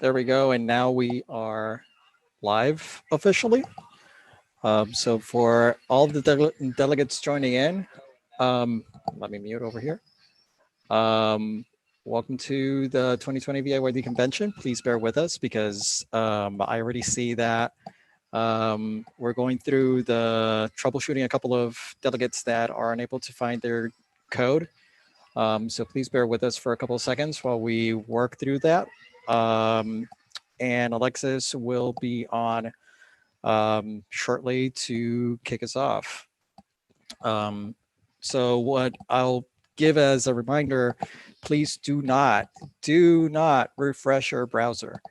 There we go. And now we are live officially. So for all the delegates joining in, um, let me mute over here. Welcome to the 2020 VAYD convention. Please bear with us because I already see that we're going through the troubleshooting a couple of delegates that are unable to find their code. So please bear with us for a couple of seconds while we work through that. And Alexis will be on shortly to kick us off. So what I'll give as a reminder, please do not refresh your browser.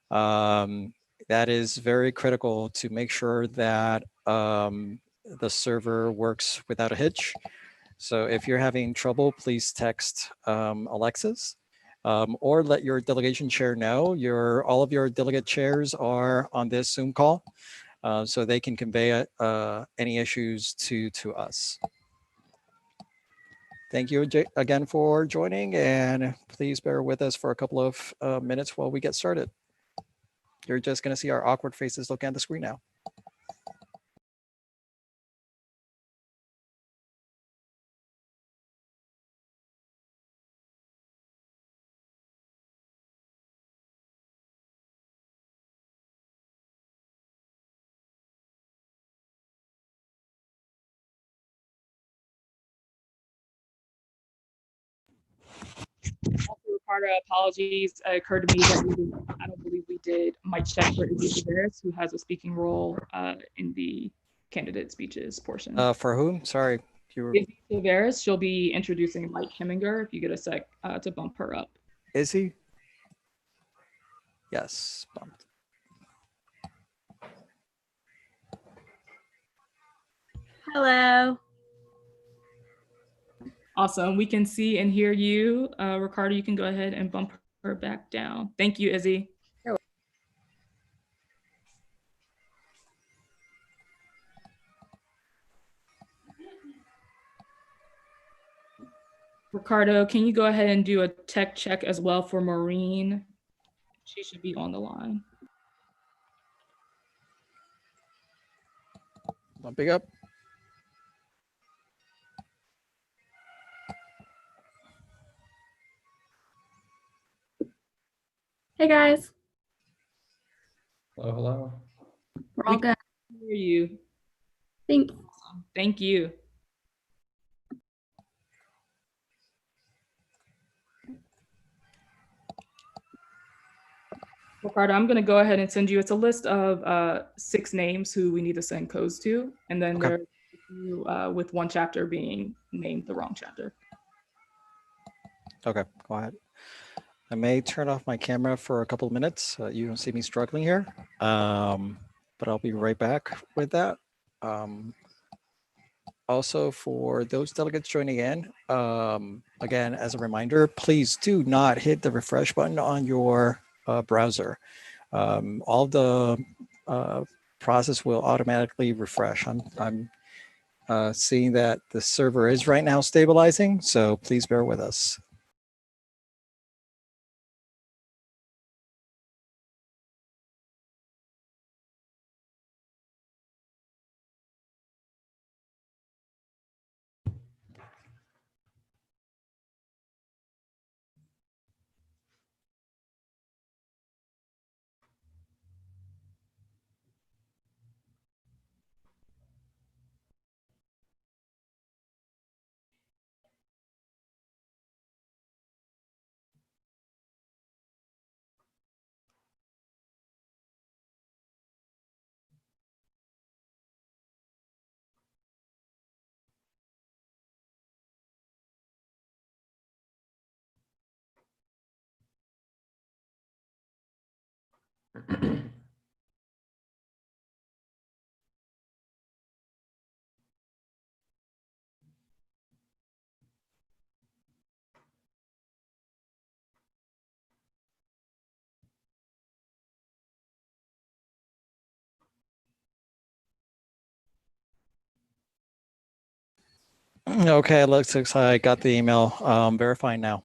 That is very critical to make sure that the server works without a hitch. So if you're having trouble, please text Alexis. Or let your delegation chair know. All of your delegate chairs are on this Zoom call, so they can convey any issues to us. Thank you again for joining, and please bear with us for a couple of minutes while we get started. You're just going to see our awkward faces looking at the screen now. Ricardo, apologies. It occurred to me that I don't believe we did mic check for Izzy Tavares, who has a speaking role in the candidate speeches portion. For whom? Sorry. Izzy Tavares, she'll be introducing Mike Heminger if you get a sec to bump her up. Is he? Yes, bumped. Hello. Awesome. We can see and hear you. Ricardo, you can go ahead and bump her back down. Thank you, Izzy. Ricardo, can you go ahead and do a tech check as well for Maureen? She should be on the line. Bumping up. Hey guys. Hello, hello. We're all good. Hear you. Thanks. Thank you. Ricardo, I'm going to go ahead and send you. It's a list of 6 names who we need to send codes to, and then Okay. there's with one chapter being named the wrong chapter. Okay, go ahead. I may turn off my camera for a couple of minutes. You don't see me struggling here, but I'll be right back with that. Also, for those delegates joining in, again, as a reminder, please do not hit the refresh button on your browser. All the process will automatically refresh. I'm seeing that the server is right now stabilizing, so please bear with us. Okay, looks like I got the email. Verifying now.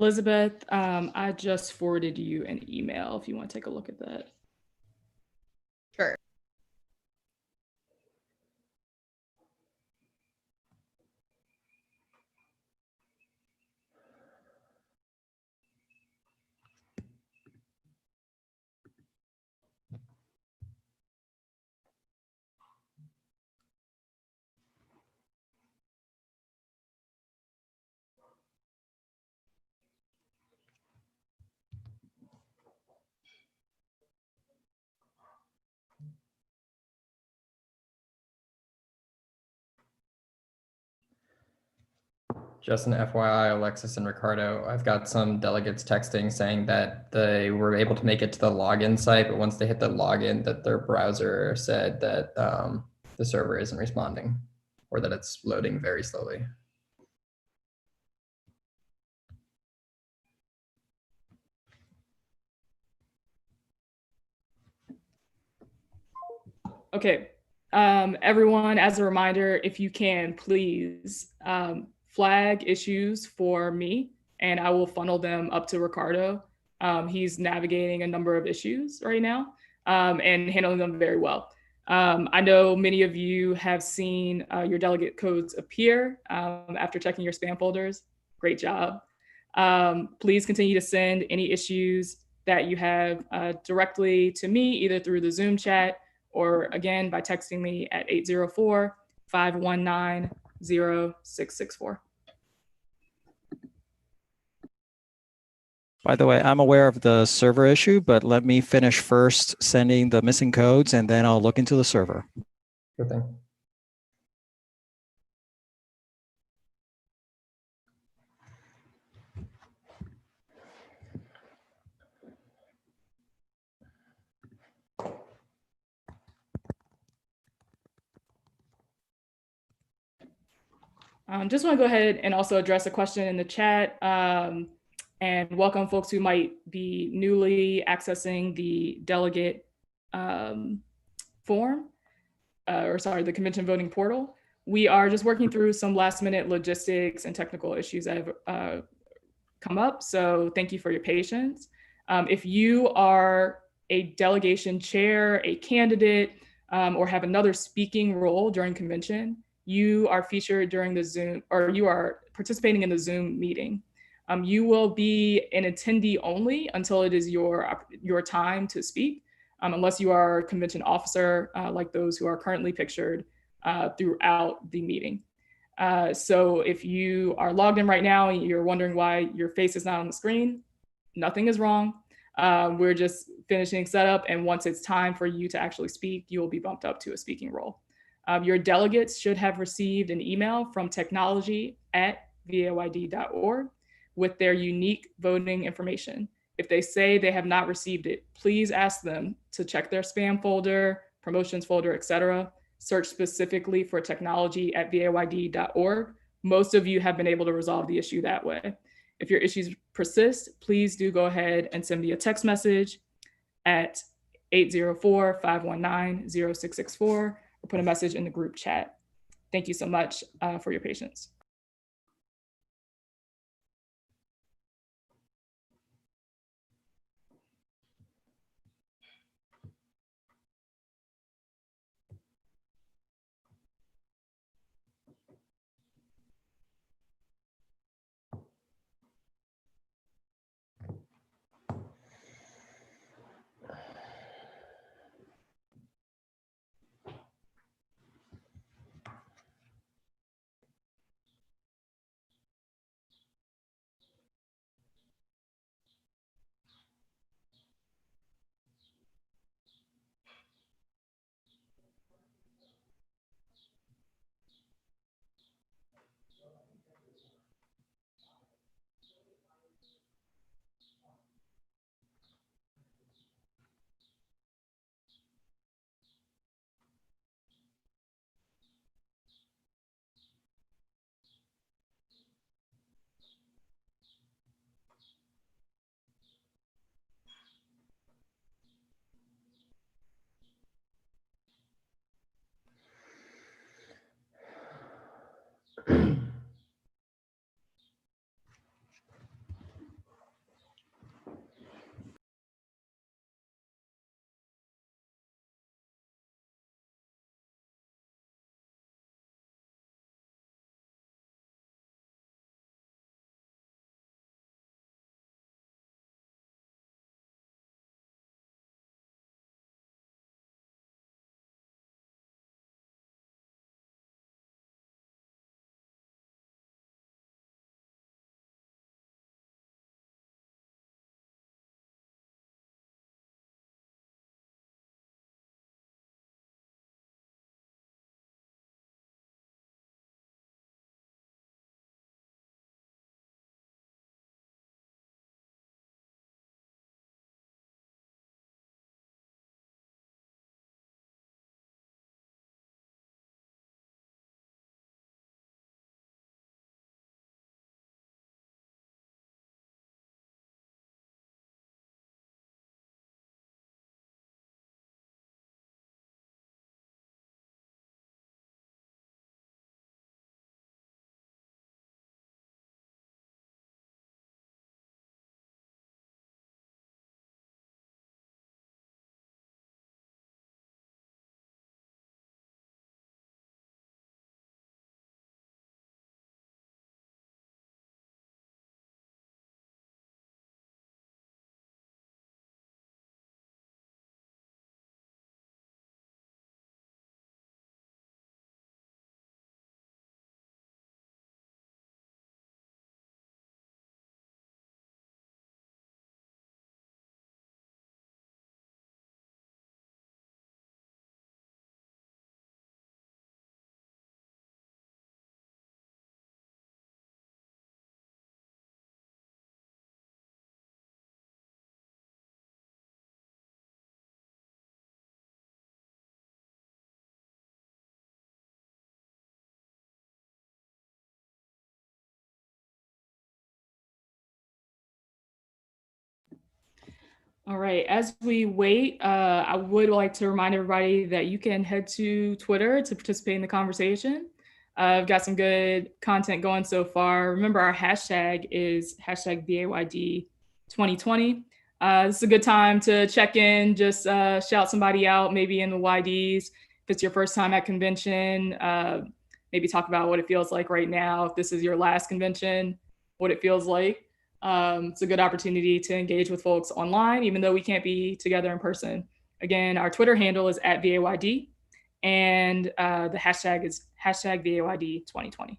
Elizabeth, I just forwarded you an email if you want to take a look at that. Sure. Just an FYI, Alexis and Ricardo, I've got some delegates texting saying that they were able to make it to the login site, but once they hit the login, that their browser said that the server isn't responding or that it's loading very slowly. Okay, everyone, as a reminder, if you can, please flag issues for me and I will funnel them up to Ricardo. He's navigating a number of issues right now and handling them very well. I know many of you have seen your delegate codes appear after checking your spam folders. Great job. Please continue to send any issues that you have directly to me, either through the Zoom chat or again by texting me at 804-519-0664. By the way, I'm aware of the server issue, but let me finish first sending the missing codes and then I'll look into the server. Good thing. Just want to go ahead and also address a question in the chat and welcome folks who might be newly accessing the delegate form, the convention voting portal. We are just working through some last minute logistics and technical issues that have come up. So thank you for your patience. If you are a delegation chair, a candidate, or have another speaking role during convention, you are featured during the Zoom, or you are participating in the Zoom meeting. You will be an attendee only until it is your time to speak, unless you are a convention officer, like those who are currently pictured throughout the meeting. So if you are logged in right now and you're wondering why your face is not on the screen, nothing is wrong. We're just finishing setup, and once it's time for you to actually speak, you will be bumped up to a speaking role. Your delegates should have received an email from technology@vayd.org with their unique voting information. If they say they have not received it, please ask them to check their spam folder, promotions folder, etc. Search specifically for technology@vayd.org. Most of you have been able to resolve the issue that way. If your issues persist, please do go ahead and send me a text message at 804-519-0664 or put a message in the group chat. Thank you so much for your patience. All right, as we wait, I would like to remind everybody that you can head to Twitter to participate in the conversation. I've got some good content going so far. Remember, our hashtag is hashtag VAYD 2020. This is a good time to check in, just shout somebody out, maybe in the YDs. If it's your first time at convention, maybe talk about what it feels like right now. If this is your last convention, what it feels like. It's a good opportunity to engage with folks online, even though we can't be together in person. Again, our Twitter handle is at VAYD, and the hashtag is hashtag VAYD 2020.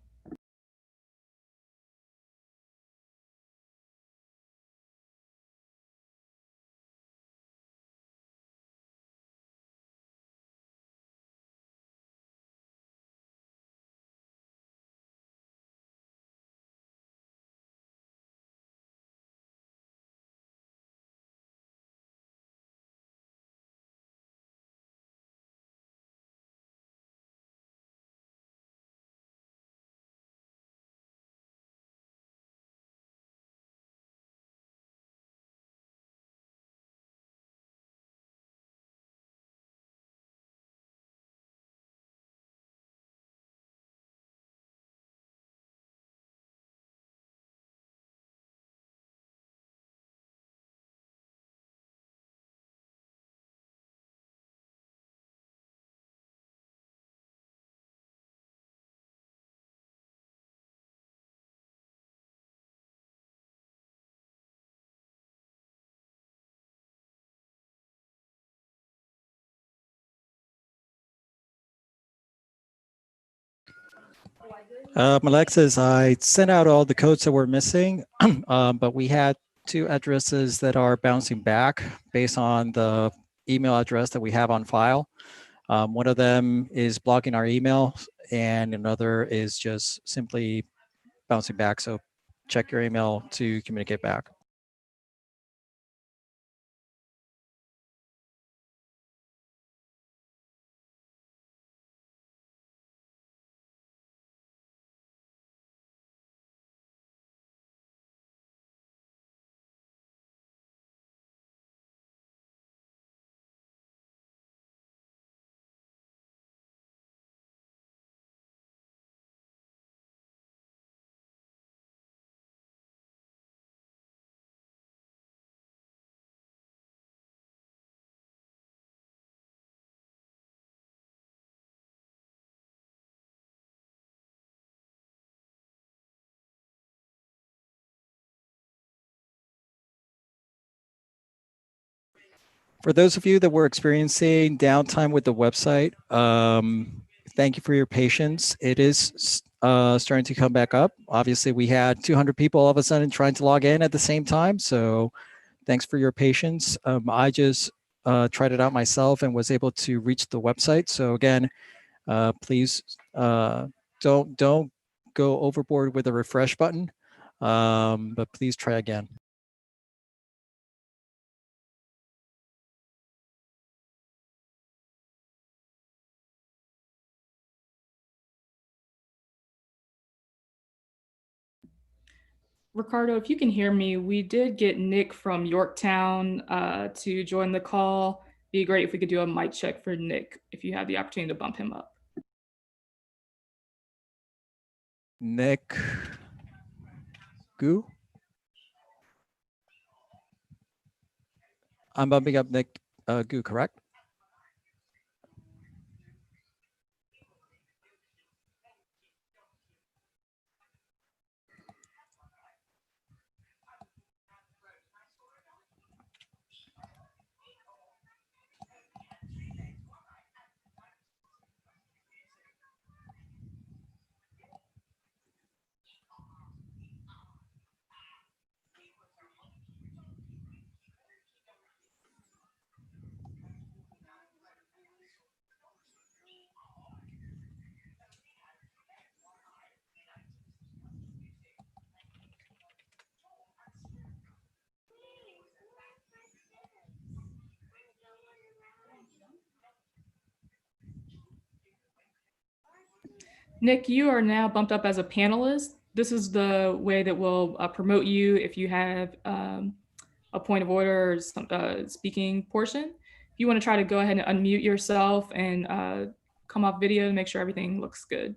Alexis, I sent out all the codes that were missing, but we had two addresses that are bouncing back based on the email address that we have on file. One of them is blocking our email, and another is just simply bouncing back. So check your email to communicate back. For those of you that were experiencing downtime with the website, thank you for your patience. It is starting to come back up. Obviously, we had 200 people all of a sudden trying to log in at the same time. So thanks for your patience. I just tried it out myself and was able to reach the website. So again, please don't go overboard with the refresh button, but please try again. Ricardo, if you can hear me, we did get Nick from Yorktown to join the call. Be great if we could do a mic check for Nick if you have the opportunity to bump him up. Nick Gu? I'm bumping up Nick Gu, correct? Nick, you are now bumped up as a panelist. This is the way that we'll promote you if you have a point of order or some speaking portion. If you want to try to go ahead and unmute yourself and come off video to make sure everything looks good.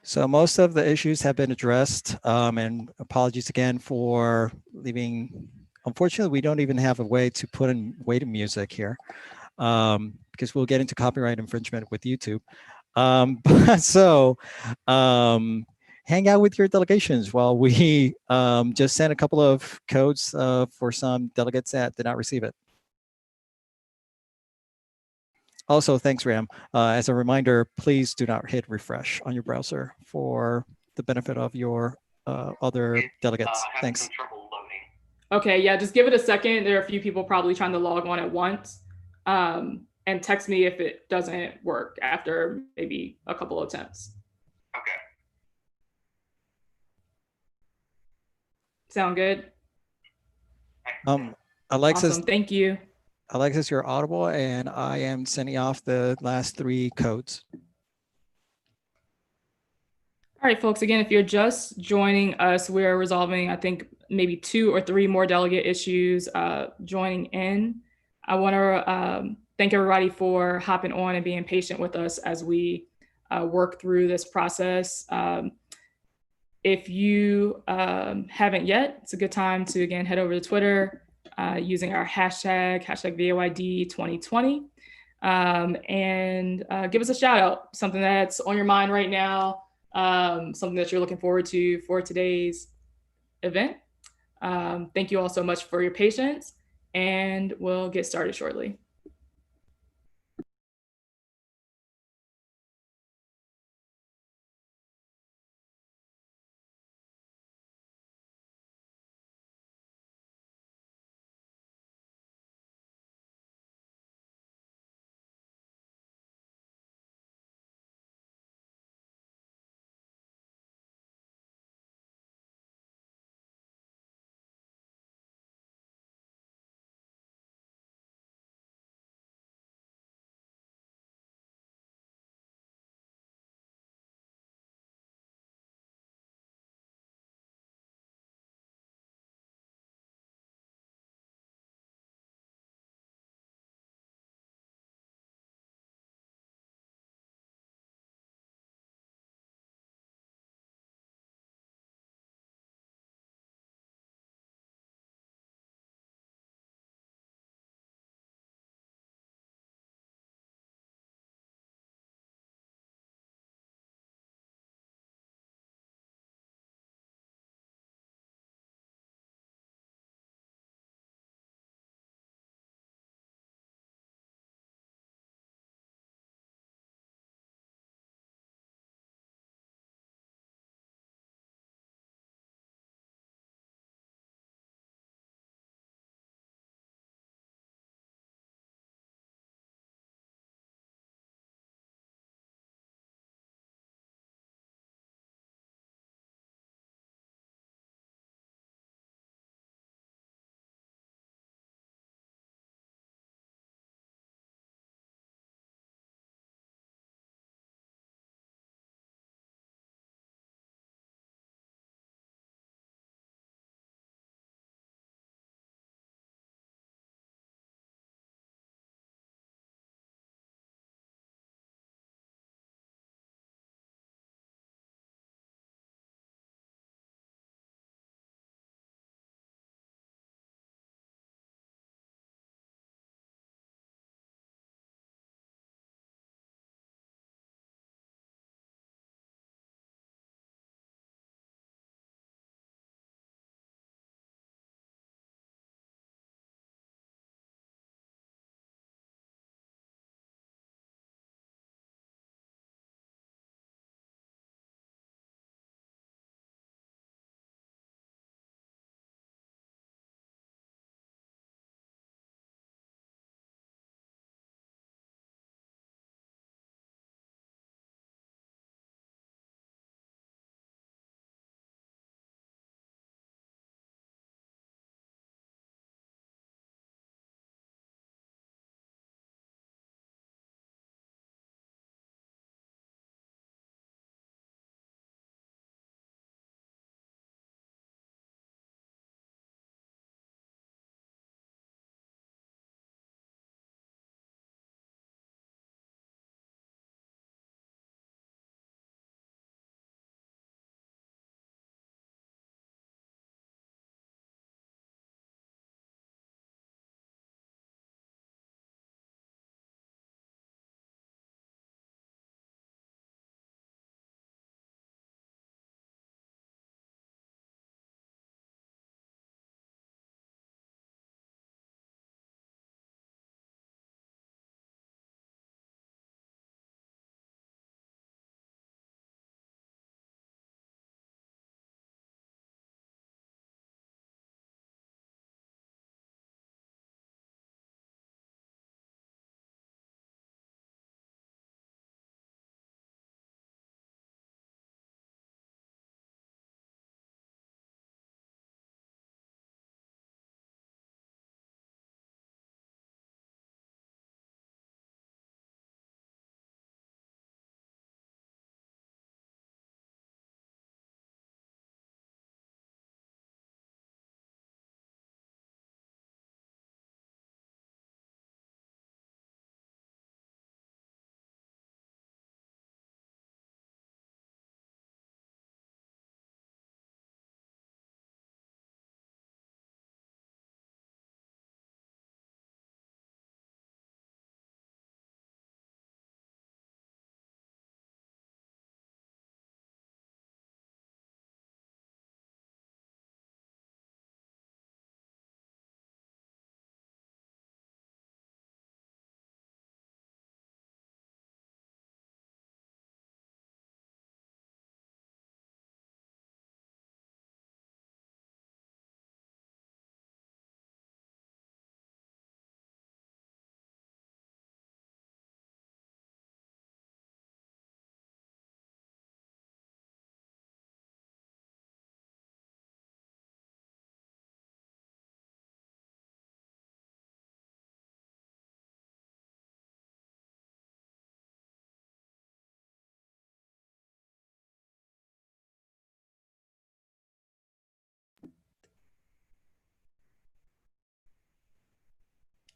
So most of the issues have been addressed, and apologies again for leaving. Unfortunately, we don't even have a way to put in VAYD music here, because we'll get into copyright infringement with YouTube. So hang out with your delegations while we just sent a couple of codes for some delegates that did not receive it. Also, thanks, Ram. As a reminder, please do not hit refresh on your browser for the benefit of your other delegates. Thanks. Okay, yeah, just give it a second. There are a few people probably trying to log on at once. And text me if it doesn't work after maybe a couple of attempts. Okay. Sound good? Alexis, Awesome, thank you. Alexis, you're audible, and I am sending off the last 3 codes. All right, folks, again, if you're just joining us, we're resolving, I think, maybe 2 or 3 more delegate issues joining in. I want to thank everybody for hopping on and being patient with us as we work through this process. If you haven't yet, it's a good time to, again, head over to Twitter using our hashtag VAYD 2020, and give us a shout out, something that's on your mind right now, something that you're looking forward to for today's event. Thank you all so much for your patience, and we'll get started shortly.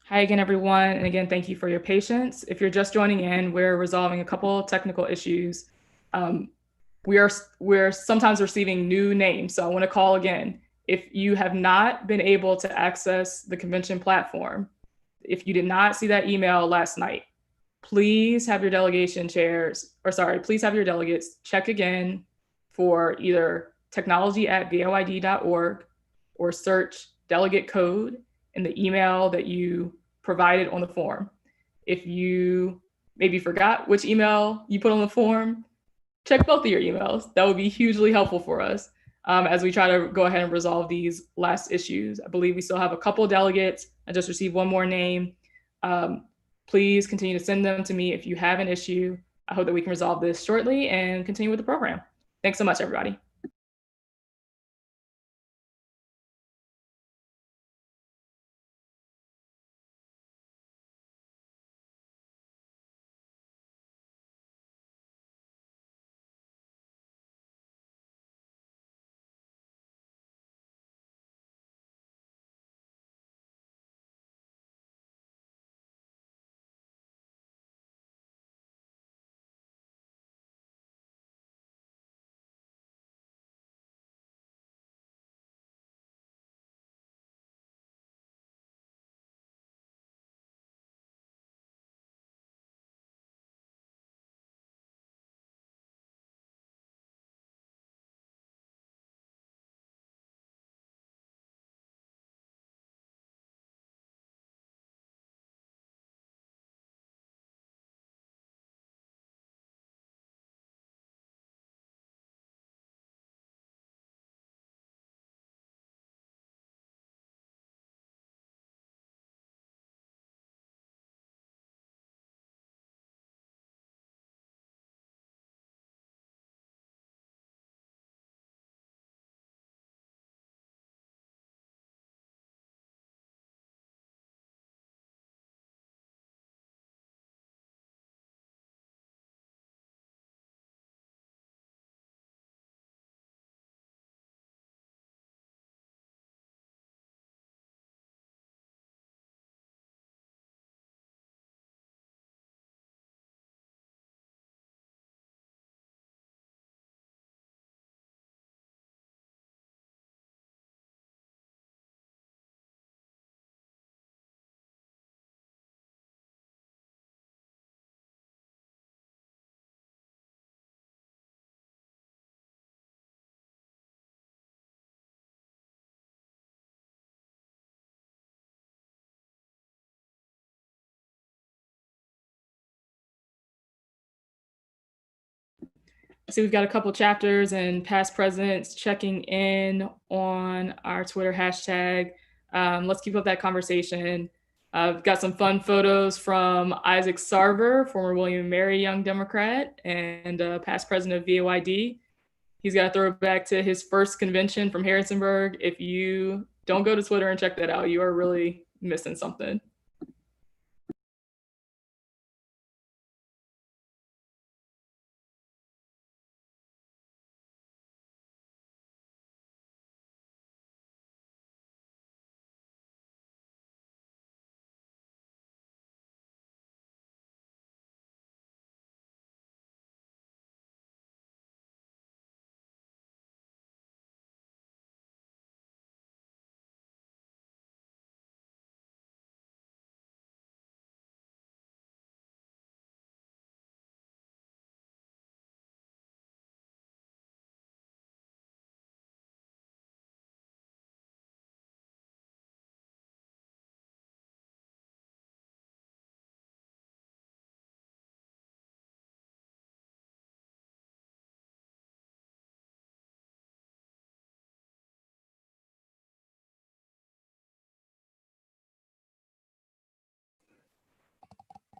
Hi again, everyone. And again, thank you for your patience. If you're just joining in, we're resolving a couple technical issues. We're sometimes receiving new names. So I want to call again. If you have not been able to access the convention platform, if you did not see that email last night, please have your please have your delegates check again for either technology@vayd.org or search delegate code in the email that you provided on the form. If you maybe forgot which email you put on the form, check both of your emails. That would be hugely helpful for us as we try to go ahead and resolve these last issues. I believe we still have a couple of delegates. I just received one more name. Please continue to send them to me if you have an issue. I hope that we can resolve this shortly and continue with the program. Thanks so much, everybody. So we've got a couple chapters and past presidents checking in on our Twitter hashtag. Let's keep up that conversation. I've got some fun photos from Isaac Sarver, former William and Mary Young Democrat and past president of VAYD. He's got a throwback to his first convention from Harrisonburg. If you don't go to Twitter and check that out, you are really missing something.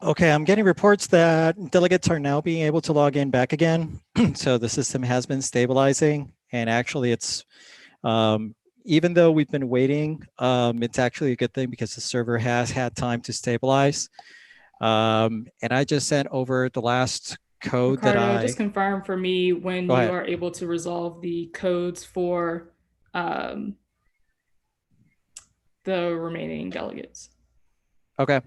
Okay, I'm getting reports that delegates are now being able to log in back again. So the system has been stabilizing, and actually it's, even though we've been waiting, it's actually a good thing because the server has had time to stabilize. And I just sent over the last code Ricardo, just confirm for me when Go you ahead. are able to resolve the codes for the remaining delegates. Okay.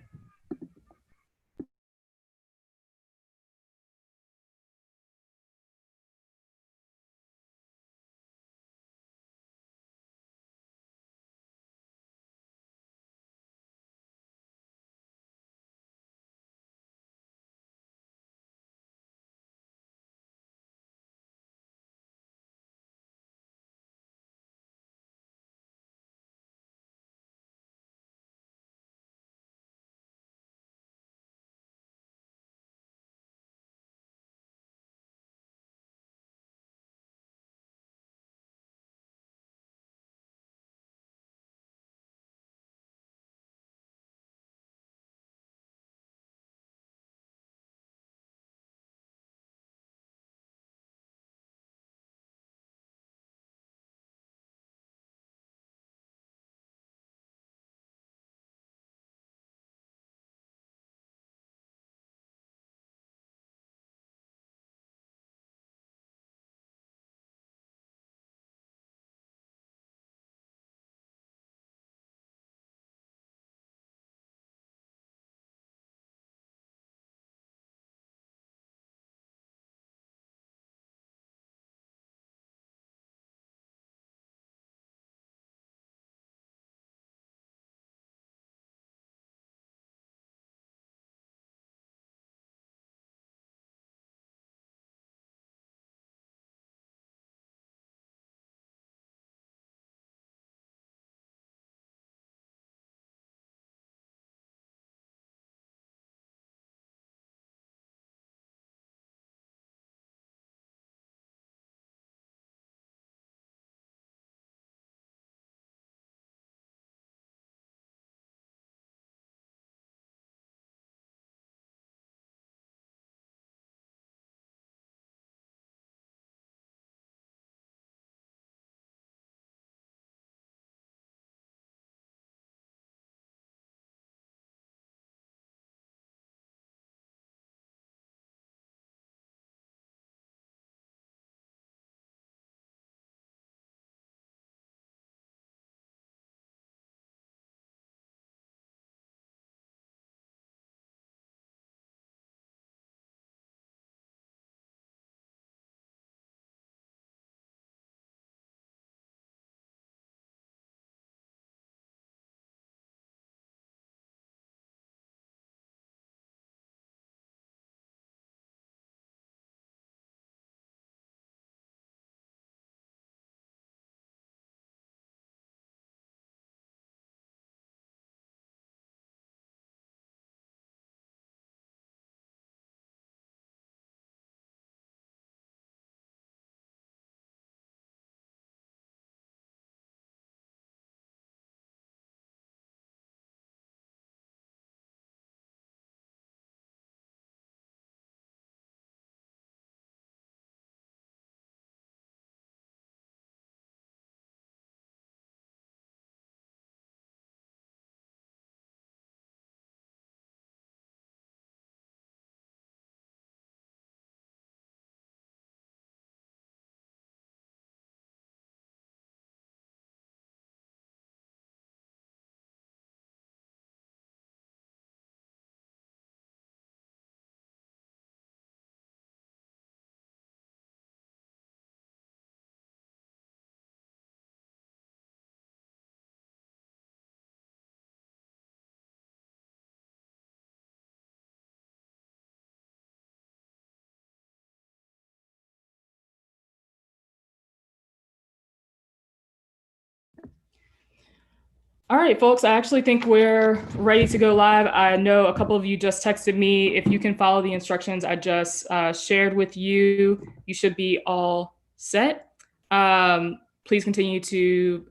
All right, folks, I actually think we're ready to go live. I know a couple of you just texted me. If you can follow the instructions I just shared with you, you should be all set. Please continue to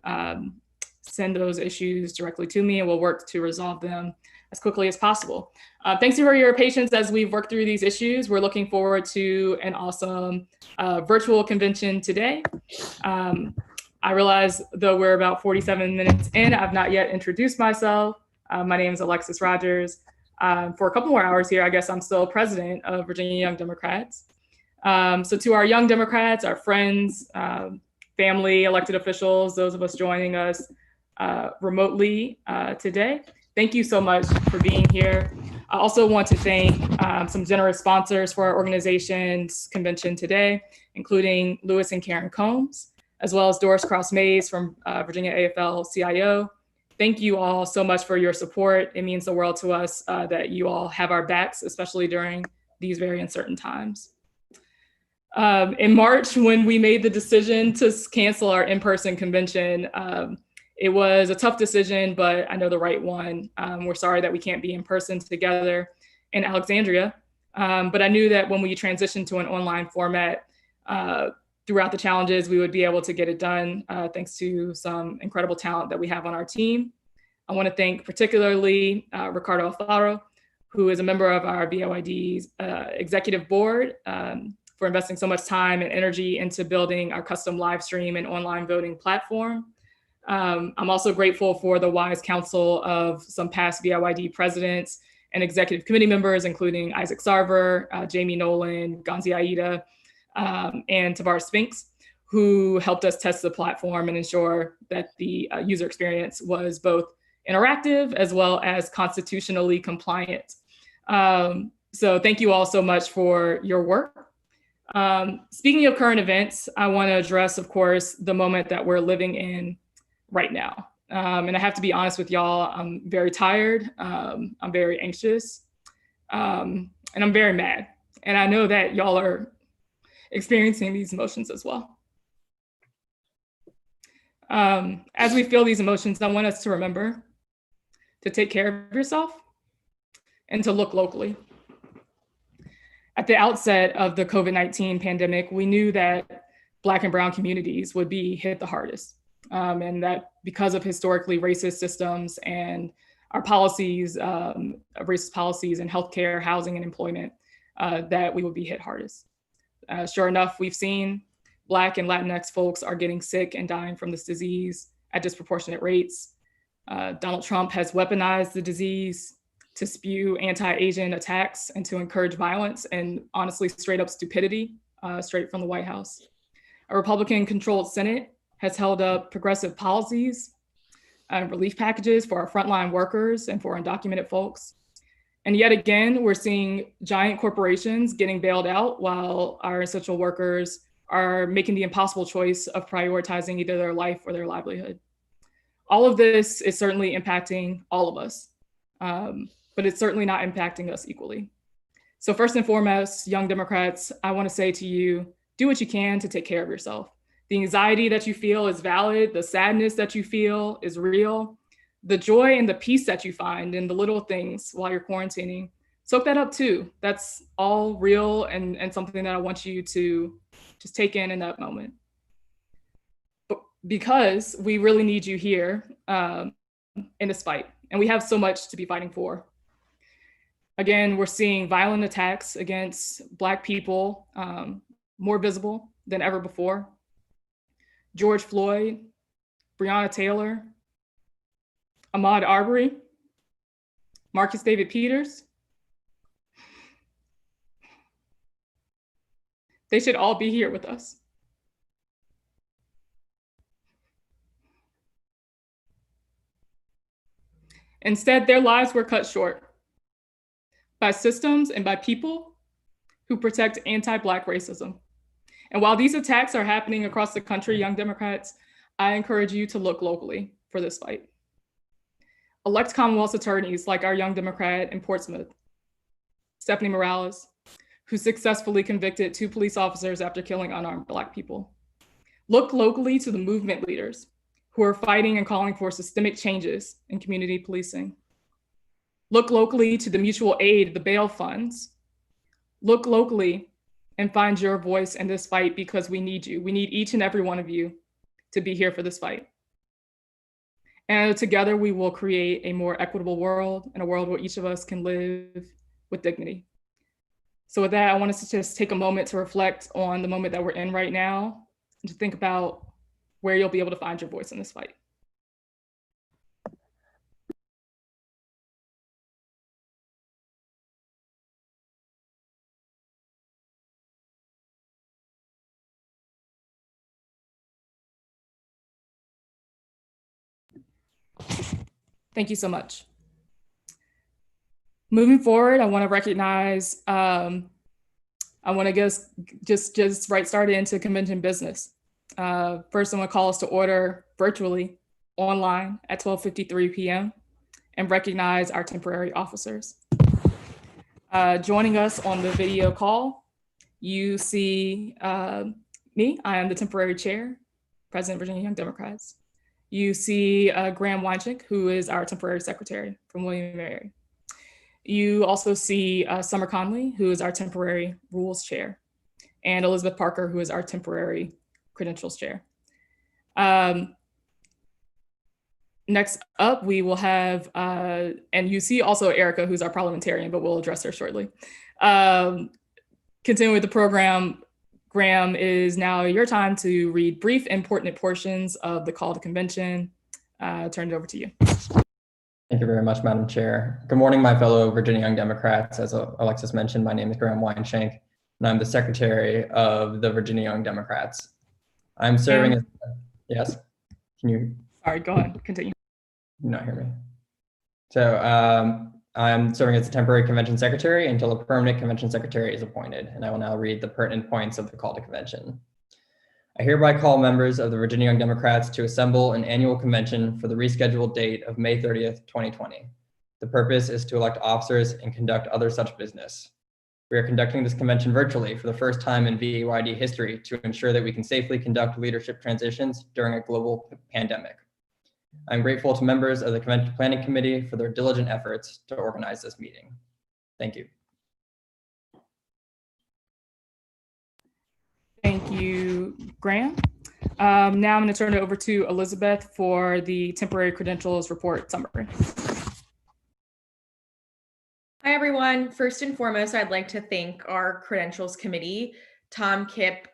send those issues directly to me and we'll work to resolve them as quickly as possible. Thanks for your patience as we've worked through these issues. We're looking forward to an awesome virtual convention today. I realize, though we're about 47 minutes in, I've not yet introduced myself. My name is Alexis Rogers. For a couple more hours here, I guess I'm still president of Virginia Young Democrats. So to our young Democrats, our friends, family, elected officials, those of us joining us remotely today, thank thank you so much for being here. I also want to thank some generous sponsors for our organization's convention today, including Lewis and Karen Combs, as well as Doris Cross Mays from Virginia AFL-CIO. Thank you all so much for your support. It means the world to us that you all have our backs, especially during these very uncertain times. In March, when we made the decision to cancel our in-person convention, it was a tough decision, but I know the right one. We're sorry that we can't be in person together in Alexandria, but I knew that when we transitioned to an online format, throughout the challenges, we would be able to get it done thanks to some incredible talent that we have on our team. I want to thank particularly Ricardo Alfaro, who is a member of our VAYD's executive board, for investing so much time and energy into building our custom live stream and online voting platform. I'm also grateful for the wise counsel of some past VAYD presidents and executive committee members, including Isaac Sarver, Jamie Nolan, Ganzi Aida, and Tavares Spinks, who helped us test the platform and ensure that the user experience was both interactive as well as constitutionally compliant. So thank you all so much for your work. Speaking of current events, I want to address, of course, the moment that we're living in right now. And I have to be honest with y'all, I'm very tired, I'm very anxious, and I'm very mad. And I know that y'all are experiencing these emotions as well. As we feel these emotions, I want us to remember to take care of yourself and to look locally. At the outset of the COVID-19 pandemic, we knew that Black and Brown communities would be hit the hardest. And that because of historically racist systems and our policies, racist policies in healthcare, housing, and employment, that we would be hit hardest. Sure enough, we've seen Black and Latinx folks are getting sick and dying from this disease at disproportionate rates. Donald Trump has weaponized the disease to spew anti-Asian attacks and to encourage violence and honestly straight up stupidity straight from the White House. A Republican-controlled Senate has held up progressive policies and relief packages for our frontline workers and for undocumented folks. And yet again, we're seeing giant corporations getting bailed out while our essential workers are making the impossible choice of prioritizing either their life or their livelihood. All of this is certainly impacting all of us, but it's certainly not impacting us equally. So first and foremost, young Democrats, I want to say to you, do what you can to take care of yourself. The anxiety that you feel is valid. The sadness that you feel is real. The joy and the peace that you find in the little things while you're quarantining, soak that up too. That's all real and something that I want you to just take in that moment. But because we really need you here in this fight, and we have so much to be fighting for. Again, we're seeing violent attacks against Black people more visible than ever before. George Floyd, Breonna Taylor, Ahmaud Arbery, Marcus David Peters. They should all be here with us. Instead, their lives were cut short by systems and by people who protect anti-Black racism. And while these attacks are happening across the country, young Democrats, I encourage you to look locally for this fight. Elect Commonwealth attorneys like our young Democrat in Portsmouth, Stephanie Morales, who successfully convicted 2 police officers after killing unarmed Black people. Look locally to the movement leaders who are fighting and calling for systemic changes in community policing. Look locally to the mutual aid, the bail funds. Look locally and find your voice in this fight because we need you. We need each and every one of you to be here for this fight. And together we will create a more equitable world and a world where each of us can live with dignity. So with that, I want us to just take a moment to reflect on the moment that we're in right now and to think about where you'll be able to find your voice in this fight. Thank you so much. Moving forward, I want to recognize, I want to just right started into convention business. First, I want to call us to order virtually online at 12:53 p.m. and recognize our temporary officers. Joining us on the video call, you see me. I am the temporary chair, President Virginia Young Democrats. You see Graham Weinschenk, who is our temporary secretary from William & Mary. You also see Summer Conley, who is our temporary rules chair, and Elizabeth Parker, who is our temporary credentials chair. Next up, we will have, and you see also Erica, who's our parliamentarian, but we'll address her shortly. Continuing with the program, Graham, is now your time to read brief, important portions of the call to convention. Turn it over to you. Thank you very much, Madam Chair. Good morning, my fellow Virginia Young Democrats. As Alexis mentioned, my name is Graham Weinschenk, and I'm the secretary of the Virginia Young Democrats. I'm serving as, yes, can you? Sorry, go ahead, continue. You not hear me? So I'm serving as the temporary convention secretary until a permanent convention secretary is appointed, and I will now read the pertinent points of the call to convention. I hereby call members of the Virginia Young Democrats to assemble an annual convention for the rescheduled date of May 30th, 2020. The purpose is to elect officers and conduct other such business. We are conducting this convention virtually for the first time in VAYD history to ensure that we can safely conduct leadership transitions during a global pandemic. I'm grateful to members of the Convention Planning Committee for their diligent efforts to organize this meeting. Thank you. Thank you, Graham. Now I'm going to turn it over to Elizabeth for the temporary credentials report summary. Hi, everyone. First and foremost, I'd like to thank our credentials committee, Tom Kipp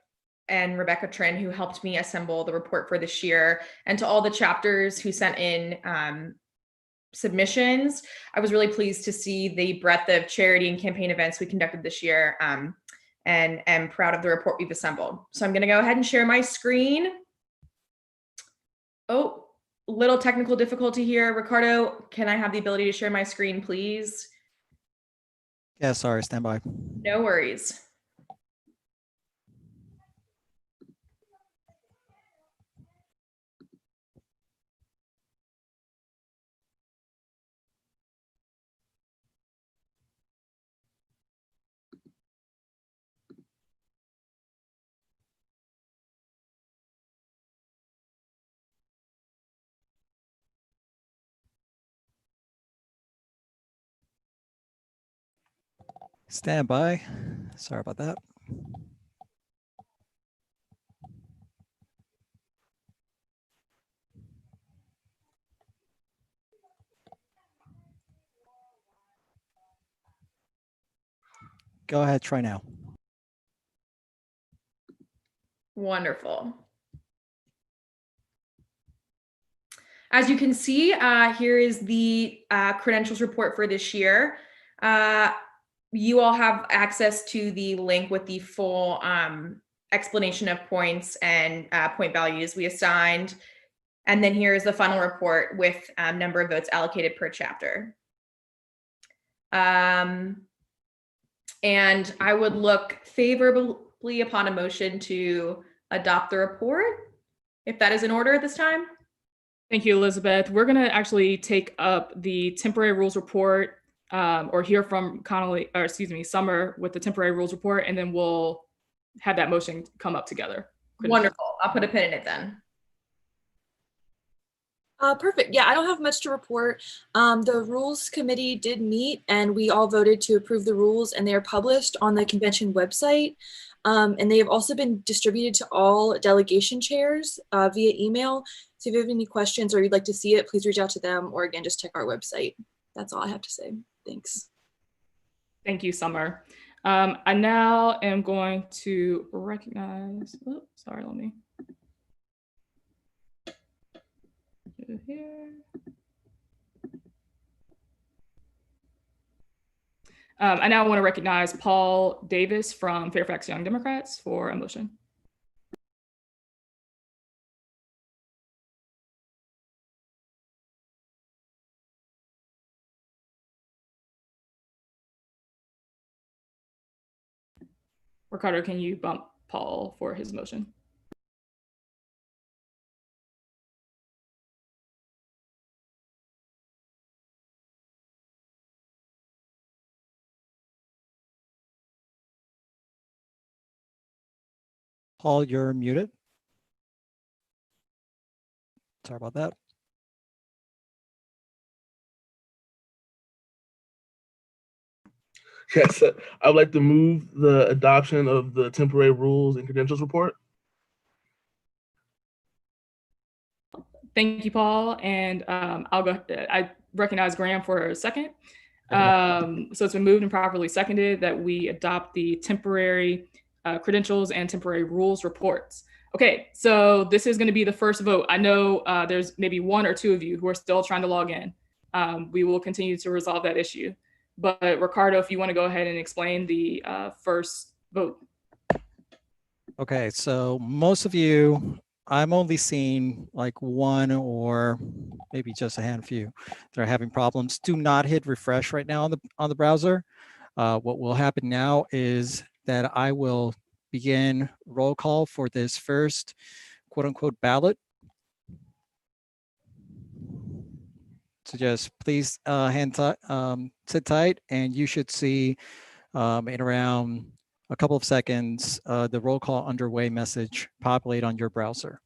and Rebecca Trin, who helped me assemble the report for this year, and to all the chapters who sent in submissions. I was really pleased to see the breadth of charity and campaign events we conducted this year, and am proud of the report we've assembled. So I'm going to go ahead and share my screen. Oh, little technical difficulty here. Ricardo, can I have the ability to share my screen, please? Yeah, sorry, stand by. No worries. Stand by. Sorry about that. Go ahead, try now. Wonderful. As you can see, here is the credentials report for this year. You all have access to the link with the full explanation of points and point values we assigned. And then here is the final report with number of votes allocated per chapter. And I would look favorably upon a motion to adopt the report, if that is in order at this time. Thank you, Elizabeth. We're going to actually take up the temporary rules report, or hear from Summer with the temporary rules report, and then we'll have that motion come up together. Wonderful. I'll put a pin in it then. Perfect. Yeah, I don't have much to report. The rules committee did meet and we all voted to approve the rules, and they are published on the convention website. And they have also been distributed to all delegation chairs via email. So if you have any questions or you'd like to see it, please reach out to them, or again, just check our website. That's all I have to say. Thanks. Thank you, Summer. I now am going to recognize, oh, sorry, let me do here. I now want to recognize Paul Davis from Fairfax Young Democrats for a motion. Ricardo, can you bump Paul for his motion? Paul, you're muted. Sorry about that. Yes, I would like to move the adoption of the temporary rules and credentials report. Thank you, Paul. And I'll go. I recognize Graham for a second. So it's been moved and properly seconded that we adopt the temporary credentials and temporary rules reports. Okay, so this is going to be the first vote. I know there's maybe one or two of you who are still trying to log in. We will continue to resolve that issue. But Ricardo, if you want to go ahead and explain the first vote. Okay, so most of you, I'm only seeing like one or maybe just a handful that are having problems. Do not hit refresh right now on the browser. What will happen now is that I will begin roll call for this first quote unquote ballot. So just please sit tight, and you should see in around a couple of seconds the roll call underway message populate on your browser.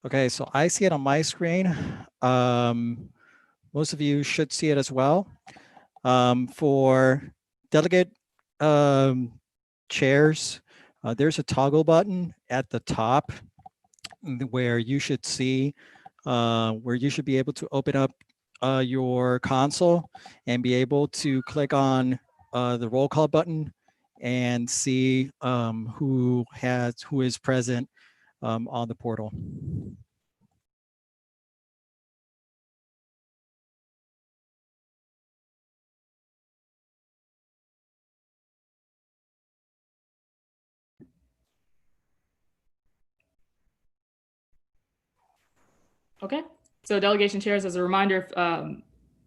Okay, so I see it on my screen. Most of you should see it as well. For delegate chairs, there's a toggle button at the top where you should see, where you should be able to open up your console and be able to click on the roll call button and see who is present on the portal. Okay, so delegation chairs, as a reminder, if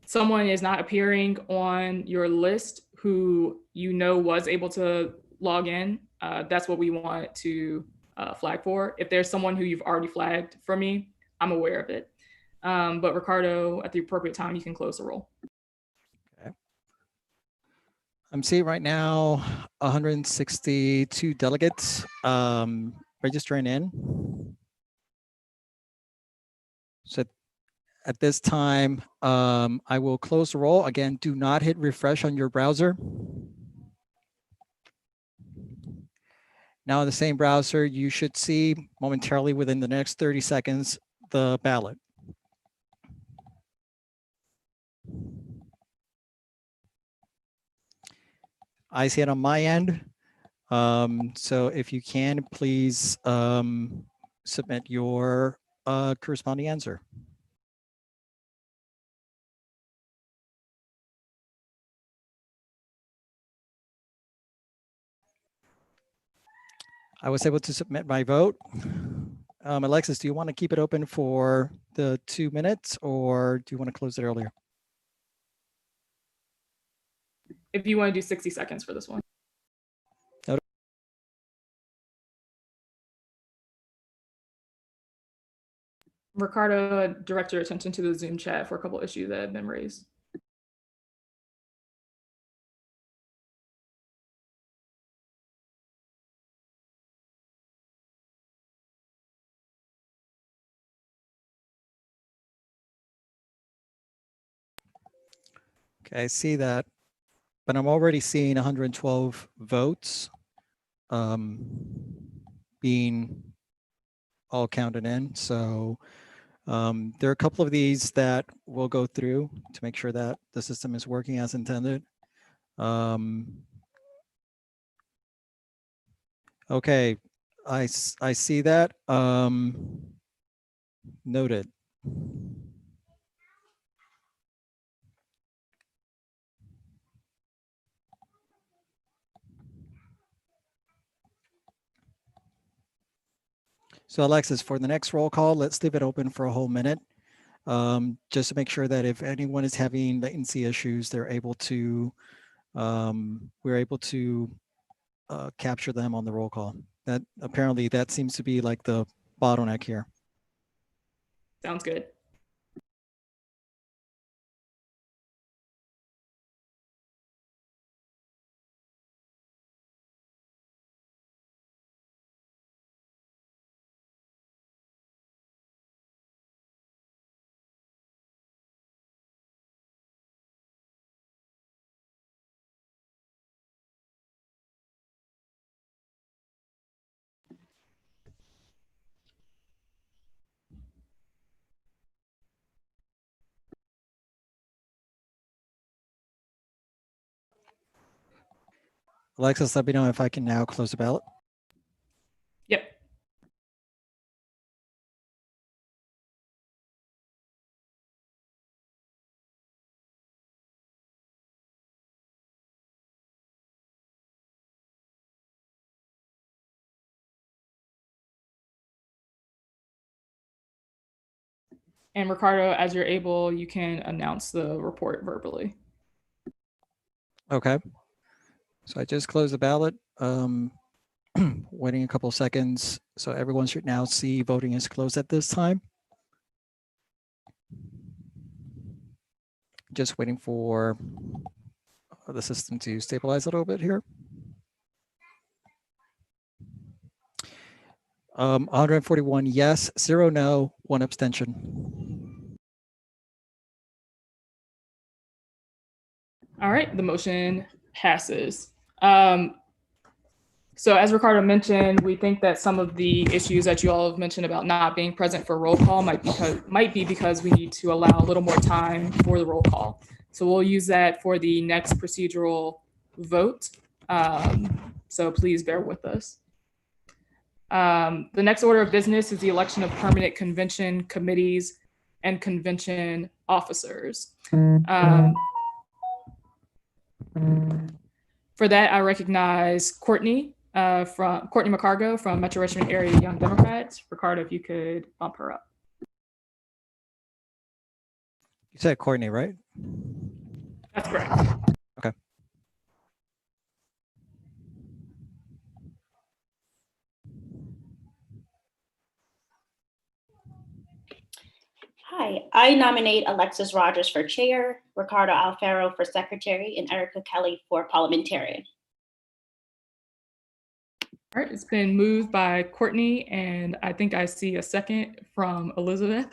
someone is not appearing on your list who you know was able to log in, that's what we want to flag for. If there's someone who you've already flagged for me, I'm aware of it. But Ricardo, at the appropriate time, you can close the roll. Okay. I'm seeing right now 162 delegates registering in. So at this time, I will close the roll. Again, do not hit refresh on your browser. Now in the same browser, you should see momentarily within the next 30 seconds, the ballot. I see it on my end. So if you can, please submit your corresponding answer. I was able to submit my vote. Alexis, do you want to keep it open for the 2 minutes, or do you want to close it earlier? If you want to do 60 seconds for this one. Ricardo, direct your attention to the Zoom chat for a couple issues that have been raised. Okay, I see that, but I'm already seeing 112 votes being all counted in. So there are a couple of these that we'll go through to make sure that the system is working as intended. Okay, I see that. Noted. So Alexis, for the next roll call, let's leave it open for a whole minute. Just to make sure that if anyone is having latency issues, we're able to capture them on the roll call. That apparently that seems to be like the bottleneck here. Sounds good. Alexis, let me know if I can now close the ballot. Yep. And Ricardo, as you're able, you can announce the report verbally. Okay. So I just closed the ballot. Waiting a couple seconds. So everyone should now see voting is closed at this time. Just waiting for the system to stabilize a little bit here. 141 yes, 0 no, 1 abstention. All right, the motion passes. So as Ricardo mentioned, we think that some of the issues that you all have mentioned about not being present for roll call might be because we need to allow a little more time for the roll call. So we'll use that for the next procedural vote. So please bear with us. The next order of business is the election of permanent convention committees and convention officers. For that, I recognize Courtney McCargo from Metro Richmond Area Young Democrats. Ricardo, if you could bump her up. You said Courtney, right? That's correct. Okay. Hi, I nominate Alexis Rogers for chair, Ricardo Alfaro for secretary, and Erica Kelly for parliamentarian. All right, it's been moved by Courtney, and I think I see a second from Elizabeth.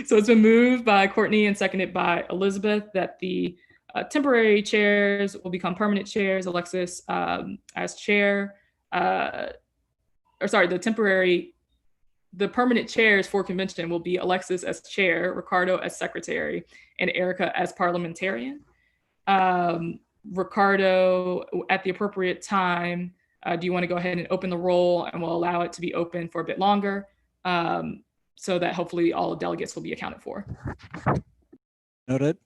So it's been moved by Courtney and seconded by Elizabeth that the temporary chairs will become permanent chairs. Alexis as chair, the permanent chairs for convention will be Alexis as chair, Ricardo as secretary, and Erica as parliamentarian. Ricardo, at the appropriate time, do you want to go ahead and open the roll, and we'll allow it to be open for a bit longer so that hopefully all delegates will be accounted for. Noted.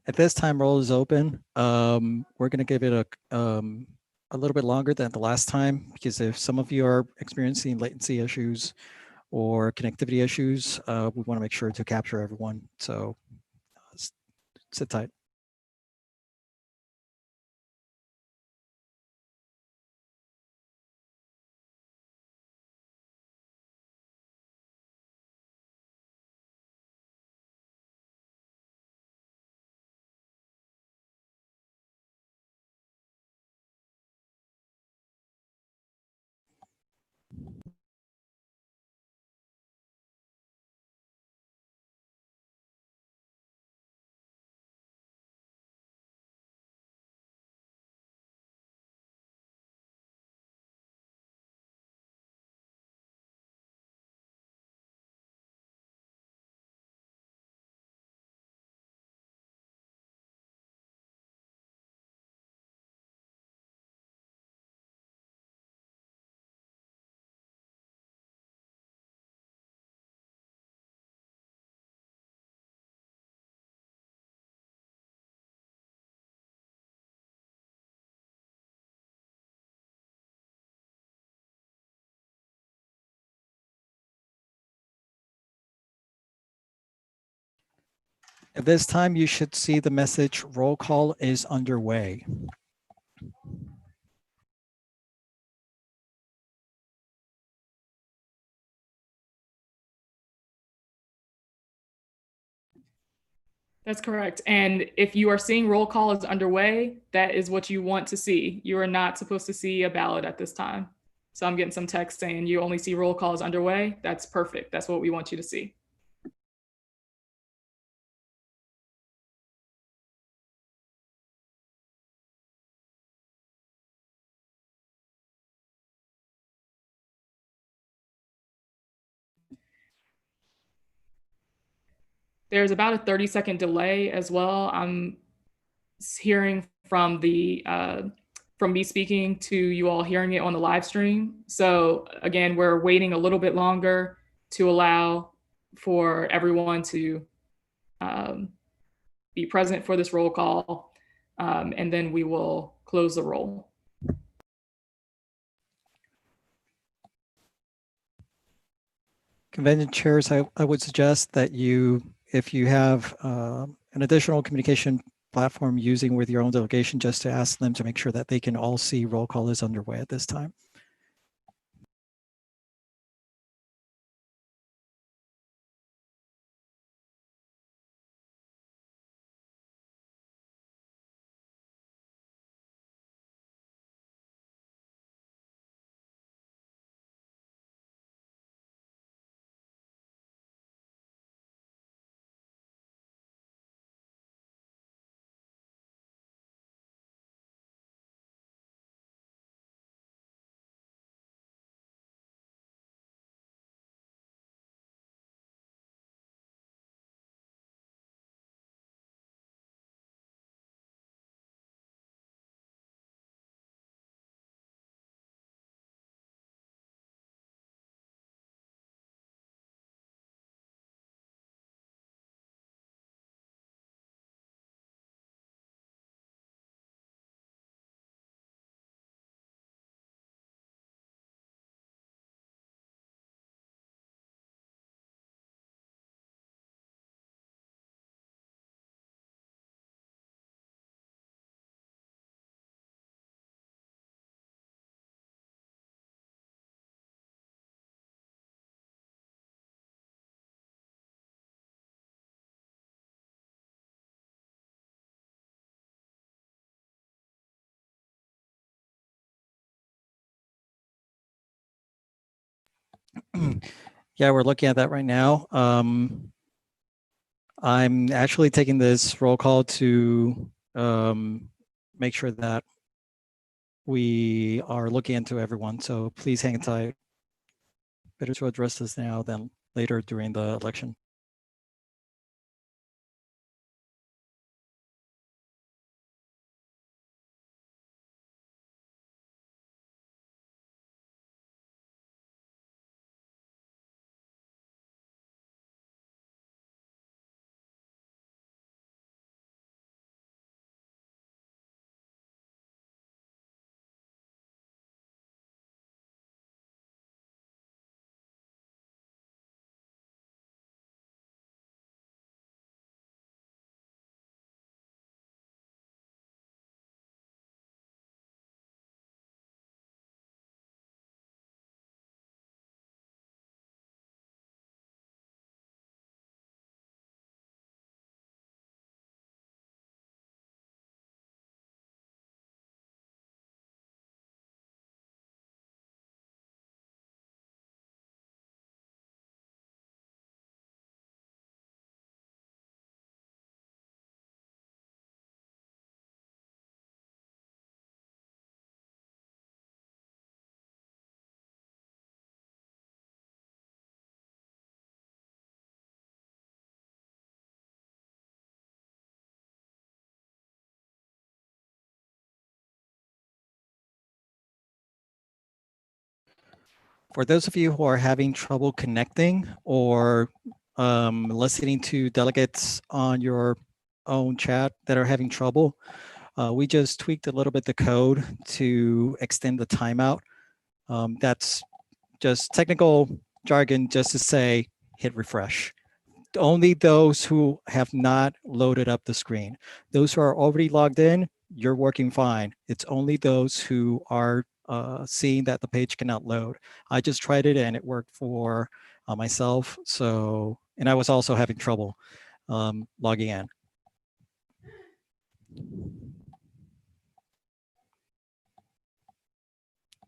At this time, roll is open. We're going to give it a little bit longer than the last time, because if some of you are experiencing latency issues or connectivity issues, we want to make sure to capture everyone. So sit tight. At this time, you should see the message roll call is underway. That's correct. And if you are seeing roll call is underway, that is what you want to see. You are not supposed to see a ballot at this time. So I'm getting some text saying you only see roll call is underway. That's perfect. That's what we want you to see. There's about a 30-second delay as well. I'm hearing from from me speaking to you all hearing it on the live stream. So again, we're waiting a little bit longer to allow for everyone to be present for this roll call, and then we will close the roll. Convention chairs, I would suggest that you, if you have an additional communication platform using with your own delegation, just to ask them to make sure that they can all see roll call is underway at this time. Yeah, we're looking at that right now. I'm actually taking this roll call to make sure that we are looking into everyone. So please hang tight. Better to address this now than later during the election. For those of you who are having trouble connecting or listening to delegates on your own chat that are having trouble, we just tweaked a little bit the code to extend the timeout. That's just technical jargon just to say hit refresh. only those who have not loaded up the screen. Those who are already logged in, you're working fine. It's only those who are seeing that the page cannot load. I just tried it and it worked for myself. So, and I was also having trouble logging in.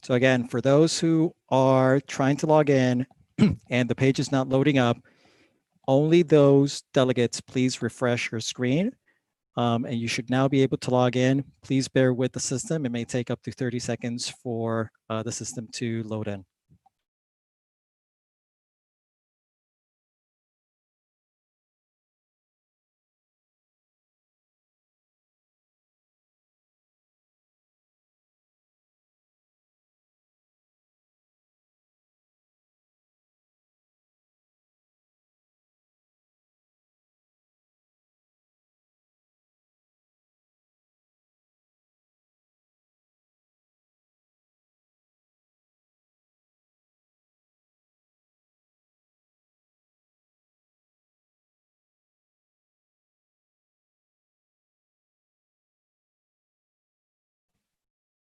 So again, for those who are trying to log in and the page is not loading up, only those delegates, please refresh your screen. And you should now be able to log in. Please bear with the system. It may take up to 30 seconds for the system to load in.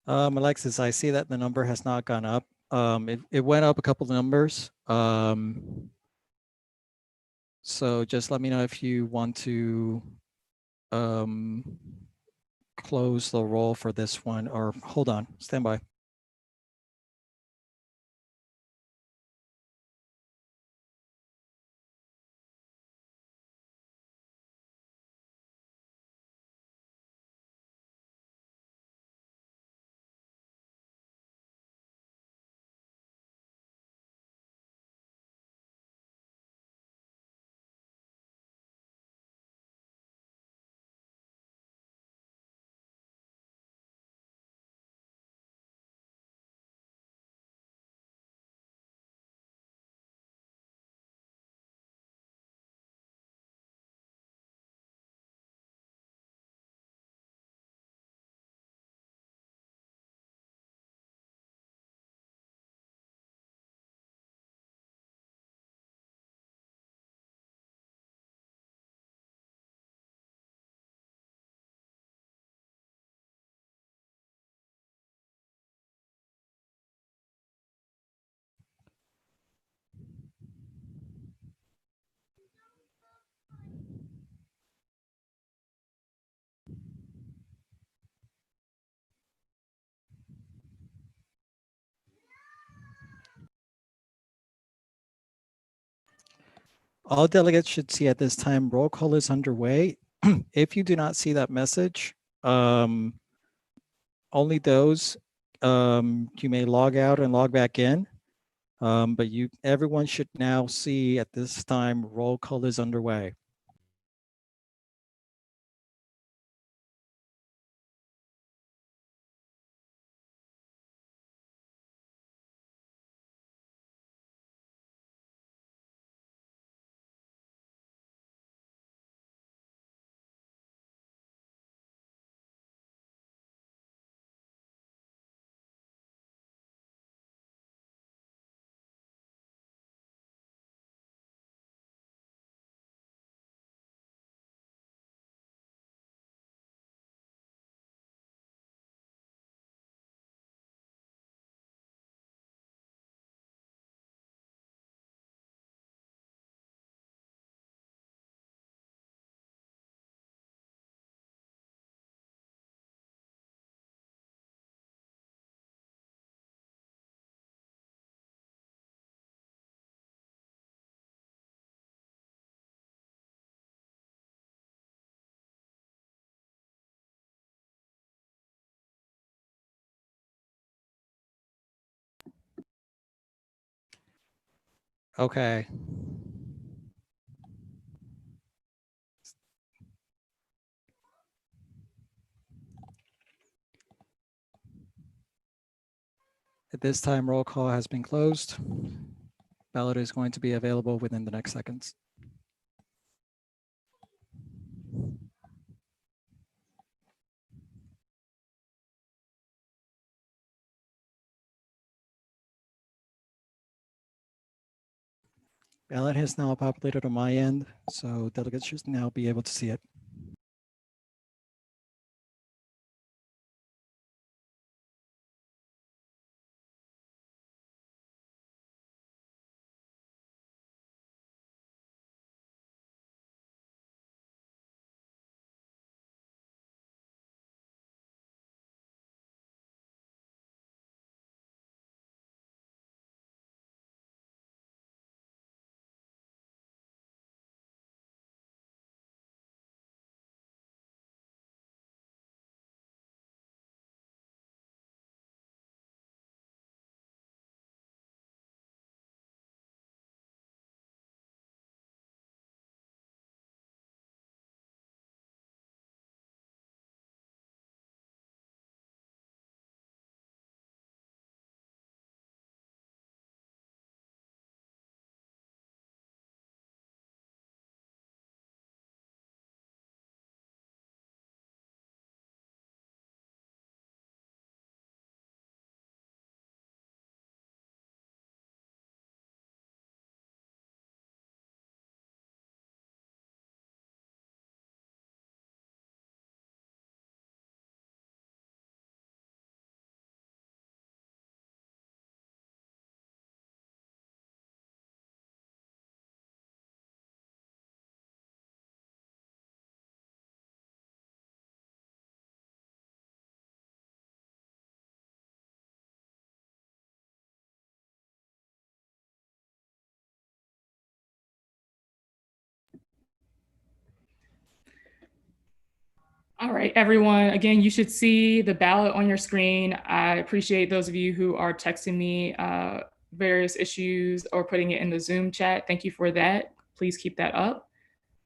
Alexis, I see that the number has not gone up. It went up a couple of numbers. So just let me know if you want to close the roll for this one, or hold on, stand by. All delegates should see at this time roll call is underway. If you do not see that message, only those you may log out and log back in. But everyone should now see at this time roll call is underway. Okay. At this time, roll call has been closed. Ballot is going to be available within the next seconds. Ballot has now populated on my end, so delegates should now be able to see it. All right, everyone. Again, you should see the ballot on your screen. I appreciate those of you who are texting me various issues or putting it in the Zoom chat. Thank you for that. Please keep that up.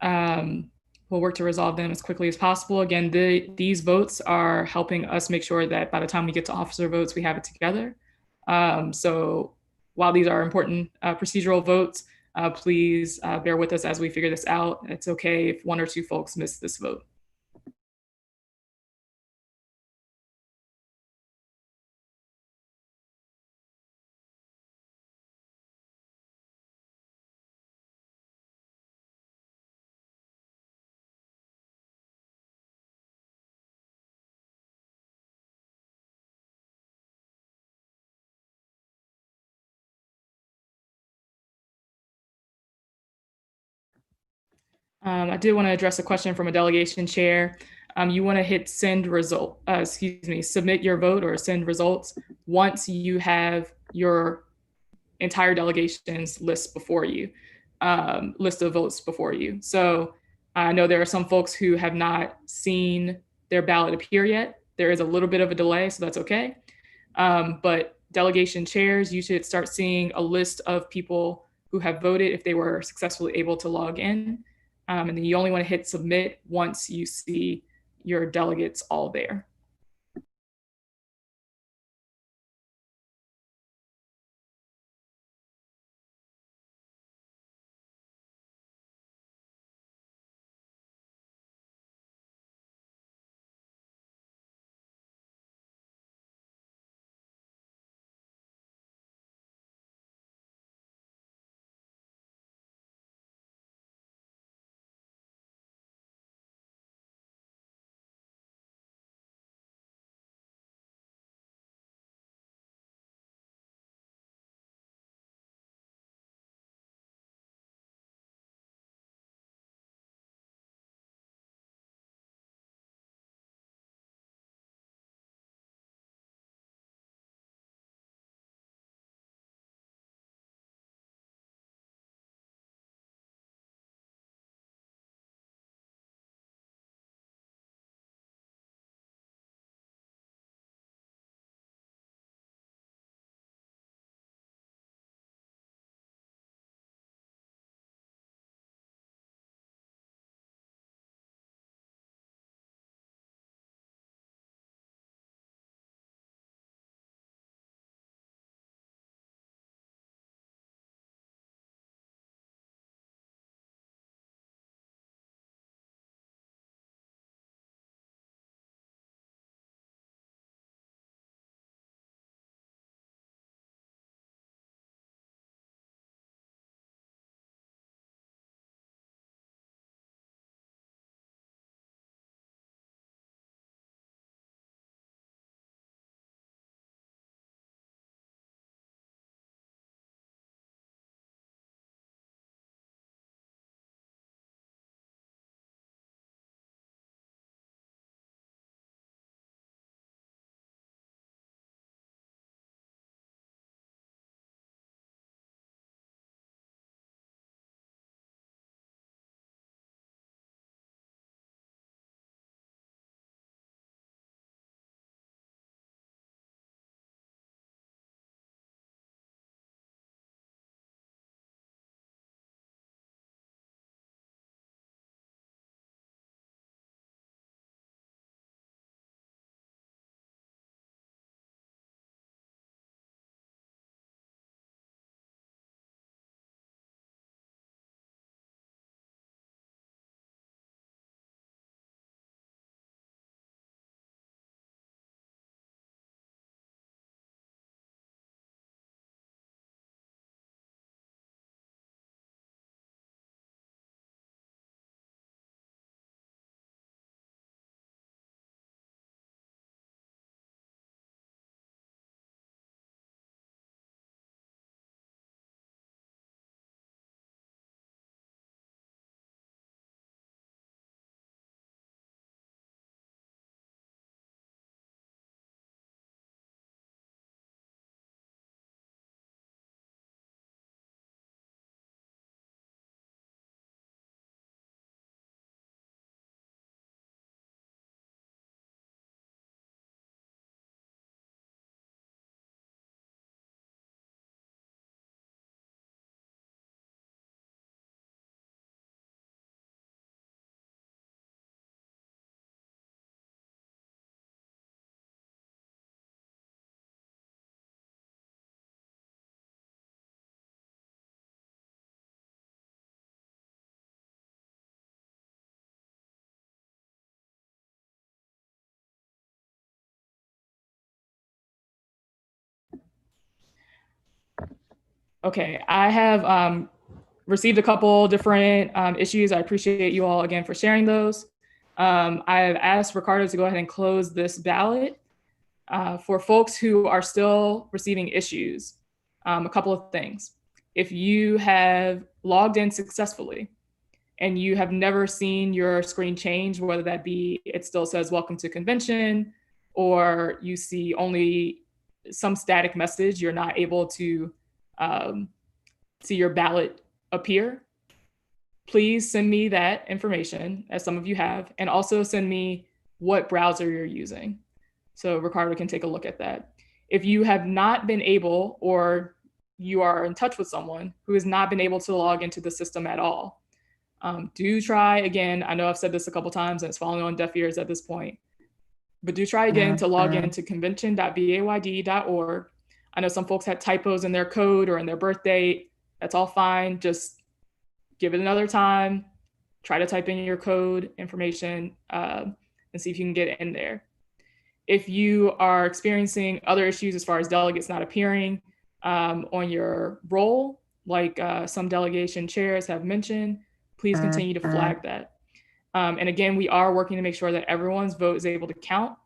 We'll work to resolve them as quickly as possible. Again, these votes are helping us make sure that by the time we get to officer votes, we have it together. So while these are important procedural votes, please bear with us as we figure this out. It's okay if one or two folks miss this vote. I did want to address a question from a delegation chair. You want to hit submit your vote or send results once you have your entire delegation's list before you, list of votes before you. So I know there are some folks who have not seen their ballot appear yet. There is a little bit of a delay, so that's okay. But delegation chairs, you should start seeing a list of people who have voted if they were successfully able to log in. And then you only want to hit submit once you see your delegates all there. Okay, I have received a couple different issues. I appreciate you all again for sharing those. I've asked Ricardo to go ahead and close this ballot. For folks who are still receiving issues, a couple of things. If you have logged in successfully and you have never seen your screen change, whether that be it still says welcome to convention, or you see only some static message, you're not able to see your ballot appear, please send me that information, as some of you have, and also send me what browser you're using, so Ricardo can take a look at that. If you have not been able, or you are in touch with someone who has not been able to log into the system at all, do try again. I know I've said this a couple times and it's falling on deaf ears at this point, but do try again to log into convention.vayd.org. I know some folks had typos in their code or in their birth date. That's all fine. Just give it another time. Try to type in your code information and see if you can get in there. If you are experiencing other issues as far as delegates not appearing on your roll, like some delegation chairs have mentioned, please continue to flag that. And again, we are working to make sure that everyone's vote is able to count.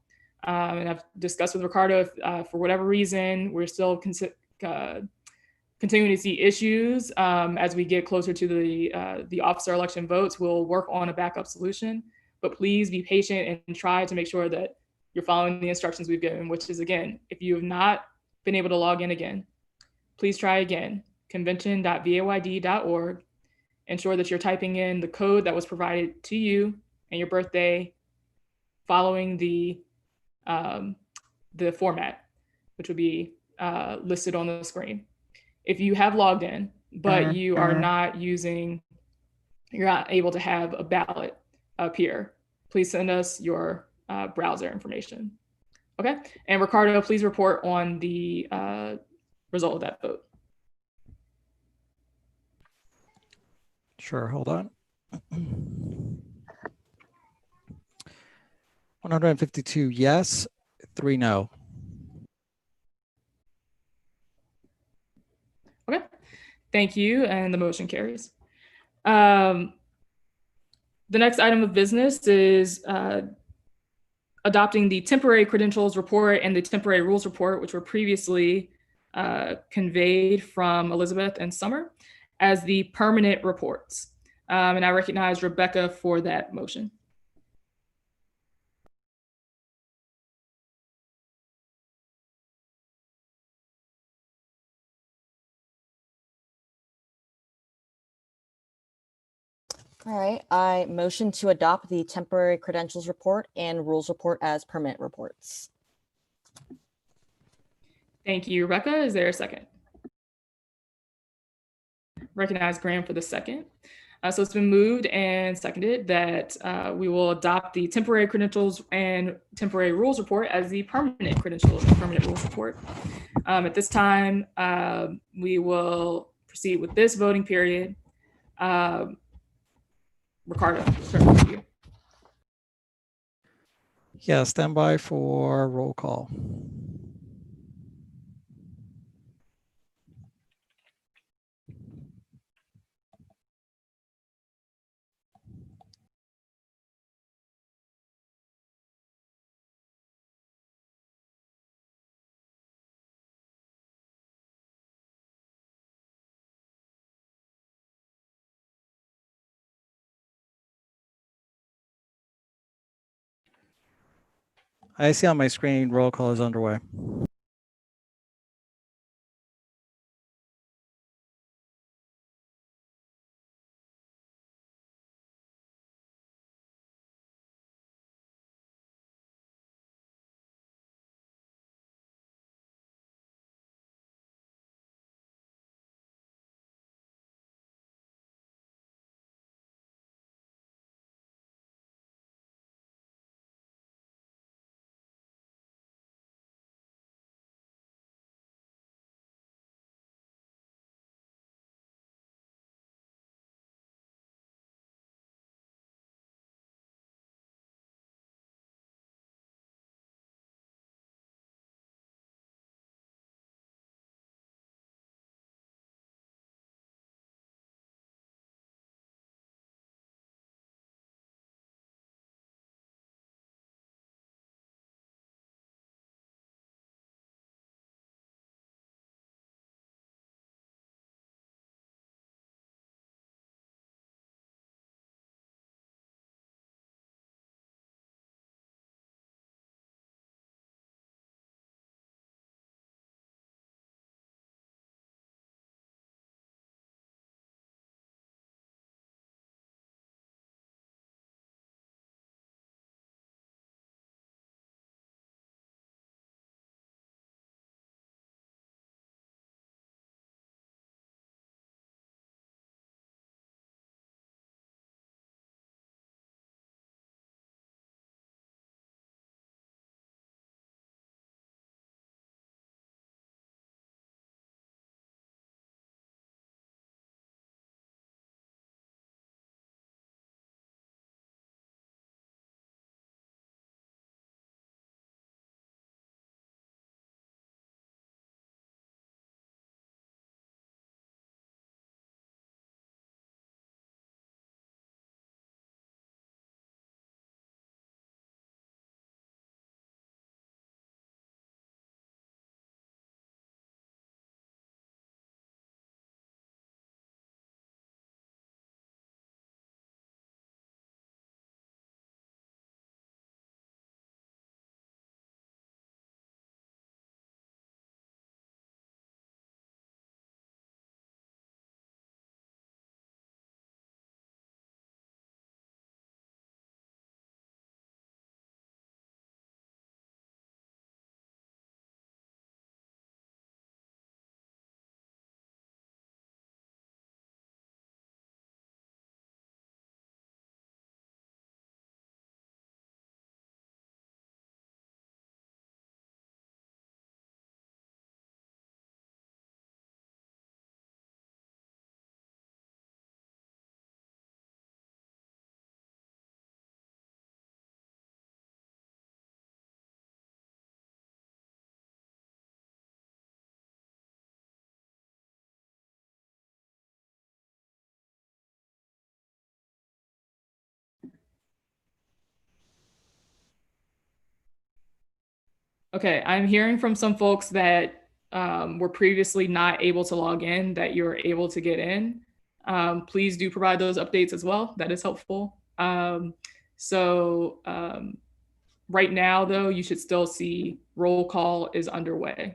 And I've discussed with Ricardo, if for whatever reason, we're still continuing to see issues as we get closer to the officer election votes, we'll work on a backup solution. But please be patient and try to make sure that you're following the instructions we've given, which is, again, if you have not been able to log in again, please try again, convention.vayd.org. Ensure that you're typing in the code that was provided to you and your birthday, following the format, which would be listed on the screen. If you have logged in, but you are not using, you're not able to have a ballot appear, please send us your browser information. Okay, and Ricardo, please report on the result of that vote. Sure, hold on. 152 yes, 3 no. Okay, thank you, and the motion carries. The next item of business is adopting the temporary credentials report and the temporary rules report, which were previously conveyed from Elizabeth and Summer as the permanent reports. And I recognize Rebecca for that motion. All right, I motion to adopt the temporary credentials report and rules report as permanent reports. Thank you, Rebecca. Is there a second? Recognize Graham for the second. So it's been moved and seconded that we will adopt the temporary credentials and temporary rules report as the permanent credentials and permanent rules report. At this time, we will proceed with this voting period. Ricardo, start with you. Yeah, stand by for roll call. I see on my screen roll call is underway. Okay, I'm hearing from some folks that were previously not able to log in, that you're able to get in. Please do provide those updates as well. That is helpful. So right now, though, you should still see roll call is underway.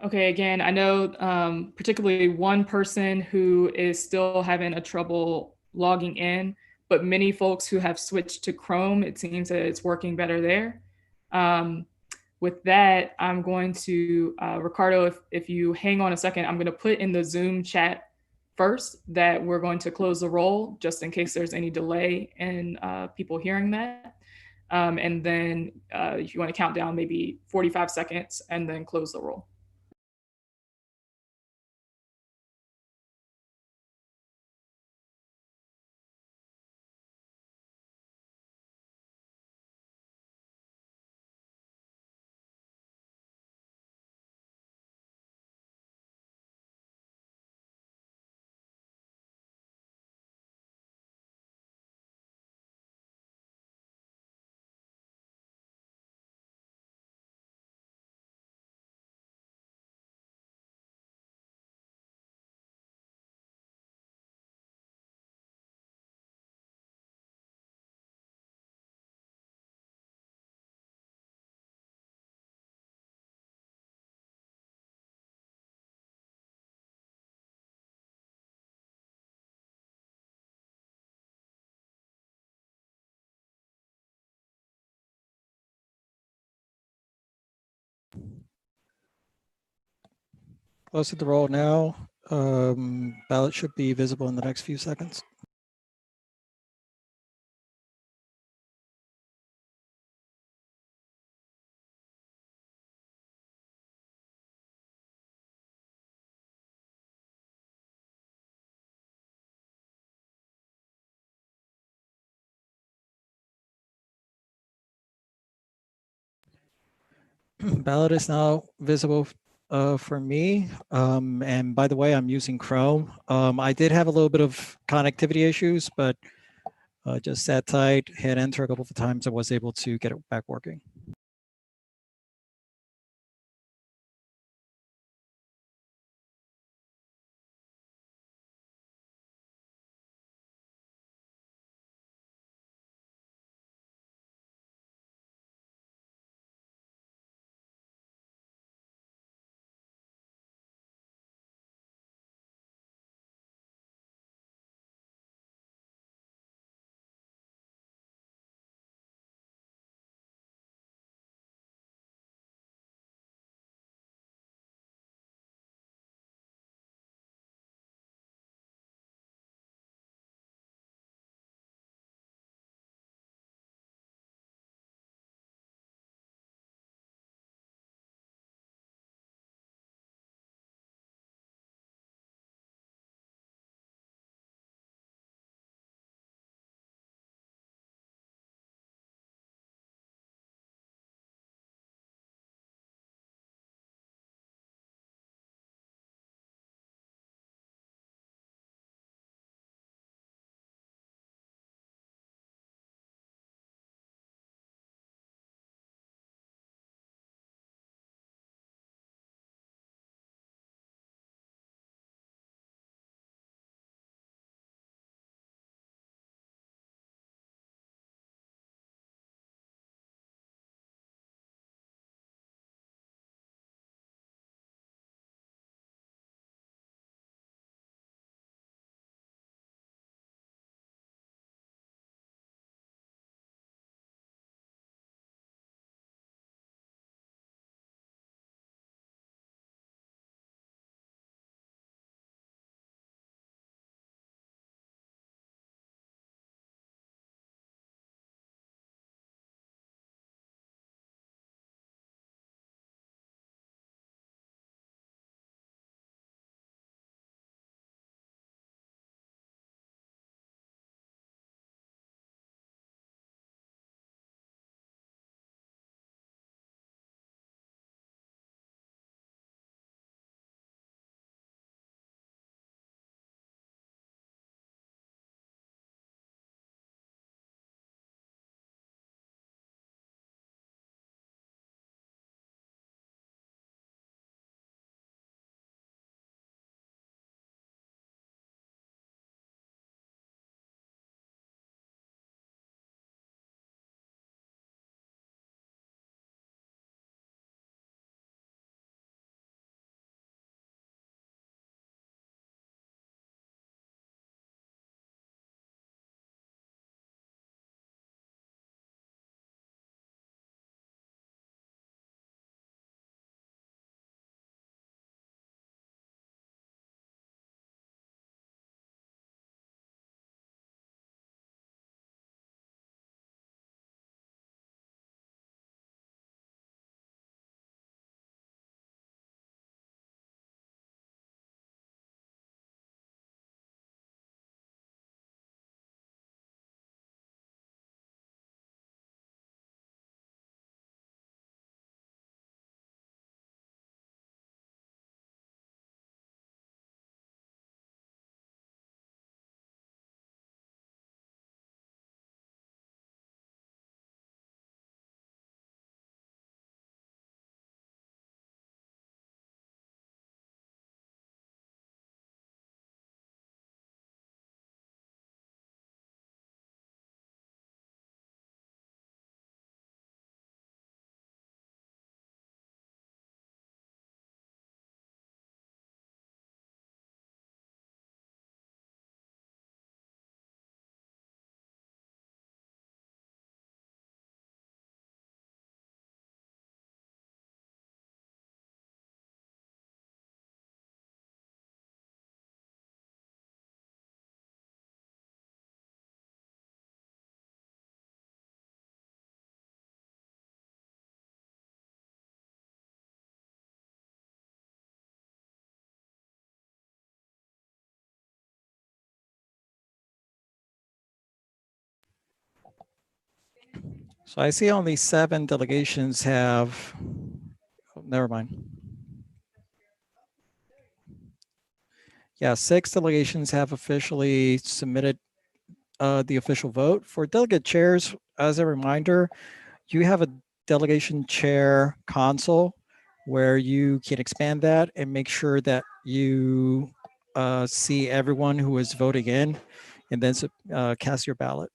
Okay, again, I know particularly one person who is still having a trouble logging in, but many folks who have switched to Chrome, it seems that it's working better there. With that, I'm going to, Ricardo, if you hang on a second, I'm going to put in the Zoom chat first that we're going to close the roll just in case there's any delay in people hearing that. And then if you want to count down maybe 45 seconds and then close the roll. Close the roll now. Ballot should be visible in the next few seconds. Ballot is now visible for me. And by the way, I'm using Chrome. I did have a little bit of connectivity issues, but just sat tight, hit enter a couple of times. I was able to get it back working. So I see only 7 delegations have, oh, never mind. Yeah, 6 delegations have officially submitted the official vote. For delegate chairs, as a reminder, you have a delegation chair console where you can expand that and make sure that you see everyone who is voting in, and then cast your ballot.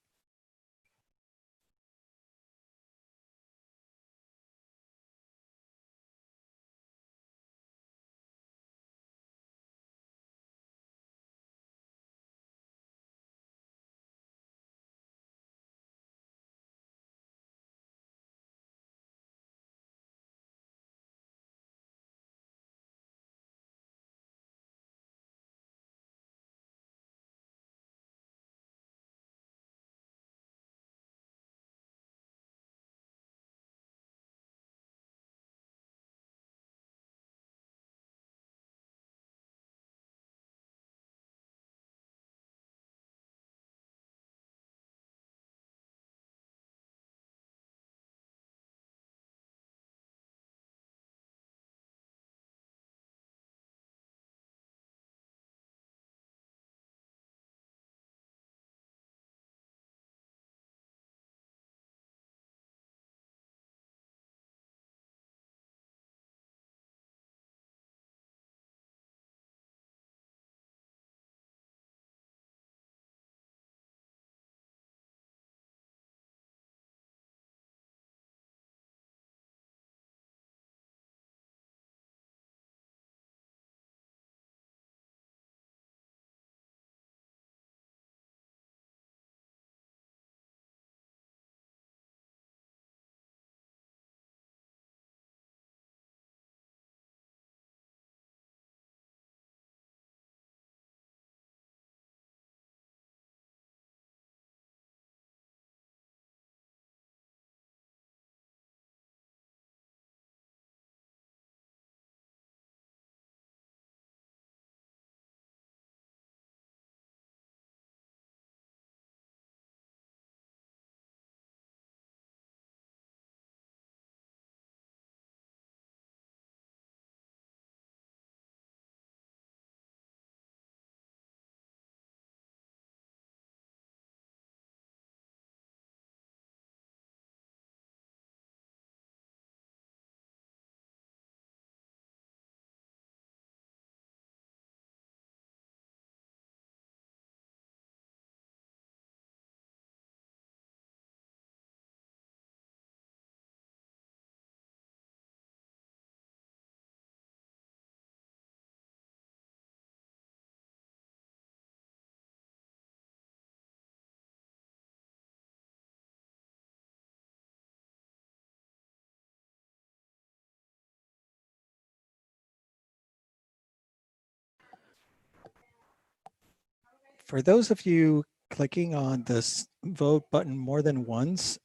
For those of you clicking on this vote button more than once,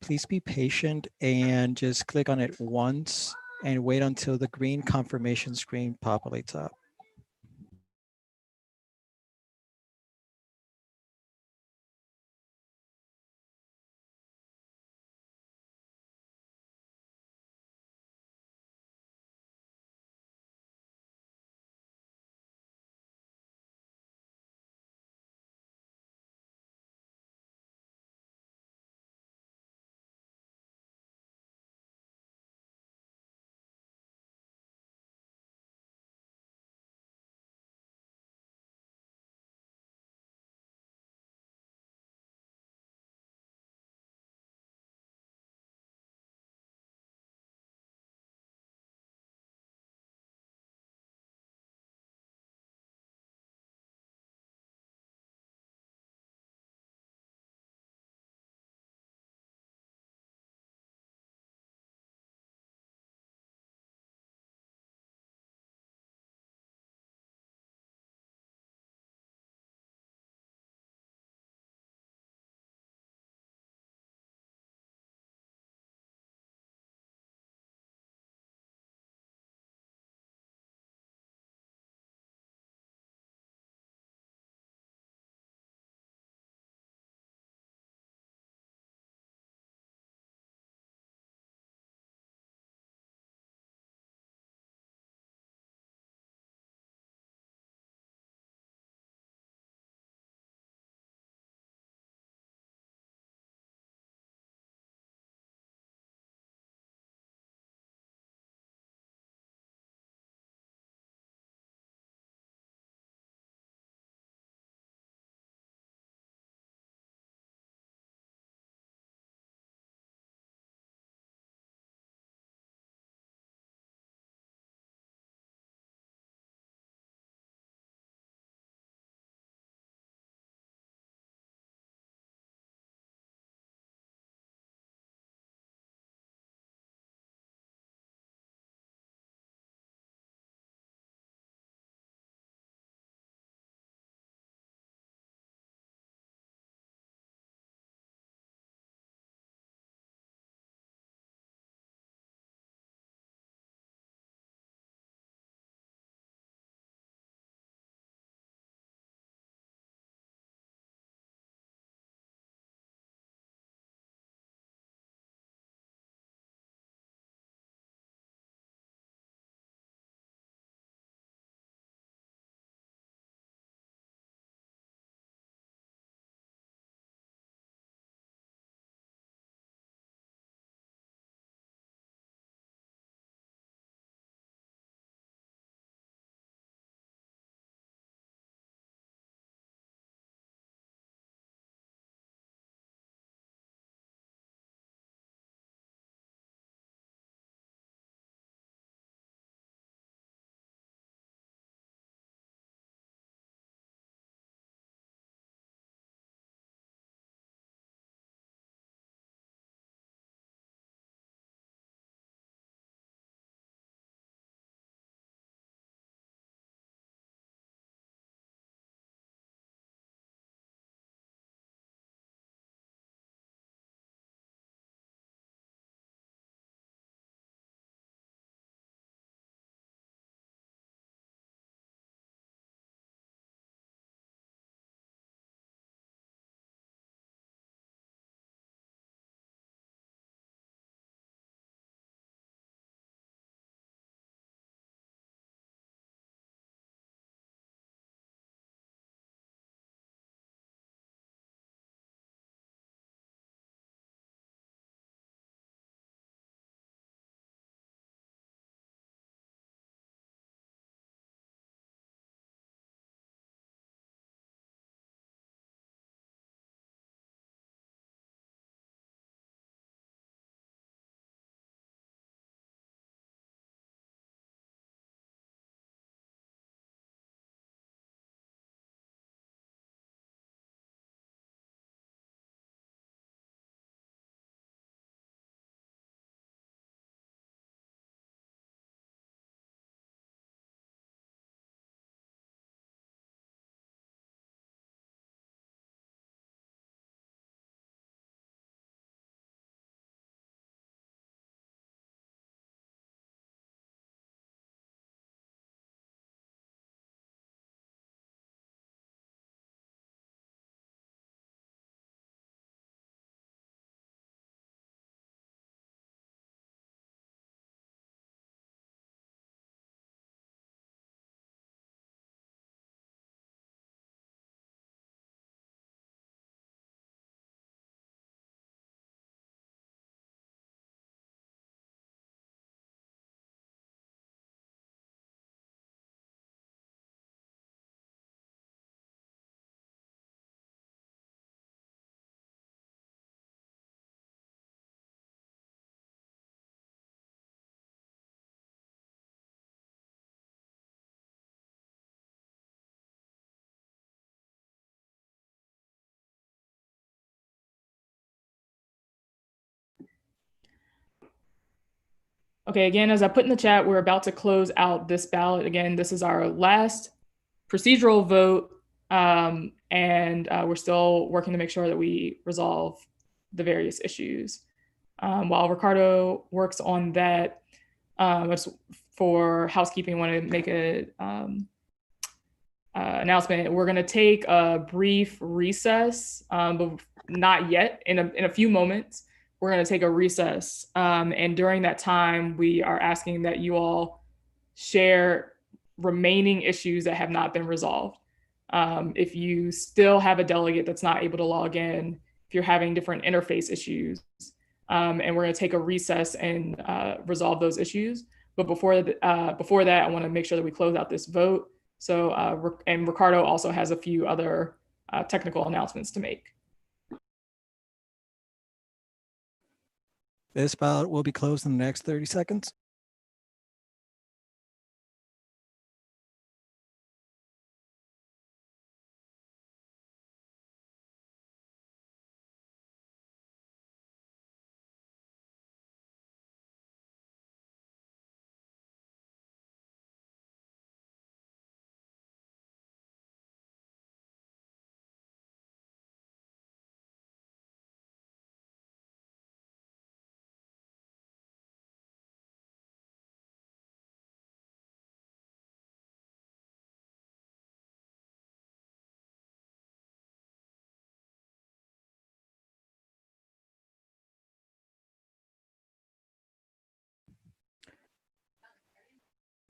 please be patient and just click on it once and wait until the green confirmation screen populates up. Okay, again, as I put in the chat, we're about to close out this ballot. Again, this is our last procedural vote, and we're still working to make sure that we resolve the various issues. While Ricardo works on that, for housekeeping, I want to make a announcement. We're going to take a brief recess, but not yet. In a few moments, we're going to take a recess, and during that time, we are asking that you all share remaining issues that have not been resolved. If you still have a delegate that's not able to log in, if you're having different interface issues, and we're going to take a recess and resolve those issues. But before that, I want to make sure that we close out this vote. So, and Ricardo also has a few other technical announcements to make. This ballot will be closed in the next 30 seconds.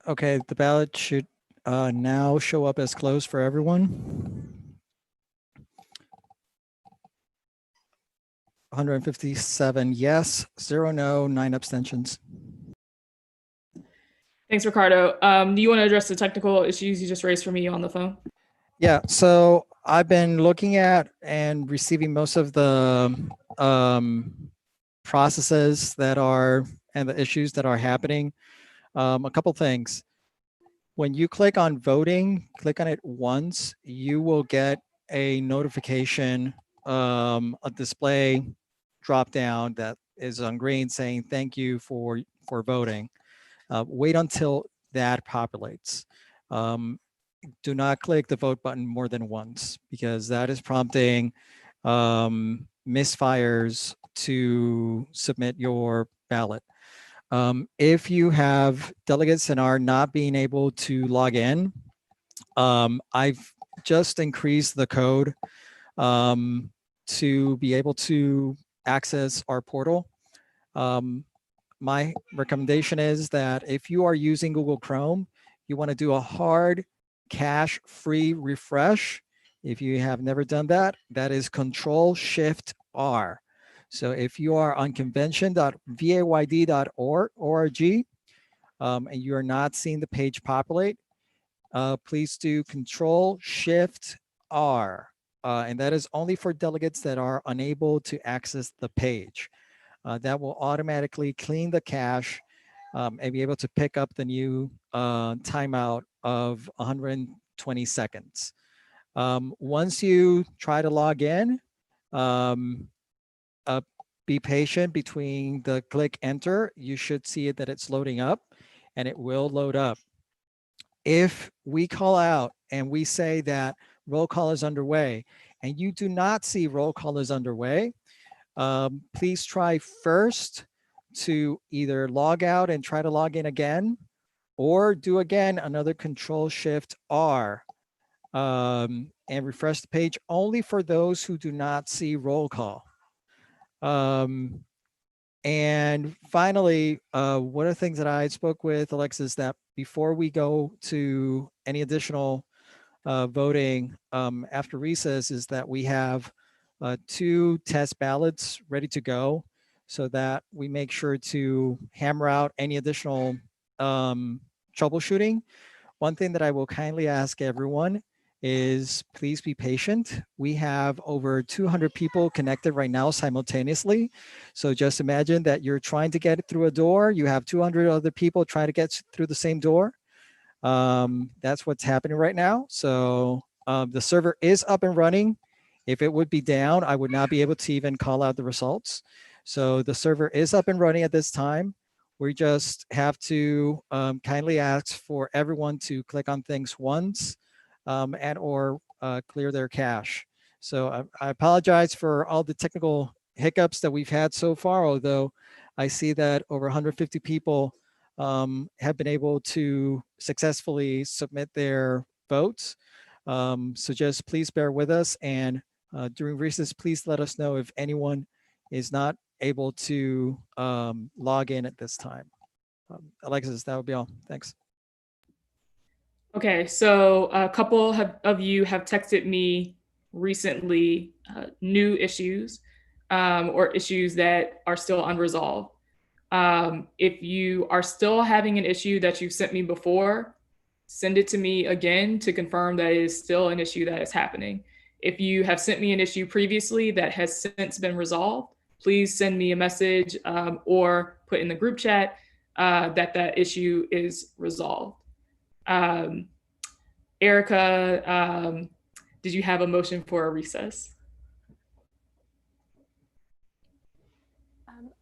Okay, the ballot should now show up as closed for everyone. 157 yes, 0 no, 9 abstentions. Thanks, Ricardo. Do you want to address the technical issues you just raised for me on the phone? Yeah, so I've been looking at and receiving most of the processes that are and the issues that are happening. A couple things. When you click on voting, click on it once, you will get a notification, a display drop down that is on green saying thank you for voting. Wait until that populates. Do not click the vote button more than once because that is prompting misfires to submit your ballot. If you have delegates and are not being able to log in, I've just increased the code to be able to access our portal. My recommendation is that if you are using Google Chrome, you want to do a hard cache-free refresh. If you have never done that, that is Control-Shift-R. So if you are on convention.vayd.org and you are not seeing the page populate, please do Control-Shift-R. And that is only for delegates that are unable to access the page. That will automatically clean the cache and be able to pick up the new timeout of 120 seconds. Once you try to log in, be patient between the click enter. You should see it that it's loading up and it will load up. If we call out and we say that roll call is underway and you do not see roll call is underway, please try first to either log out and try to log in again, or do again another Control-Shift-R and refresh the page only for those who do not see roll call. And finally, one of the things that I spoke with Alexis that before we go to any additional voting after recess is that we have 2 test ballots ready to go so that we make sure to hammer out any additional troubleshooting. One thing that I will kindly ask everyone is please be patient. We have over 200 people connected right now simultaneously. So just imagine that you're trying to get through a door. You have 200 other people trying to get through the same door. That's what's happening right now. So the server is up and running. If it would be down, I would not be able to even call out the results. So the server is up and running at this time. We just have to kindly ask for everyone to click on things once and or clear their cache. So I apologize for all the technical hiccups that we've had so far, although I see that over 150 people have been able to successfully submit their votes. So just please bear with us, and during recess, please let us know if anyone is not able to log in at this time. Alexis, that would be all. Thanks. Okay, so a couple of you have texted me recently new issues or issues that are still unresolved. If you are still having an issue that you've sent me before, send it to me again to confirm that it is still an issue that is happening. If you have sent me an issue previously that has since been resolved, please send me a message or put in the group chat that that issue is resolved. Erica, did you have a motion for a recess?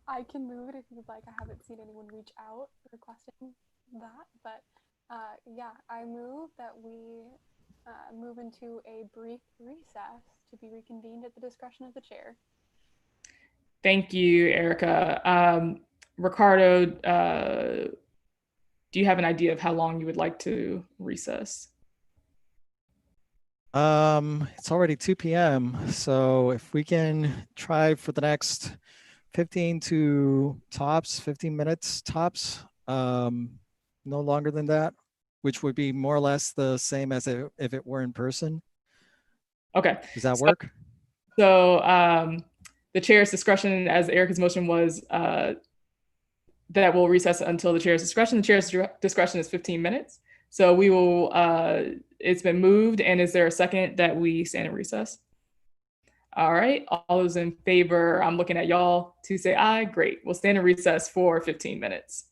I can move it if you'd like. I haven't seen anyone reach out requesting that, but yeah, I move that we move into a brief recess to be reconvened at the discretion of the chair. Thank you, Erica. Ricardo, do you have an idea of how long you would like to recess? It's already 2 p.m. So if we can try for the next 15 minutes tops, no longer than that, which would be more or less the same as if it were in person. Okay. Does that work? So the chair's discretion, as Erica's motion was, that will recess until the chair's discretion. The chair's discretion is 15 minutes. So we will, it's been moved. And is there a second that we stand in recess? All right, all those in favor, I'm looking at y'all to say aye. Great, we'll stand in recess for 15 minutes.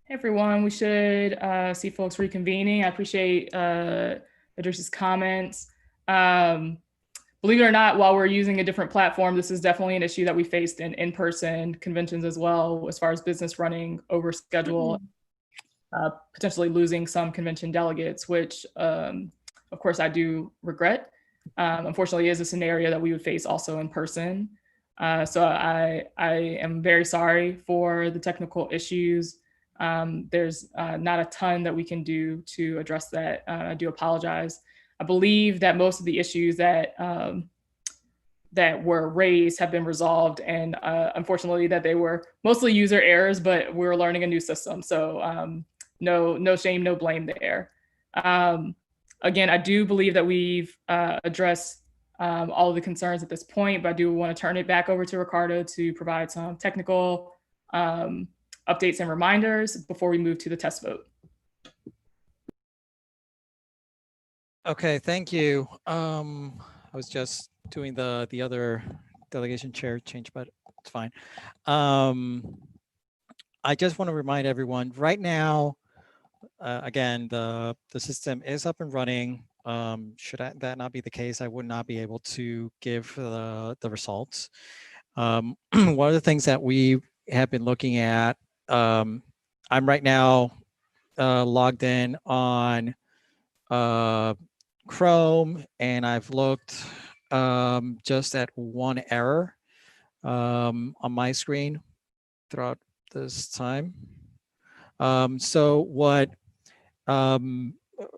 Hey everyone, we should see folks reconvening. I appreciate Idris's comments. Believe it or not, while we're using a different platform, this is definitely an issue that we faced in in-person conventions as well, as far as business running over schedule, potentially losing some convention delegates, which of course I do regret. Unfortunately, is a scenario that we would face also in person. So I am very sorry for the technical issues. There's not a ton that we can do to address that. I do apologize. I believe that most of the issues that that were raised have been resolved, and unfortunately that they were mostly user errors, but we're learning a new system. So no shame, no blame there. Again, I do believe that we've addressed all of the concerns at this point, but I do want to turn it back over to Ricardo to provide some technical updates and reminders before we move to the test vote. Okay, thank you. I was just doing the other delegation chair change, but it's fine. I just want to remind everyone right now, again, the system is up and running. Should that not be the case, I would not be able to give the results. One of the things that we have been looking at, I'm right now logged in on Chrome, and I've looked just at one error on my screen throughout this time. So what I'm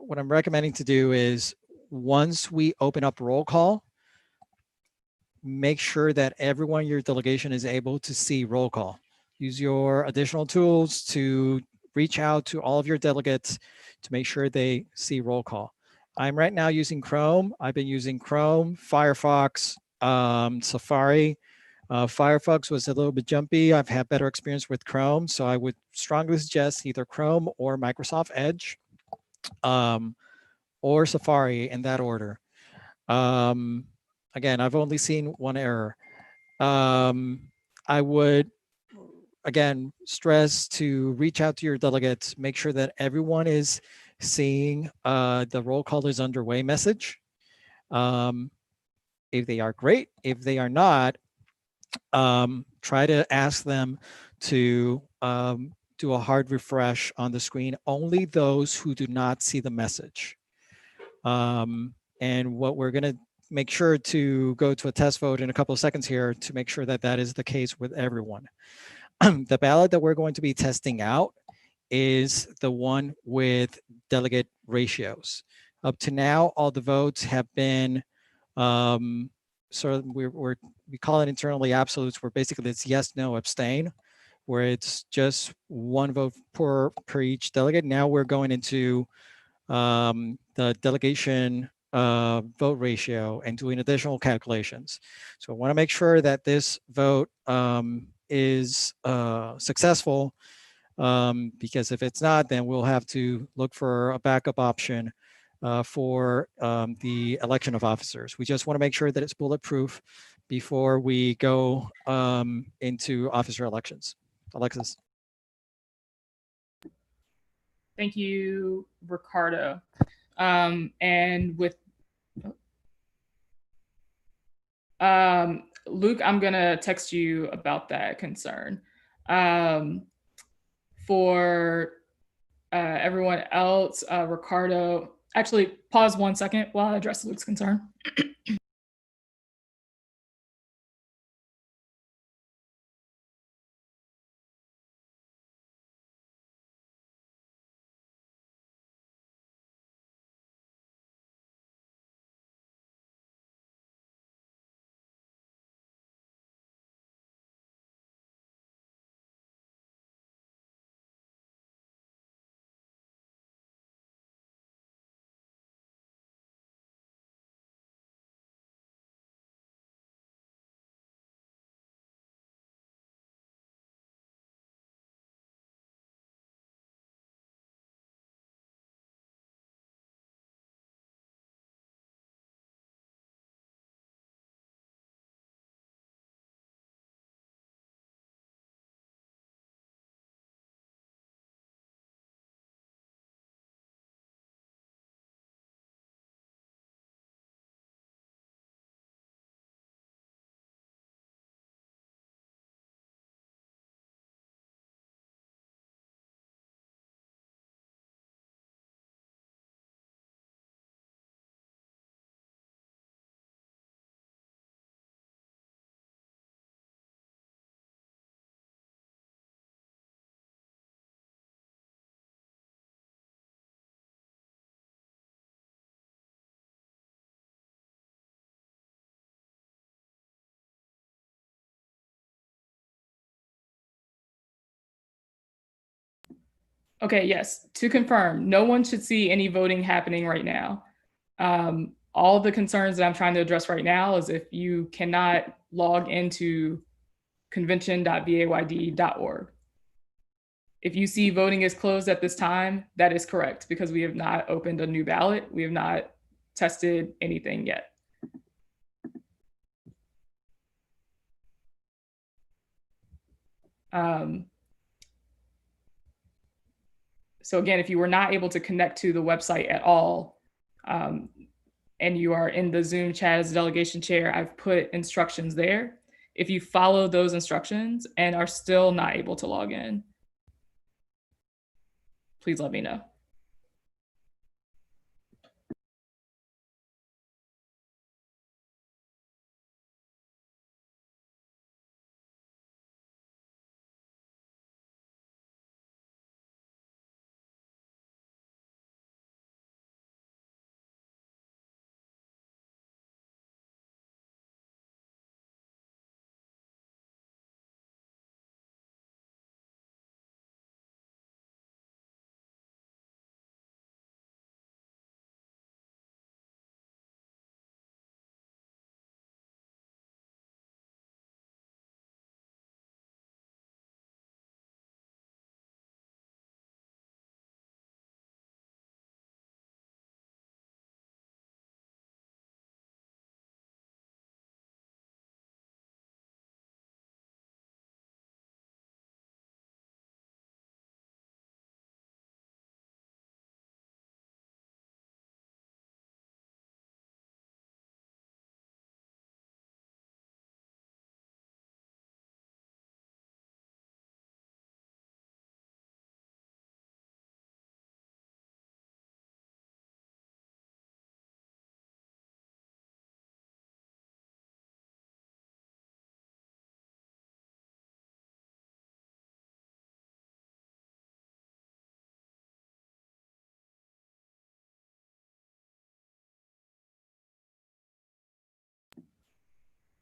recommending to do is, once we open up roll call, make sure that everyone in your delegation is able to see roll call. Use your additional tools to reach out to all of your delegates to make sure they see roll call. I'm right now using Chrome. I've been using Chrome, Firefox, Safari. Firefox was a little bit jumpy. I've had better experience with Chrome, so I would strongly suggest either Chrome or Microsoft Edge, or Safari, in that order. Again, I've only seen one error. I would, again, stress to reach out to your delegates, make sure that everyone is seeing the roll call is underway message. If they are, great. If they are not, try to ask them to do a hard refresh on the screen, only those who do not see the message. And what we're going to make sure to go to a test vote in a couple of seconds here to make sure that that is the case with everyone. The ballot that we're going to be testing out is the one with delegate ratios. Up to now, all the votes have been sort of, we call it internally absolutes, where basically it's yes, no, abstain, where it's just one vote per each delegate. Now we're going into the delegation vote ratio and doing additional calculations. So I want to make sure that this vote is successful, because if it's not, then we'll have to look for a backup option for the election of officers. We just want to make sure that it's bulletproof before we go into officer elections. Alexis. Thank you, Ricardo. And with Luke, I'm gonna text you about that concern. For everyone else, Ricardo, actually pause 1 second while I address Luke's concern. Okay, yes. To confirm, no one should see any voting happening right now. All the concerns that I'm trying to address right now is if you cannot log into convention.vayd.org. If you see voting is closed at this time, that is correct because we have not opened a new ballot. We have not tested anything yet. So again, if you were not able to connect to the website at all, and you are in the Zoom chat as delegation chair, I've put instructions there. If you follow those instructions and are still not able to log in, please let me know.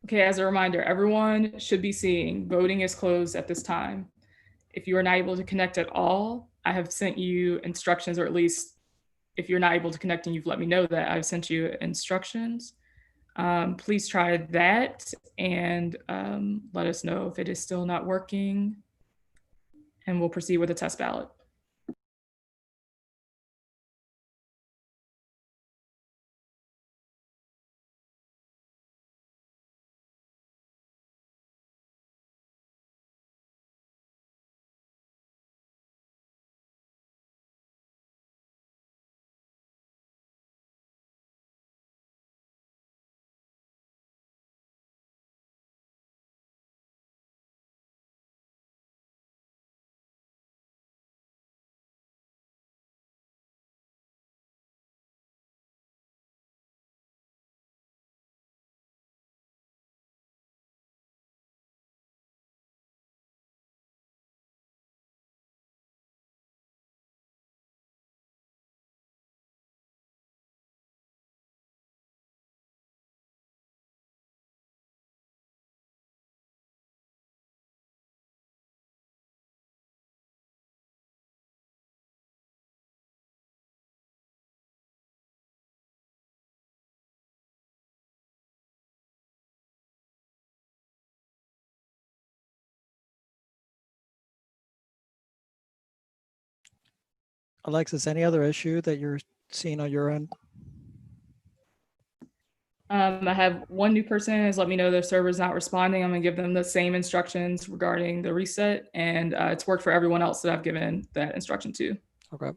Okay, as a reminder, everyone should be seeing voting is closed at this time. If you are not able to connect at all, I have sent you instructions, or at least if you're not able to connect and you've let me know that, I've sent you instructions. Please try that and let us know if it is still not working, and we'll proceed with the test ballot. Alexis, any other issue that you're seeing on your end? I have one new person has let me know their server's not responding. I'm gonna give them the same instructions regarding the reset, and it's worked for everyone else that I've given that instruction to. Okay.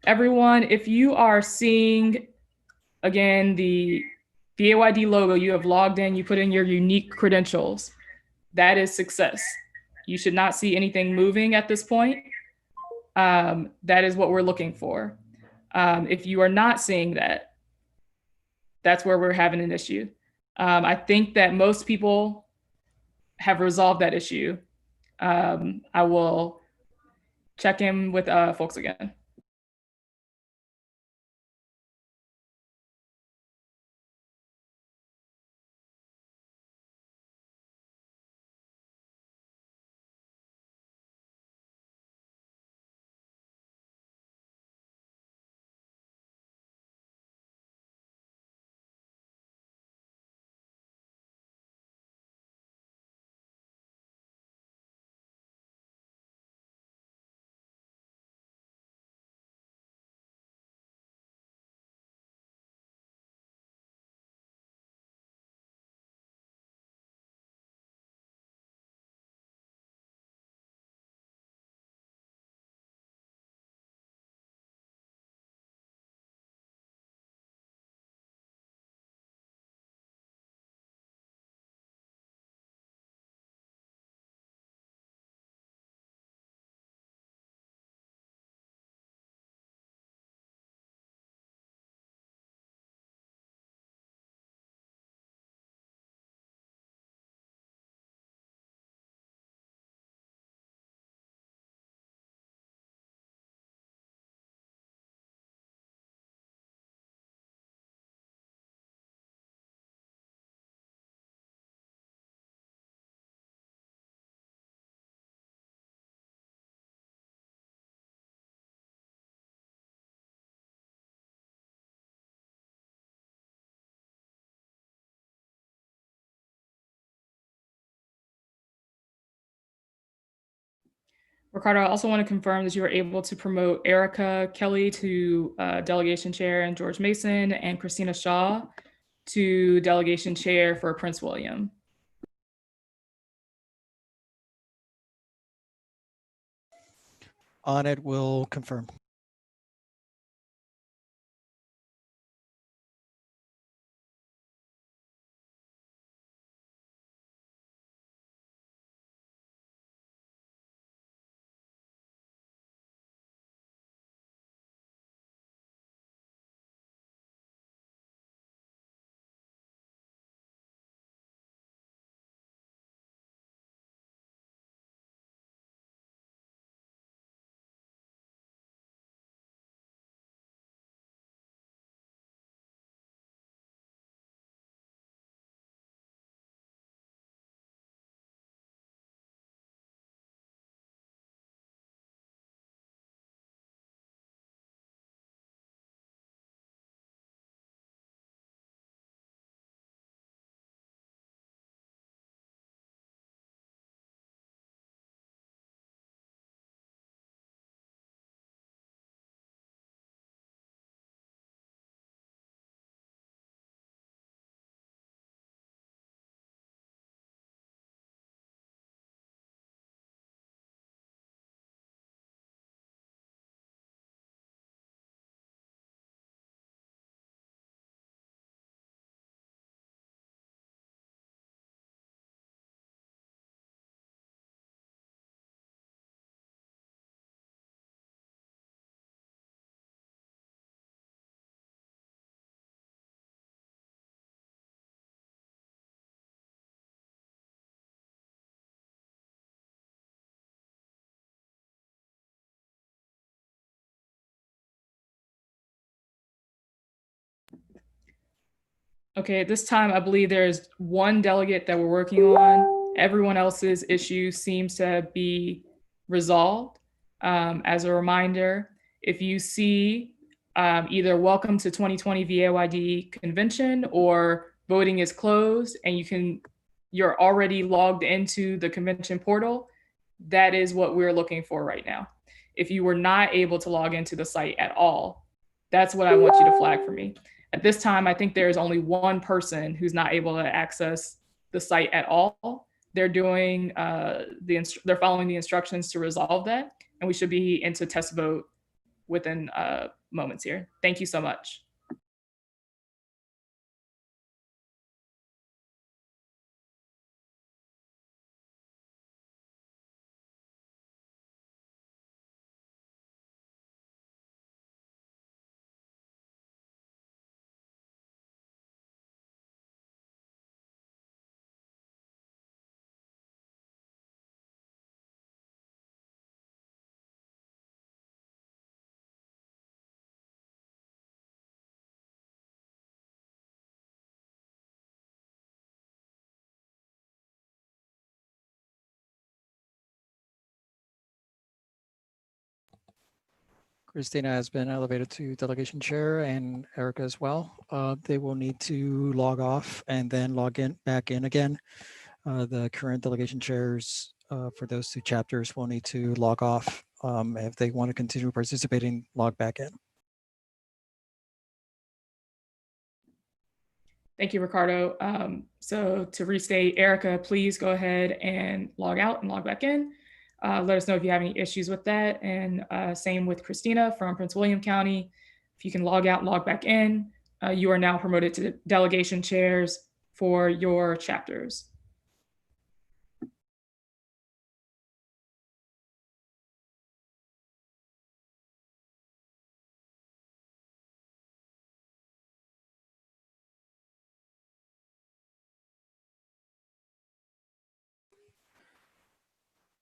Everyone, if you are seeing, again, the VAYD logo, you have logged in, you put in your unique credentials, that is success. You should not see anything moving at this point. That is what we're looking for. If you are not seeing that, that's where we're having an issue. I think that most people have resolved that issue. I will check in with folks again. Ricardo, I also want to confirm that you were able to promote Erica Kelly to delegation chair and George Mason and Christina Shaw to delegation chair for Prince William. On it, will confirm. Okay, at this time, I believe there's one delegate that we're working on. Everyone else's issue seems to be resolved. As a reminder, if you see either welcome to 2020 VAYD convention or voting is closed and you're already logged into the convention portal, that is what we're looking for right now. If you were not able to log into the site at all, that's what I want you to flag for me. At this time, I think there's only one person who's not able to access the site at all. They're doing they're following the instructions to resolve that, and we should be into test vote within moments here. Thank you so much. Christina has been elevated to delegation chair and Erica as well. They will need to log off and then log in back in again. The current delegation chairs for those two chapters will need to log off if they want to continue participating, log back in. Thank you, Ricardo. So to restate, Erica, please go ahead and log out and log back in. Let us know if you have any issues with that. And same with Christina from Prince William County. If you can log out, log back in, you are now promoted to delegation chairs for your chapters.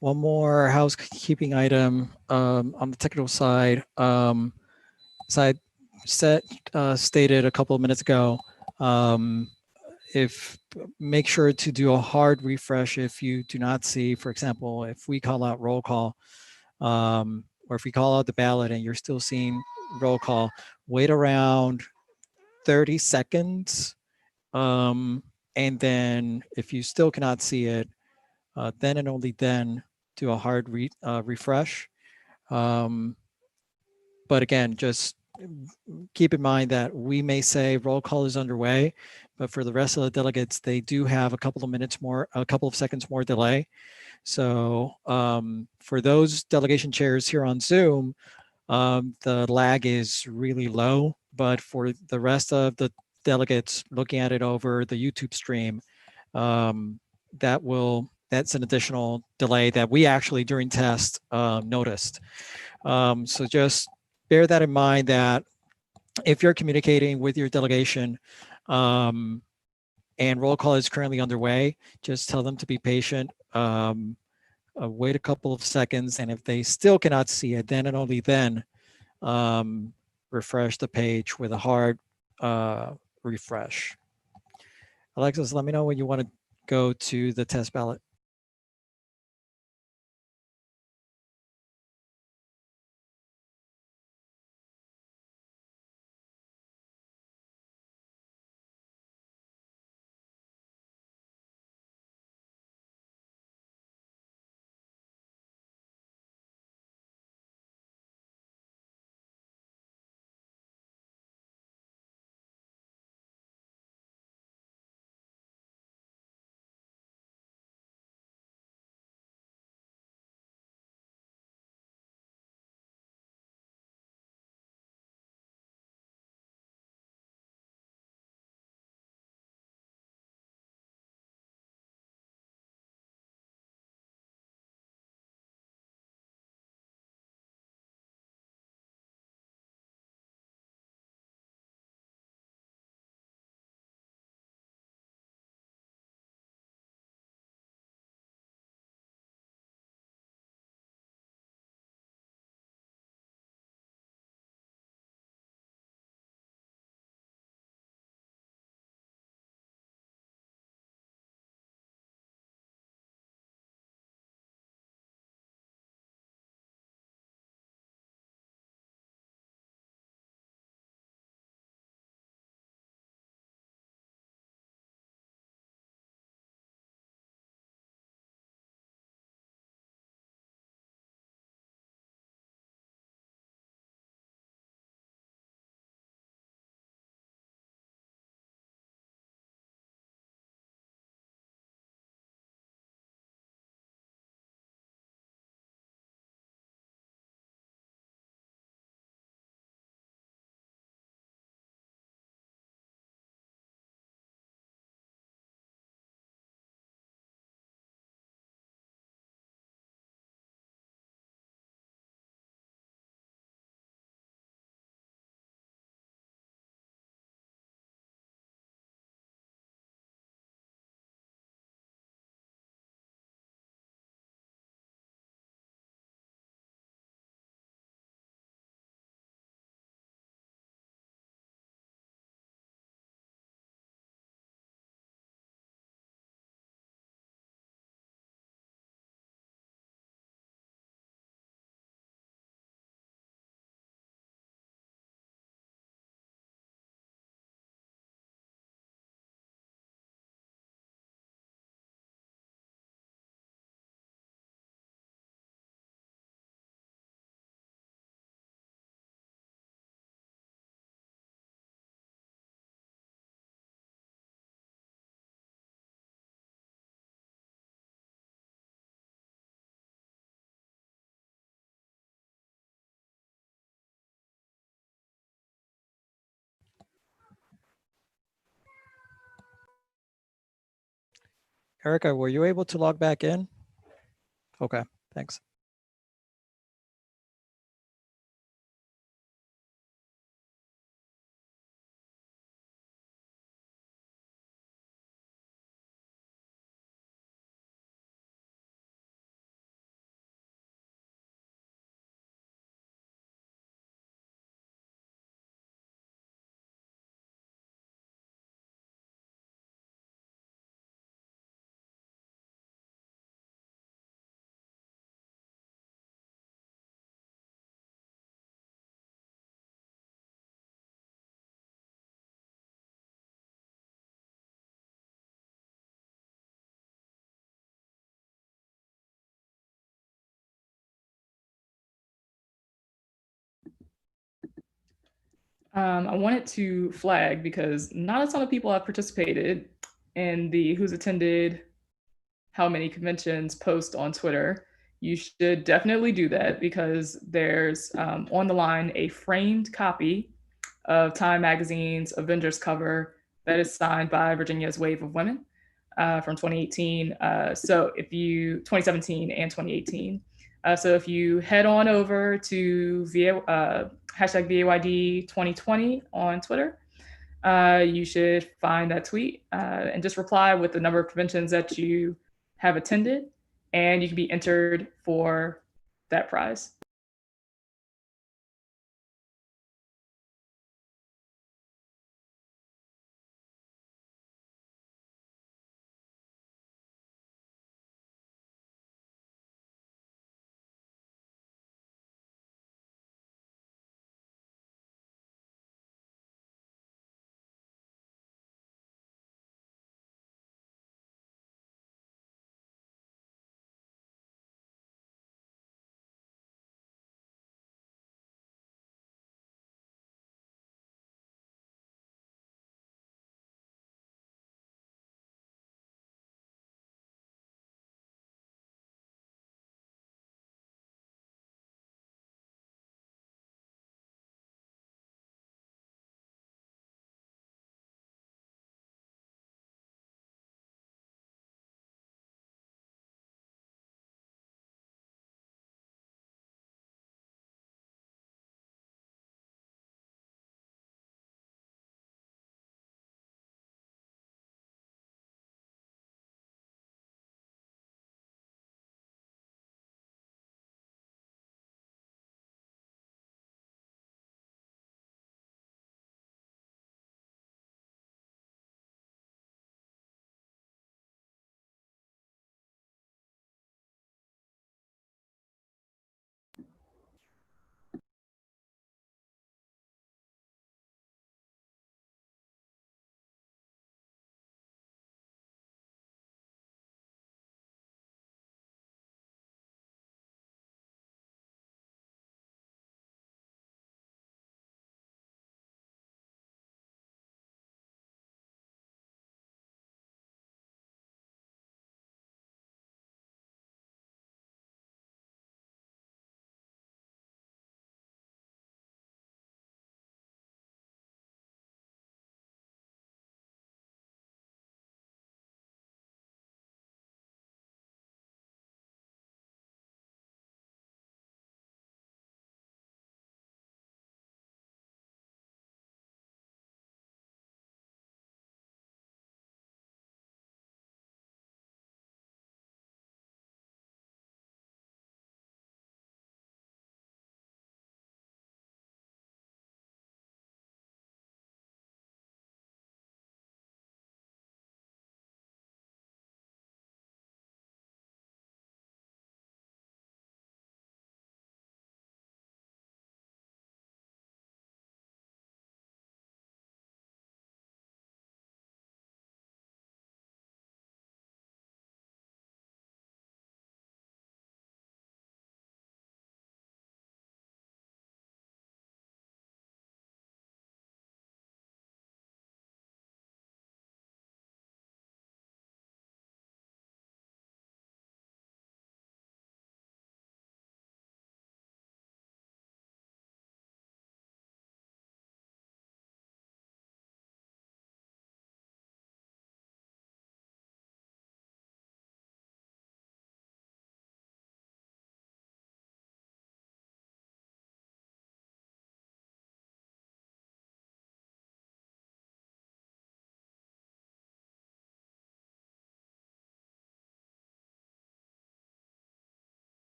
One more housekeeping item on the technical side. As I stated a couple of minutes ago, make sure to do a hard refresh if you do not see, for example, if we call out roll call, or if we call out the ballot and you're still seeing roll call, wait around 30 seconds. And then if you still cannot see it, then and only then do a hard refresh. But again, just keep in mind that we may say roll call is underway, but for the rest of the delegates, they do have a couple of minutes more, a couple of seconds more delay. So for those delegation chairs here on Zoom, the lag is really low, but for the rest of the delegates looking at it over the YouTube stream, that's an additional delay that we actually during test noticed. So just bear that in mind that if you're communicating with your delegation and roll call is currently underway, just tell them to be patient. Wait a couple of seconds, and if they still cannot see it, then and only then refresh the page with a hard refresh. Alexis, let me know when you want to go to the test ballot. Erica, were you able to log back in? Okay, thanks. I wanted to flag because not a ton of people have participated in the who's attended how many conventions post on Twitter. You should definitely do that because there's on the line a framed copy of Time Magazine's Avengers cover that is signed by Virginia's Wave of Women from 2018. So if you 2017 and 2018. So if you head on over to hashtag VAYD 2020 on Twitter, you should find that tweet and just reply with the number of conventions that you have attended, and you can be entered for that prize.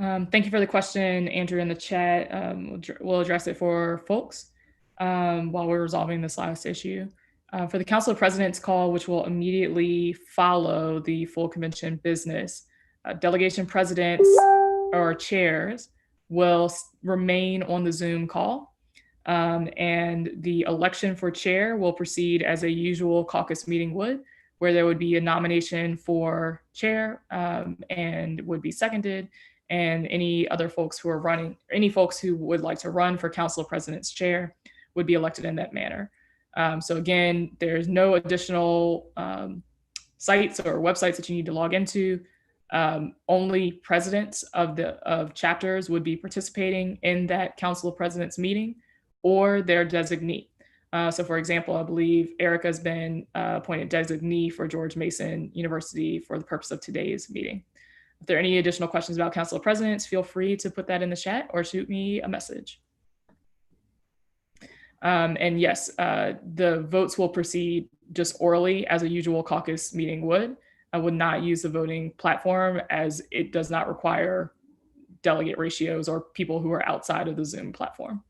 Thank you for the question, Andrew, in the chat. We'll address it for folks while we're resolving this last issue. For the Council of Presidents call, which will immediately follow the full convention business, delegation presidents or chairs will remain on the Zoom call. And the election for chair will proceed as a usual caucus meeting would, where there would be a nomination for chair and would be seconded. And any other folks who are running, any folks who would like to run for Council of Presidents chair would be elected in that manner. So again, there's no additional sites or websites that you need to log into. Only presidents of chapters would be participating in that Council of Presidents meeting or their designee. So for example, I believe Erica has been appointed designee for George Mason University for the purpose of today's meeting. If there are any additional questions about Council of Presidents, feel free to put that in the chat or shoot me a message. And yes, the votes will proceed just orally as a usual caucus meeting would. I would not use the voting platform as it does not require delegate ratios or people who are outside of the Zoom platform.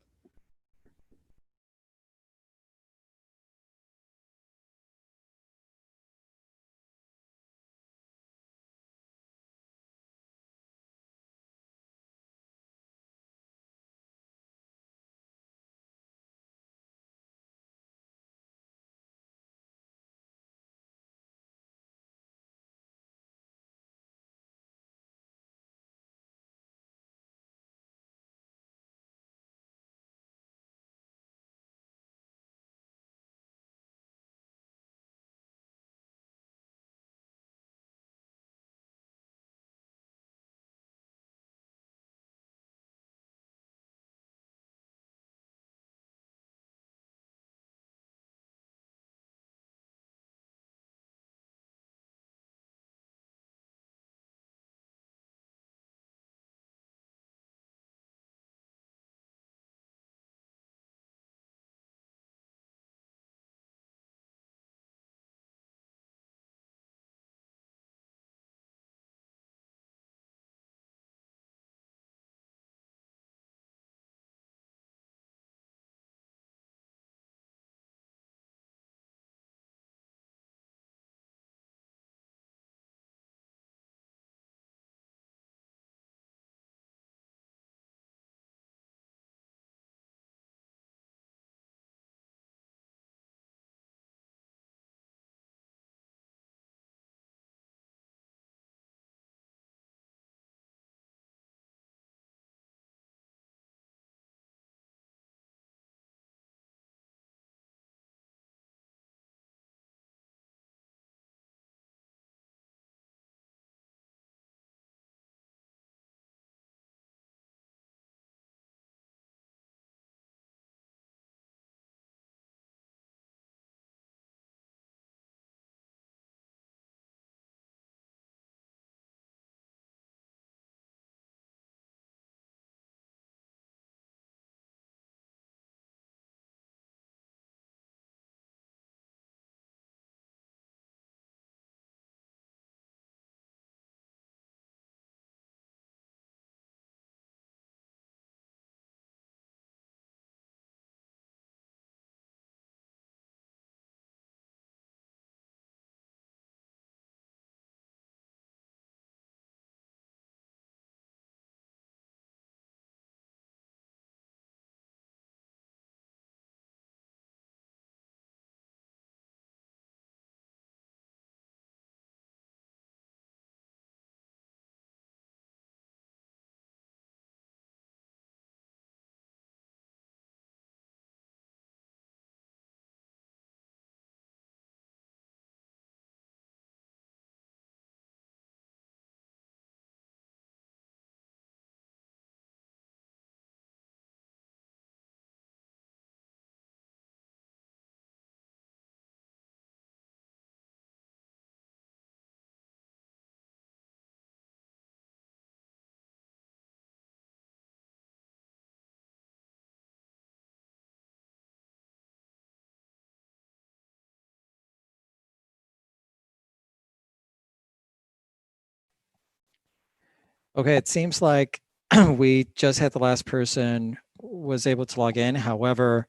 Okay, it seems like we just had the last person was able to log in. However,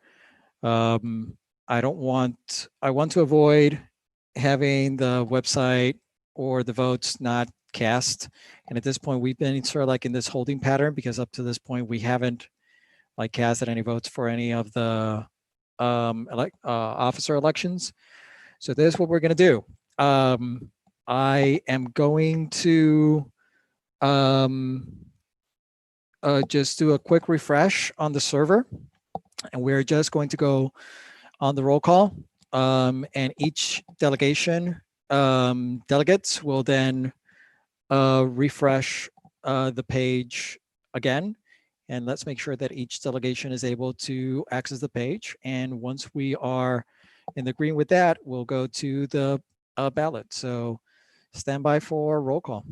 I want to avoid having the website or the votes not cast. And at this point, we've been sort of like in this holding pattern because up to this point, we haven't like casted any votes for any of the officer elections. So this is what we're going to do. I am going to just do a quick refresh on the server, and we're just going to go on the roll call, and each delegation delegates will then refresh the page again. And let's make sure that each delegation is able to access the page. And once we are in the green with that, we'll go to the ballot. So stand by for roll call.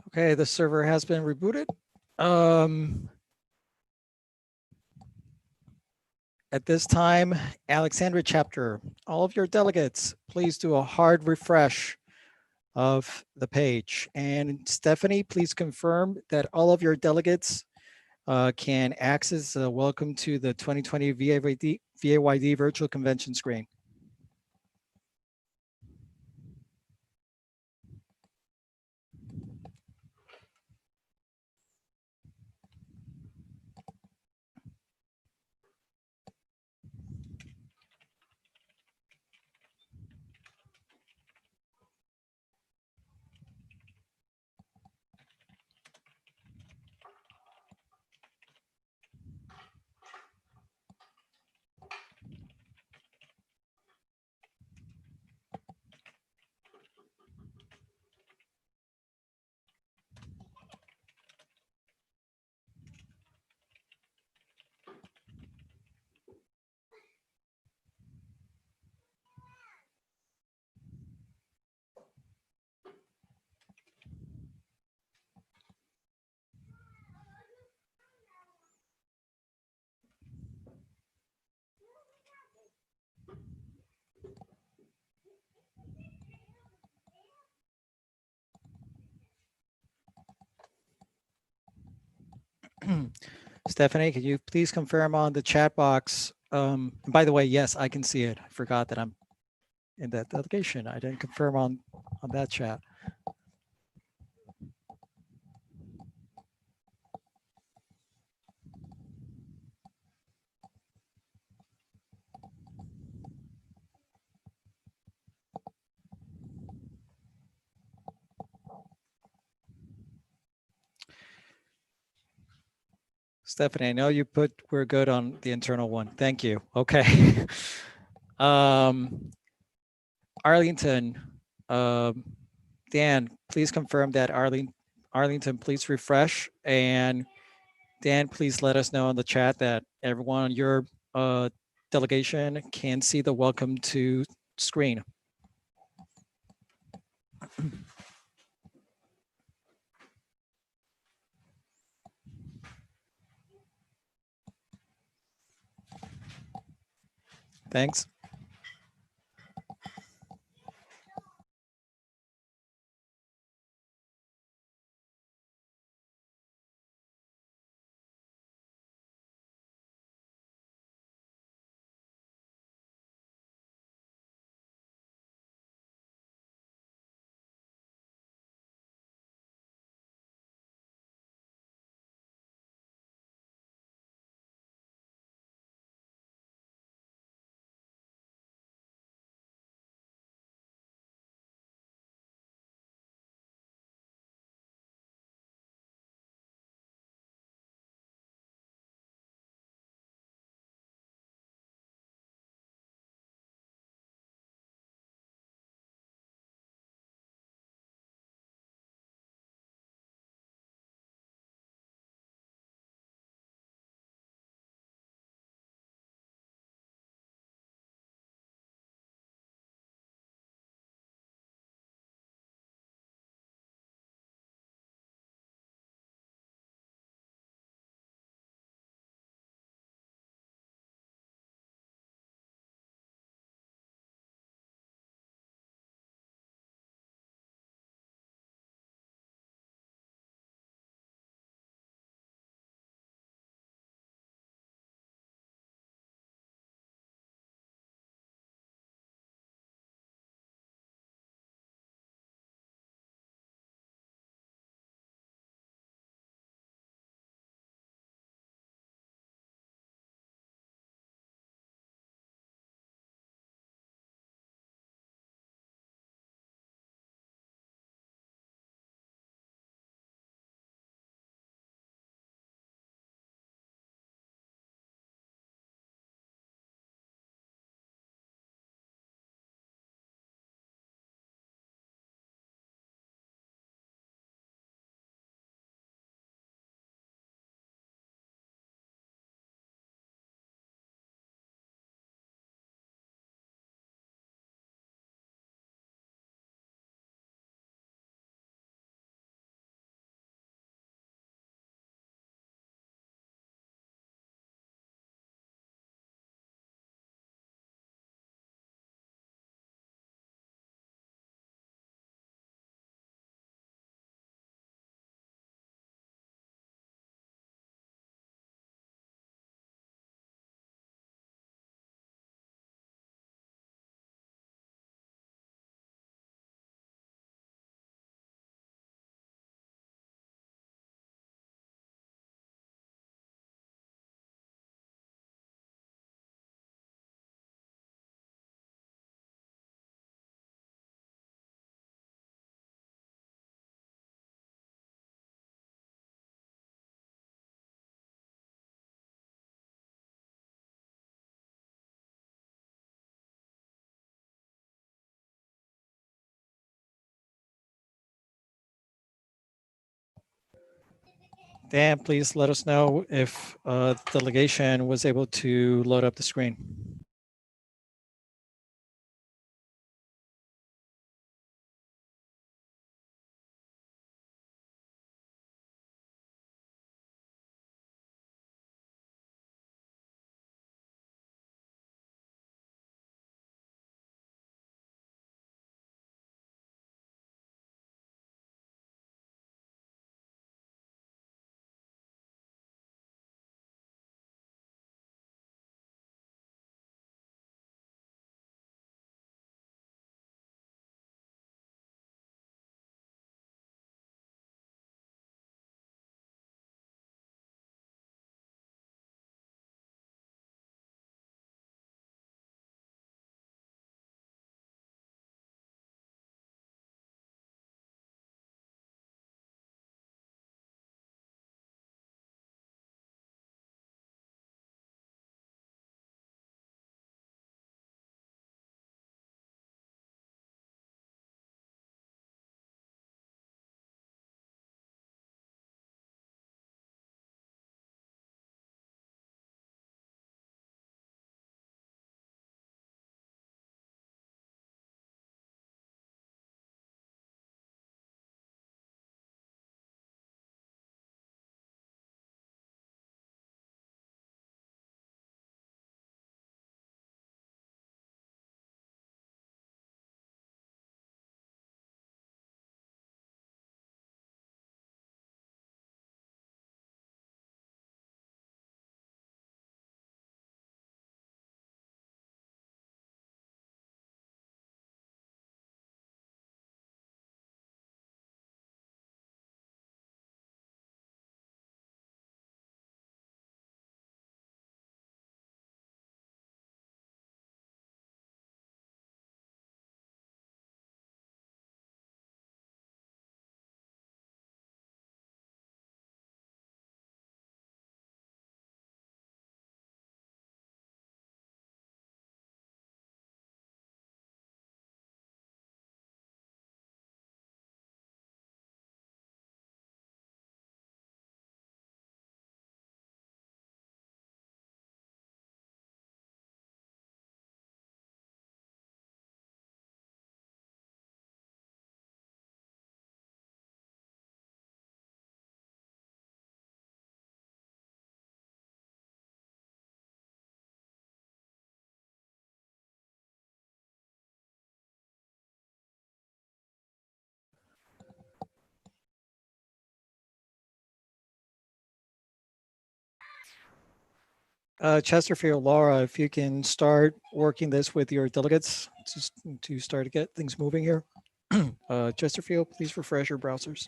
Okay, the server has been rebooted. At this time, Alexandra chapter, all of your delegates, please do a hard refresh of the page. And Stephanie, please confirm that all of your delegates can access welcome to the 2020 VAYD virtual convention screen. Stephanie, could you please confirm on the chat box? By the way, yes, I can see it. I forgot that I'm in that delegation. I didn't confirm on that chat. Stephanie, I know you put we're good on the internal one. Thank you. Okay. Arlington, Dan, please confirm that Arlington, please refresh. And Dan, please let us know in the chat that everyone on your delegation can see the welcome to screen. Thanks. Dan, please let us know if delegation was able to load up the screen. Chesterfield, Laura, if you can start working this with your delegates just to start to get things moving here. Chesterfield, please refresh your browsers.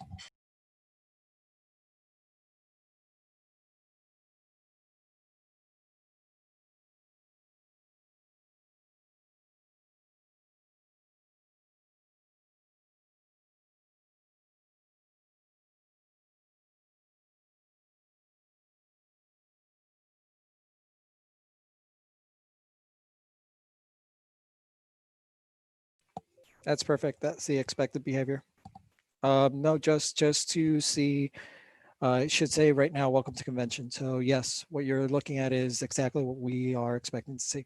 That's perfect. That's the expected behavior. No, just to see, it should say right now, welcome to convention. So yes, what you're looking at is exactly what we are expecting to see.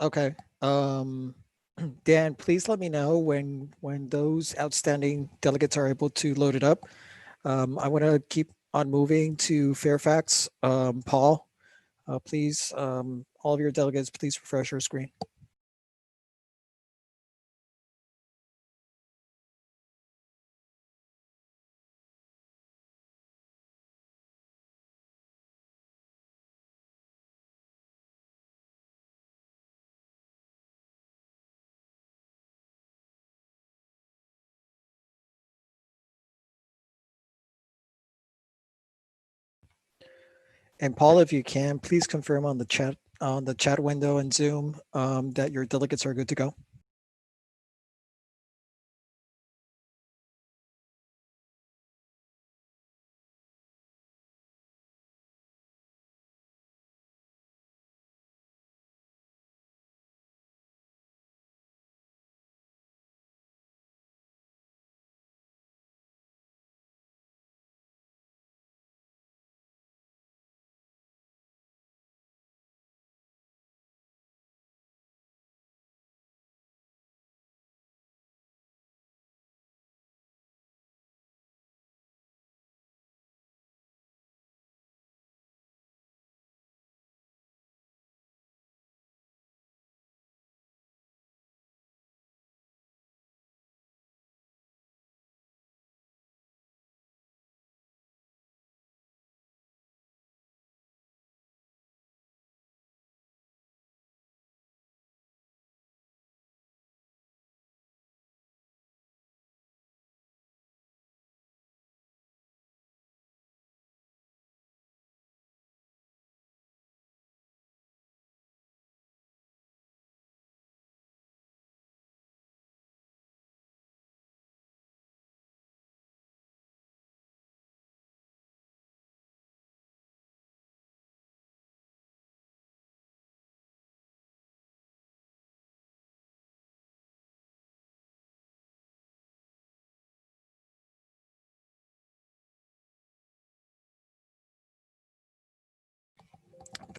Okay. Dan, please let me know when those outstanding delegates are able to load it up. I want to keep on moving to Fairfax. Paul, please, all of your delegates, please refresh your screen. And Paul, if you can, please confirm on the chat window in Zoom that your delegates are good to go.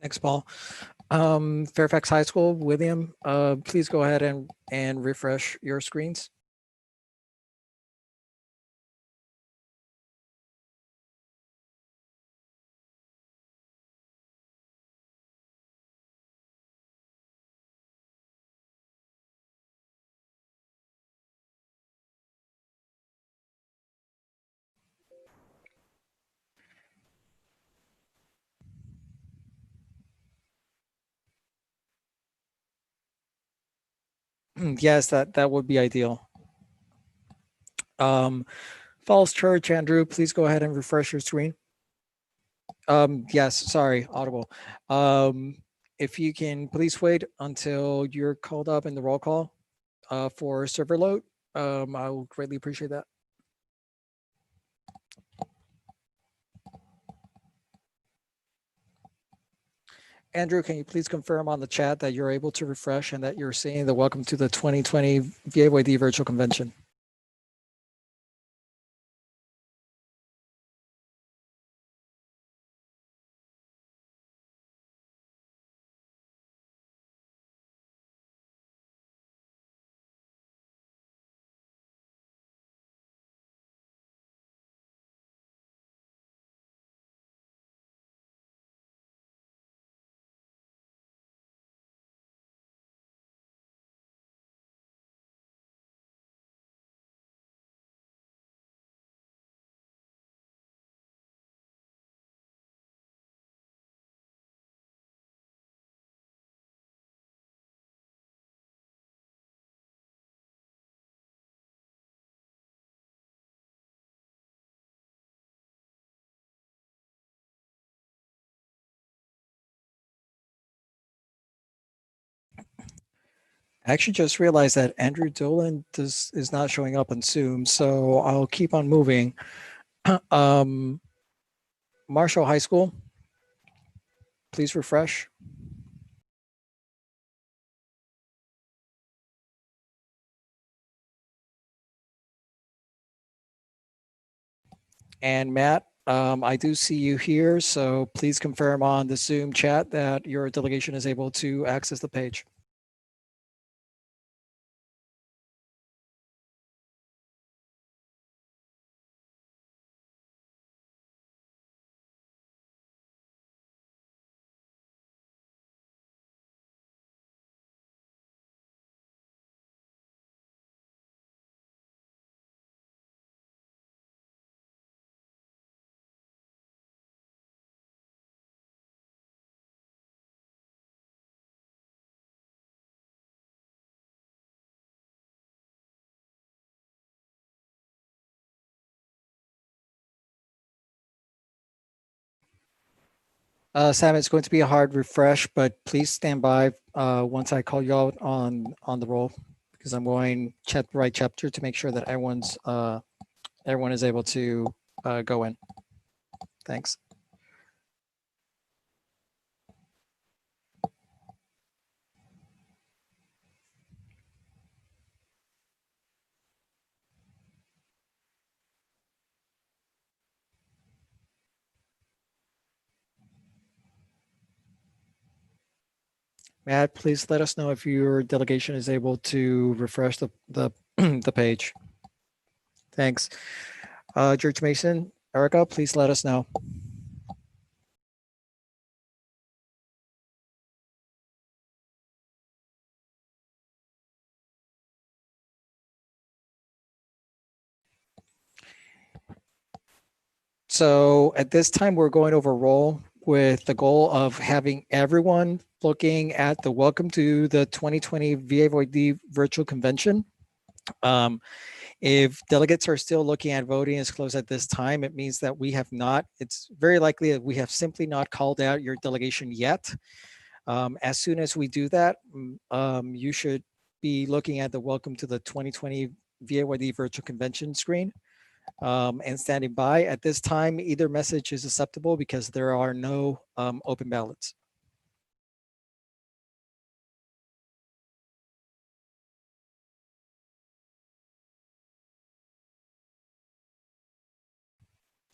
Thanks, Paul. Fairfax High School, William, please go ahead and refresh your screens. Yes, that would be ideal. Falls Church, Andrew, please go ahead and refresh your screen. Yes, sorry, audible. If you can please wait until you're called up in the roll call for server load, I will greatly appreciate that. Andrew, can you please confirm on the chat that you're able to refresh and that you're seeing the welcome to the 2020 VAYD virtual convention? I actually just realized that Andrew Dolan is not showing up on Zoom, so I'll keep on moving. Marshall High School, please refresh. And Matt, I do see you here, so please confirm on the Zoom chat that your delegation is able to access the page. Sam, it's going to be a hard refresh, but please stand by once I call you out on the roll, because I'm going right chapter to make sure that everyone is able to go in. Thanks. Matt, please let us know if your delegation is able to refresh the the page. Thanks. George Mason, Erica, please let us know. So at this time, we're going over roll with the goal of having everyone looking at the welcome to the 2020 VAYD virtual convention. If delegates are still looking at voting as closed at this time, it means that we have not, it's very likely that we have simply not called out your delegation yet. As soon as we do that, you should be looking at the welcome to the 2020 VAYD virtual convention screen. And standing by. At this time, either message is acceptable because there are no open ballots.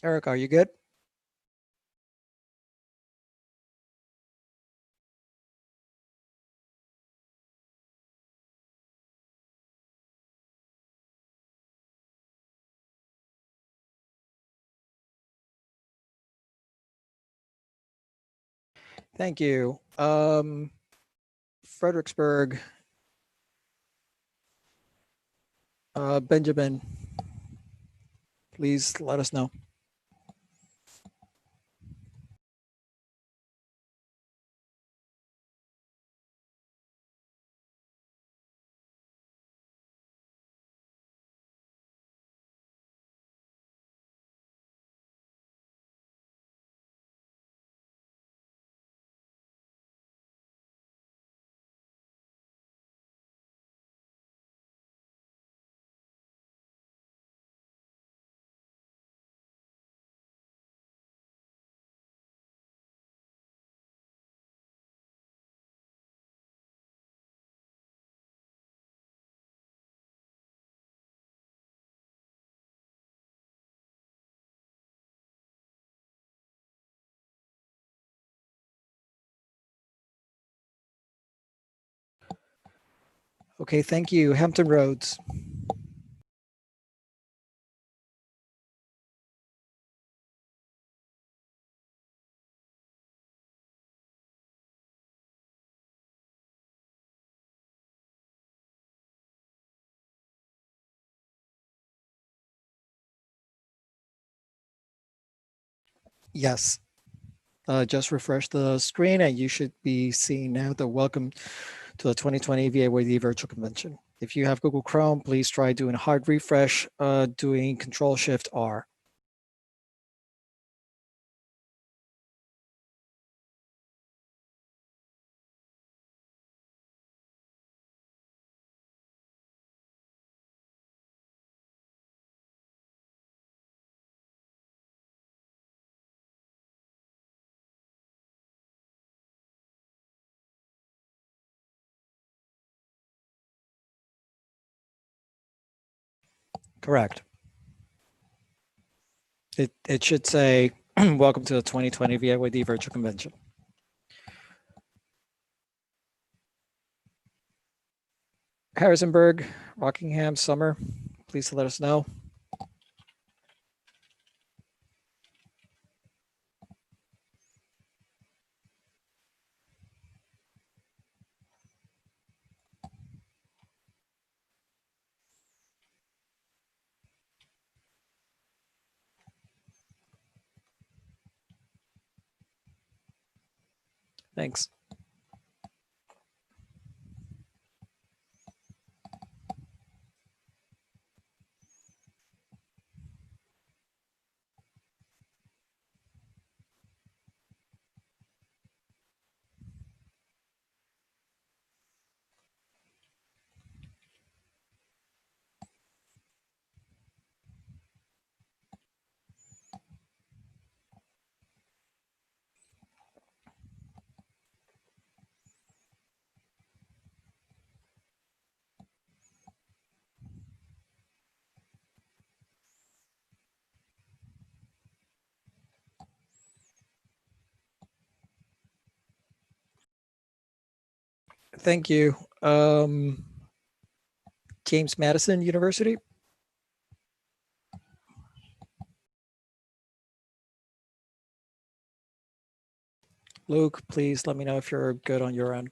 Eric, are you good? Thank you. Fredericksburg, Benjamin, please let us know. Okay, thank you. Hampton Roads. Yes. Just refresh the screen and you should be seeing now the welcome to the 2020 VAYD virtual convention. If you have Google Chrome, please try doing a hard refresh, doing Control-Shift-R. Correct. It should say, welcome to the 2020 VAYD Virtual Convention. Harrisonburg, Rockingham, Summer, please let us know. Thanks. Thank you. James Madison University. Luke, please let me know if you're good on your end.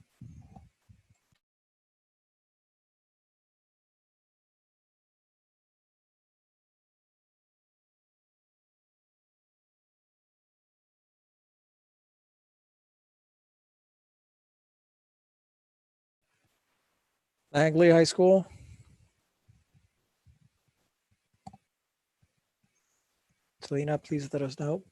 Langley High School. Selena, please let us know.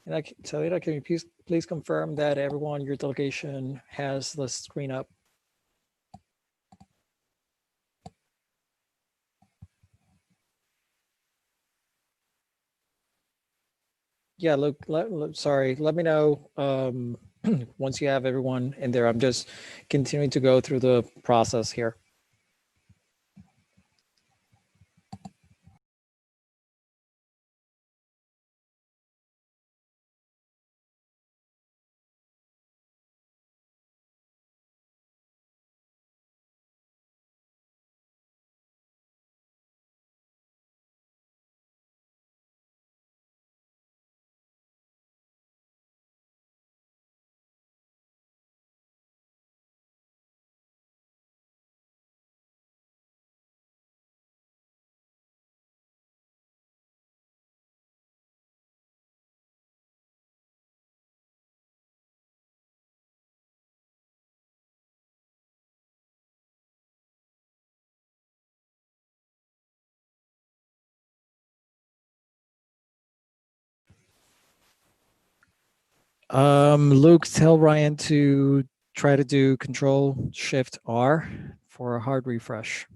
And Selena, can you please confirm that everyone in your delegation has the screen up? Yeah, Luke, sorry, let me know once you have everyone in there. I'm just continuing to go through the process here. Luke, tell Ryan to try to do Control-Shift-R for a hard refresh.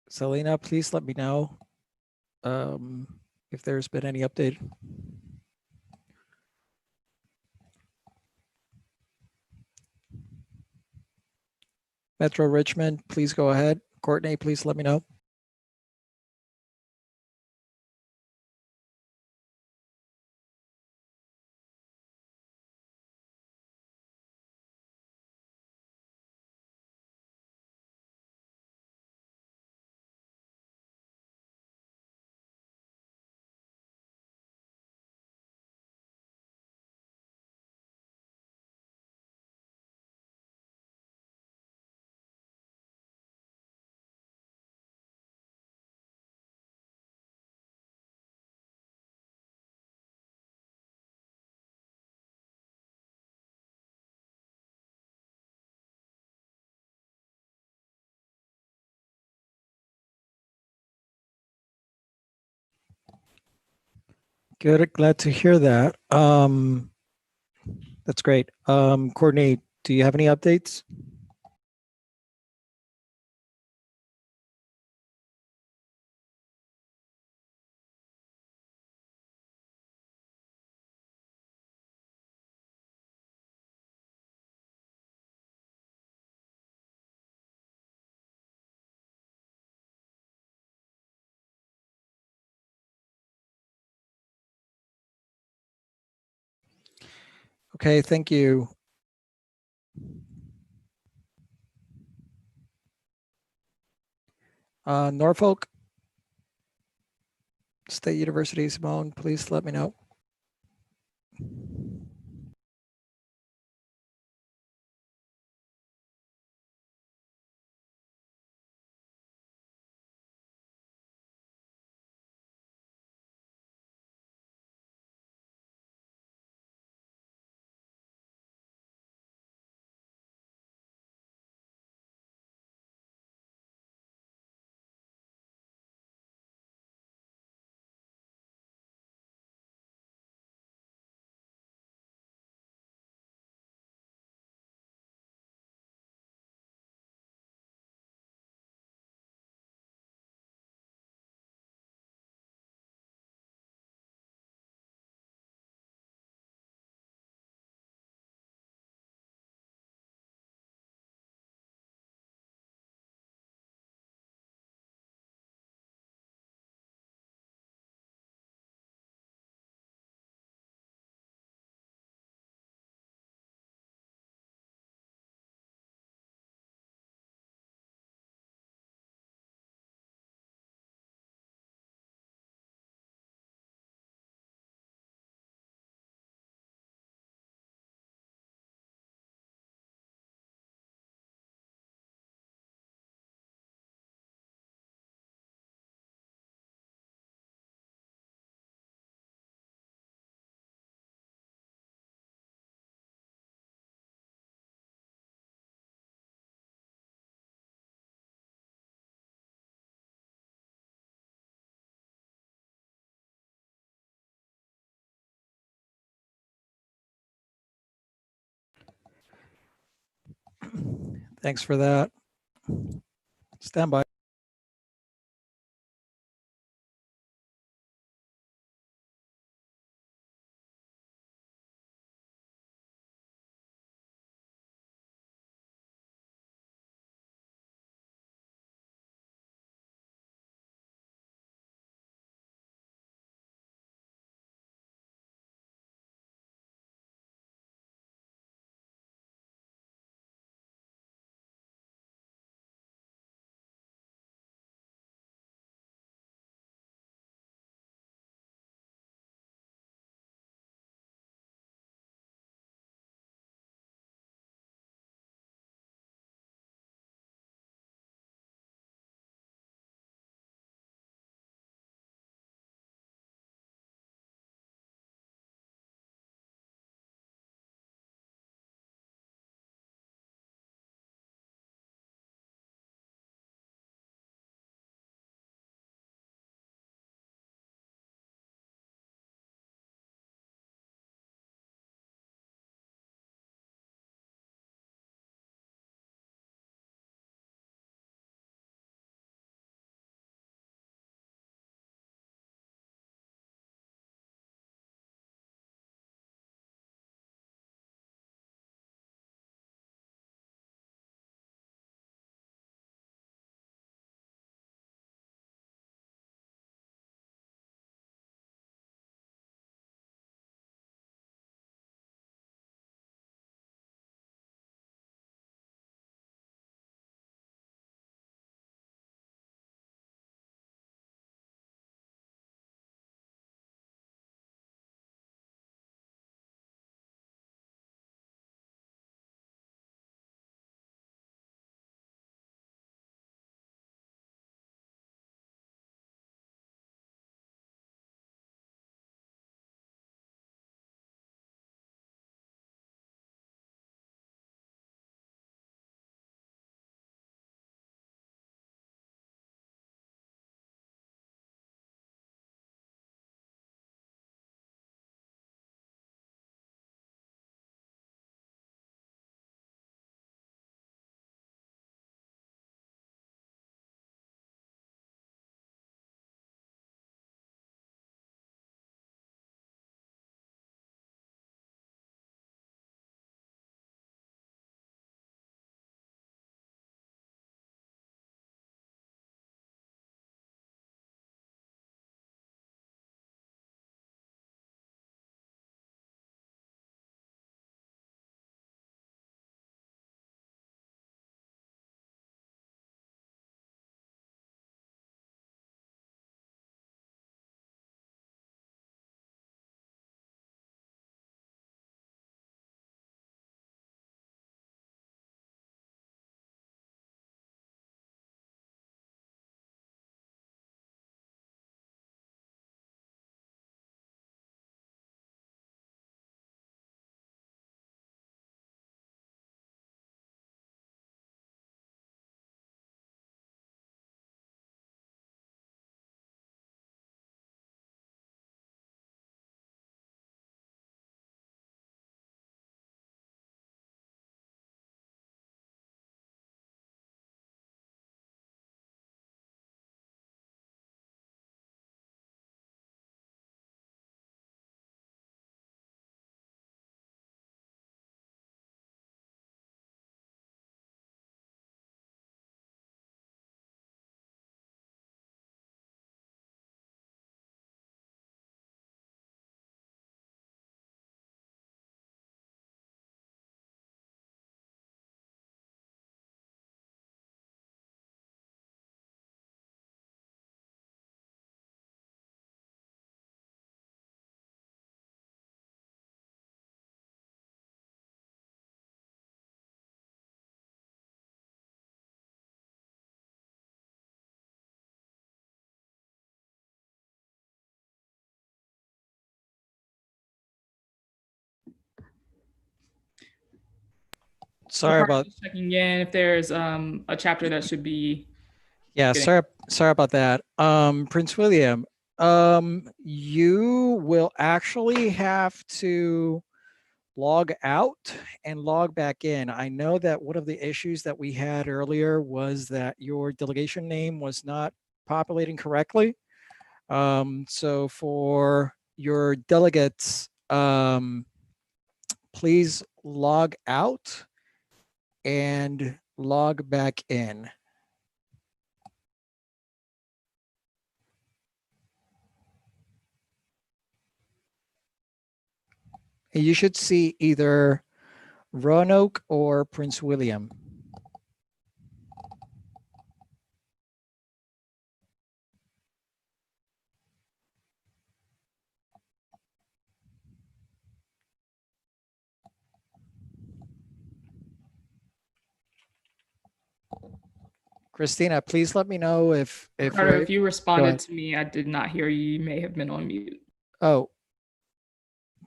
Selena, please let me know if there's been any update. Metro Richmond, please go ahead. Courtney, please let me know. Good, glad to hear that. That's great. Courtney, do you have any updates? Okay, thank you. Norfolk State University, Simone, please let me know. Thanks for that. Stand by. Sorry Ricardo, about just checking in if there's a chapter that should be. Yeah, getting- sorry about that. Prince William, you will actually have to log out and log back in. I know that one of the issues that we had earlier was that your delegation name was not populating correctly. So for your delegates, please log out and log back in. And you should see either Roanoke or Prince William. Christina, please let me know if Ricardo, you're, if you go responded ahead. to me, I did not hear you. You may have been on mute. Oh,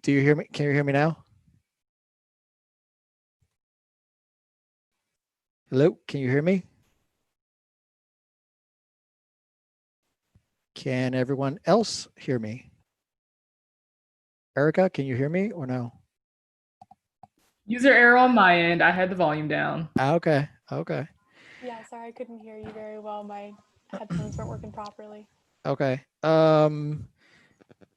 do you hear me? Can you hear me now? Hello, can you hear me? Can everyone else hear me? Erica, can you hear me or no? User error on my end. I had the volume down. Okay, okay, Yeah, sorry, I couldn't hear you very well. My headphones weren't working properly. okay.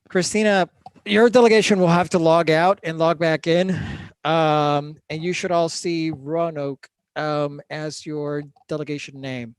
Christina, your delegation will have to log out and log back in. And you should all see Roanoke as your delegation name.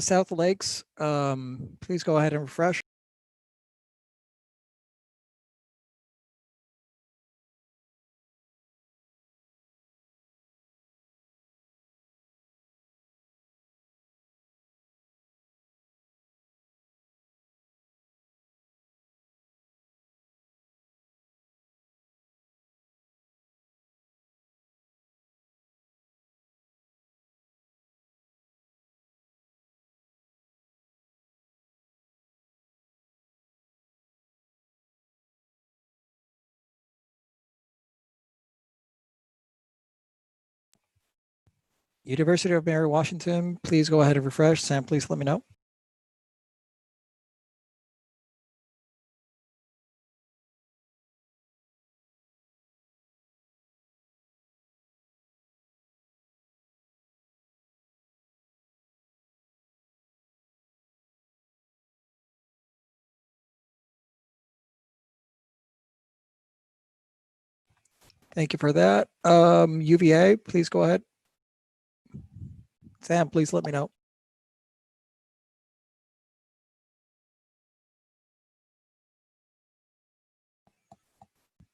South Lakes, please go ahead and refresh. University of Mary Washington, please go ahead and refresh. Sam, please let me know. Thank you for that. UVA, please go ahead. Sam, please let me know.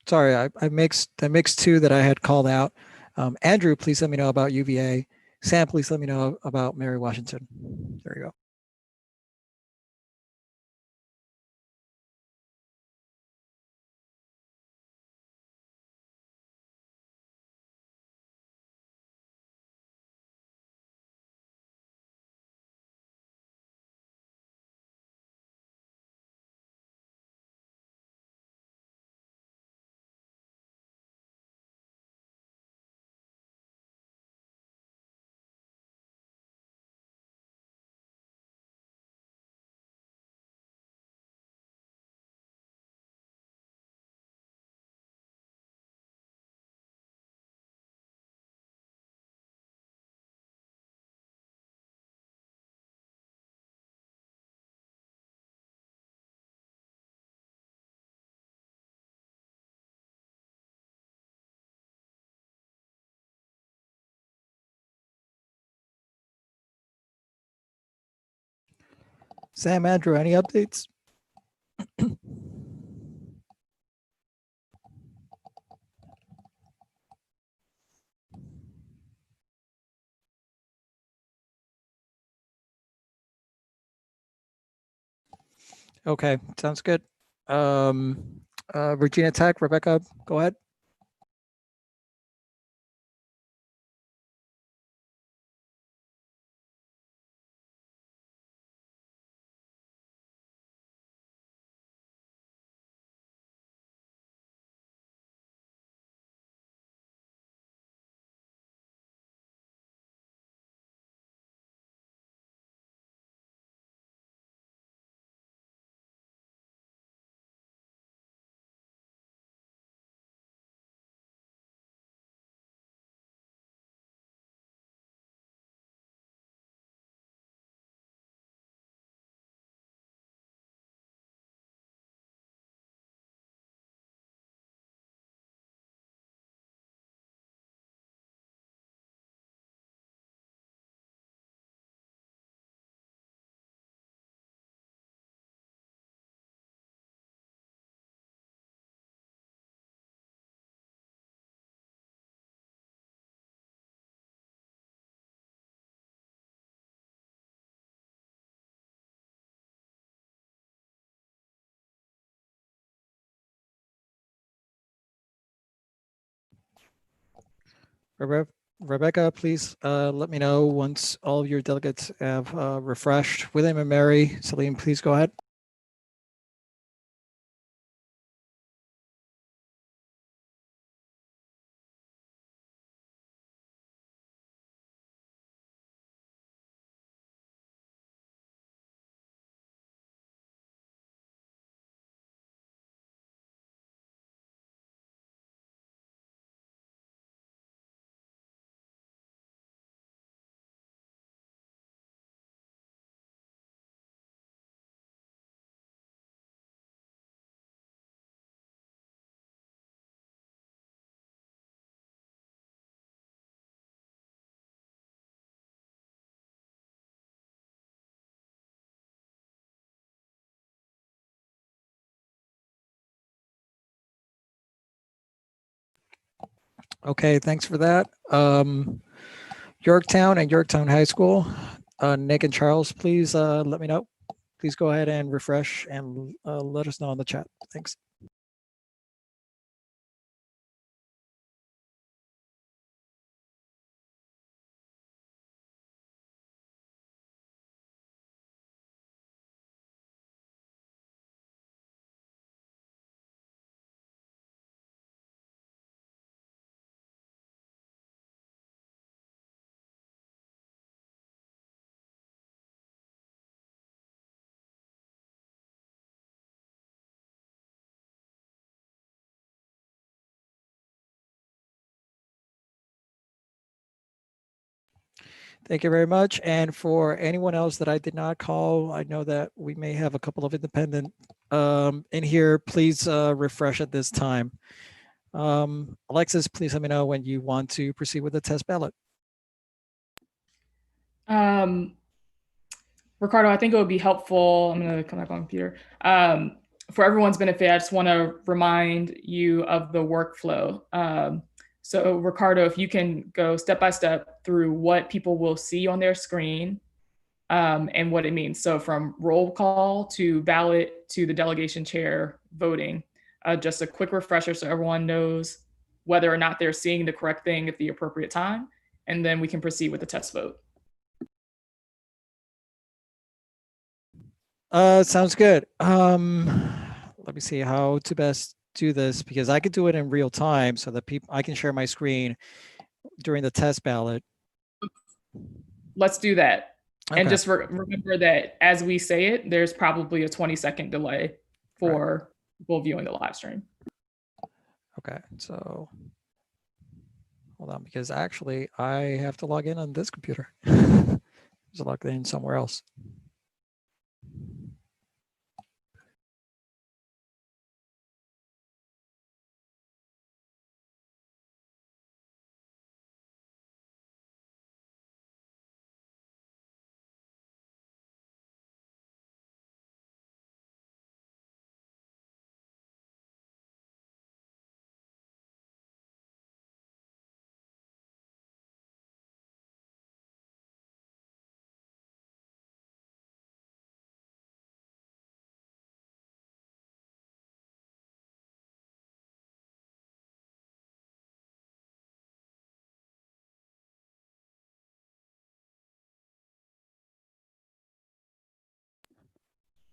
Sorry, I mixed two that I had called out. Andrew, please let me know about UVA. Sam, please let me know about Mary Washington. There you go. Sam, Andrew, any updates? Okay, sounds good. Virginia Tech, Rebecca, go ahead. Rebecca, please let me know once all of your delegates have refreshed. William and Mary, Salim, please go ahead. Okay, thanks for that. Yorktown and Yorktown High School. Nick and Charles, please let me know. Please go ahead and refresh and let us know in the chat. Thanks. Thank you very much. And for anyone else that I did not call, I know that we may have a couple of independent in here. Please refresh at this time. Alexis, please let me know when you want to proceed with the test ballot. Ricardo, I think it would be helpful. I'm going to come back on computer. For everyone's benefit, I just want to remind you of the workflow. So Ricardo, if you can go step by step through what people will see on their screen and what it means. So from roll call to ballot to the delegation chair voting, just a quick refresher so everyone knows whether or not they're seeing the correct thing at the appropriate time, and then we can proceed with the test vote. Sounds good. Let me see how to best do this because I could do it in real time so that I can share my screen during the test ballot. Let's do that. Okay. And just remember that as we say it, there's probably a 20-second delay for people viewing the live stream. Okay, so hold on, because actually I have to log in on this computer. Just log in somewhere else.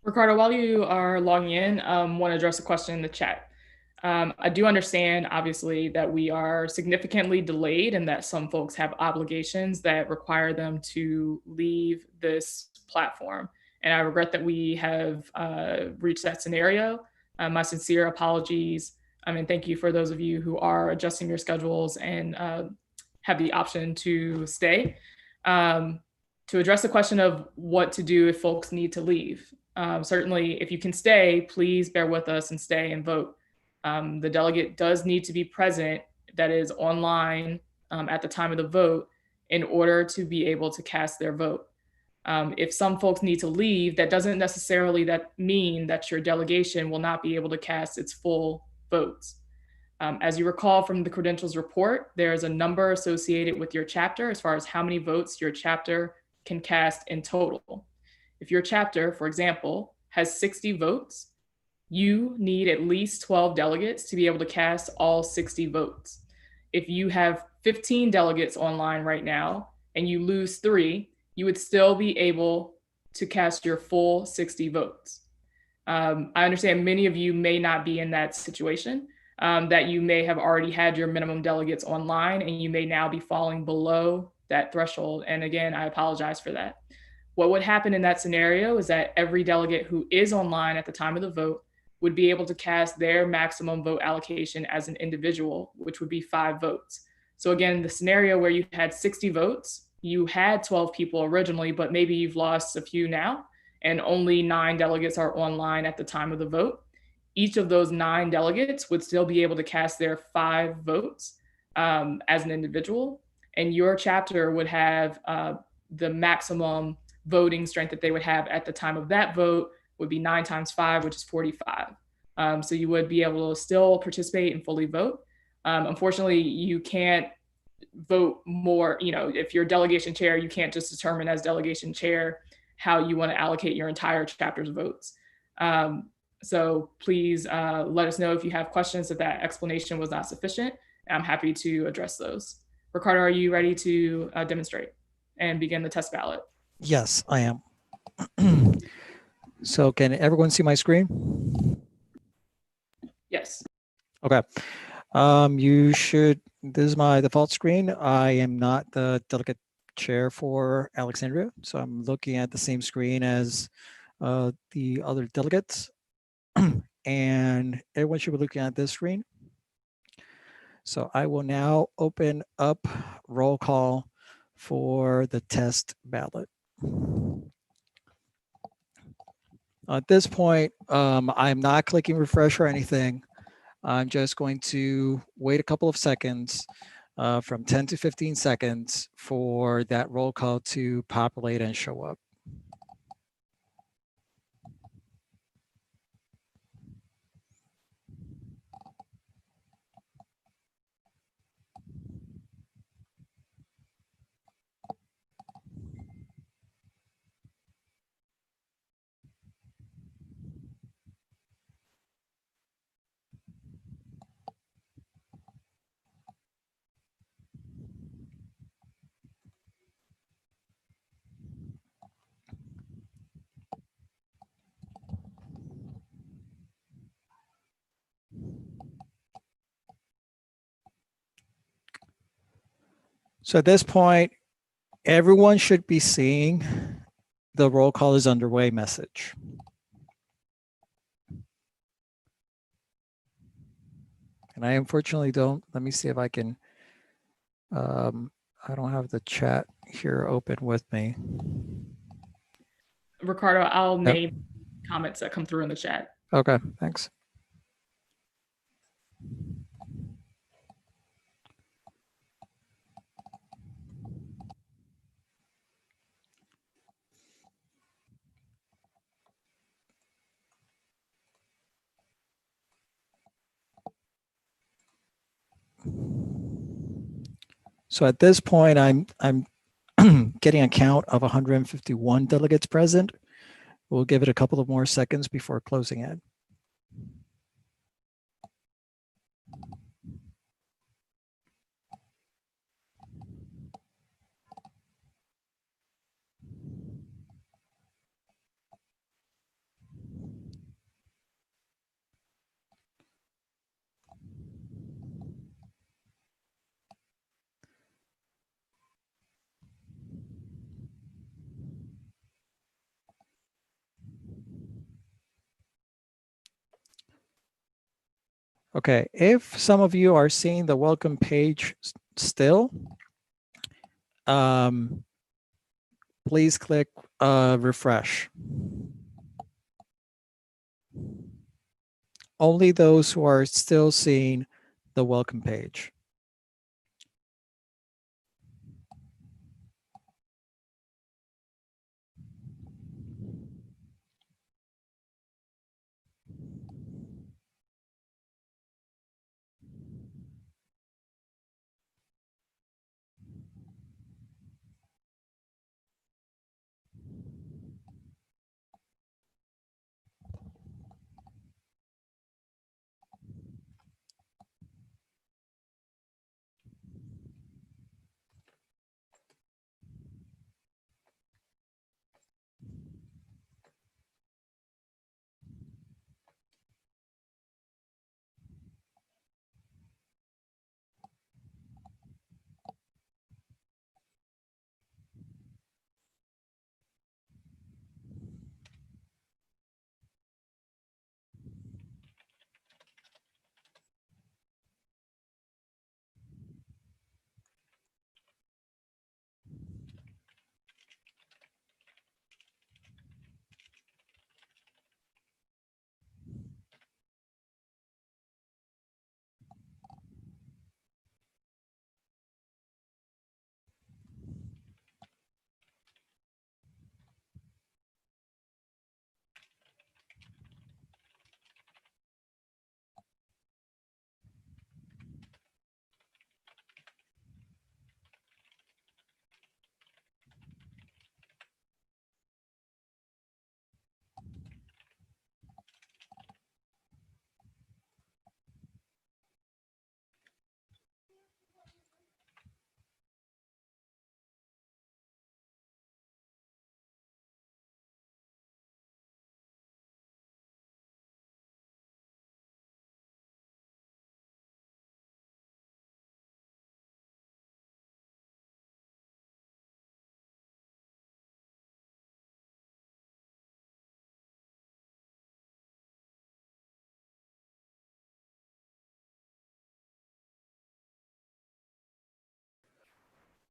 Ricardo, while you are logging in, want to address a question in the chat. I do understand, obviously, that we are significantly delayed and that some folks have obligations that require them to leave this platform. And I regret that we have reached that scenario. My sincere apologies. And thank you for those of you who are adjusting your schedules and have the option to stay. To address the question of what to do if folks need to leave. Certainly, if you can stay, please bear with us and stay and vote. The delegate does need to be present, that is online at the time of the vote, in order to be able to cast their vote. If some folks need to leave, that doesn't necessarily mean that your delegation will not be able to cast its full votes. As you recall from the credentials report, there is a number associated with your chapter as far as how many votes your chapter can cast in total. If your chapter, for example, has 60 votes, you need at least 12 delegates to be able to cast all 60 votes. If you have 15 delegates online right now and you lose 3, you would still be able to cast your full 60 votes. I understand many of you may not be in that situation, that you may have already had your minimum delegates online and you may now be falling below that threshold. And again, I apologize for that. What would happen in that scenario is that every delegate who is online at the time of the vote would be able to cast their maximum vote allocation as an individual, which would be 5 votes. So again, the scenario where you had 60 votes, you had 12 people originally, but maybe you've lost a few now, and only 9 delegates are online at the time of the vote. Each of those 9 delegates would still be able to cast their 5 votes as an individual, and your chapter would have the maximum voting strength that they would have at the time of that vote would be 9 times 5, which is 45. So you would be able to still participate and fully vote. Unfortunately, you can't vote more, if you're delegation chair, you can't just determine as delegation chair how you want to allocate your entire chapter's votes. So please let us know if you have questions, if that explanation was not sufficient. I'm happy to address those. Ricardo, are you ready to demonstrate and begin the test ballot? Yes, I am. So can everyone see my screen? Yes. Okay. This is my default screen. I am not the delegate chair for Alexandria, so I'm looking at the same screen as the other delegates. And everyone should be looking at this screen. So I will now open up roll call for the test ballot. At this point, I'm not clicking refresh or anything. I'm just going to wait a couple of seconds, from 10 to 15 seconds for that roll call to populate and show up. So at this point, everyone should be seeing the roll call is underway message. And I unfortunately don't, let me see if I can, I don't have the chat here open with me. Ricardo, I'll name comments that come through in the chat. Okay, thanks. So at this point, I'm getting a count of 151 delegates present. We'll give it a couple of more seconds before closing it. Okay, if some of you are seeing the welcome page still, please click refresh. Only those who are still seeing the welcome page.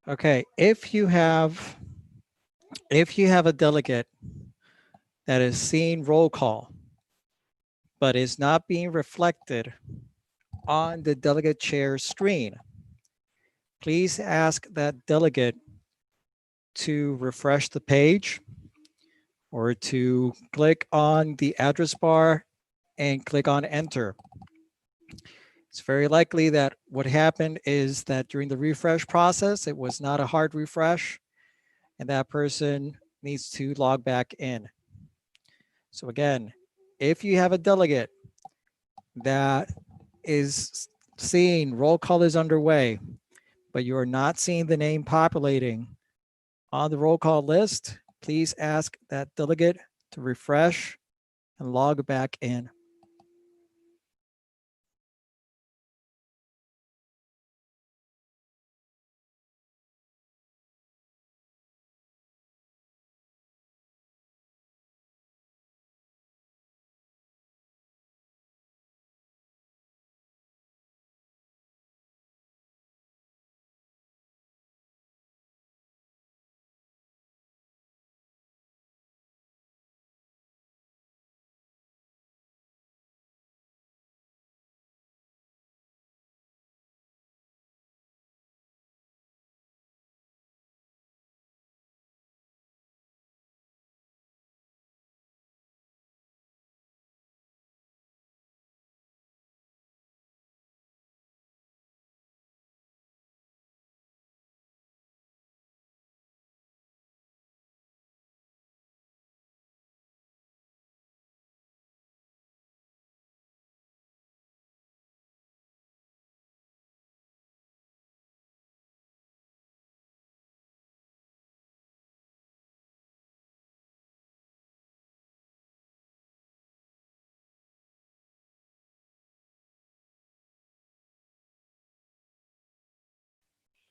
Okay, if you have a delegate that is seeing roll call, but is not being reflected on the delegate chair screen, please ask that delegate to refresh the page or to click on the address bar and click on enter. It's very likely that what happened is that during the refresh process, it was not a hard refresh, and that person needs to log back in. So again, if you have a delegate that is seeing roll call is underway, but you are not seeing the name populating on the roll call list, please ask that delegate to refresh and log back in.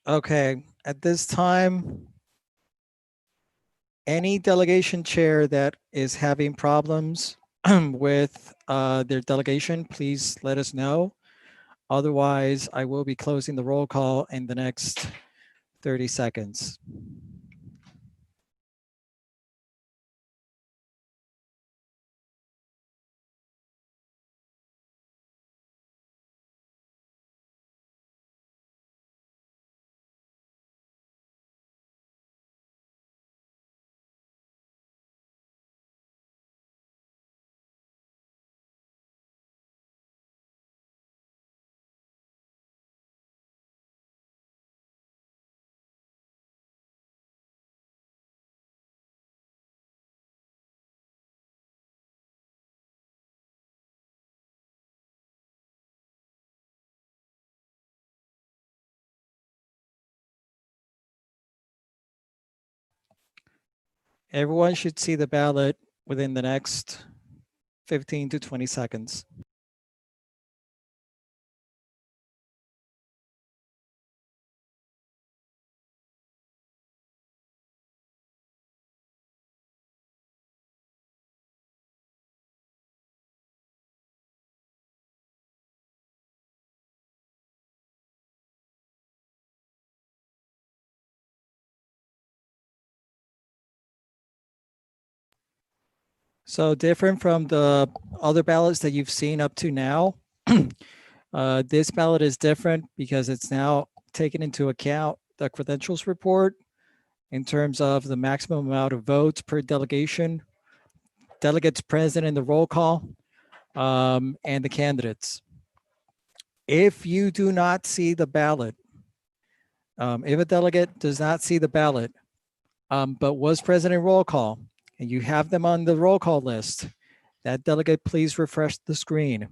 Okay, at this time, any delegation chair that is having problems with their delegation, please let us know. Otherwise, I will be closing the roll call in the next 30 seconds. Everyone should see the ballot within the next 15 to 20 seconds. So different from the other ballots that you've seen up to now, this ballot is different because it's now taken into account the credentials report in terms of the maximum amount of votes per delegation, delegates present in the roll call, and the candidates. If you do not see the ballot, if a delegate does not see the ballot, but was present in roll call, and you have them on the roll call list, that delegate, please refresh the screen.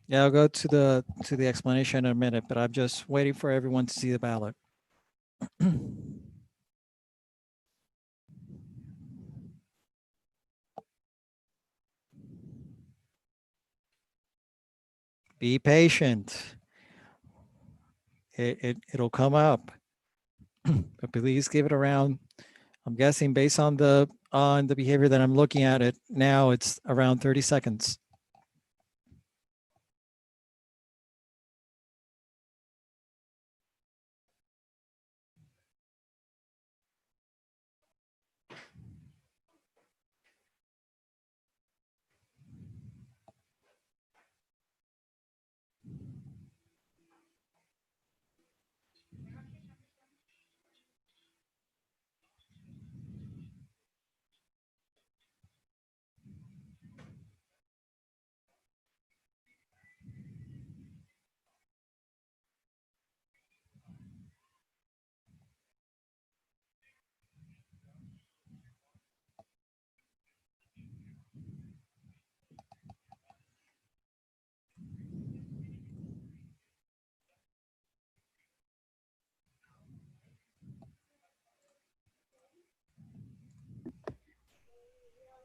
Yeah, I'll go to the explanation in a minute, but I'm just waiting for everyone to see the ballot. Be patient. It'll come up, but please give it around. I'm guessing based on the behavior that I'm looking at it now, it's around 30 seconds.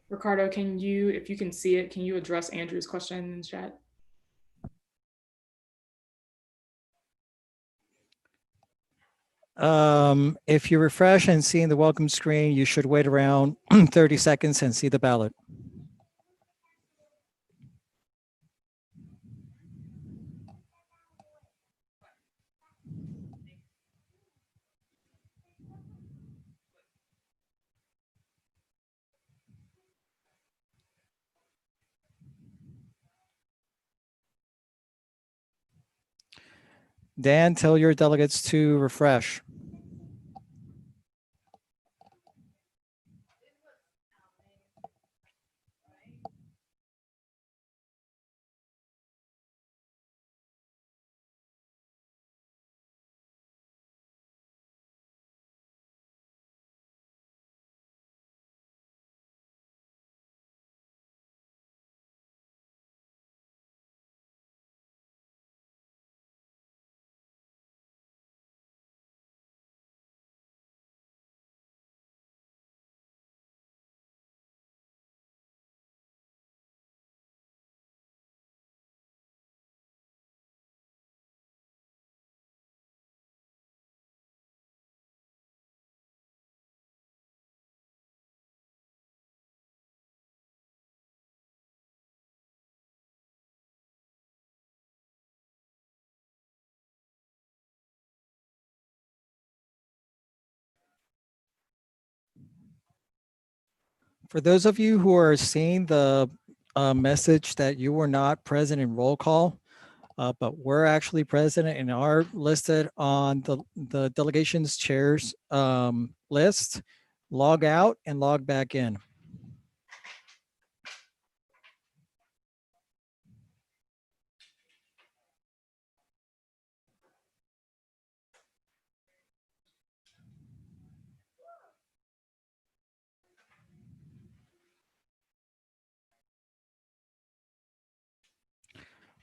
Ricardo, if you can see it, can you address Andrew's question in the chat? If you refresh and see in the welcome screen, you should wait around 30 seconds and see the ballot. Dan, tell your delegates to refresh. For those of you who are seeing the message that you were not present in roll call, but we're actually present and are listed on the delegations chairs list, log out and log back in.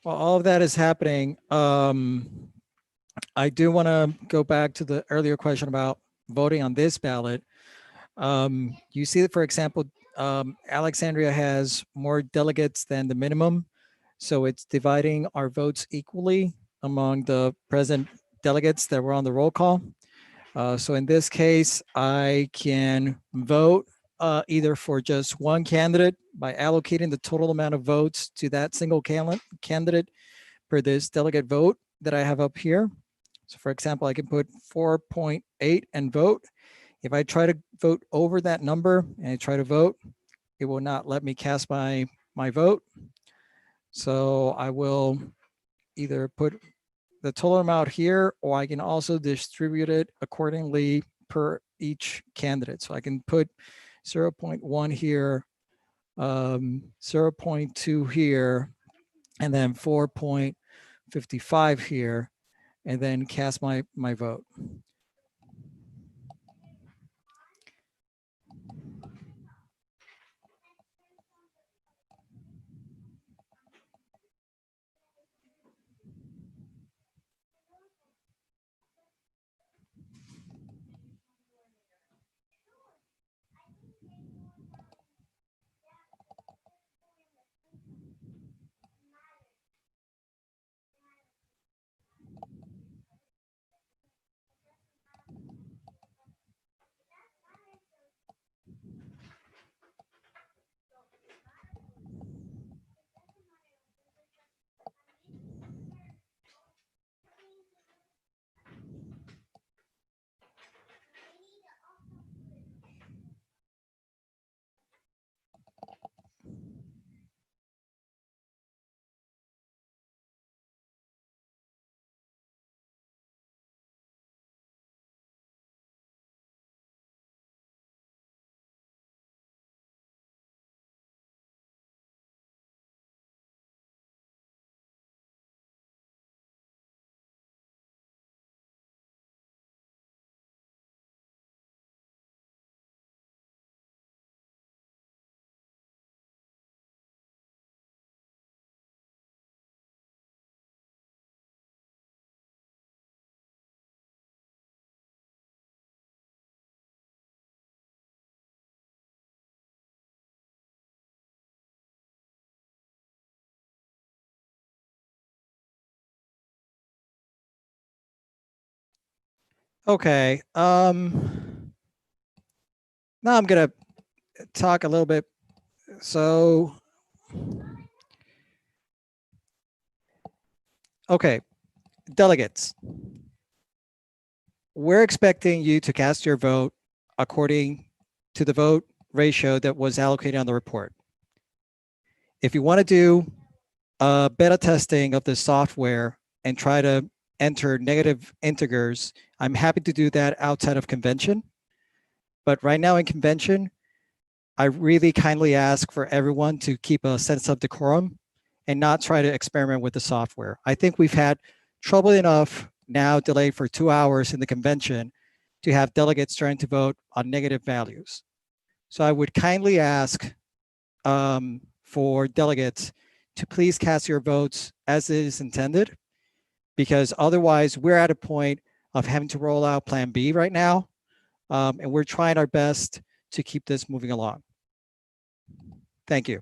While all of that is happening, I do want to go back to the earlier question about voting on this ballot. You see that, for example, Alexandria has more delegates than the minimum. So it's dividing our votes equally among the present delegates that were on the roll call. So in this case, I can vote either for just one candidate by allocating the total amount of votes to that single candidate per this delegate vote that I have up here. So for example, I can put 4.8 and vote. If I try to vote over that number and I try to vote, it will not let me cast my vote. So I will either put the total amount here, or I can also distribute it accordingly per each candidate. So I can put 0.1 here, 0.2 here, and then 4.55 here, and then cast my vote. Okay. Now I'm gonna talk a little bit. So, okay, delegates. We're expecting you to cast your vote according to the vote ratio that was allocated on the report. If you want to do beta testing of the software and try to enter negative integers, I'm happy to do that outside of convention. But right now in convention, I really kindly ask for everyone to keep a sense of decorum and not try to experiment with the software. I think we've had trouble enough now delayed for 2 hours in the convention to have delegates trying to vote on negative values. So I would kindly ask for delegates to please cast your votes as it is intended, because otherwise we're at a point of having to roll out Plan B right now, and we're trying our best to keep this moving along. Thank you.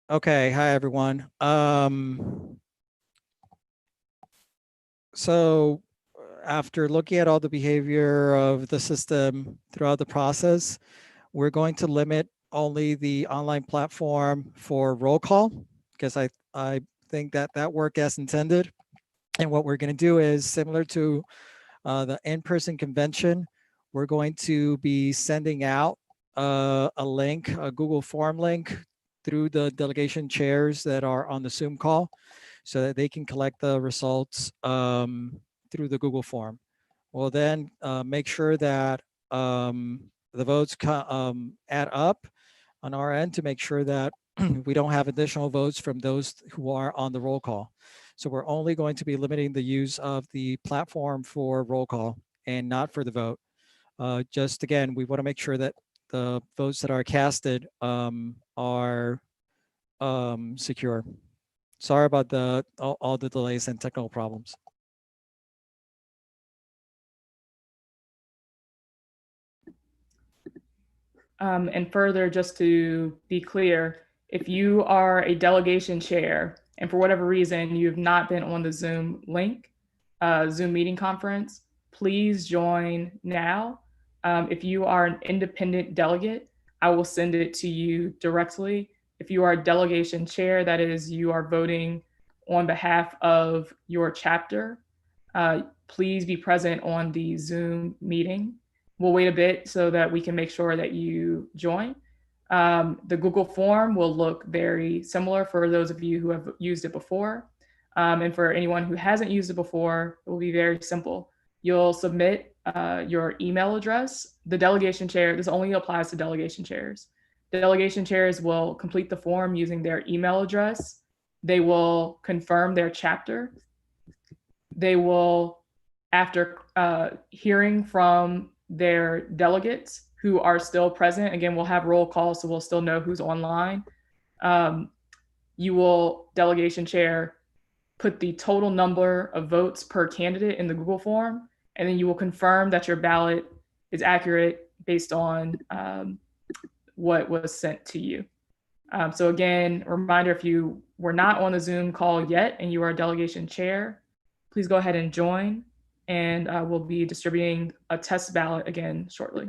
Okay, hi everyone. So after looking at all the behavior of the system throughout the process, we're going to limit only the online platform for roll call because I think that that worked as intended. And what we're going to do is similar to the in-person convention, we're going to be sending out a link, a Google form link through the delegation chairs that are on the Zoom call so that they can collect the results through the Google form. We'll then make sure that the votes add up on our end to make sure that we don't have additional votes from those who are on the roll call. So we're only going to be limiting the use of the platform for roll call and not for the vote. Just again, we want to make sure that the votes that are casted are secure. Sorry about all the delays and technical problems. And further, just to be clear, if you are a delegation chair and for whatever reason you have not been on the Zoom link, Zoom meeting conference, please join now. If you are an independent delegate, I will send it to you directly. If you are a delegation chair, that is, you are voting on behalf of your chapter, please be present on the Zoom meeting. We'll wait a bit so that we can make sure that you join. The Google form will look very similar for those of you who have used it before. And for anyone who hasn't used it before, it will be very simple. You'll submit your email address. The delegation chair, this only applies to delegation chairs. The delegation chairs will complete the form using their email address. They will confirm their chapter. They will, after hearing from their delegates who are still present, again, we'll have roll call, so we'll still know who's online. You will, delegation chair, put the total number of votes per candidate in the Google form, and then you will confirm that your ballot is accurate based on what was sent to you. So again, a reminder, if you were not on the Zoom call yet and you are a delegation chair, please go ahead and join, and we'll be distributing a test ballot again shortly.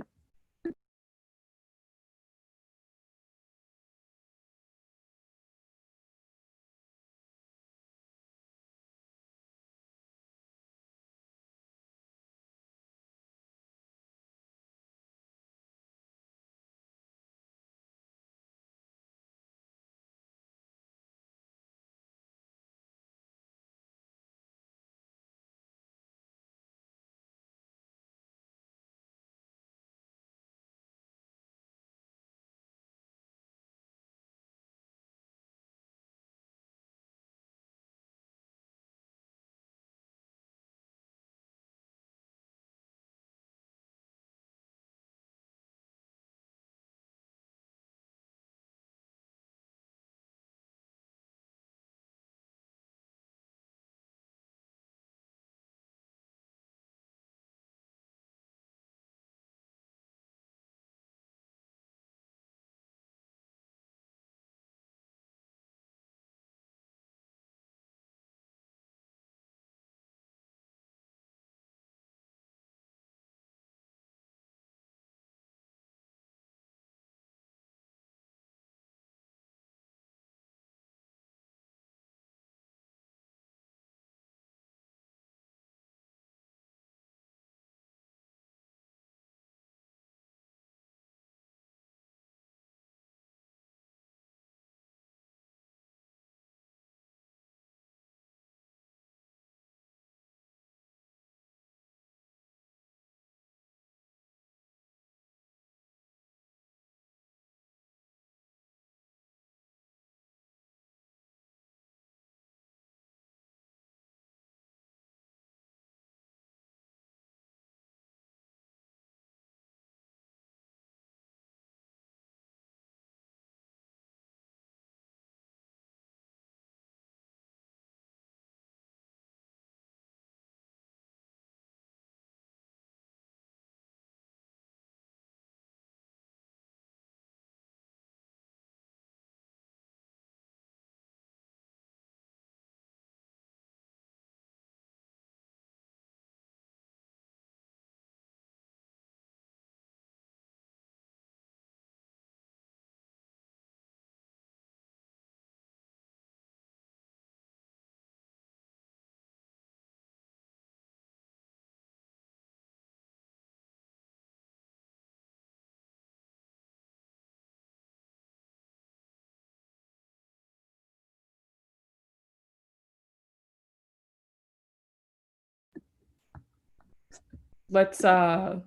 let's, sorry,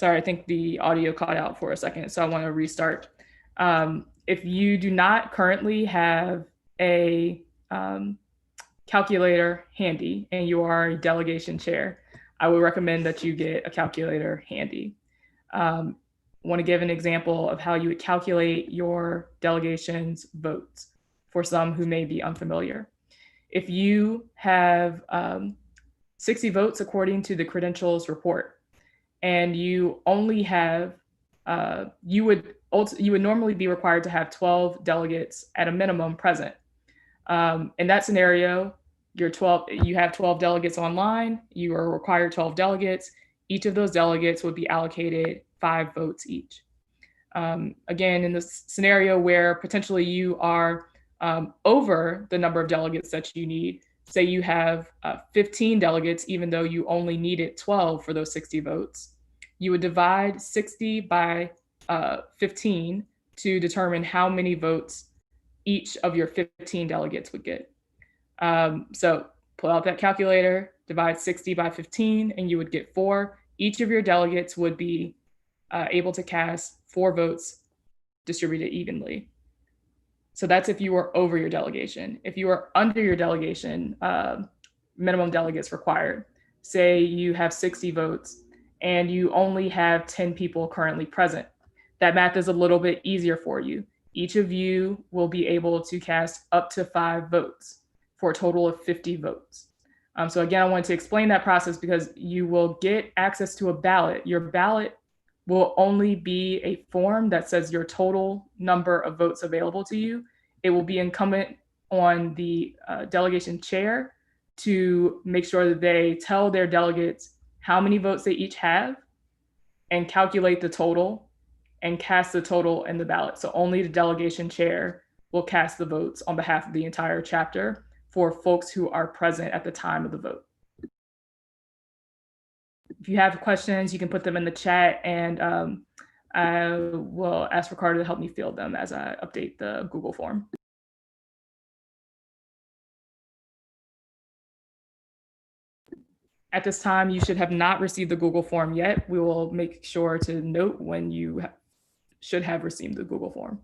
I think the audio cut out for a second, so I want to restart. If you do not currently have a calculator handy and you are a delegation chair, I would recommend that you get a calculator handy. Want to give an example of how you would calculate your delegation's votes for some who may be unfamiliar. If you have 60 votes according to the credentials report, and you only have, you would normally be required to have 12 delegates at a minimum present. In that scenario, you have 12 delegates online, you are required 12 delegates. Each of those delegates would be allocated 5 votes each. Again, in this scenario where potentially you are over the number of delegates that you need, say you have 15 delegates, even though you only needed 12 for those 60 votes, you would divide 60 by 15 to determine how many votes each of your 15 delegates would get. So pull out that calculator, divide 60 by 15, and you would get 4. Each of your delegates would be able to cast 4 votes distributed evenly. So that's if you were over your delegation. If you are under your delegation, minimum delegates required. Say you have 60 votes and you only have 10 people currently present. That math is a little bit easier for you. Each of you will be able to cast up to 5 votes for a total of 50 votes. So again, I wanted to explain that process because you will get access to a ballot. Your ballot will only be a form that says your total number of votes available to you. It will be incumbent on the delegation chair to make sure that they tell their delegates how many votes they each have and calculate the total and cast the total in the ballot. So only the delegation chair will cast the votes on behalf of the entire chapter for folks who are present at the time of the vote. If you have questions, you can put them in the chat and I will ask Ricardo to help me field them as I update the Google form. At this time, you should have not received the Google form yet. We will make sure to note when you should have received the Google form.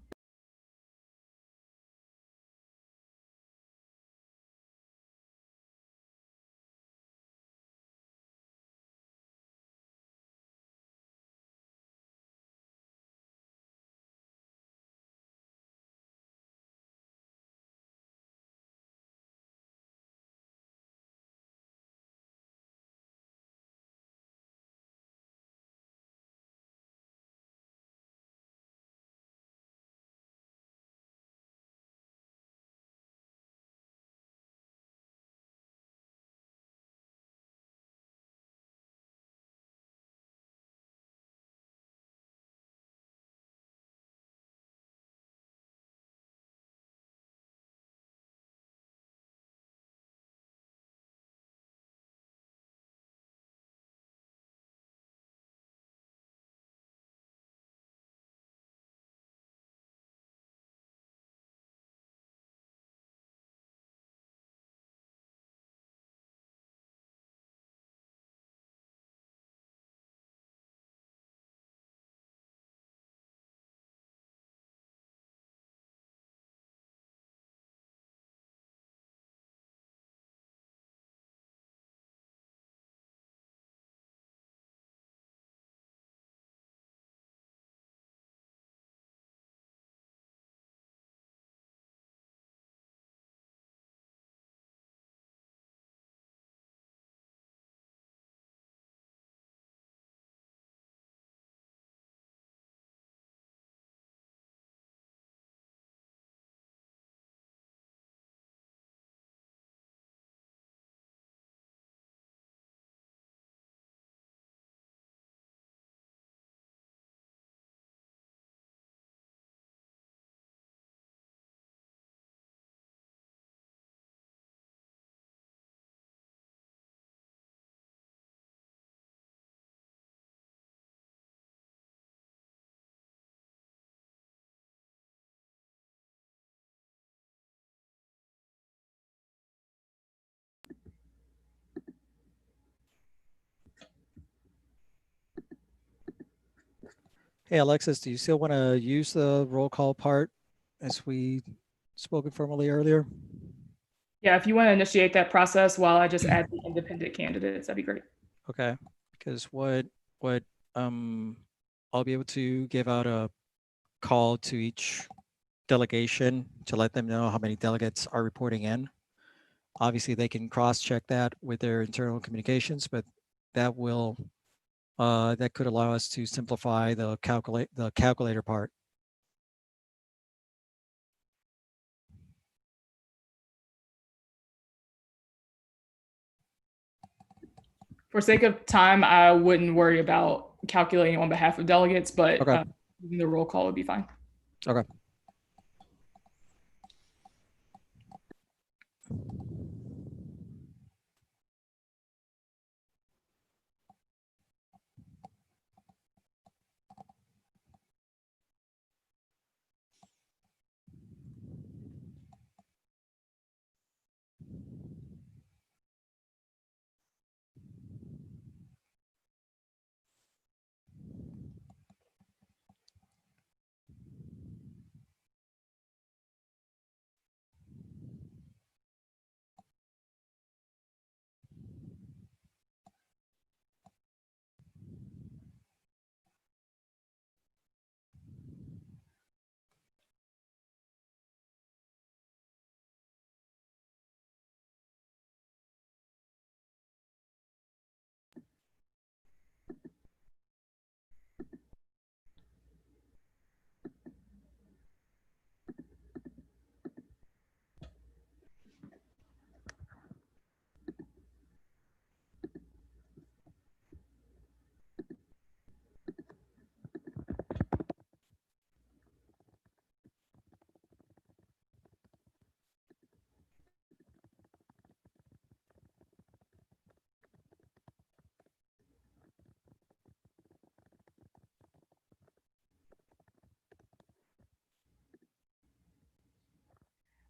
Hey, Alexis, do you still want to use the roll call part as we spoke informally earlier? Yeah, if you want to initiate that process while I just add the independent candidates, that'd be great. Okay, because what I'll be able to give out a call to each delegation to let them know how many delegates are reporting in. Obviously, they can cross-check that with their internal communications, but that will that could allow us to simplify the calculator part. For sake of time, I wouldn't worry about calculating on behalf of delegates, but Okay. using the roll call would be fine. Okay.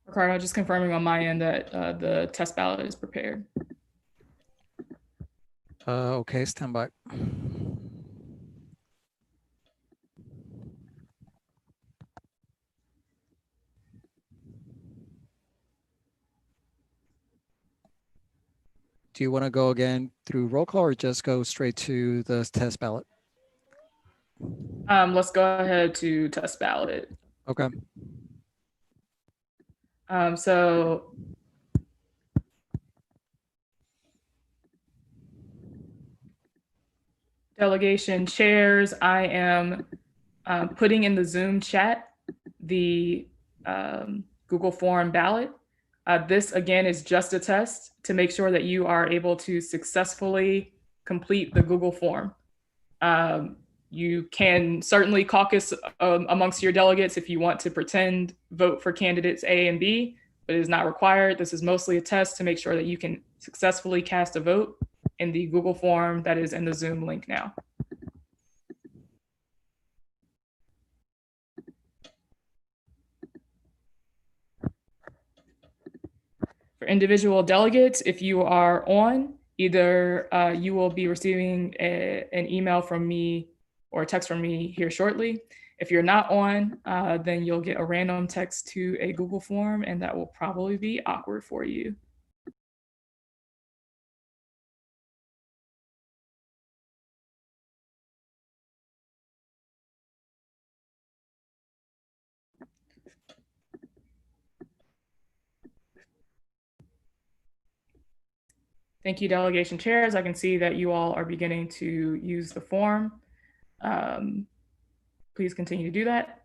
Ricardo, just confirming on my end that the test ballot is prepared. Okay, stand by. Do you want to go again through roll call or just go straight to the test ballot? Let's go ahead to test ballot. Okay. So delegation chairs, I am putting in the Zoom chat the Google form ballot. This again is just a test to make sure that you are able to successfully complete the Google form. You can certainly caucus amongst your delegates if you want to pretend vote for candidates A and B, but it is not required. This is mostly a test to make sure that you can successfully cast a vote in the Google form that is in the Zoom link now. For individual delegates, if you are on, either you will be receiving an email from me or a text from me here shortly. If you're not on, then you'll get a random text to a Google form, and that will probably be awkward for you. Thank you, delegation chairs. I can see that you all are beginning to use the form. Please continue to do that.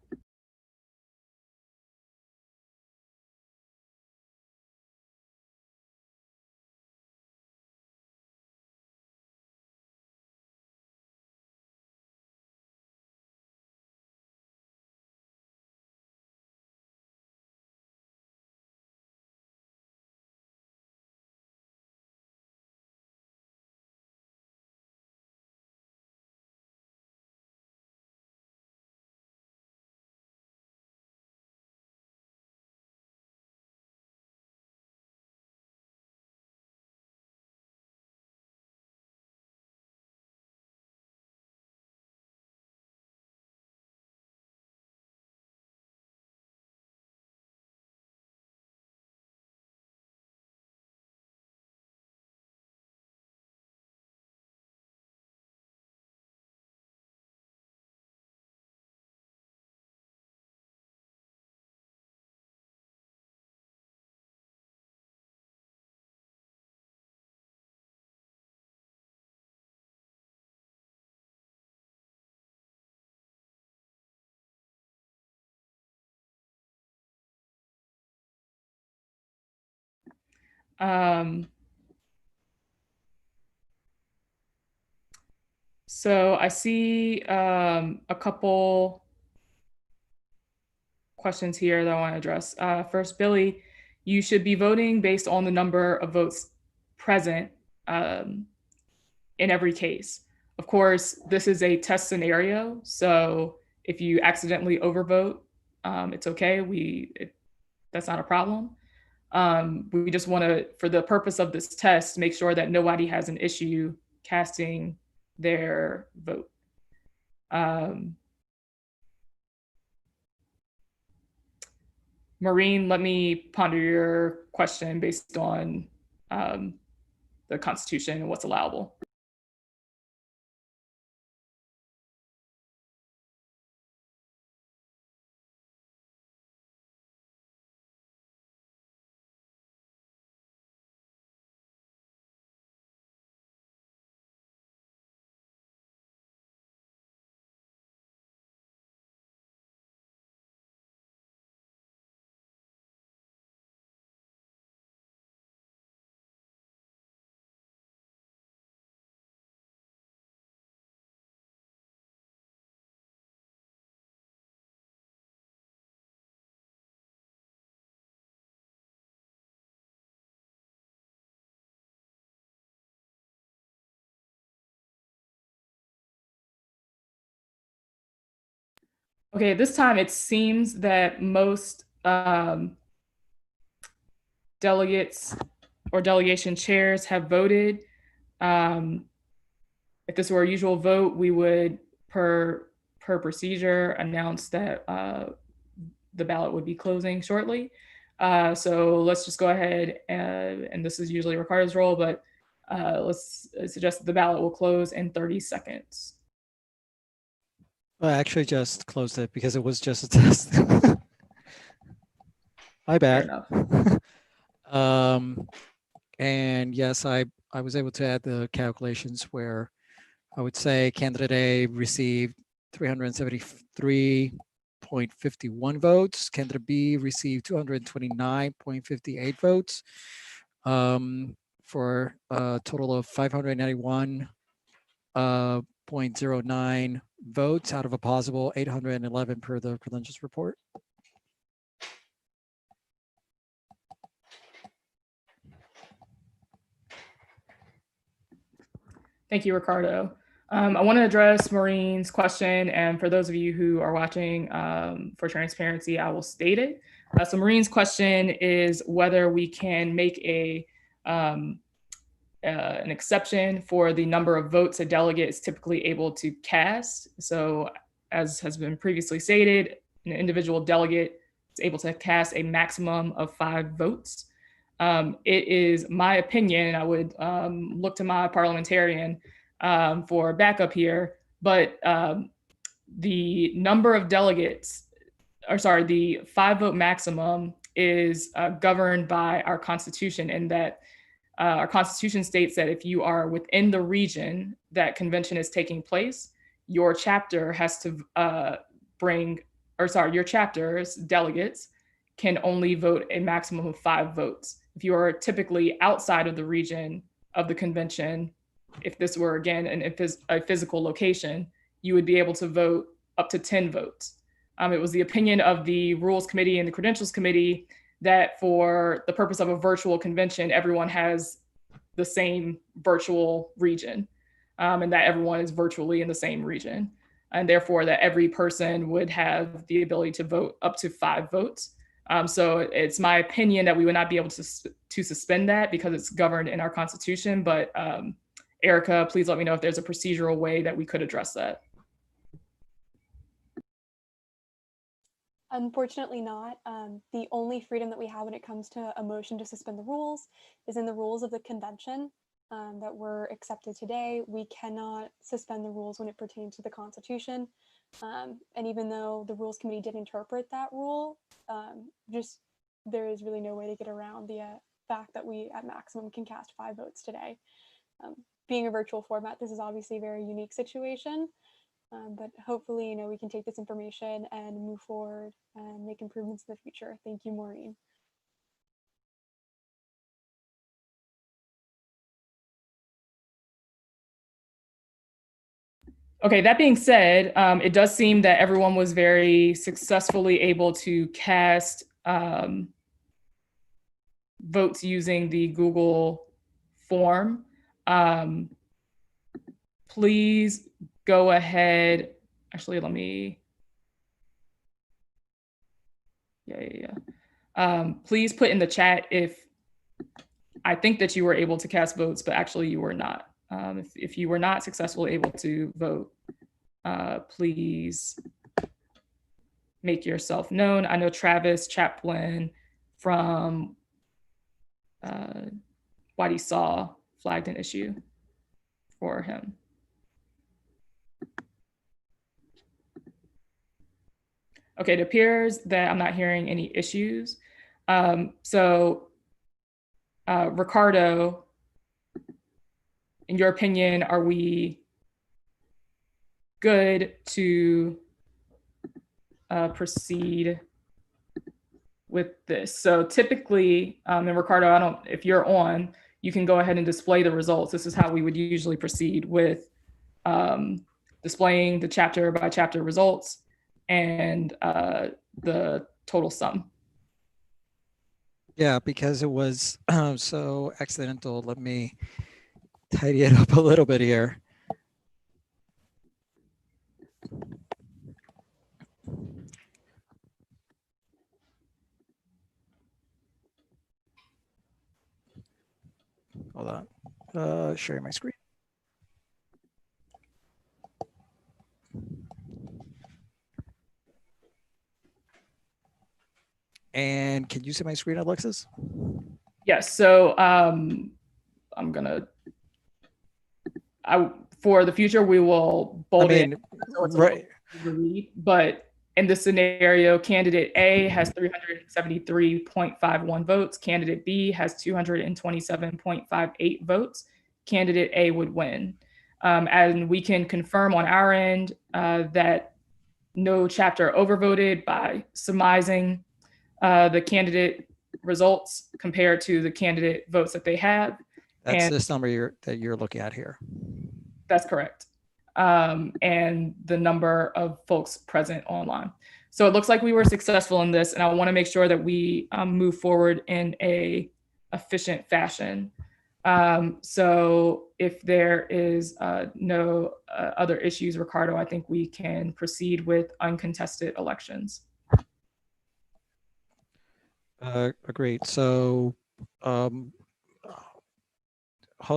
So I see a couple questions here that I want to address. First, Billy, you should be voting based on the number of votes present in every case. Of course, this is a test scenario, so if you accidentally overvote, it's okay. That's not a problem. We just want to, for the purpose of this test, make sure that nobody has an issue casting their vote. Maureen, let me ponder your question based on the Constitution and what's allowable. Okay, this time it seems that most delegates or delegation chairs have voted. If this were a usual vote, we would, per procedure, announce that the ballot would be closing shortly. So let's just go ahead and this is usually Ricardo's role, but let's suggest that the ballot will close in 30 seconds. I actually just closed it because it was just a test. My bad. And yes, I was able to add the calculations where I would say candidate A received 373.51 votes. Candidate B received 229.58 votes for a total of 591.09 votes out of a possible 811 per the credentials report. Thank you, Ricardo. I want to address Maureen's question, and for those of you who are watching, for transparency, I will state it. So Maureen's question is whether we can make an exception for the number of votes a delegate is typically able to cast. So as has been previously stated, an individual delegate is able to cast a maximum of 5 votes. It is my opinion, I would look to my parliamentarian for backup here, but the number of delegates, or sorry, the 5-vote maximum is governed by our Constitution, in that our Constitution states that if you are within the region that convention is taking place, your chapter has to your chapter's delegates can only vote a maximum of 5 votes. If you are typically outside of the region of the convention, if this were again a physical location, you would be able to vote up to 10 votes. It was the opinion of the Rules Committee and the Credentials Committee that for the purpose of a virtual convention, everyone has the same virtual region, and that everyone is virtually in the same region. And therefore that every person would have the ability to vote up to 5 votes. So it's my opinion that we would not be able to suspend that because it's governed in our Constitution. But Erica, please let me know if there's a procedural way that we could address that. Unfortunately not. The only freedom that we have when it comes to a motion to suspend the rules is in the rules of the convention that were accepted today. We cannot suspend the rules when it pertains to the Constitution. And even though the Rules Committee did interpret that rule, there is really no way to get around the fact that we at maximum can cast 5 votes today. Being a virtual format, this is obviously a very unique situation. But hopefully, we can take this information and move forward and make improvements in the future. Thank you, Maureen. Okay, that being said, it does seem that everyone was very successfully able to cast votes using the Google form. Please go ahead. Actually, let me. Please put in the chat if I think that you were able to cast votes, but actually you were not. If you were not successfully able to vote, please make yourself known. I know Travis Chaplin from VAYD Saw flagged an issue for him. Okay, it appears that I'm not hearing any issues. Ricardo, in your opinion, are we good to proceed with this? So typically, and Ricardo, if you're on, you can go ahead and display the results. This is how we would usually proceed with displaying the chapter by chapter results and the total sum. Yeah, because it was so accidental. Let me tidy it up a little bit here. Hold on, sharing my screen. And can you see my screen, Alexis? Yes, so for the future, we will bold it. Right. But in this scenario, candidate A has 373.51 votes. Candidate B has 227.58 votes. Candidate A would win. And we can confirm on our end that no chapter overvoted by surmising the candidate results compared to the candidate votes that they have. That's this number that you're looking at here. That's correct. And the number of folks present online. So it looks like we were successful in this, and I want to make sure that we move forward in a efficient fashion. So if there is no other issues, Ricardo, I think we can proceed with uncontested elections. Agreed. So hold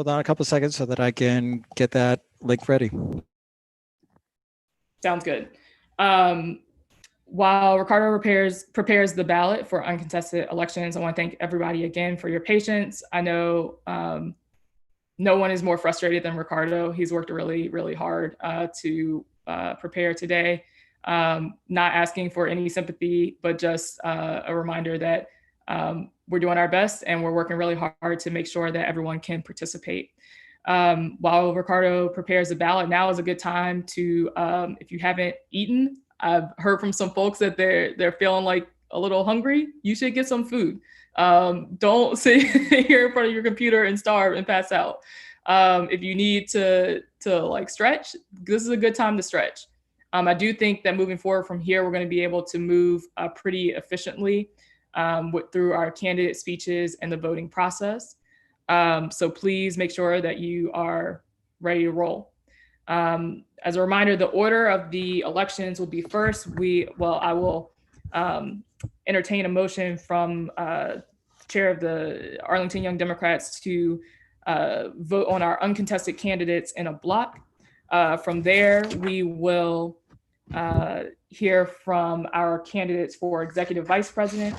on a couple of seconds so that I can get that link ready. Sounds good. While Ricardo prepares the ballot for uncontested elections, I want to thank everybody again for your patience. I know no one is more frustrated than Ricardo. He's worked really, really hard to prepare today. Not asking for any sympathy, but just a reminder that we're doing our best and we're working really hard to make sure that everyone can participate. While Ricardo prepares the ballot, now is a good time to, if you haven't eaten, I've heard from some folks that they're feeling like a little hungry. You should get some food. Don't sit here in front of your computer and starve and pass out. If you need to like stretch, this is a good time to stretch. I do think that moving forward from here, we're going to be able to move pretty efficiently through our candidate speeches and the voting process. So please make sure that you are ready to roll. As a reminder, the order of the elections will be first. I will entertain a motion from Chair of the Arlington Young Democrats to vote on our uncontested candidates in a block. From there, we will hear from our candidates for Executive Vice President,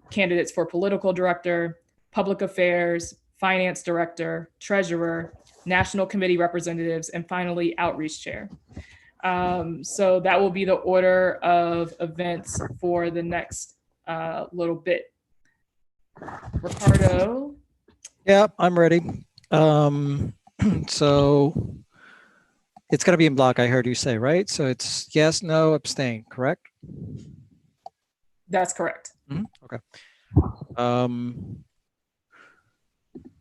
candidates for Political Director, Public Affairs, Finance Director, Treasurer, National Committee Representatives, and finally, Outreach Chair. So that will be the order of events for the next little bit. Ricardo? Yeah, I'm ready. So it's going to be in block, I heard you say, right? So it's yes, no, abstain, correct? That's correct. Mm-hmm. Okay.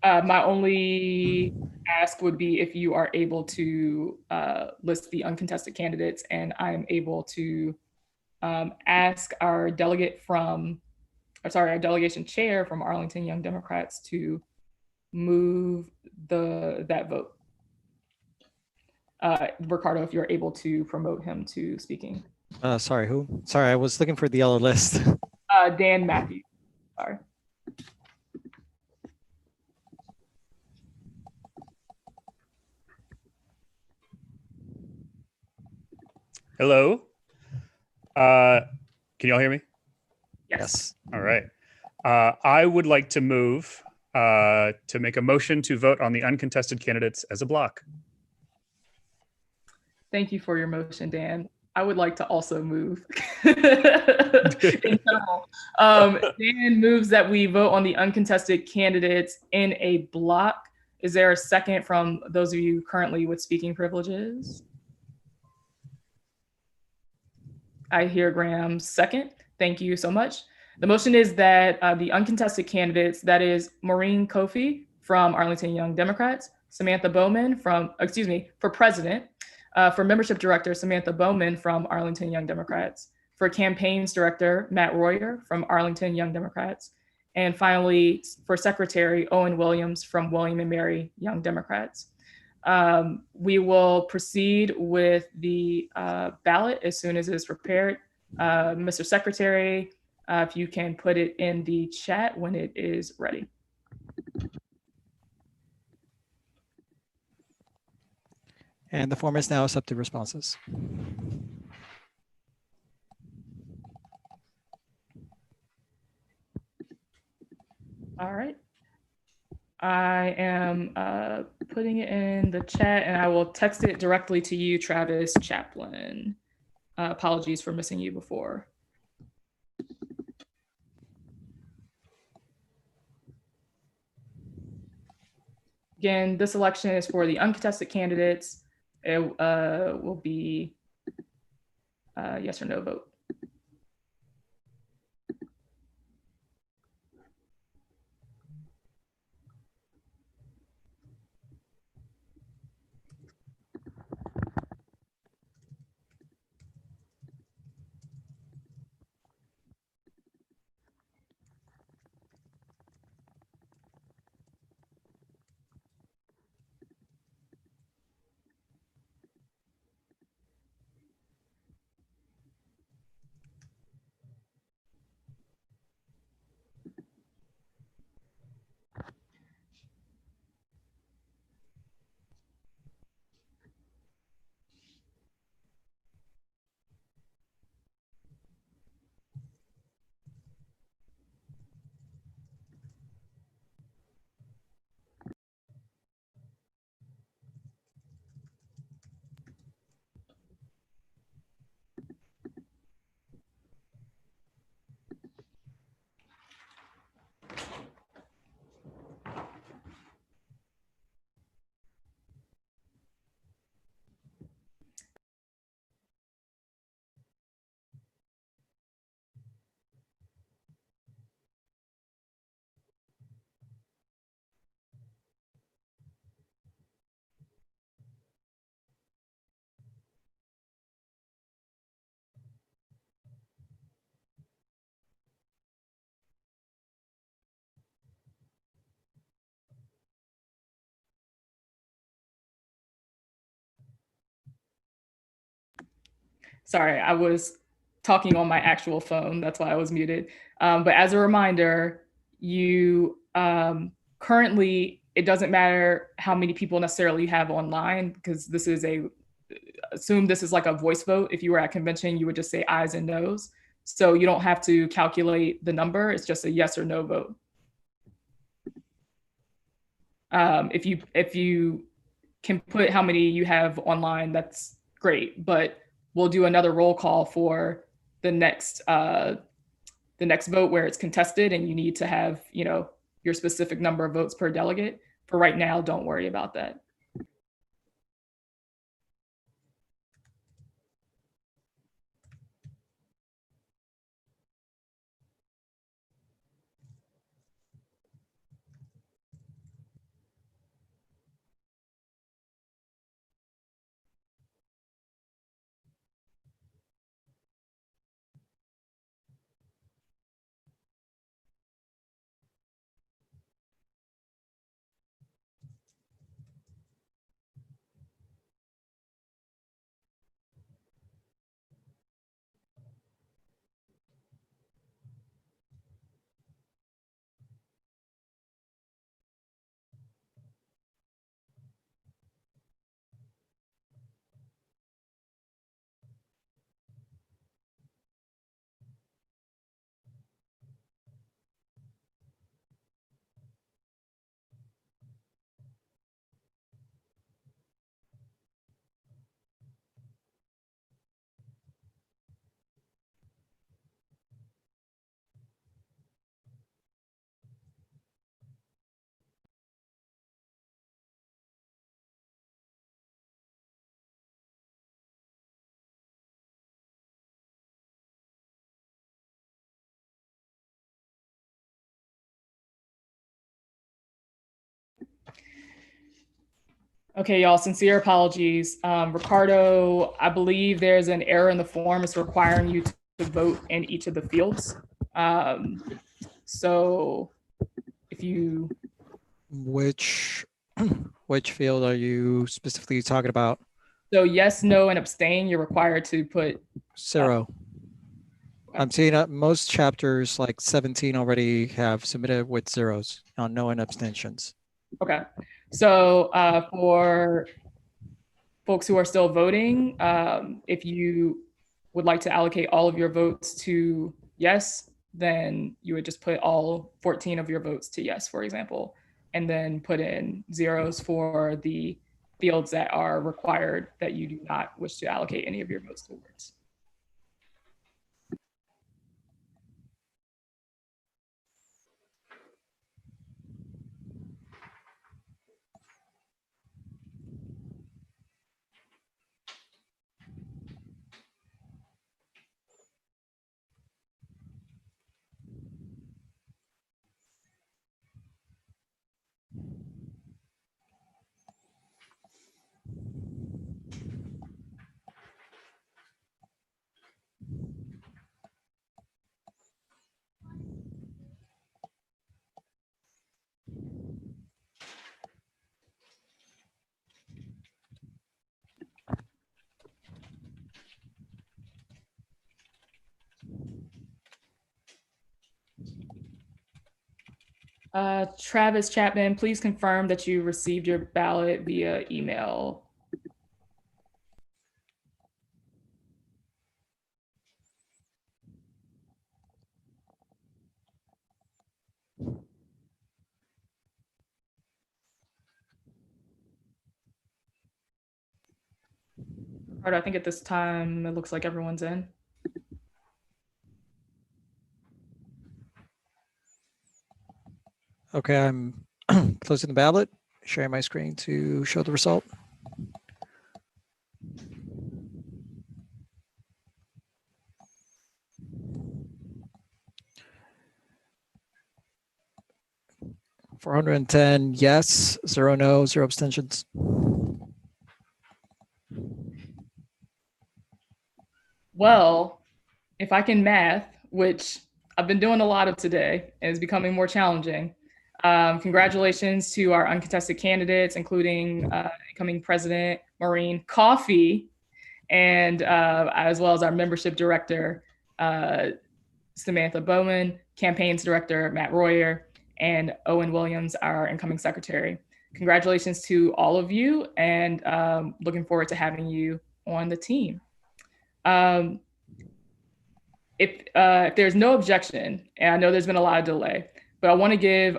My only ask would be if you are able to list the uncontested candidates, and I'm able to ask our our delegation chair from Arlington Young Democrats to move that vote. Ricardo, if you're able to promote him to speaking. Sorry, who? Sorry, I was looking for the yellow list. Dan Matthews. Sorry. Hello. Can you all hear me? Yes. All right. I would like to move to make a motion to vote on the uncontested candidates as a block. Thank you for your motion, Dan. I would like to also move. In general. Dan moves that we vote on the uncontested candidates in a block. Is there a second from those of you currently with speaking privileges? I hear Graham's second. Thank you so much. The motion is that the uncontested candidates, that is Maureen Kofi from Arlington Young Democrats, Samantha Bowman for president, for membership director, Samantha Bowman from Arlington Young Democrats, for campaigns director, Matt Royer from Arlington Young Democrats, and finally for secretary, Owen Williams from William and Mary Young Democrats. We will proceed with the ballot as soon as it's prepared. Mr. Secretary, if you can put it in the chat when it is ready. And the form is now accepted responses. All right. I am putting it in the chat, and I will text it directly to you, Travis Chaplin. Apologies for missing you before. Again, this election is for the uncontested candidates. It will be a yes or no vote. Sorry, I was talking on my actual phone. That's why I was muted. But as a reminder, you currently, it doesn't matter how many people necessarily you have online, because this is assume this is like a voice vote. If you were at convention, you would just say ayes and noes. So you don't have to calculate the number. It's just a yes or no vote. If you can put how many you have online, that's great. But we'll do another roll call for the next vote where it's contested and you need to have, your specific number of votes per delegate. For right now, don't worry about that. Okay, y'all, sincere apologies. Ricardo, I believe there's an error in the form. It's requiring you to vote in each of the fields. So if you, Which which field are you specifically talking about? so yes, no, and abstain, you're required to put 0. I'm seeing most chapters, like 17, already have submitted with zeros on no and abstentions. Okay. So for folks who are still voting, if you would like to allocate all of your votes to yes, then you would just put all 14 of your votes to yes, for example, and then put in zeros for the fields that are required that you do not wish to allocate any of your votes towards. Travis Chapman, please confirm that you received your ballot via email. Ricardo, I think at this time, it looks like everyone's in. Okay, I'm closing the ballot, sharing my screen to show the result. For 410 yes, 0 no, 0 abstentions. Well, if I can math, which I've been doing a lot of today, and it's becoming more challenging. Congratulations to our uncontested candidates, including incoming President Maureen Coffey, and as well as our membership director, Samantha Bowman, campaigns director, Matt Royer, and Owen Williams, our incoming secretary. Congratulations to all of you, and looking forward to having you on the team. If there's no objection, and I know there's been a lot of delay, but I want to give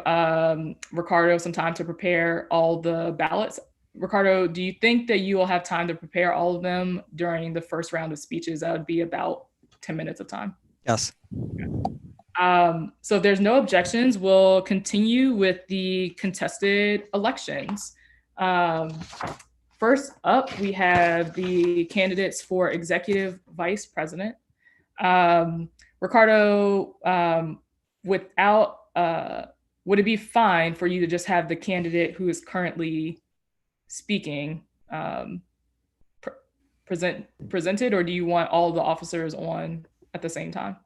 Ricardo some time to prepare all the ballots. Ricardo, do you think that you will have time to prepare all of them during the first round of speeches? That would be about 10 minutes of time. Yes. So if there's no objections, we'll continue with the contested elections. First up, we have the candidates for executive vice president. Ricardo, would it be fine for you to just have the candidate who is currently speaking presented, or do you want all the officers on at the same time?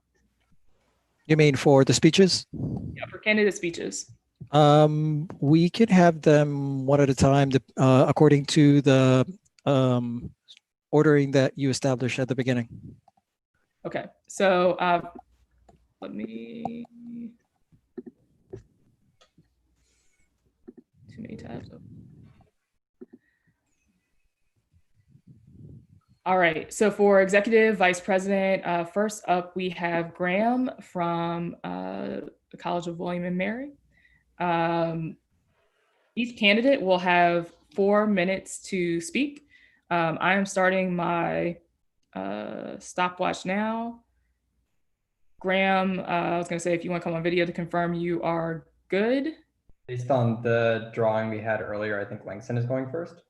You mean for the speeches? Yeah, for candidate speeches. We can have them one at a time, according to the ordering that you established at the beginning. Okay, so let me, too many tabs open. All right, so for executive vice president, first up we have Graham from the College of William and Mary. Each candidate will have 4 minutes to speak. I am starting my stopwatch now. Graham, I was going to say, if you want to come on video to confirm you are good. Based on the drawing we had earlier, I think Langston is going first.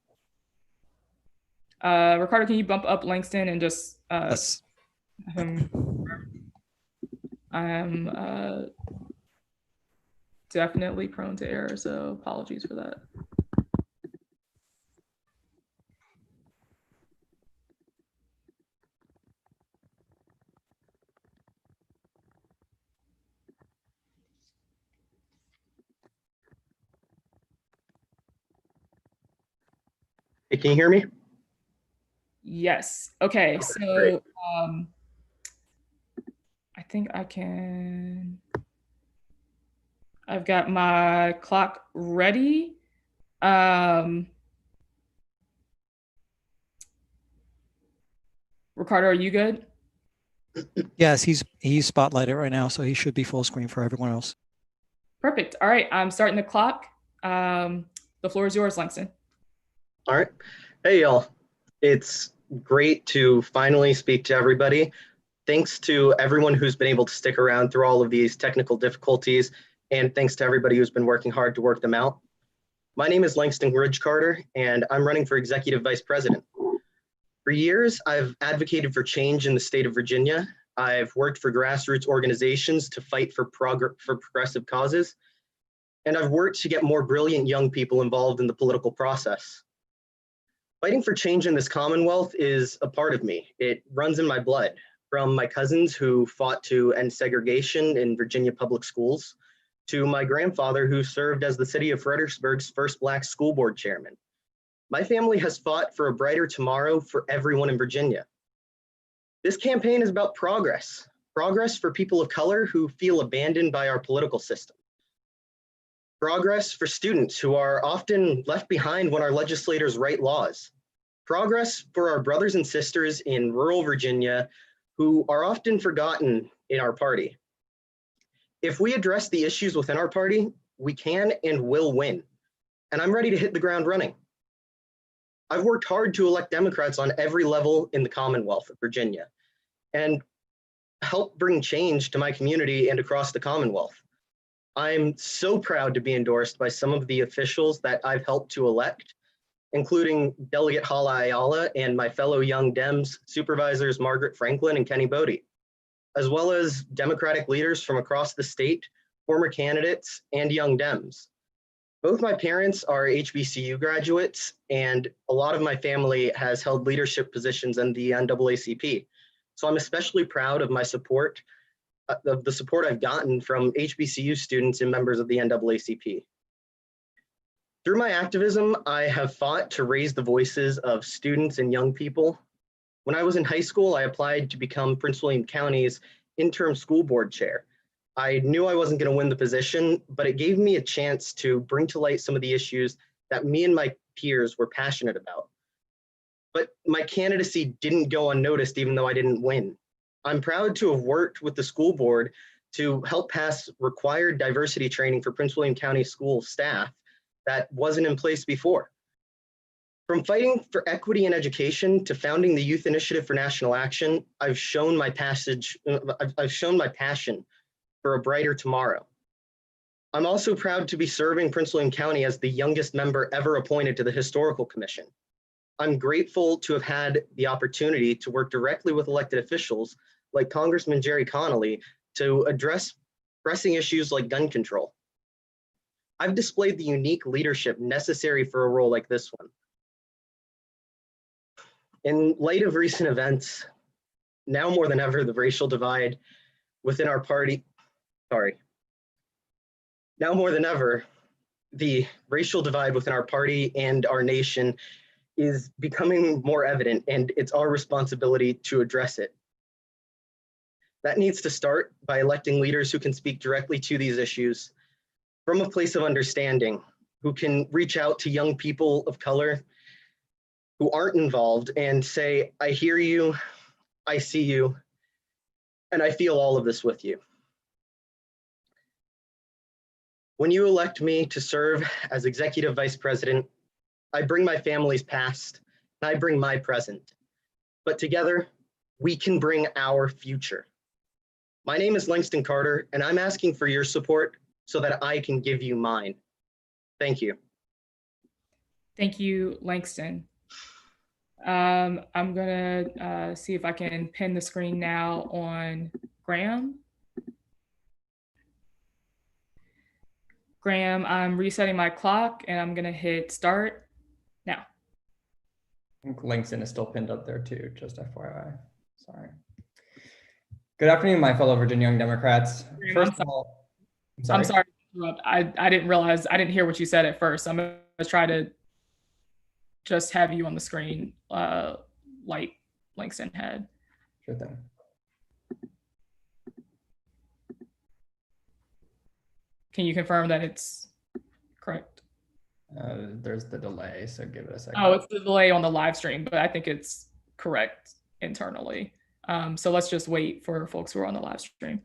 Ricardo, can you bump up Langston and just Yes. I'm definitely prone to error, so apologies for that. Can you hear me? Yes. Okay. Great. So I think I can. I've got my clock ready. Ricardo, are you good? Yes, he's spotlighted right now, so he should be full screen for everyone else. Perfect. All right, I'm starting the clock. The floor is yours, Langston. All right. Hey, y'all. It's great to finally speak to everybody. Thanks to everyone who's been able to stick around through all of these technical difficulties, and thanks to everybody who's been working hard to work them out. My name is Langston Ridge Carter, and I'm running for Executive Vice President. For years, I've advocated for change in the state of Virginia. I've worked for grassroots organizations to fight for progressive causes, and I've worked to get more brilliant young people involved in the political process. Fighting for change in this Commonwealth is a part of me. It runs in my blood, from my cousins who fought to end segregation in Virginia public schools, to my grandfather who served as the city of Fredericksburg's first Black school board chairman. My family has fought for a brighter tomorrow for everyone in Virginia. This campaign is about progress for people of color who feel abandoned by our political system. Progress for students who are often left behind when our legislators write laws. Progress for our brothers and sisters in rural Virginia who are often forgotten in our party. If we address the issues within our party, we can and will win. And I'm ready to hit the ground running. I've worked hard to elect Democrats on every level in the Commonwealth of Virginia and help bring change to my community and across the Commonwealth. I'm so proud to be endorsed by some of the officials that I've helped to elect, including Delegate Hala Ayala and my fellow Young Dems supervisors Margaret Franklin and Kenny Bodie, as well as Democratic leaders from across the state, former candidates, and Young Dems. Both my parents are HBCU graduates, and a lot of my family has held leadership positions in the NAACP. So I'm especially proud of my support, of the support I've gotten from HBCU students and members of the NAACP. Through my activism, I have fought to raise the voices of students and young people. When I was in high school, I applied to become Prince William County's interim school board chair. I knew I wasn't going to win the position, but it gave me a chance to bring to light some of the issues that me and my peers were passionate about. But my candidacy didn't go unnoticed, even though I didn't win. I'm proud to have worked with the school board to help pass required diversity training for Prince William County school staff that wasn't in place before. From fighting for equity in education to founding the Youth Initiative for National Action, I've shown my passion for a brighter tomorrow. I'm also proud to be serving Prince William County as the youngest member ever appointed to the Historical Commission. I'm grateful to have had the opportunity to work directly with elected officials like Congressman Jerry Connolly to address pressing issues like gun control. I've displayed the unique leadership necessary for a role like this one. In light of recent events, now more than ever, the racial divide within our party, now more than ever, the racial divide within our party and our nation is becoming more evident, and it's our responsibility to address it. That needs to start by electing leaders who can speak directly to these issues from a place of understanding, who can reach out to young people of color who aren't involved and say, I hear you, I see you, and I feel all of this with you. When you elect me to serve as Executive Vice President, I bring my family's past and I bring my present, but together we can bring our future. My name is Langston Carter, and I'm asking for your support so that I can give you mine. Thank you. Thank you, Langston. I'm gonna see if I can pin the screen now on Graham. Graham, I'm resetting my clock and I'm gonna hit start now. I think Langston is still pinned up there too, just FYI. Sorry. Good afternoon, my fellow Virginia Young Democrats. First of all, I'm sorry to interrupt. I didn't realize, I didn't hear what you said at first. I'm gonna try to just have you on the screen like Langston had. Sure thing. Can you confirm that it's correct? There's the delay, so give it a second. Oh, it's the delay on the live stream, but I think it's correct internally. So let's just wait for folks who are on the live stream.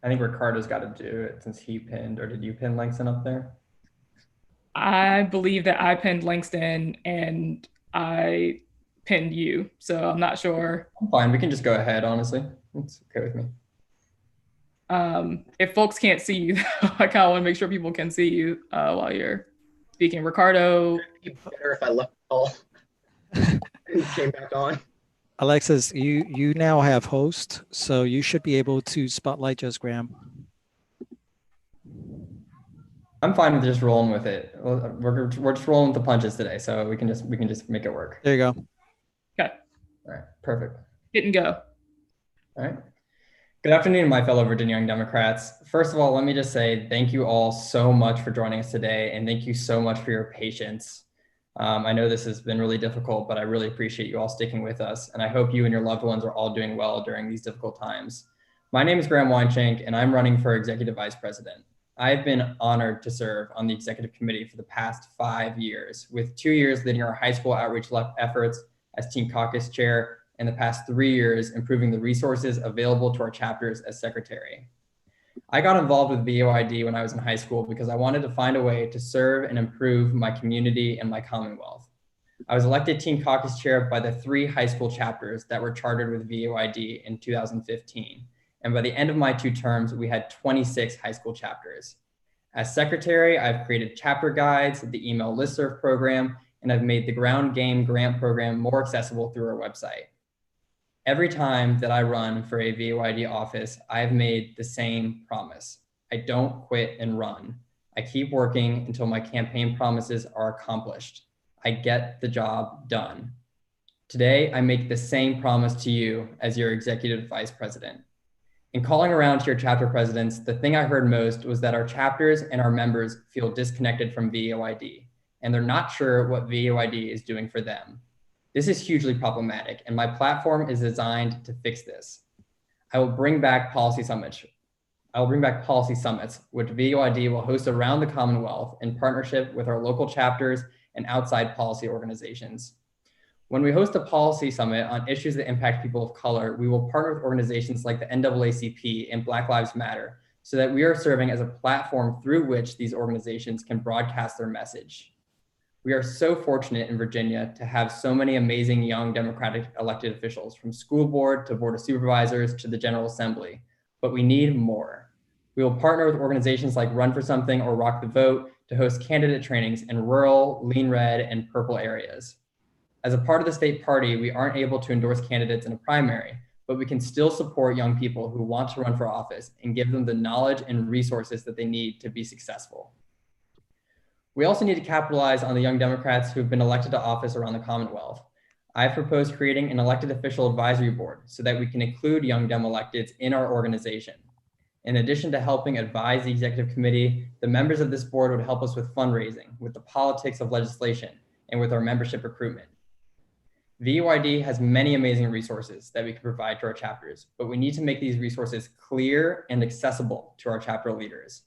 I think Ricardo's got to do it since he pinned, or did you pin Langston up there? I believe that I pinned Langston and I pinned you, so I'm not sure. I'm fine. We can just go ahead, honestly. It's okay with me. If folks can't see you, I kind of want to make sure people can see you while you're speaking. Ricardo. It'd be better if I left the call and came back on. Alexis, you now have host, so you should be able to spotlight Just Graham. I'm fine with just rolling with it. We're just rolling with the punches today, so we can just make it work. There you go. Okay. All right, perfect. Hit and go. All right. Good afternoon, my fellow Virginia Young Democrats. First of all, let me just say thank you all so much for joining us today, and thank you so much for your patience. I know this has been really difficult, but I really appreciate you all sticking with us, and I hope you and your loved ones are all doing well during these difficult times. My name is Graham Weinshank, and I'm running for Executive Vice President. I've been honored to serve on the Executive Committee for the past 5 years, with 2 years leading our high school outreach efforts as Teen Caucus Chair, and the past 3 years improving the resources available to our chapters as Secretary. I got involved with VAYD when I was in high school because I wanted to find a way to serve and improve my community and my Commonwealth. I was elected Teen Caucus Chair by the 3 high school chapters that were chartered with VAYD in 2015. And by the end of my 2 terms, we had 26 high school chapters. As Secretary, I've created chapter guides, the email listserv program, and I've made the Ground Game Grant program more accessible through our website. Every time that I run for a VAYD office, I've made the same promise. I don't quit and run. I keep working until my campaign promises are accomplished. I get the job done. Today, I make the same promise to you as your Executive Vice President. In calling around to your chapter presidents, the thing I heard most was that our chapters and our members feel disconnected from VAYD, and they're not sure what VAYD is doing for them. This is hugely problematic, and my platform is designed to fix this. I will bring back policy summits. Which VAYD will host around the Commonwealth in partnership with our local chapters and outside policy organizations. When we host a policy summit on issues that impact people of color, we will partner with organizations like the NAACP and Black Lives Matter so that we are serving as a platform through which these organizations can broadcast their message. We are so fortunate in Virginia to have so many amazing young Democratic elected officials, from school board to board of supervisors to the General Assembly, but we need more. We will partner with organizations like Run for Something or Rock the Vote to host candidate trainings in rural, lean red, and purple areas. As a part of the state party, we aren't able to endorse candidates in a primary, but we can still support young people who want to run for office and give them the knowledge and resources that they need to be successful. We also need to capitalize on the young Democrats who've been elected to office around the Commonwealth. I've proposed creating an elected official advisory board so that we can include young Dem electeds in our organization. In addition to helping advise the executive committee, the members of this board would help us with fundraising, with the politics of legislation, and with our membership recruitment. VAYD has many amazing resources that we can provide to our chapters, but we need to make these resources clear and accessible to our chapter leaders.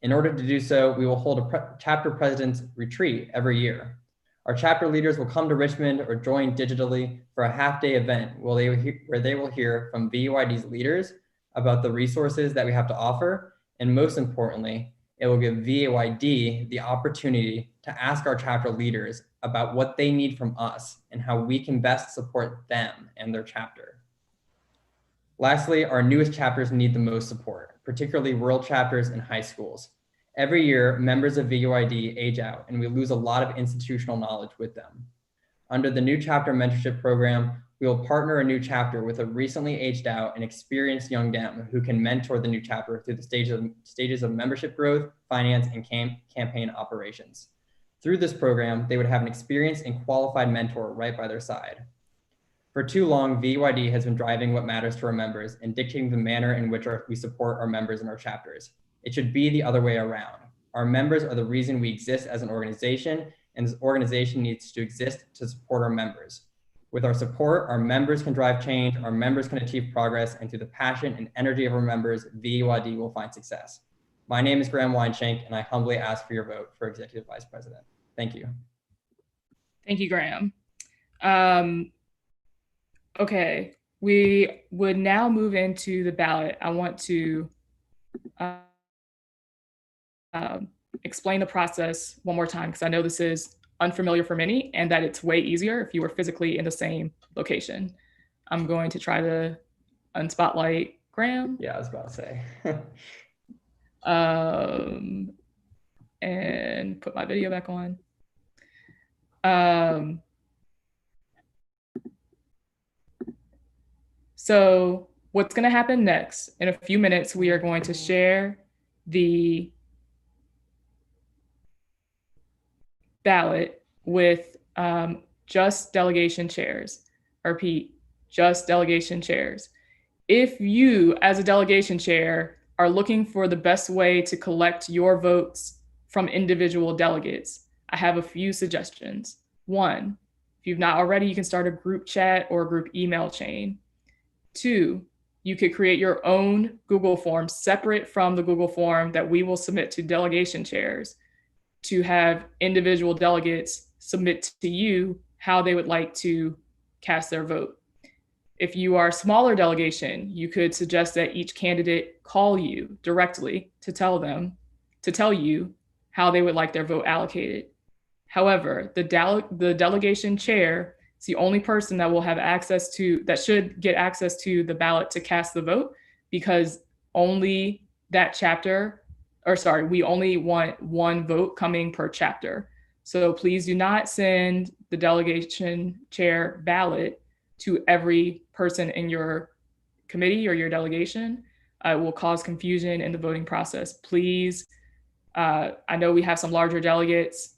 In order to do so, we will hold a chapter president's retreat every year. Our chapter leaders will come to Richmond or join digitally for a half-day event where they will hear from VAYD's leaders about the resources that we have to offer, and most importantly, it will give VAYD the opportunity to ask our chapter leaders about what they need from us and how we can best support them and their chapter. Lastly, our newest chapters need the most support, particularly rural chapters and high schools. Every year, members of VAYD age out, and we lose a lot of institutional knowledge with them. Under the new chapter mentorship program, we will partner a new chapter with a recently aged out and experienced young Dem who can mentor the new chapter through the stages of membership growth, finance, and campaign operations. Through this program, they would have an experienced and qualified mentor right by their side. For too long, VAYD has been driving what matters to our members and dictating the manner in which we support our members in our chapters. It should be the other way around. Our members are the reason we exist as an organization, and this organization needs to exist to support our members. With our support, our members can drive change, our members can achieve progress, and through the passion and energy of our members, VAYD will find success. My name is Graham Weinshank, and I humbly ask for your vote for Executive Vice President. Thank you. Thank you, Graham. Okay, we would now move into the ballot. I want to explain the process one more time because I know this is unfamiliar for many and that it's way easier if you were physically in the same location. I'm going to try to unspotlight Graham. Yeah, I was about to say. And put my video back on. So what's going to happen next? In a few minutes, we are going to share the ballot with just delegation chairs. I repeat, just delegation chairs. If you, as a delegation chair, are looking for the best way to collect your votes from individual delegates, I have a few suggestions. One, if you've not already, you can start a group chat or a group email chain. Two, you could create your own Google form separate from the Google form that we will submit to delegation chairs to have individual delegates submit to you how they would like to cast their vote. If you are a smaller delegation, you could suggest that each candidate call you directly to tell you how they would like their vote allocated. However, the delegation chair is the only person that will have access to, that should get access to the ballot to cast the vote, because only that chapter, or sorry, we only want one vote coming per chapter. So please do not send the delegation chair ballot to every person in your committee or your delegation. It will cause confusion in the voting process. Please, I know we have some larger delegations.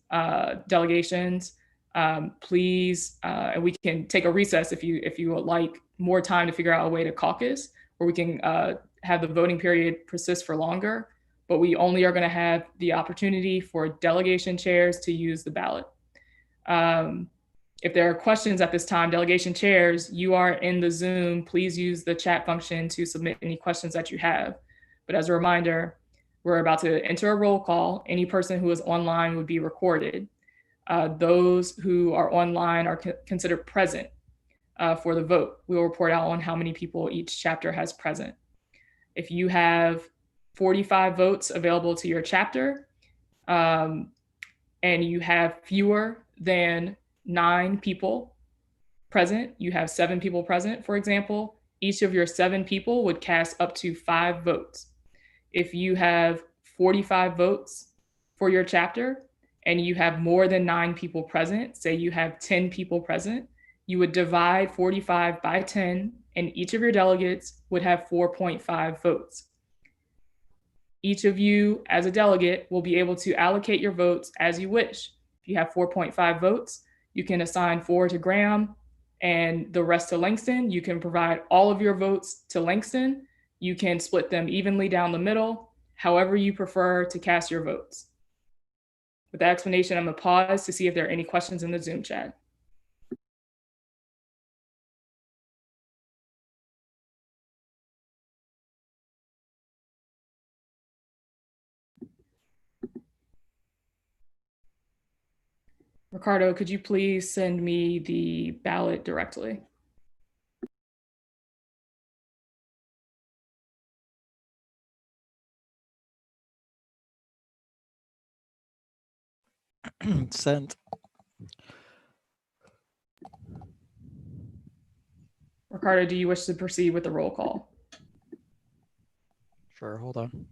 Please, and we can take a recess if you would like more time to figure out a way to caucus, or we can have the voting period persist for longer. But we only are going to have the opportunity for delegation chairs to use the ballot. If there are questions at this time, delegation chairs, you are in the Zoom, please use the chat function to submit any questions that you have. But as a reminder, we're about to enter a roll call. Any person who is online would be recorded. Those who are online are considered present for the vote. We will report out on how many people each chapter has present. If you have 45 votes available to your chapter, and you have fewer than 9 people present, you have 7 people present, for example, each of your 7 people would cast up to 5 votes. If you have 45 votes for your chapter and you have more than 9 people present, say you have 10 people present, you would divide 45 by 10 and each of your delegates would have 4.5 votes. Each of you as a delegate will be able to allocate your votes as you wish. If you have 4.5 votes, you can assign 4 to Graham and the rest to Langston. You can provide all of your votes to Langston. You can split them evenly down the middle, however you prefer to cast your votes. With that explanation, I'm going to pause to see if there are any questions in the Zoom chat. Ricardo, could you please send me the ballot directly? Sent. Ricardo, do you wish to proceed with the roll call? Sure, hold on.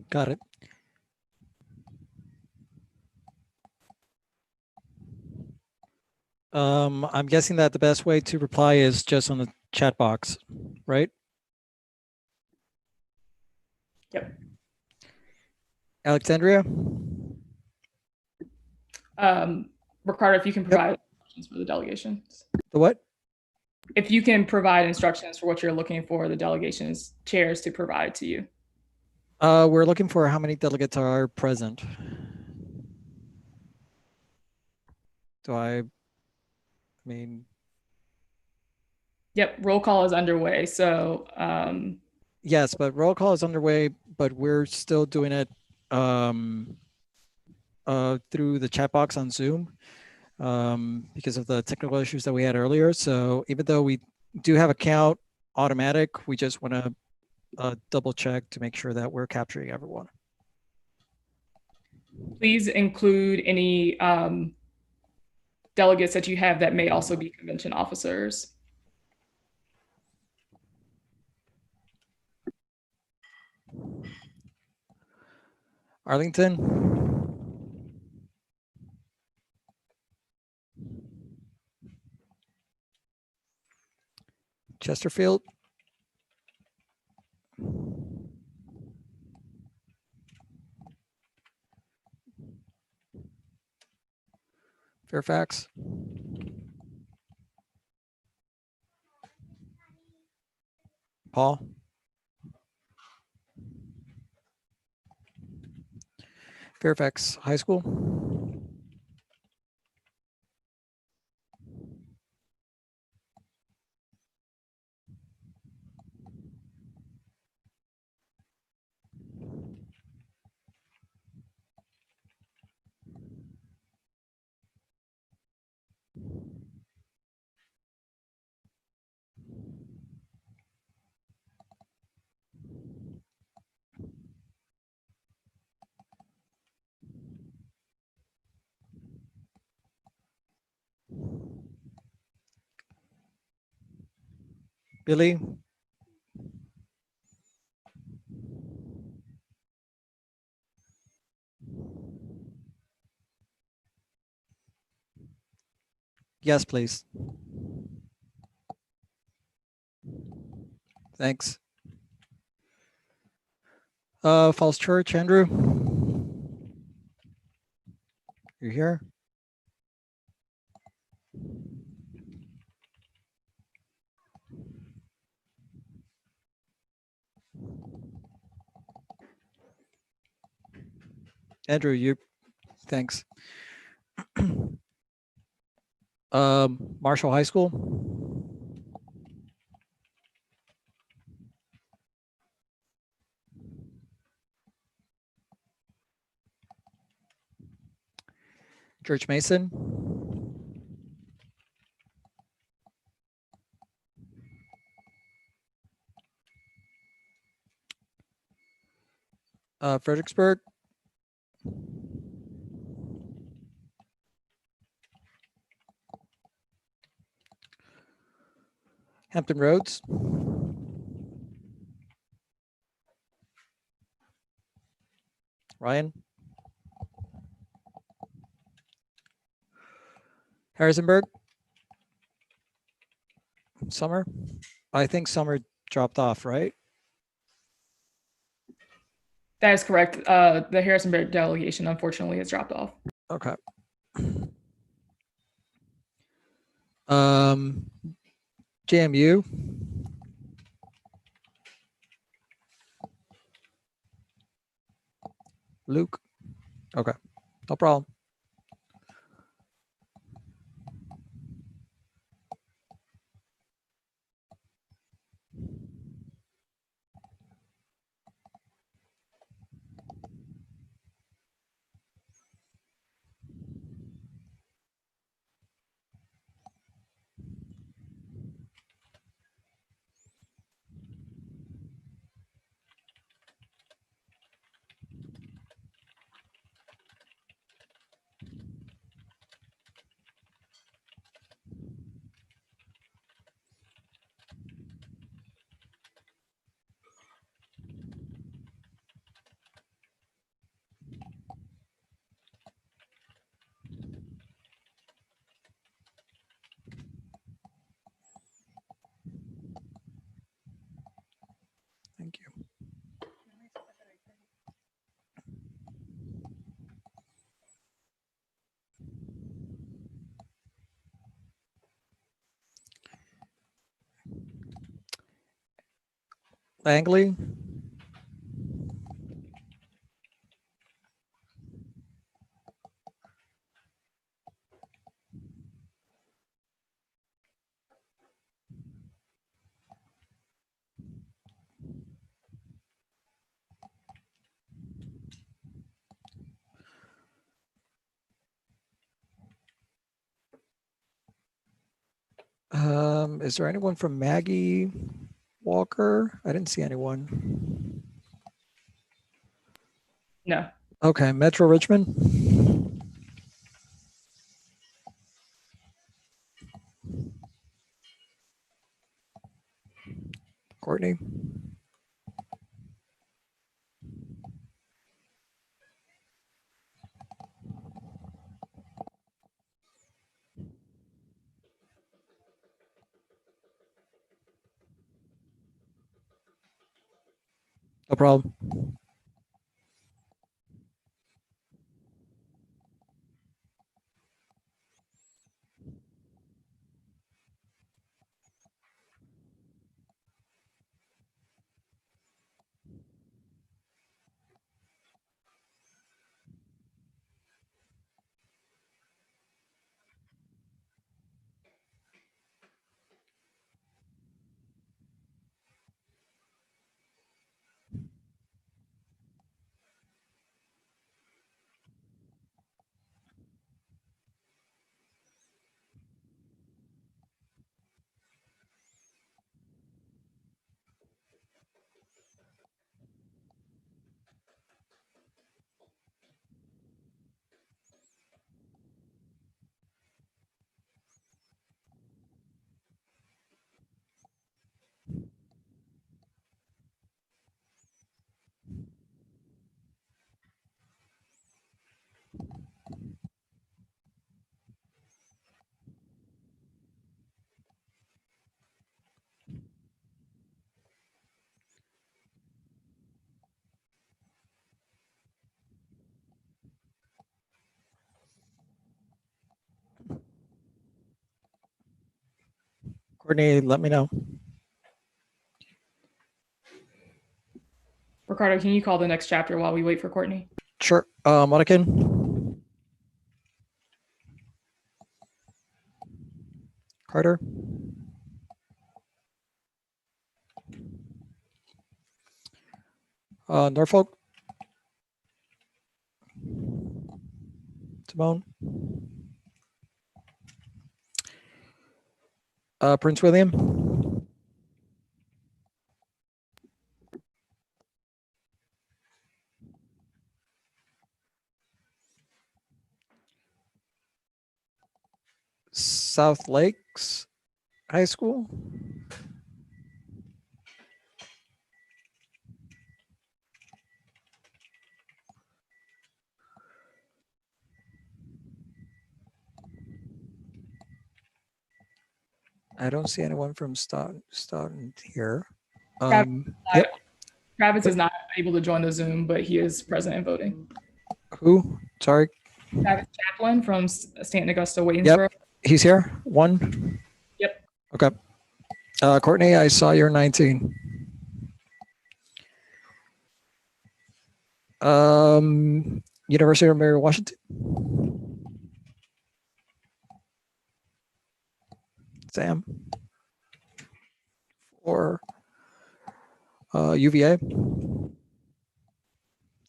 Got it. I'm guessing that the best way to reply is just on the chat box, right? Yep. Alexandria? Ricardo, if you can provide instructions for the delegations. The what? If you can provide instructions for what you're looking for the delegations chairs to provide to you. We're looking for how many delegates are present. I mean, Yep, roll call is underway. So yes, but roll call is underway, but we're still doing it through the chat box on Zoom because of the technical issues that we had earlier. So even though we do have a count automatic, we just want to double check to make sure that we're capturing everyone. please include any delegates that you have that may also be convention officers. Arlington? Chesterfield? Fairfax? Paul? Fairfax High School? Billy? Yes, please. Thanks. Falls Church, Andrew? You're here? Andrew, thanks. Marshall High School? George Mason? Fredericksburg? Hampton Roads? Ryan? Harrisonburg? Summer? I think Summer dropped off, right? That is correct. The Harrisonburg delegation unfortunately has dropped off. Okay. JMU? Luke? Okay, no problem. Thank you. Langley. Is there anyone from Maggie Walker? I didn't see anyone. No. Okay, Metro Richmond. Courtney. No problem. Courtney, let me know. Ricardo, can you call the next chapter while we wait for Courtney? Sure. Monacan. Carter. Norfolk. Timon. Prince William. South Lakes High School. I don't see anyone from Stoughton here. Yep. Travis is not able to join the Zoom, but he is present and voting. Who? Sorry. Travis Chaplin from Stanton Augusta Waynesboro. Yep. He's here. One. Yep. Okay. Courtney, I saw you're 19. University of Mary Washington. Sam. Or UVA.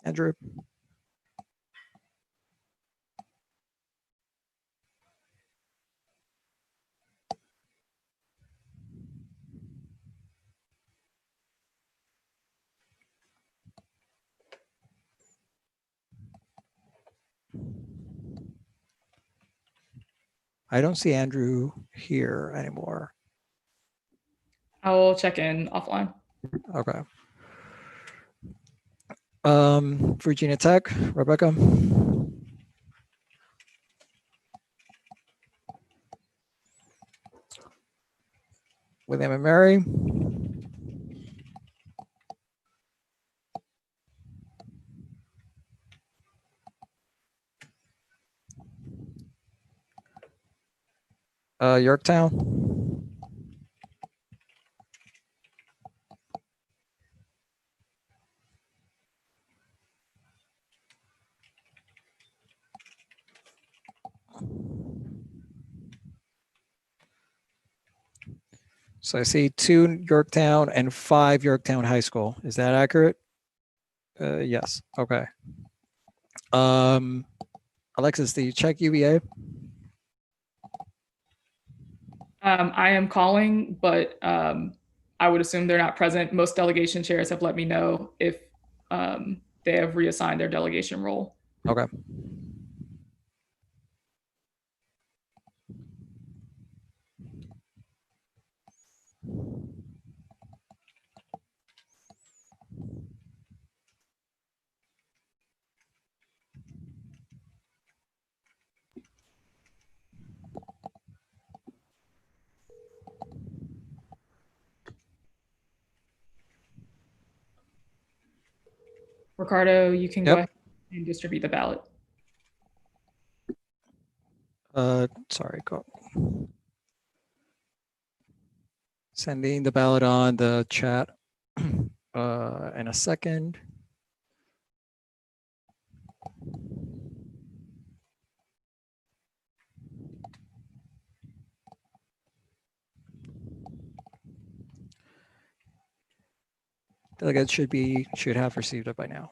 Andrew. I don't see Andrew here anymore. I will check in offline. Okay. Virginia Tech, Rebecca. William and Mary. Yorktown. So I see 2 Yorktown and 5 Yorktown High School. Is that accurate? Yes. Okay. Alexis, do you check UVA? I am calling, but I would assume they're not present. Most delegation chairs have let me know if they have reassigned their delegation role. Okay. Ricardo, you can go Yep. ahead and distribute the ballot. Sorry, go. Sending the ballot on the chat in a second. Delegates should have received it by now.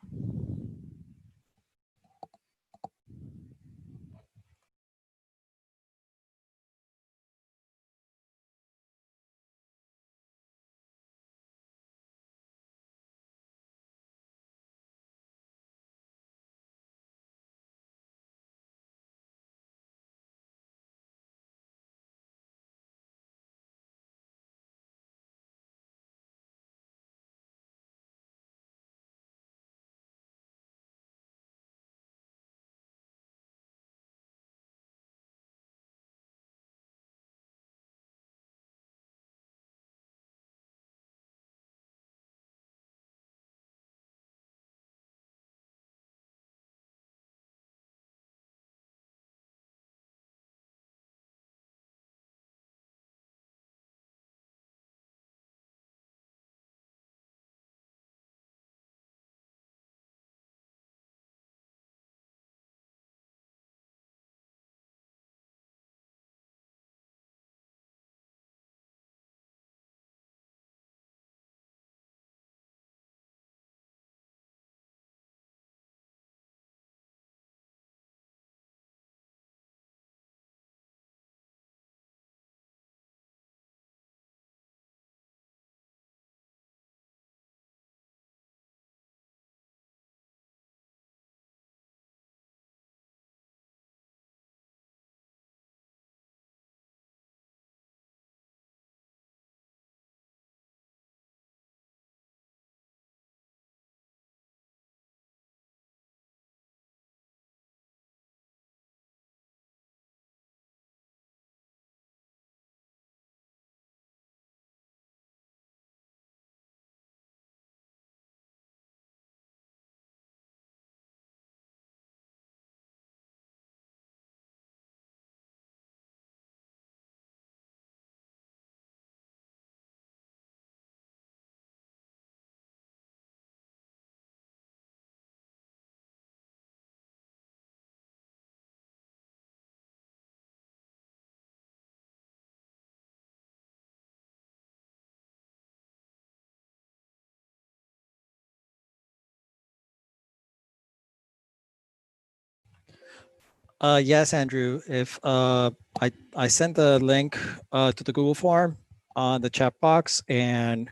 Yes, Andrew. If I sent the link to the Google form on the chat box, and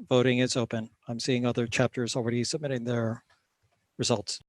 voting is open. I'm seeing other chapters already submitting their results.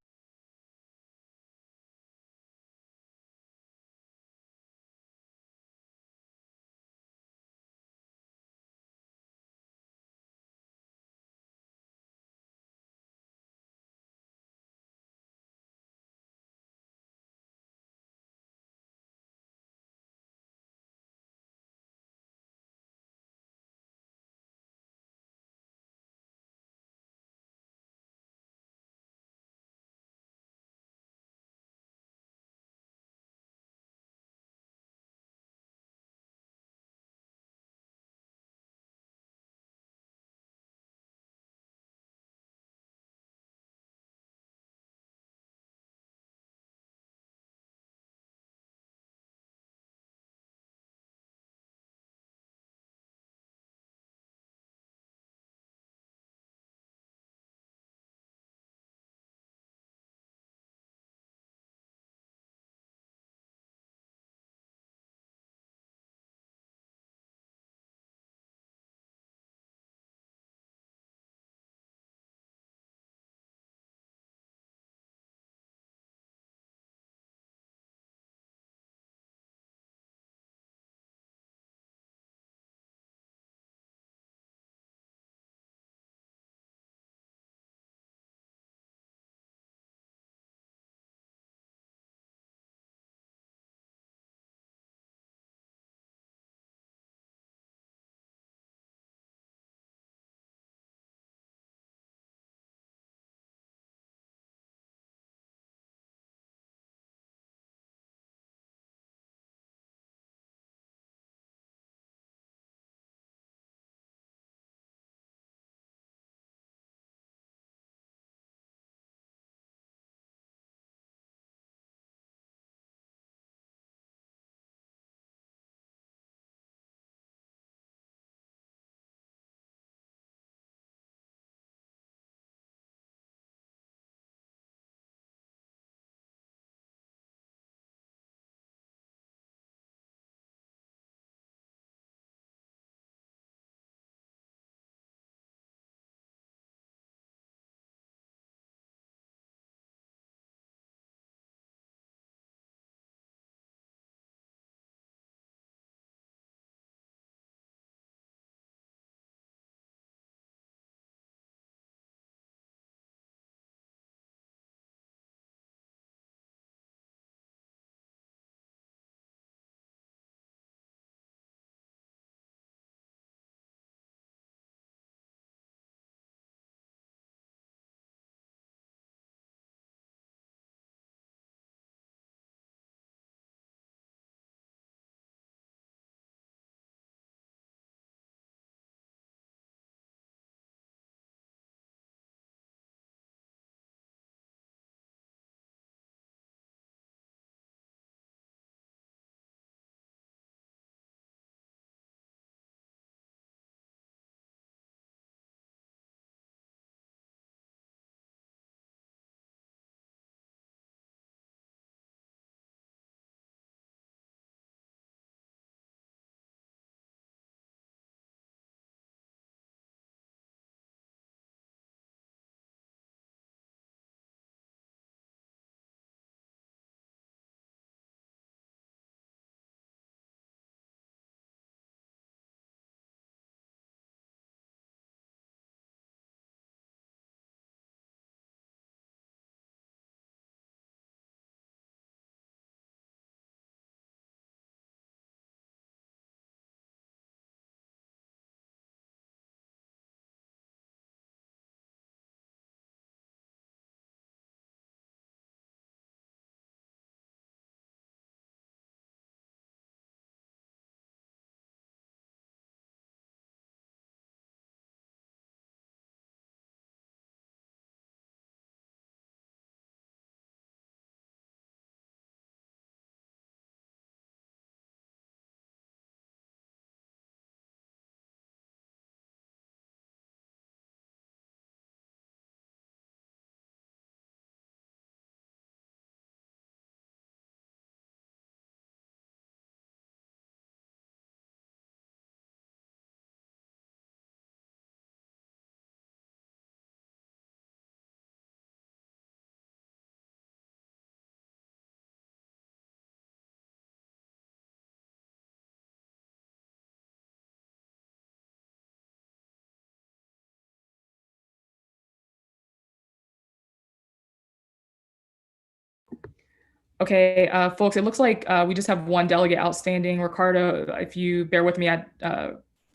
Okay, folks, it looks like we just have one delegate outstanding. Ricardo, if you bear with me, I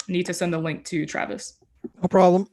need to send the link to Travis. No problem.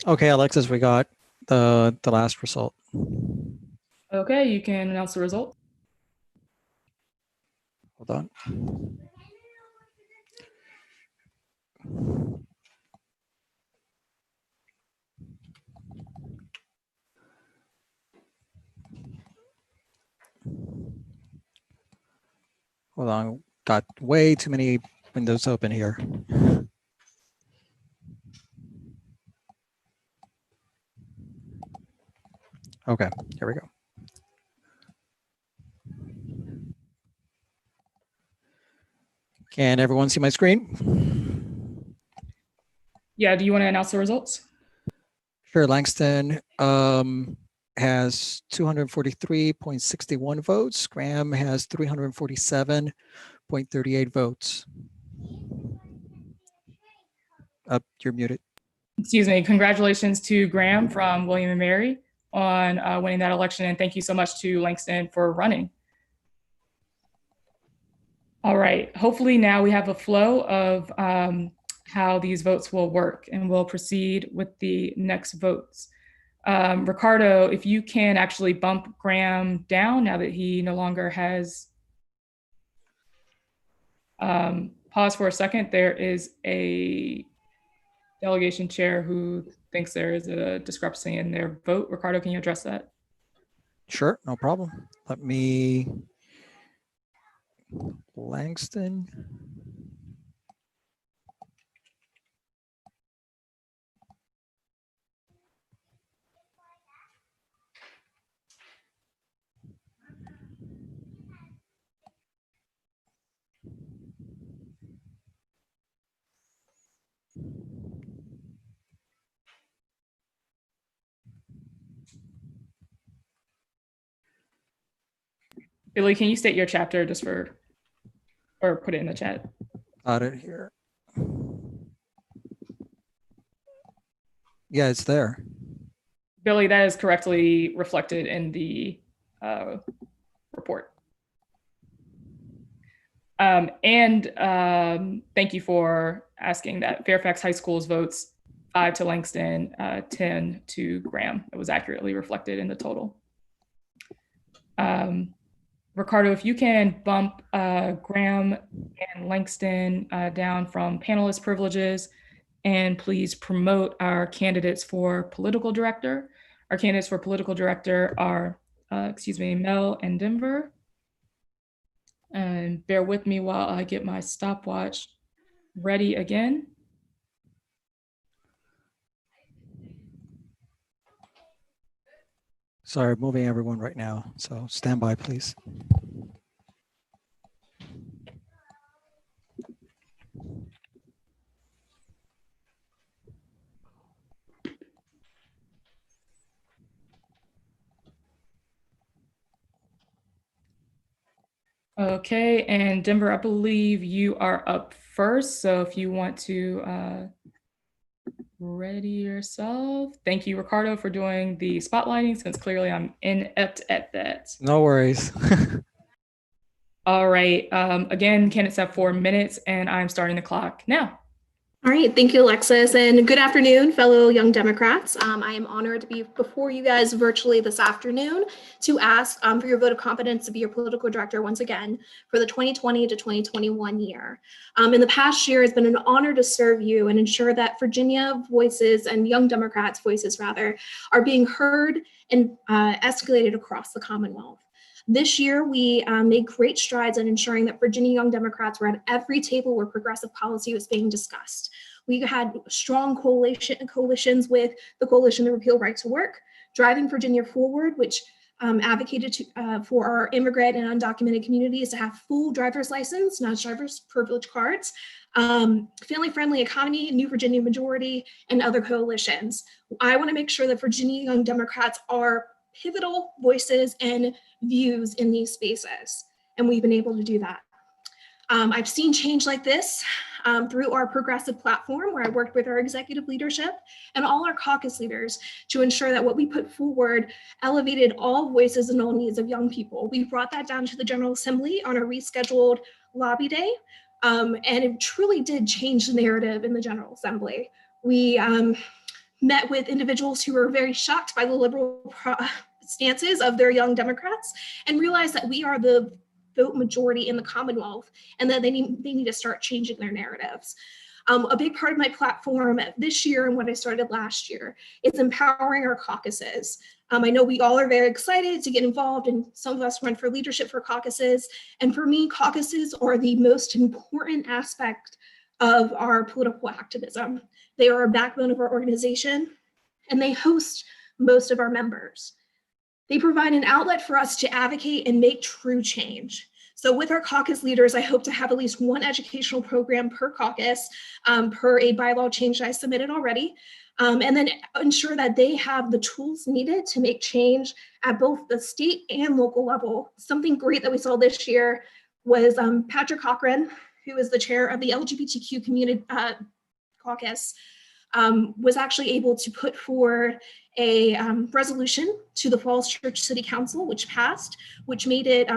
Okay, Alexis, we got the last result. Okay, you can announce the result. Hold on. Hold on. Got way too many windows open here. Okay, here we go. Can everyone see my screen? Yeah, do you want to announce the results? Sure, Langston has 243.61 votes. Graham has 347.38 votes. You're muted. Excuse me. Congratulations to Graham from William and Mary on winning that election. And thank you so much to Langston for running. All right. Hopefully now we have a flow of how these votes will work, and we'll proceed with the next votes. Ricardo, if you can actually bump Graham down now that he no longer has, pause for a second. There is a delegation chair who thinks there is a discrepancy in their vote. Ricardo, can you address that? Sure, no problem. Let me, Langston. Billy, can you state your chapter just for, or put it in the chat? Got it here. Yeah, it's there. Billy, that is correctly reflected in the report. Thank you for asking that. Fairfax High School's votes 5 to Langston, 10 to Graham. It was accurately reflected in the total. Ricardo, if you can bump Graham and Langston down from panelist privileges, and please promote our candidates for political director. Our candidates for political director are, Mel and Denver. And bear with me while I get my stopwatch ready again. Sorry, moving everyone right now. So stand by, please. Okay, and Denver, I believe you are up first. So if you want to ready yourself. Thank you, Ricardo, for doing the spotlighting, since clearly I'm inept at that. No worries. All right. Again, candidates have 4 minutes, and I'm starting the clock now. All right, thank you, Alexis, and good afternoon, fellow Young Democrats. I am honored to be before you guys virtually this afternoon to ask for your vote of confidence to be your political director once again for the 2020 to 2021 year. In the past year, it's been an honor to serve you and ensure that Virginia voices and Young Democrats' voices, rather, are being heard and escalated across the Commonwealth. This year, we made great strides in ensuring that Virginia Young Democrats were at every table where progressive policy was being discussed. We had strong coalitions with the Coalition to Repeal Right to Work, Driving Virginia Forward, which advocated for our immigrant and undocumented communities to have full driver's license, not driver's privilege cards, Family Friendly Economy, New Virginia Majority, and other coalitions. I want to make sure that Virginia Young Democrats are pivotal voices and views in these spaces, and we've been able to do that. I've seen change like this through our progressive platform, where I worked with our executive leadership and all our caucus leaders to ensure that what we put forward elevated all voices and all needs of young people. We brought that down to the General Assembly on a rescheduled lobby day, and it truly did change the narrative in the General Assembly. We met with individuals who were very shocked by the liberal stances of their Young Democrats and realized that we are the vote majority in the Commonwealth and that they need to start changing their narratives. A big part of my platform this year and what I started last year is empowering our caucuses. I know we all are very excited to get involved, and some of us run for leadership for caucuses. And for me, caucuses are the most important aspect of our political activism. They are a backbone of our organization, and they host most of our members. They provide an outlet for us to advocate and make true change. So with our caucus leaders, I hope to have at least one educational program per caucus, per a bylaw change that I submitted already, and then ensure that they have the tools needed to make change at both the state and local level. Something great that we saw this year was Patrick Cochran, who is the chair of the LGBTQ community caucus, was actually able to put forward a resolution to the Falls Church City Council, which passed, which made it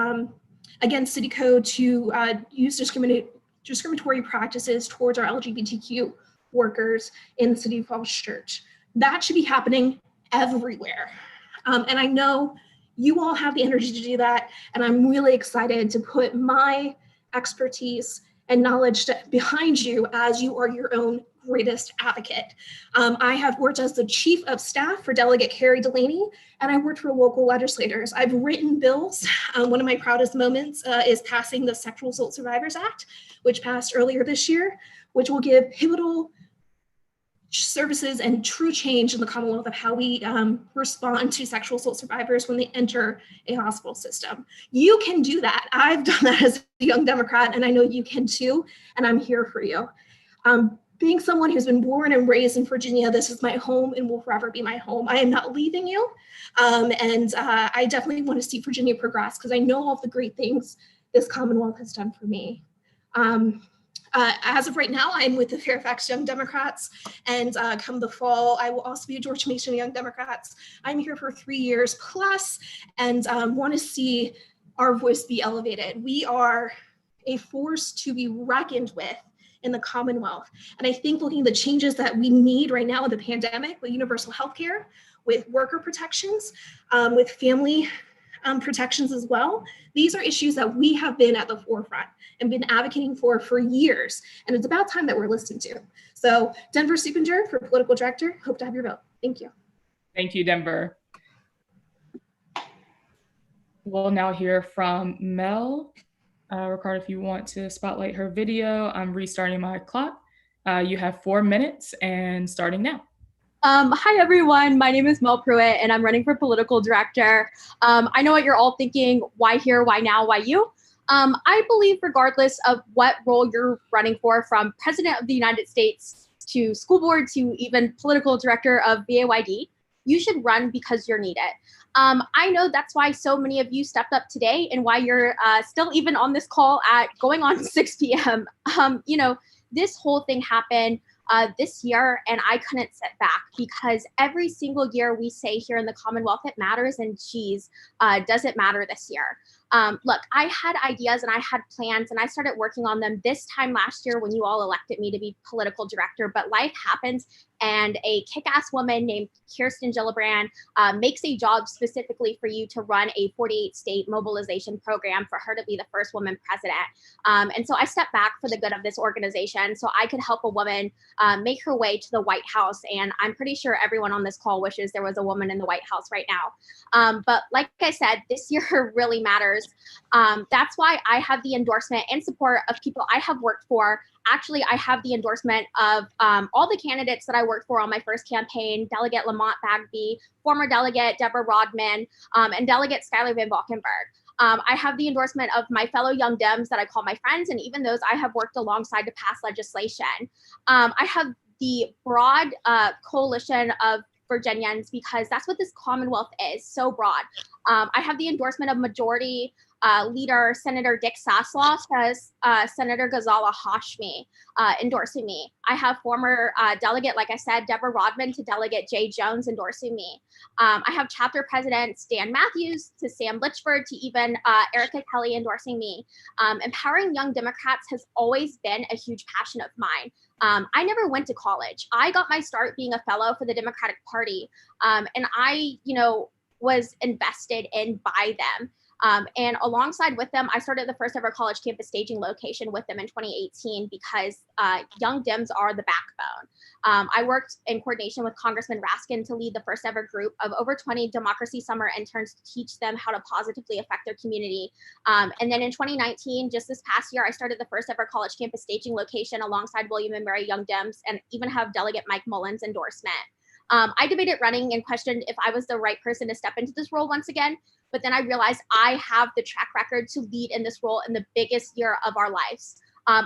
against city code to use discriminatory practices towards our LGBTQ workers in the city of Falls Church. That should be happening everywhere. And I know you all have the energy to do that, and I'm really excited to put my expertise and knowledge behind you as you are your own greatest advocate. I have worked as the chief of staff for Delegate Carrie Delaney, and I worked for local legislators. I've written bills. One of my proudest moments is passing the Sexual Assault Survivors Act, which passed earlier this year, which will give pivotal services and true change in the Commonwealth of how we respond to sexual assault survivors when they enter a hospital system. You can do that. I've done that as a Young Democrat, and I know you can too, and I'm here for you. Being someone who's been born and raised in Virginia, this is my home and will forever be my home. I am not leaving you, and I definitely want to see Virginia progress because I know all of the great things this Commonwealth has done for me. As of right now, I'm with the Fairfax Young Democrats, and come the fall, I will also be a George Mason Young Democrats. I'm here for 3 years plus, and want to see our voice be elevated. We are a force to be reckoned with in the Commonwealth. And I think looking at the changes that we need right now in the pandemic with universal health care, with worker protections, with family protections as well, these are issues that we have been at the forefront and been advocating for years. And it's about time that we're listened to. So Denver Supinger for political director, hope to have your vote. Thank you. Thank you, Denver. We'll now hear from Mel. Ricardo, if you want to spotlight her video, I'm restarting my clock. You have 4 minutes and starting now. Hi, everyone. My name is Mel Pruitt, and I'm running for political director. I know what you're all thinking. Why here? Why now? Why you? I believe regardless of what role you're running for, from President of the United States to school board to even political director of VAYD, you should run because you're needed. I know that's why so many of you stepped up today and why you're still even on this call at going on 6 p.m. This whole thing happened this year, and I couldn't sit back because every single year we say here in the Commonwealth it matters, and geez, does it matter this year? Look, I had ideas and I had plans, and I started working on them this time last year when you all elected me to be political director, but life happens, and a kick-ass woman named Kirsten Gillibrand makes a job specifically for you to run a 48-state mobilization program for her to be the first woman president. And so I stepped back for the good of this organization so I could help a woman make her way to the White House. And I'm pretty sure everyone on this call wishes there was a woman in the White House right now. But like I said, this year really matters. That's why I have the endorsement and support of people I have worked for. Actually, I have the endorsement of all the candidates that I worked for on my first campaign: Delegate Lamont Bagby, former Delegate Deborah Rodman, and Delegate Skylar Van Valkenburg. I have the endorsement of my fellow Young Dems that I call my friends, and even those I have worked alongside to pass legislation. I have the broad coalition of Virginians because that's what this Commonwealth is, so broad. I have the endorsement of Majority Leader Senator Dick Saslaw, as Senator Ghazala Hashmi endorsing me. I have former delegate, like I said, Deborah Rodman to Delegate Jay Jones endorsing me. I have chapter presidents Dan Matthews to Sam Litchford to even Erica Kelly endorsing me. Empowering young Democrats has always been a huge passion of mine. I never went to college. I got my start being a fellow for the Democratic Party, and I, was invested in by them. And alongside with them, I started the first ever college campus staging location with them in 2018 because Young Dems are the backbone. I worked in coordination with Congressman Raskin to lead the first ever group of over 20 Democracy Summer interns to teach them how to positively affect their community. And then in 2019, just this past year, I started the first ever college campus staging location alongside William and Mary Young Dems, and even have Delegate Mike Mullins' endorsement. I debated running and questioned if I was the right person to step into this role once again, but then I realized I have the track record to lead in this role in the biggest year of our lives.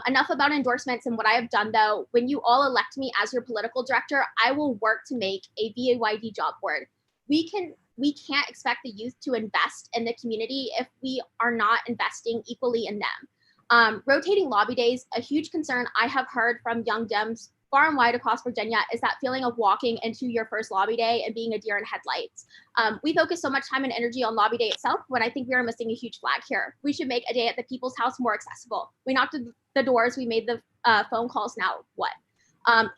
Enough about endorsements and what I have done, though. When you all elect me as your political director, I will work to make a VAYD job board. We can't expect the youth to invest in the community if we are not investing equally in them. Rotating lobby days, a huge concern I have heard from Young Dems far and wide across Virginia, is that feeling of walking into your first lobby day and being a deer in headlights. We focus so much time and energy on lobby day itself when I think we are missing a huge flag here. We should make a day at the People's House more accessible. We knocked the doors, we made the phone calls, now what?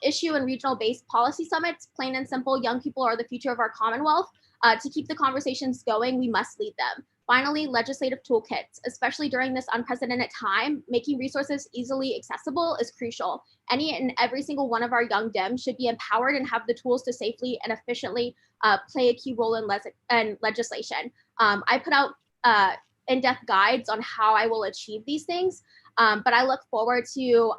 Issue and regional based policy summits, plain and simple, young people are the future of our Commonwealth. To keep the conversations going, we must lead them. Finally, legislative toolkits, especially during this unprecedented time, making resources easily accessible is crucial. Any and every single one of our young Dems should be empowered and have the tools to safely and efficiently play a key role in legislation. I put out in-depth guides on how I will achieve these things, but I look forward to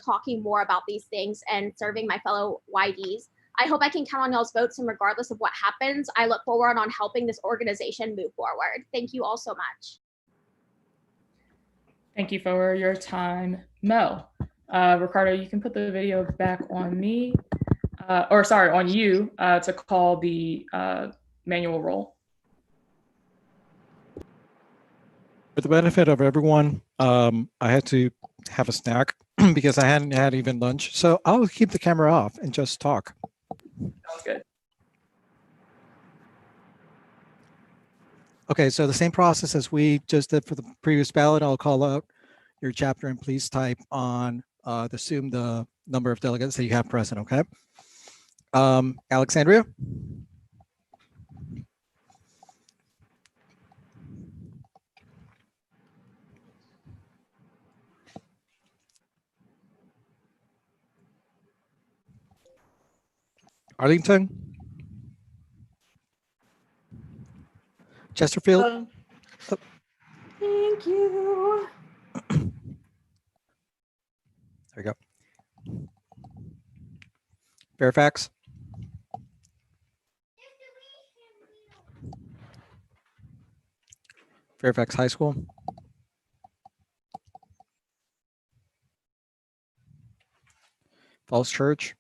talking more about these things and serving my fellow YDs. I hope I can count on y'all's votes, and regardless of what happens, I look forward on helping this organization move forward. Thank you all so much. Thank you for your time, Mel. Ricardo, you can put the video back on me, on you to call the manual roll. For the benefit of everyone, I had to have a snack because I hadn't had even lunch. So I'll keep the camera off and just talk. Sounds good. Okay, so the same process as we just did for the previous ballot. I'll call out your chapter and please type on assume the number of delegates that you have present, okay? Alexandria? Arlington? Chesterfield? Thank you. There we go. Fairfax? Fairfax High School, Falls Church,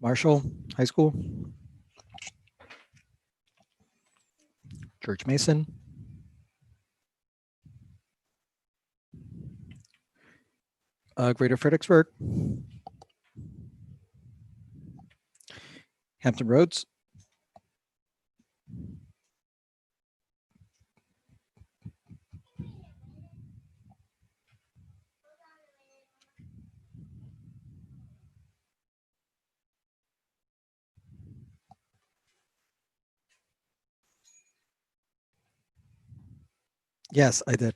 Marshall High School, George Mason, Greater Fredericksburg, Hampton Roads, yes, I did.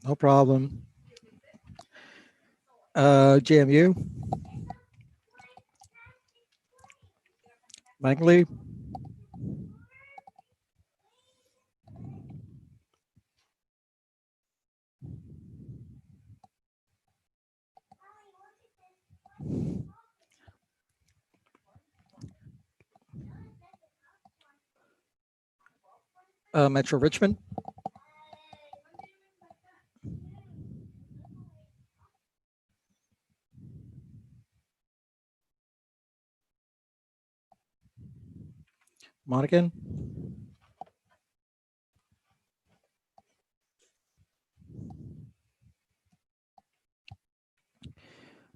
No problem. JMU, Langley, Metro Richmond, Monaghan,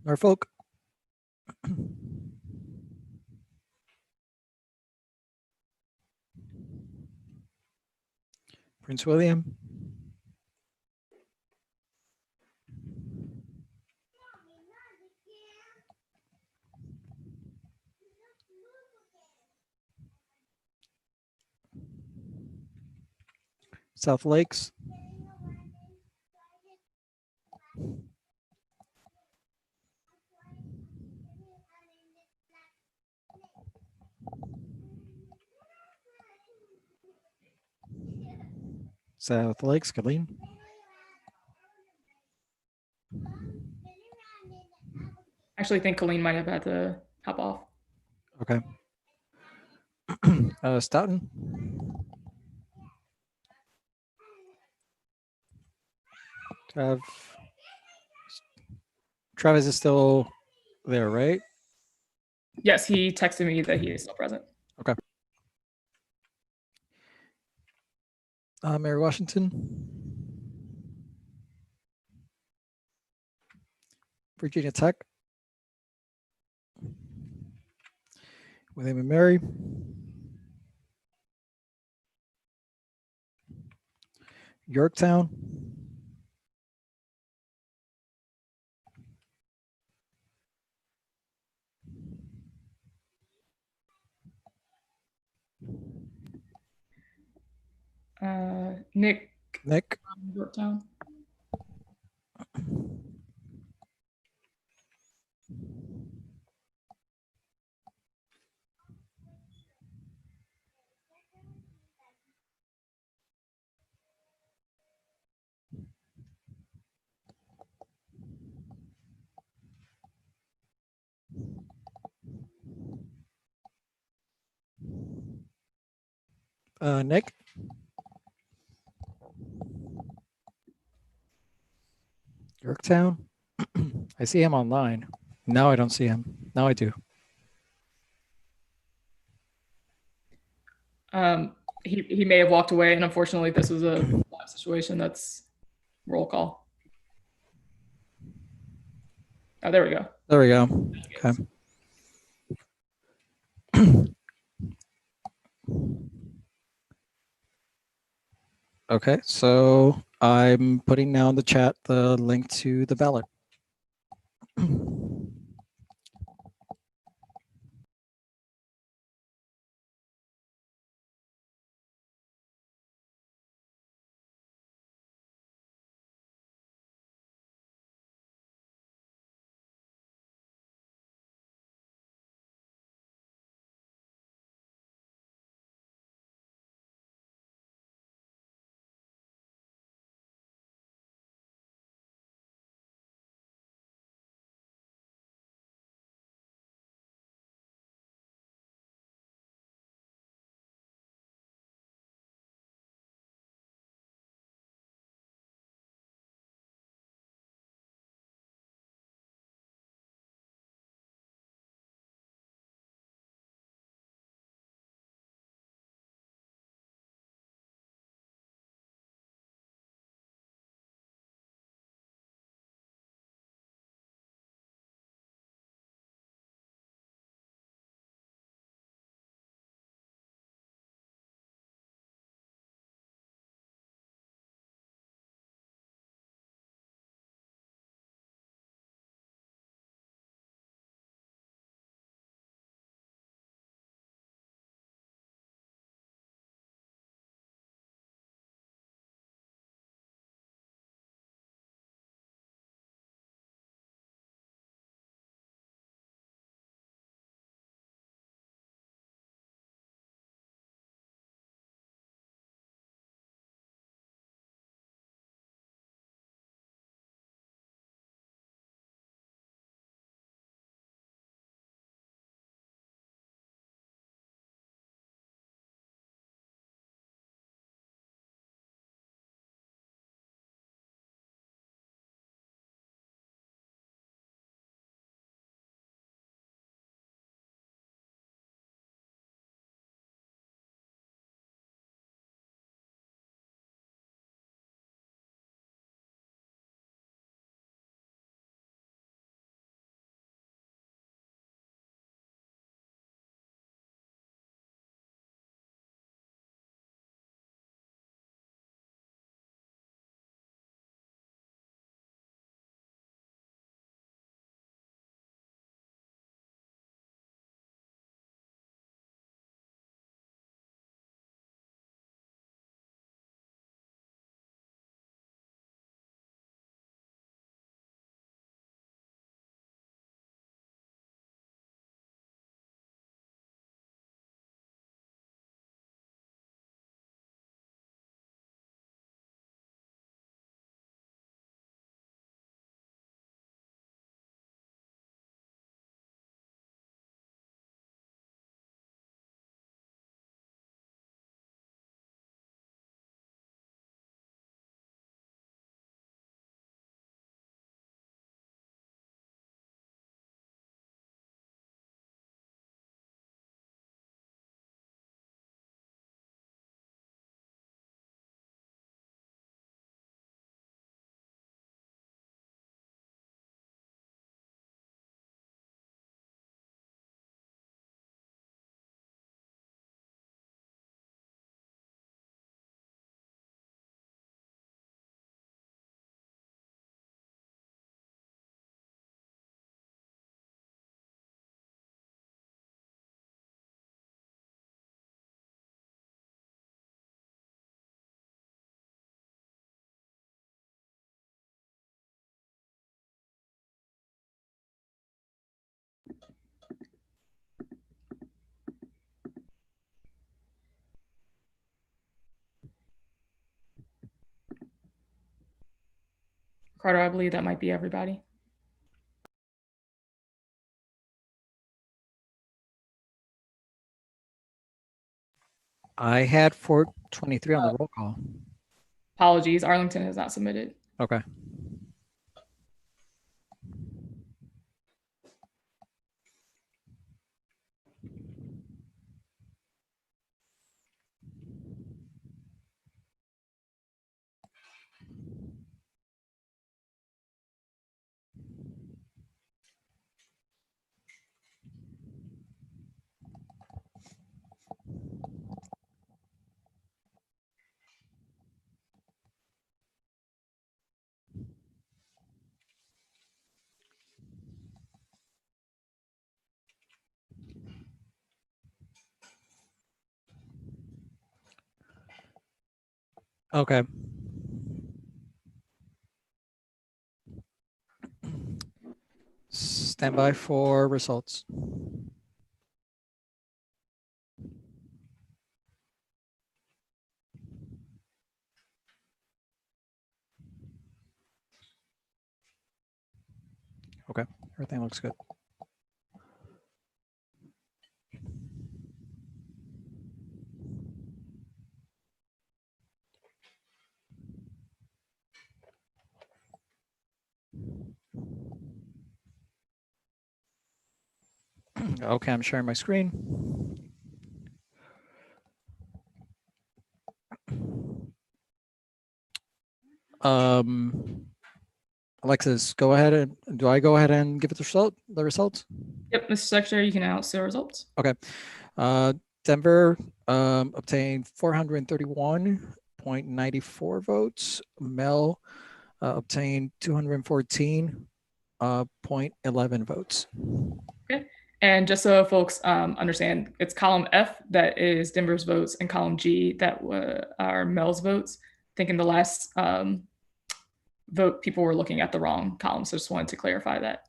Norfolk, Prince William, South Lakes, South Lakes, Colleen, Actually, I think Colleen might have had to hop off. okay. Stoughton, Travis is still there, right? Yes, he texted me that he is still present. Okay. Mary Washington, Virginia Tech, William and Mary, Yorktown, Nick, Yorktown, Nick, Yorktown. I see him online. Now I don't see him. Now I do. He may have walked away, and unfortunately, this was a live situation. That's roll call. Oh, there we go. There we go. Okay. Okay, so I'm putting now in the chat the link to the ballot. Carter, I believe that might be everybody. I had 423 on the roll call. Apologies, Arlington has not submitted. Okay. Okay. Stand by for results. Okay, everything looks good. Okay, I'm sharing my screen. Alexis, go ahead and do I go ahead and give it the results? Yep, Mr. Secretary, you can announce the results. Okay. Denver obtained 431.94 votes. Mel obtained 214.11 votes. Okay. And just so folks understand, it's column F that is Denver's votes and column G that are Mel's votes. I think in the last vote, people were looking at the wrong column. So just wanted to clarify that.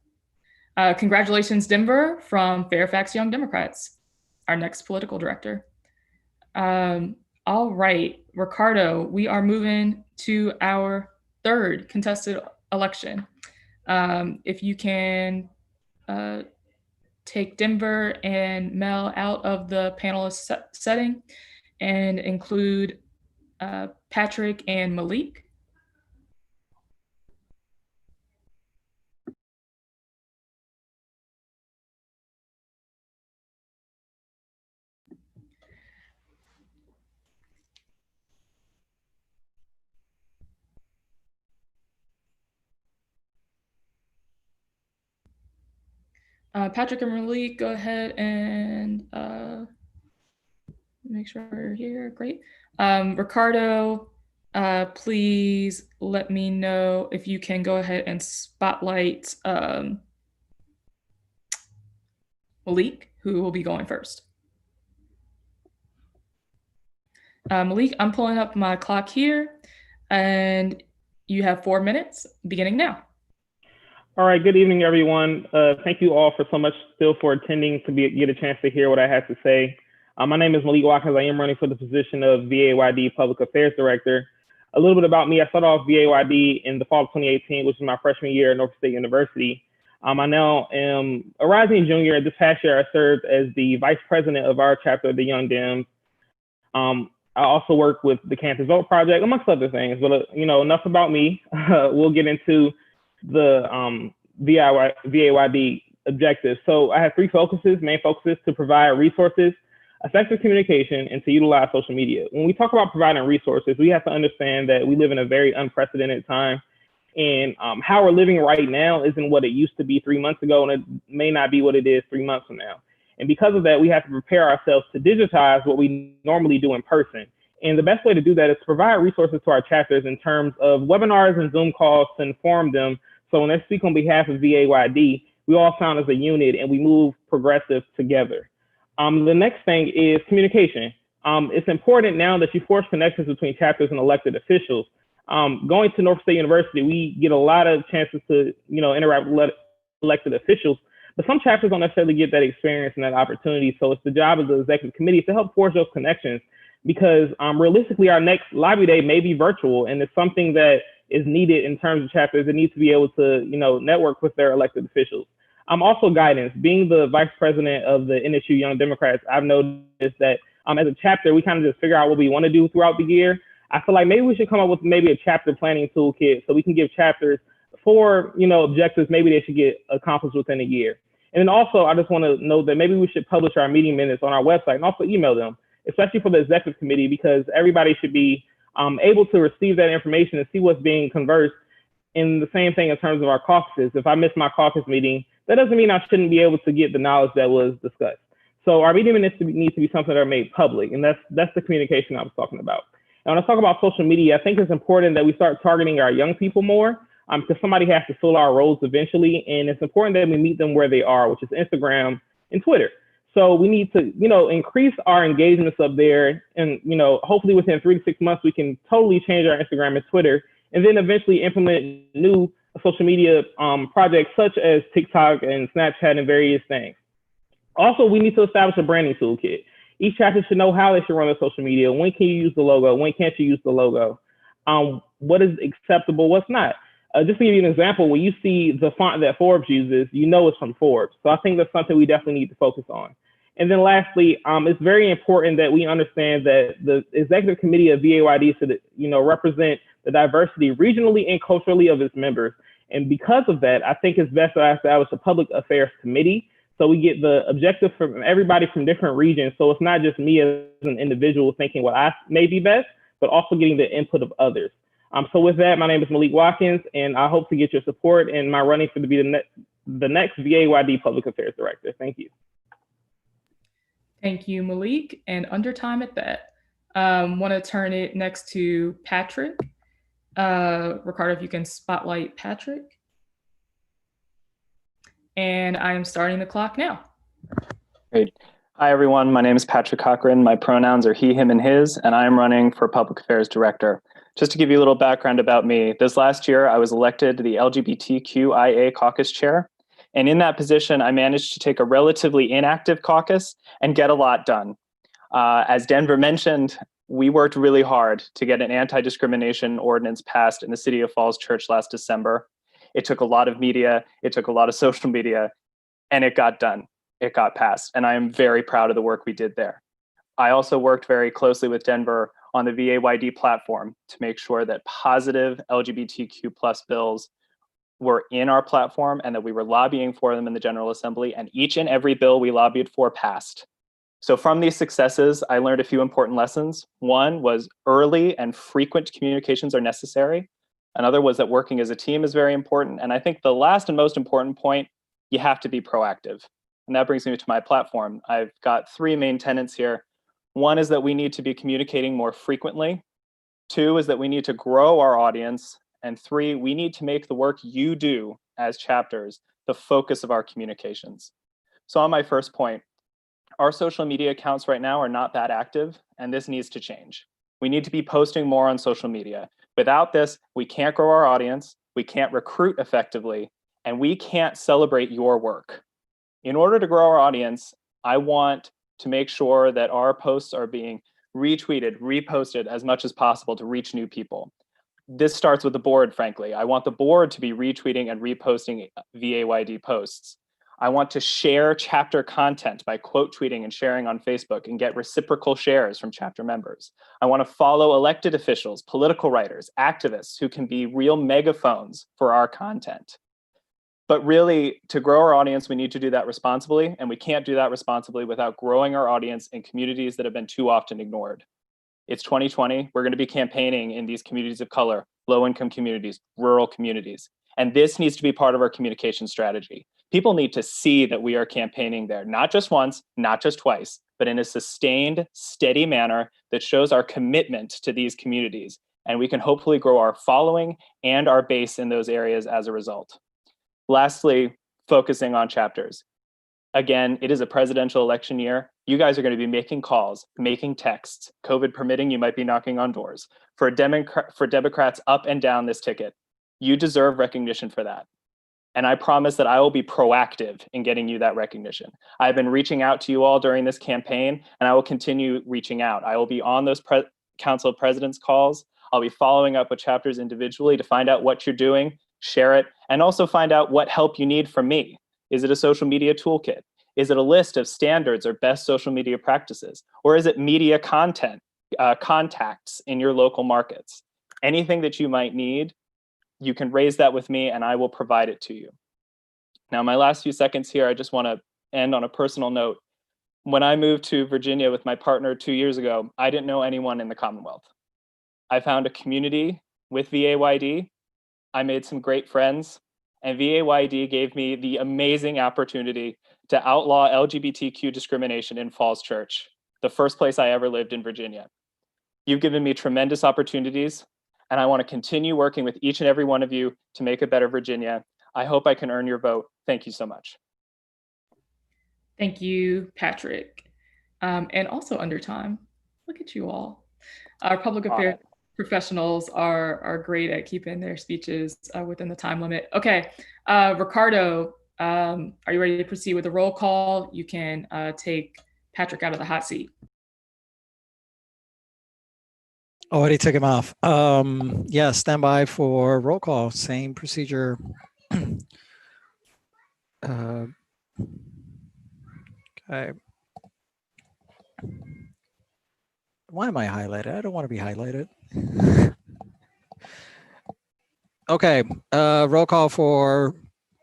Congratulations, Denver, from Fairfax Young Democrats, our next political director. All right, Ricardo, we are moving to our third contested election. If you can take Denver and Mel out of the panelist setting and include Patrick and Malik. Patrick and Malik, go ahead and make sure you're here. Great. Ricardo, please let me know if you can go ahead and spotlight Malik, who will be going first. Malik, I'm pulling up my clock here, and you have 4 minutes, beginning now. All right, good evening, everyone. Thank you all for so much still for attending to get a chance to hear what I have to say. My name is Malik Watkins. I am running for the position of VAYD Public Affairs Director. A little bit about me, I started off VAYD in the fall of 2018, which is my freshman year at Norfolk State University. I now am a rising junior. This past year, I served as the vice president of our chapter of the Young Dems. I also work with the Campus Vote Project, amongst other things. But enough about me. We'll get into the VAYD objectives. So I have 3 main focuses: to provide resources, effective communication, and to utilize social media. When we talk about providing resources, we have to understand that we live in a very unprecedented time, and how we're living right now isn't what it used to be 3 months ago, and it may not be what it is 3 months from now. And because of that, we have to prepare ourselves to digitize what we normally do in person. And the best way to do that is to provide resources to our chapters in terms of webinars and Zoom calls to inform them. So when they speak on behalf of VAYD, we all sound as a unit and we move progressive together. The next thing is communication. It's important now that you force connections between chapters and elected officials. Going to Norfolk State University, we get a lot of chances to interact with elected officials, but some chapters don't necessarily get that experience and that opportunity. So it's the job of the executive committee to help forge those connections, because realistically, our next lobby day may be virtual, and it's something that is needed in terms of chapters. It needs to be able to, network with their elected officials. Also guidance. Being the vice president of the NSU Young Democrats, I've noticed that as a chapter, we kind of just figure out what we want to do throughout the year. I feel like maybe we should come up with maybe a chapter planning toolkit so we can give chapters for, objectives maybe they should get accomplished within a year. And then also, I just want to note that maybe we should publish our meeting minutes on our website and also email them, especially for the executive committee, because everybody should be able to receive that information and see what's being conversed. In the same thing in terms of our caucuses. If I miss my caucus meeting, that doesn't mean I shouldn't be able to get the knowledge that was discussed. So our meeting minutes need to be something that are made public, and that's the communication I was talking about. And when I talk about social media, I think it's important that we start targeting our young people more, because somebody has to fill our roles eventually, and it's important that we meet them where they are, which is Instagram and Twitter. So we need to, increase our engagements up there, and hopefully within 3 to 6 months we can totally change our Instagram and Twitter, and then eventually implement new social media projects such as TikTok and Snapchat and various things. Also, we need to establish a branding toolkit. Each chapter should know how they should run their social media. When can you use the logo? When can't you use the logo? What is acceptable? What's not? Just to give you an example, when you see the font that Forbes uses, it's from Forbes. So I think that's something we definitely need to focus on. And then lastly, it's very important that we understand that the executive committee of VAYD should, represent the diversity regionally and culturally of its members. And because of that, I think it's best to establish a public affairs committee so we get the objective from everybody from different regions. So it's not just me as an individual thinking what I may be best, but also getting the input of others. So with that, my name is Malik Watkins, and I hope to get your support in my running to be the next VAYD Public Affairs Director. Thank you. Thank you, Malik. And under time at that, want to turn it next to Patrick. Ricardo, if you can spotlight Patrick. And I am starting the clock now. Great. Hi, everyone. My name is Patrick Cochran. My pronouns are he, him, and his, and I am running for Public Affairs Director. Just to give you a little background about me, this last year, I was elected to the LGBTQIA caucus chair. And in that position, I managed to take a relatively inactive caucus and get a lot done. As Denver mentioned, we worked really hard to get an anti-discrimination ordinance passed in the City of Falls Church last December. It took a lot of media, it took a lot of social media, and it got done. It got passed, and I am very proud of the work we did there. I also worked very closely with Denver on the VAYD platform to make sure that positive LGBTQ+ bills were in our platform and that we were lobbying for them in the General Assembly, and each and every bill we lobbied for passed. So from these successes, I learned a few important lessons. One was early and frequent communications are necessary. Another was that working as a team is very important. And I think the last and most important point, you have to be proactive. And that brings me to my platform. I've got 3 main tenets here. One is that we need to be communicating more frequently. 2 is that we need to grow our audience. And 3, we need to make the work you do as chapters the focus of our communications. So on my first point, our social media accounts right now are not that active, and this needs to change. We need to be posting more on social media. Without this, we can't grow our audience, we can't recruit effectively, and we can't celebrate your work. In order to grow our audience, I want to make sure that our posts are being retweeted, reposted as much as possible to reach new people. This starts with the board, frankly. I want the board to be retweeting and reposting VAYD posts. I want to share chapter content by quote tweeting and sharing on Facebook and get reciprocal shares from chapter members. I want to follow elected officials, political writers, activists who can be real megaphones for our content. But really, to grow our audience, we need to do that responsibly, and we can't do that responsibly without growing our audience in communities that have been too often ignored. It's 2020. We're going to be campaigning in these communities of color, low-income communities, rural communities. And this needs to be part of our communication strategy. People need to see that we are campaigning there, not just once, not just twice, but in a sustained, steady manner that shows our commitment to these communities. And we can hopefully grow our following and our base in those areas as a result. Lastly, focusing on chapters. Again, it is a presidential election year. You guys are going to be making calls, making texts. COVID permitting, you might be knocking on doors. For Democrats up and down this ticket, you deserve recognition for that. And I promise that I will be proactive in getting you that recognition. I've been reaching out to you all during this campaign, and I will continue reaching out. I will be on those Council of Presidents calls. I'll be following up with chapters individually to find out what you're doing, share it, and also find out what help you need from me. Is it a social media toolkit? Is it a list of standards or best social media practices? Or is it media content, contacts in your local markets? Anything that you might need, you can raise that with me and I will provide it to you. Now, my last few seconds here, I just want to end on a personal note. When I moved to Virginia with my partner 2 years ago, I didn't know anyone in the Commonwealth. I found a community with VAYD. I made some great friends, and VAYD gave me the amazing opportunity to outlaw LGBTQ discrimination in Falls Church, the first place I ever lived in Virginia. You've given me tremendous opportunities, and I want to continue working with each and every one of you to make a better Virginia. I hope I can earn your vote. Thank you so much. Thank you, Patrick. And also under time. Look at you all. Our public affairs professionals are great at keeping their speeches within the time limit. Okay, Ricardo, are you ready to proceed with the roll call? You can take Patrick out of the hot seat. Already took him off. Yeah, stand by for roll call. Same procedure. Okay. Why am I highlighted? I don't want to be highlighted. Okay, roll call for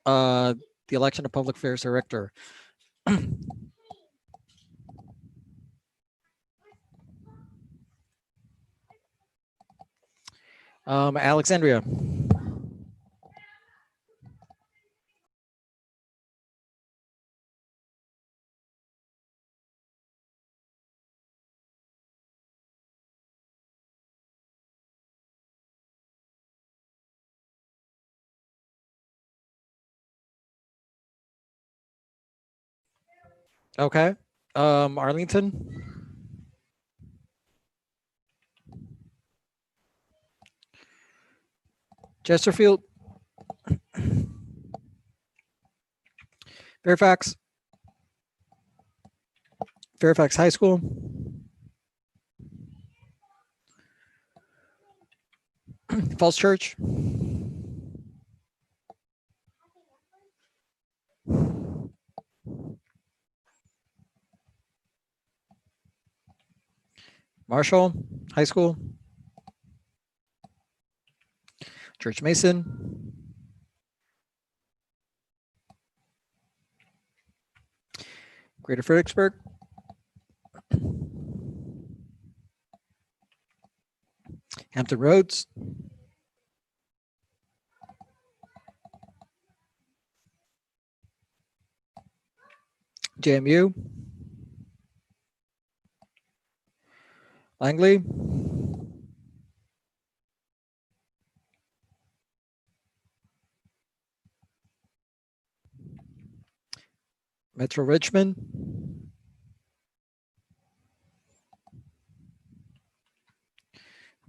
the election of public affairs director. Alexandria. Okay. Arlington. Chesterfield. Fairfax. Fairfax High School. Falls Church. Marshall High School. Church Mason. Greater Fredericksburg. Hampton Roads. JMU. Langley. Metro Richmond.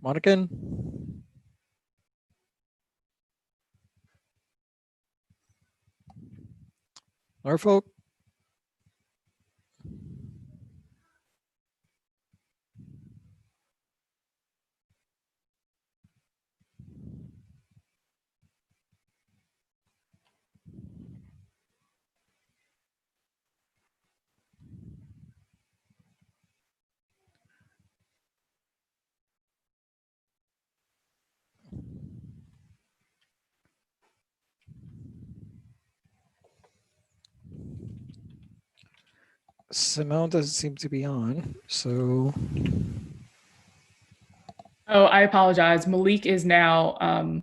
Monacan. Norfolk. Simone doesn't seem to be on, so. Oh, I apologize. Malik is now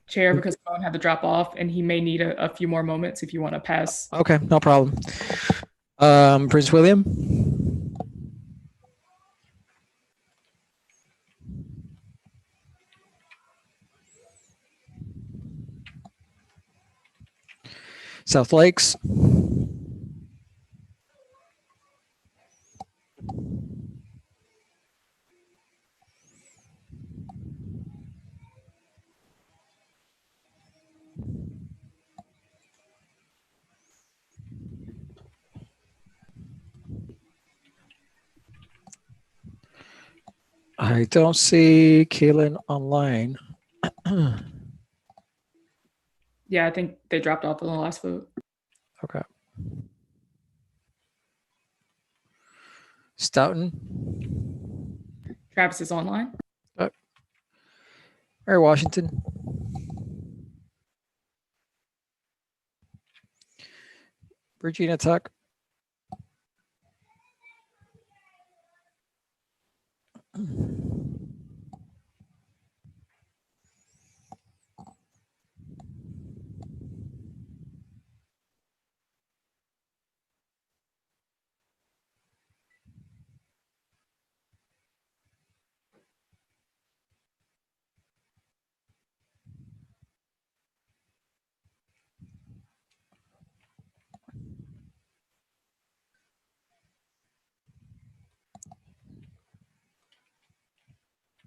chair because Simone had to drop off, and he may need a few more moments if you want to pass. Okay, no problem. Prince William. South Lakes. I don't see Kaylin online. Yeah, I think they dropped off on the last vote. Okay. Stoughton. Travis is online. Mary Washington. Regina Tuck.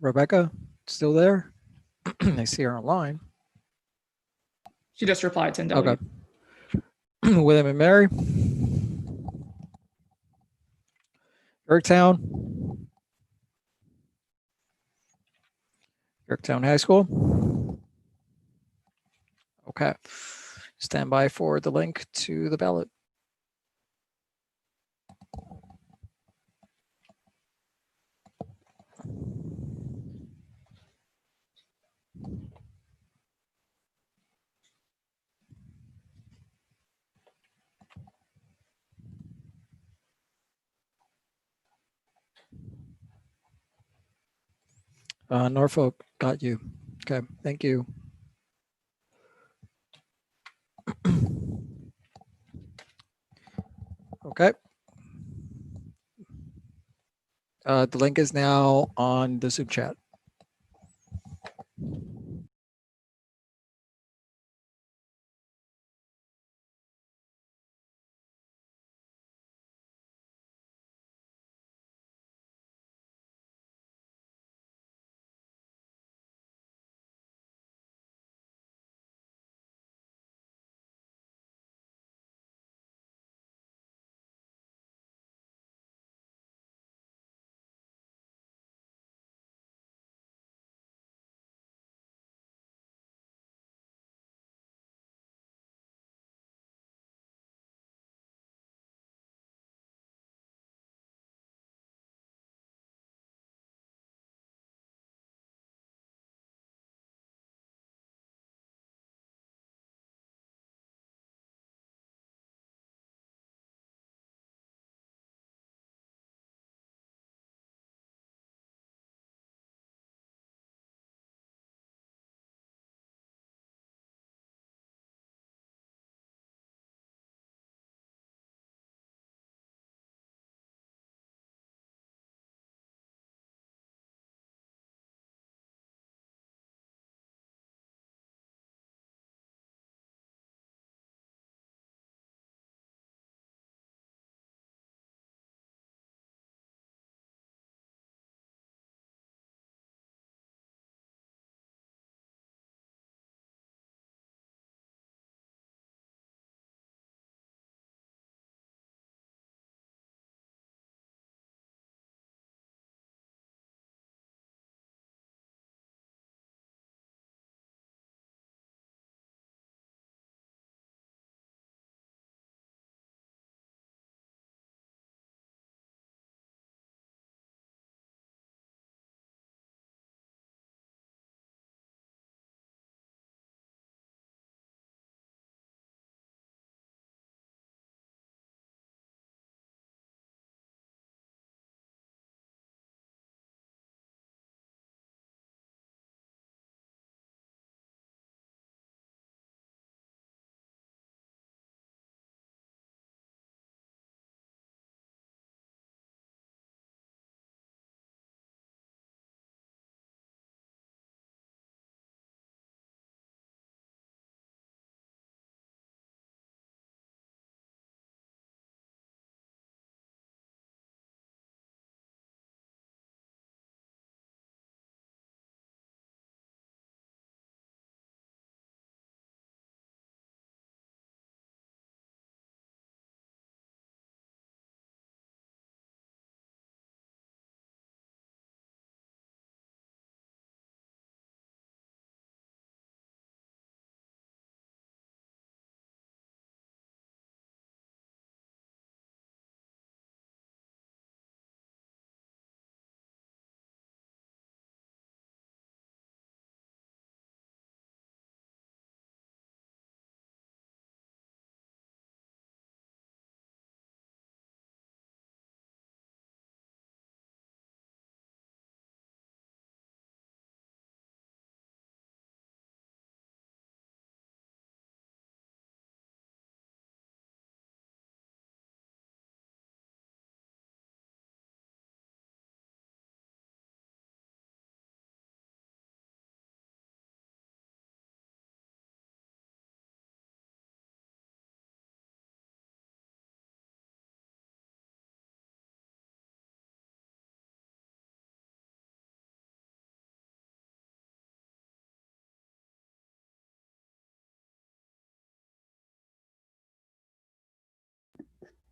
Rebecca, still there? I see her online. She just replied to Okay. William and Mary. Yorktown. Yorktown High School. Okay. Stand by for the link to the ballot. Norfolk, got you. Okay, thank you. Okay. The link is now on the Zoom chat.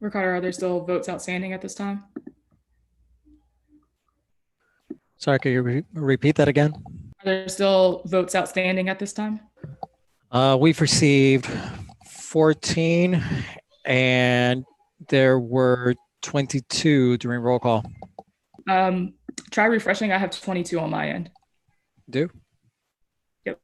Ricardo, are there still votes outstanding at this time? Sorry, could you repeat that again? Are there still votes outstanding at this time? We've received 14 and there were 22 during roll call. Try refreshing. I have 22 on my end. Do? Yep.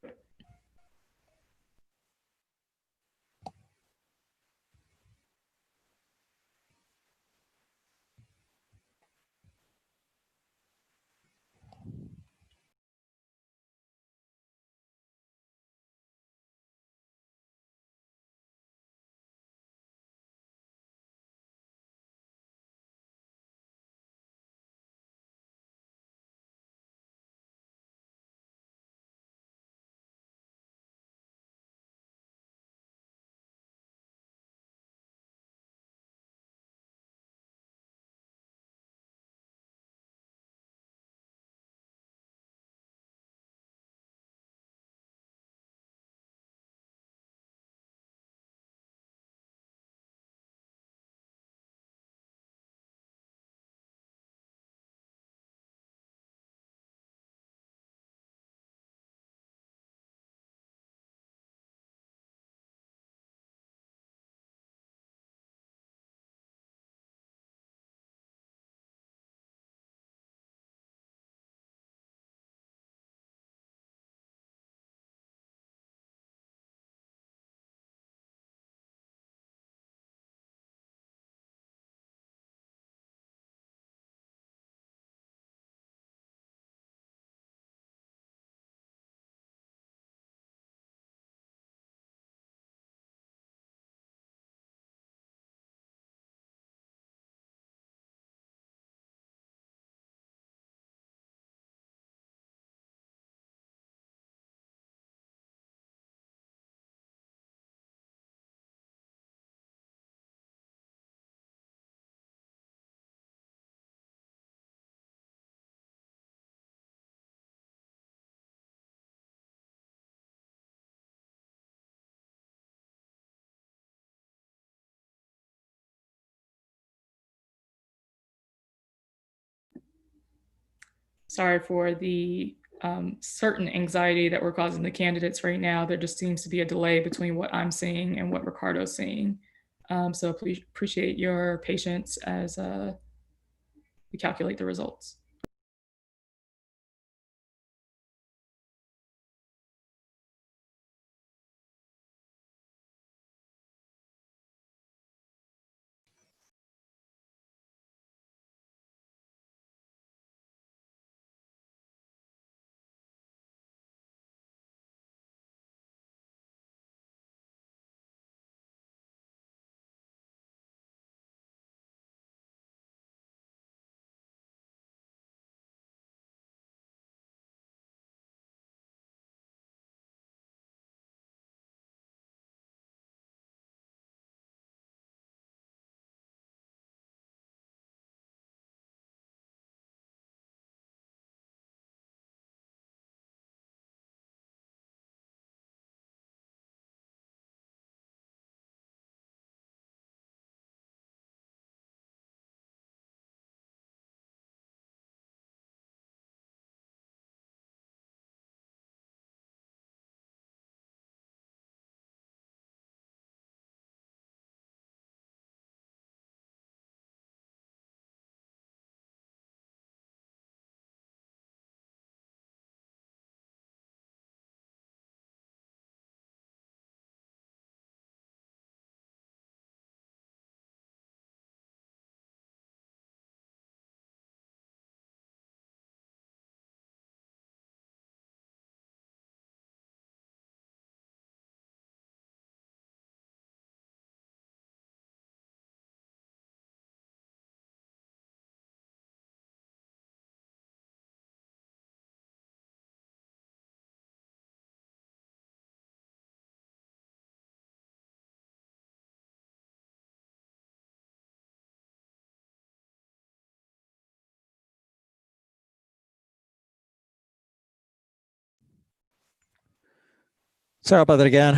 Sorry for the certain anxiety that we're causing the candidates right now. There just seems to be a delay between what I'm seeing and what Ricardo's seeing. So please appreciate your patience as we calculate the results. Sorry about that again.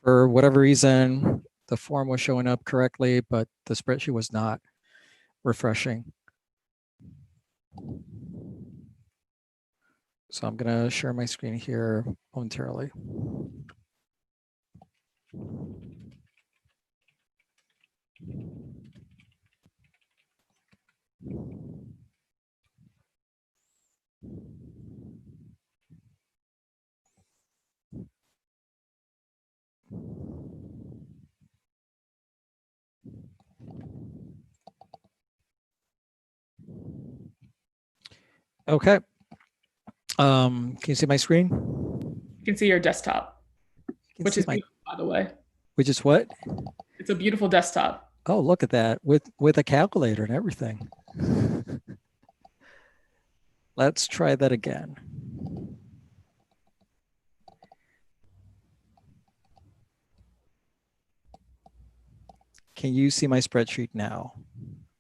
For whatever reason, the form was showing up correctly, but the spreadsheet was not refreshing. So I'm going to share my screen here momentarily. Okay. Can you see my screen? You can see your desktop, which is beautiful, by the way. Which is what? It's a beautiful desktop. Oh, look at that, with a calculator and everything. Let's try that again. Can you see my spreadsheet now?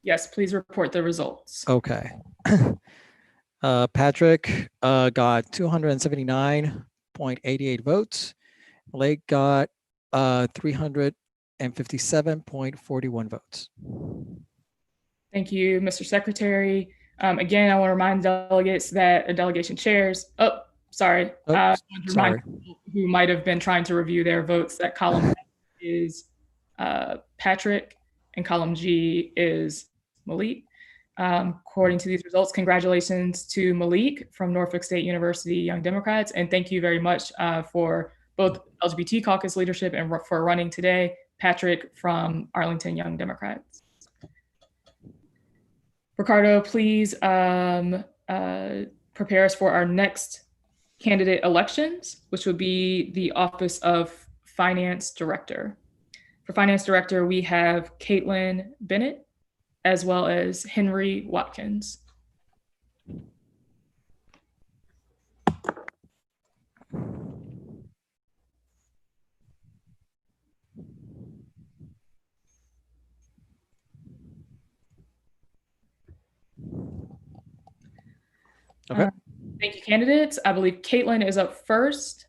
Yes, please report the results. Okay. Patrick got 279.88 votes. Blake got 357.41 votes. Thank you, Mr. Secretary. Again, I want to remind delegates that the delegation chairs. Oh, sorry. Sorry. Who might have been trying to review their votes that column F is Patrick and column G is Malik. According to these results, congratulations to Malik from Norfolk State University Young Democrats, and thank you very much for both LGBT caucus leadership and for running today, Patrick from Arlington Young Democrats. Ricardo, please prepare us for our next candidate elections, which would be the office of Finance Director. For Finance Director, we have Caitlin Bennett, as well as Henry Watkins. Okay. Thank you, candidates. I believe Caitlin is up first.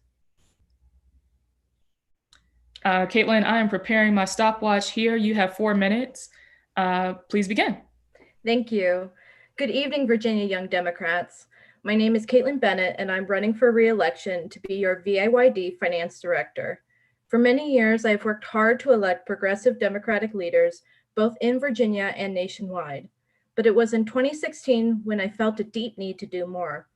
Caitlin, I am preparing my stopwatch here. You have 4 minutes. Please begin. Thank you. Good evening, Virginia Young Democrats. My name is Caitlin Bennett, and I'm running for re-election to be your VAYD Finance Director. For many years, I've worked hard to elect progressive Democratic leaders, both in Virginia and nationwide. But it was in 2016 when I felt a deep need to do more.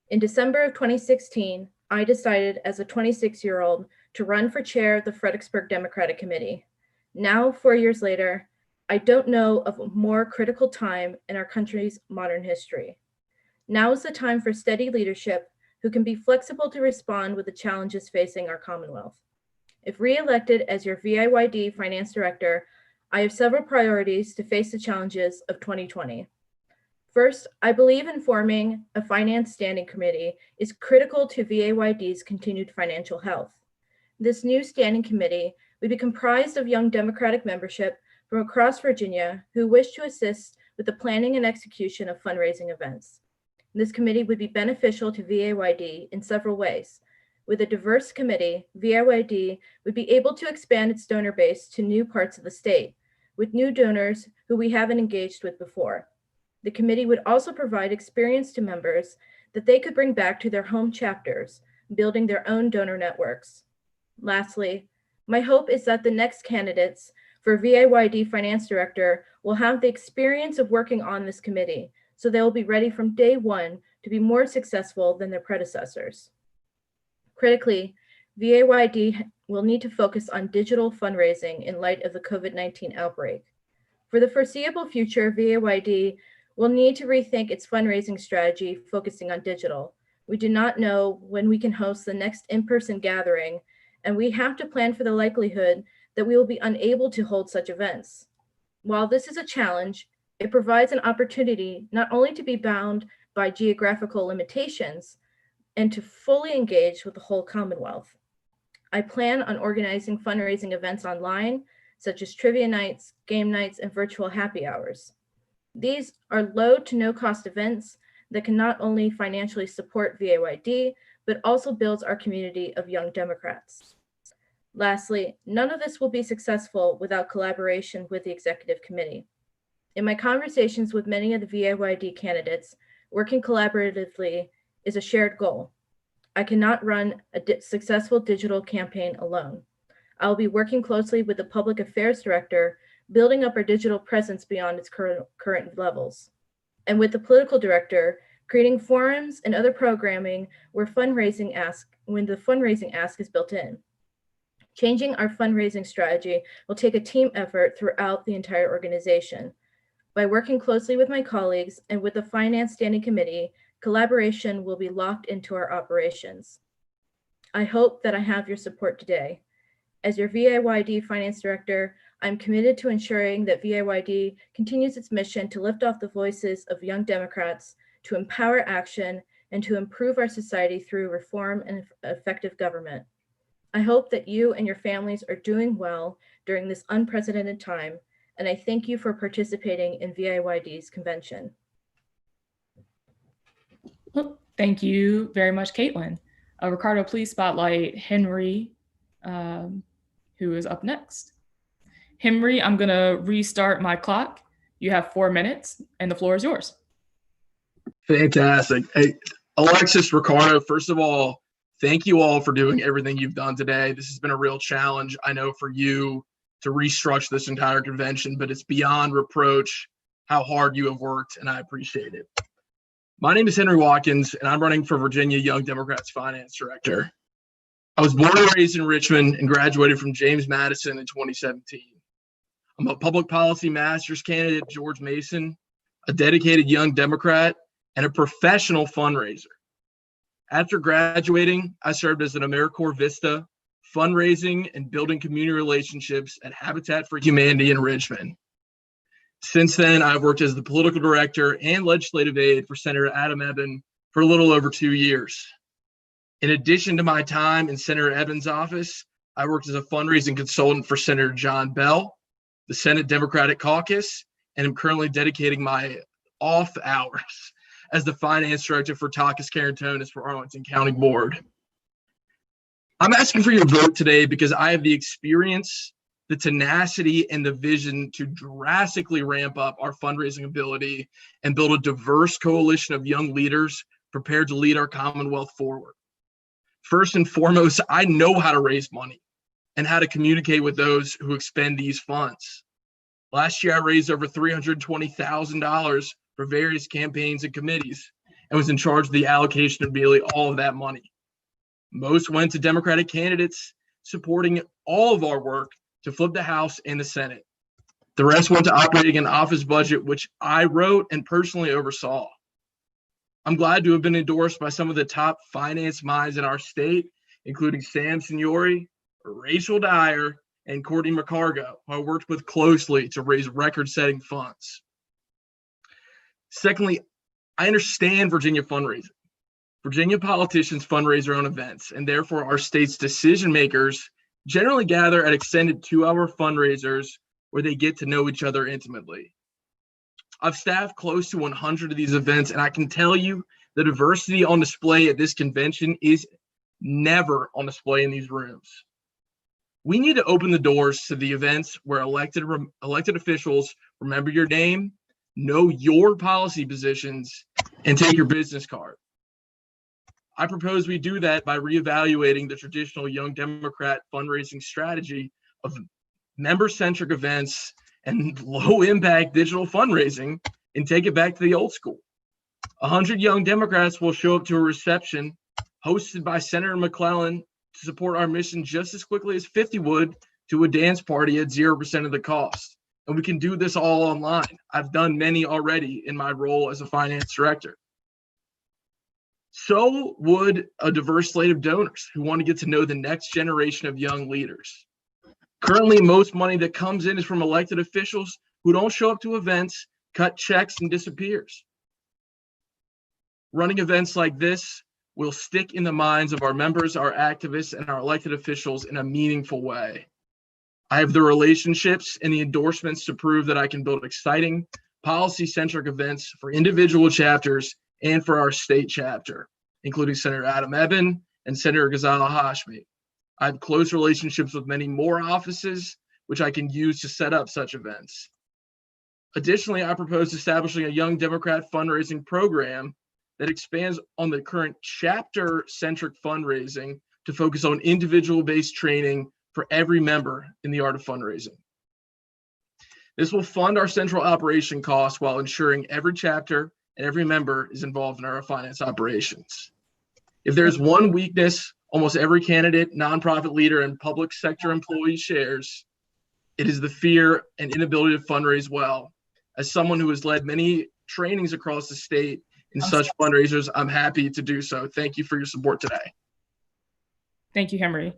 In December of 2016, I decided as a 26-year-old to run for chair of the Fredericksburg Democratic Committee. Now, 4 years later, I don't know of a more critical time in our country's modern history. Now is the time for steady leadership who can be flexible to respond with the challenges facing our Commonwealth. If re-elected as your VAYD Finance Director, I have several priorities to face the challenges of 2020. First, I believe in forming a finance standing committee is critical to VAYD's continued financial health. This new standing committee would be comprised of young Democratic membership from across Virginia who wish to assist with the planning and execution of fundraising events. This committee would be beneficial to VAYD in several ways. With a diverse committee, VAYD would be able to expand its donor base to new parts of the state, with new donors who we haven't engaged with before. The committee would also provide experience to members that they could bring back to their home chapters, building their own donor networks. Lastly, my hope is that the next candidates for VAYD Finance Director will have the experience of working on this committee, so they will be ready from day one to be more successful than their predecessors. Critically, VAYD will need to focus on digital fundraising in light of the COVID-19 outbreak. For the foreseeable future, VAYD will need to rethink its fundraising strategy focusing on digital. We do not know when we can host the next in-person gathering, and we have to plan for the likelihood that we will be unable to hold such events. While this is a challenge, it provides an opportunity not only to be bound by geographical limitations and to fully engage with the whole Commonwealth. I plan on organizing fundraising events online, such as trivia nights, game nights, and virtual happy hours. These are low to no cost events that can not only financially support VAYD, but also builds our community of young Democrats. Lastly, none of this will be successful without collaboration with the executive committee. In my conversations with many of the VAYD candidates, working collaboratively is a shared goal. I cannot run a successful digital campaign alone. I will be working closely with the Public Affairs Director, building up our digital presence beyond its current levels. And with the Political Director, creating forums and other programming when the fundraising ask is built in. Changing our fundraising strategy will take a team effort throughout the entire organization. By working closely with my colleagues and with the Finance Standing Committee, collaboration will be locked into our operations. I hope that I have your support today. As your VAYD Finance Director, I'm committed to ensuring that VAYD continues its mission to lift off the voices of young Democrats, to empower action, and to improve our society through reform and effective government. I hope that you and your families are doing well during this unprecedented time, and I thank you for participating in VAYD's convention. Well, thank you very much, Caitlin. Ricardo, please spotlight Henry, who is up next. Henry, I'm going to restart my clock. You have 4 minutes, and the floor is yours. Fantastic. Hey, Alexis, Ricardo, first of all, thank you all for doing everything you've done today. This has been a real challenge, I know, for you to restructure this entire convention, but it's beyond reproach how hard you have worked, and I appreciate it. My name is Henry Watkins, and I'm running for Virginia Young Democrats Finance Director. I was born and raised in Richmond and graduated from James Madison in 2017. I'm a public policy master's candidate at George Mason, a dedicated young Democrat, and a professional fundraiser. After graduating, I served as an AmeriCorps Vista, fundraising and building community relationships at Habitat for Humanity in Richmond. Since then, I've worked as the political director and legislative aide for Senator Adam Ebbin for a little over 2 years. In addition to my time in Senator Ebbin's office, I worked as a fundraising consultant for Senator John Bell, the Senate Democratic Caucus, and am currently dedicating my off hours as the finance director for Takis Carantonis for Arlington County Board. I'm asking for your vote today because I have the experience, the tenacity, and the vision to drastically ramp up our fundraising ability and build a diverse coalition of young leaders prepared to lead our Commonwealth forward. First and foremost, I know how to raise money and how to communicate with those who expend these funds. Last year, I raised over $320,000 for various campaigns and committees and was in charge of the allocation of nearly all of that money. Most went to Democratic candidates supporting all of our work to flip the House and the Senate. The rest went to operating an office budget, which I wrote and personally oversaw. I'm glad to have been endorsed by some of the top finance minds in our state, including Sam Signori, Rachel Dyer, and Courtney McCargo, who I worked with closely to raise record-setting funds. Secondly, I understand Virginia fundraising. Virginia politicians fundraise their own events, and therefore our state's decision makers generally gather at extended 2-hour fundraisers where they get to know each other intimately. I've staffed close to 100 of these events, and I can tell you the diversity on display at this convention is never on display in these rooms. We need to open the doors to the events where elected officials remember your name, know your policy positions, and take your business card. I propose we do that by reevaluating the traditional Young Democrat fundraising strategy of member-centric events and low-impact digital fundraising and take it back to the old school. 100 Young Democrats will show up to a reception hosted by Senator McClellan to support our mission just as quickly as 50 would to a dance party at 0% of the cost. And we can do this all online. I've done many already in my role as a finance director. So would a diverse slate of donors who want to get to know the next generation of young leaders. Currently, most money that comes in is from elected officials who don't show up to events, cut checks, and disappears. Running events like this will stick in the minds of our members, our activists, and our elected officials in a meaningful way. I have the relationships and the endorsements to prove that I can build exciting, policy-centric events for individual chapters and for our state chapter, including Senator Adam Ebbin and Senator Ghazala Hashmi. I have close relationships with many more offices, which I can use to set up such events. Additionally, I propose establishing a Young Democrat fundraising program that expands on the current chapter-centric fundraising to focus on individual-based training for every member in the art of fundraising. This will fund our central operation costs while ensuring every chapter and every member is involved in our finance operations. If there's one weakness almost every candidate, nonprofit leader, and public sector employee shares, it is the fear and inability to fundraise well. As someone who has led many trainings across the state in such fundraisers, I'm happy to do so. Thank you for your support today. Thank you, Henry.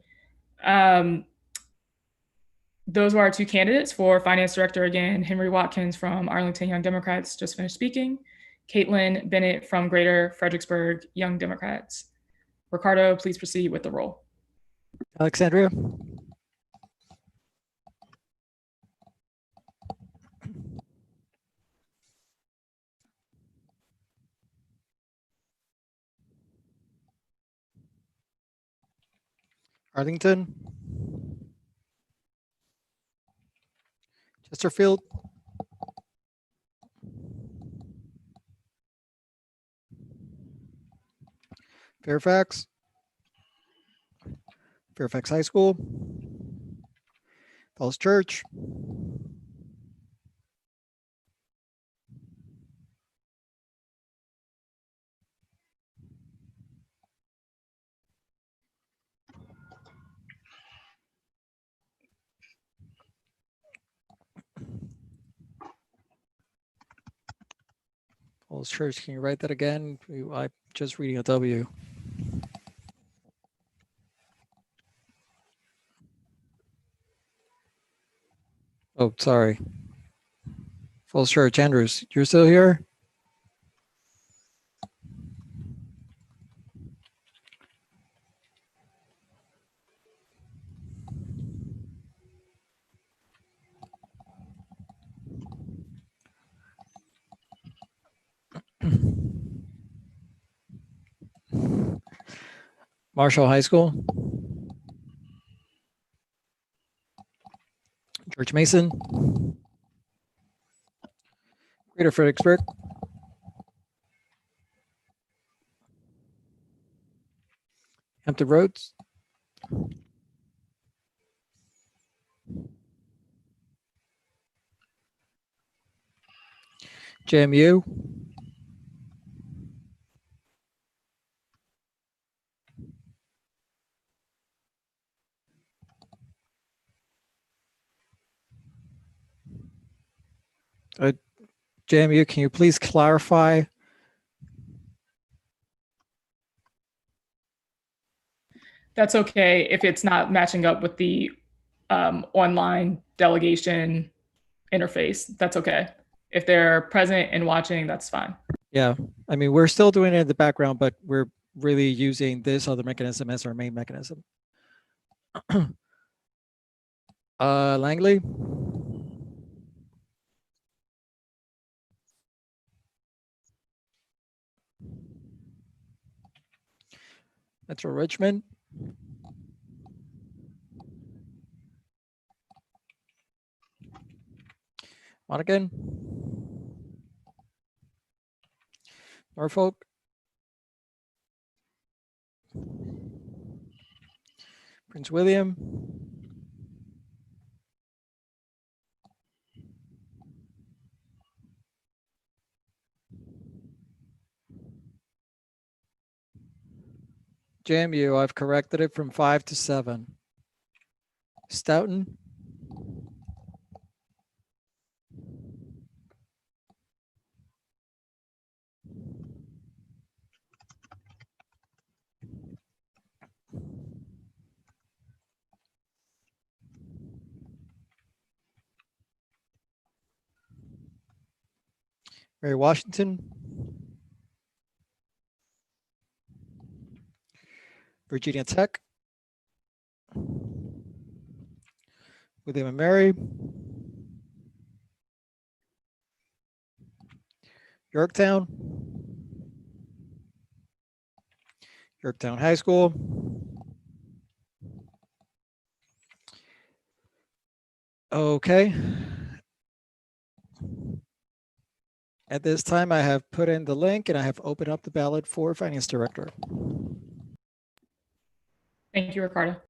Those were our two candidates for finance director. Again, Henry Watkins from Arlington Young Democrats just finished speaking. Caitlin Bennett from Greater Fredericksburg Young Democrats. Ricardo, please proceed with the roll. Alexandria. Arlington. Chesterfield. Fairfax. Fairfax High School. Falls Church. Falls Church, can you write that again? I'm just reading a W. Oh, sorry. Falls Church, Andrews, you're still here? Marshall High School. George Mason. Greater Fredericksburg. Hampton Roads. JMU. JMU, can you please clarify? That's okay if it's not matching up with the online delegation interface. That's okay. If they're present and watching, that's fine. Yeah, I mean, we're still doing it in the background, but we're really using this other mechanism as our main mechanism. Langley. Metro Richmond. Monaghan. Norfolk. Prince William. JMU, I've corrected it from 5 to 7. Stoughton. Mary Washington. Virginia Tech. William and Mary. Yorktown. Yorktown High School. Okay. At this time, I have put in the link and I have opened up the ballot for Finance Director. Thank you, Ricardo.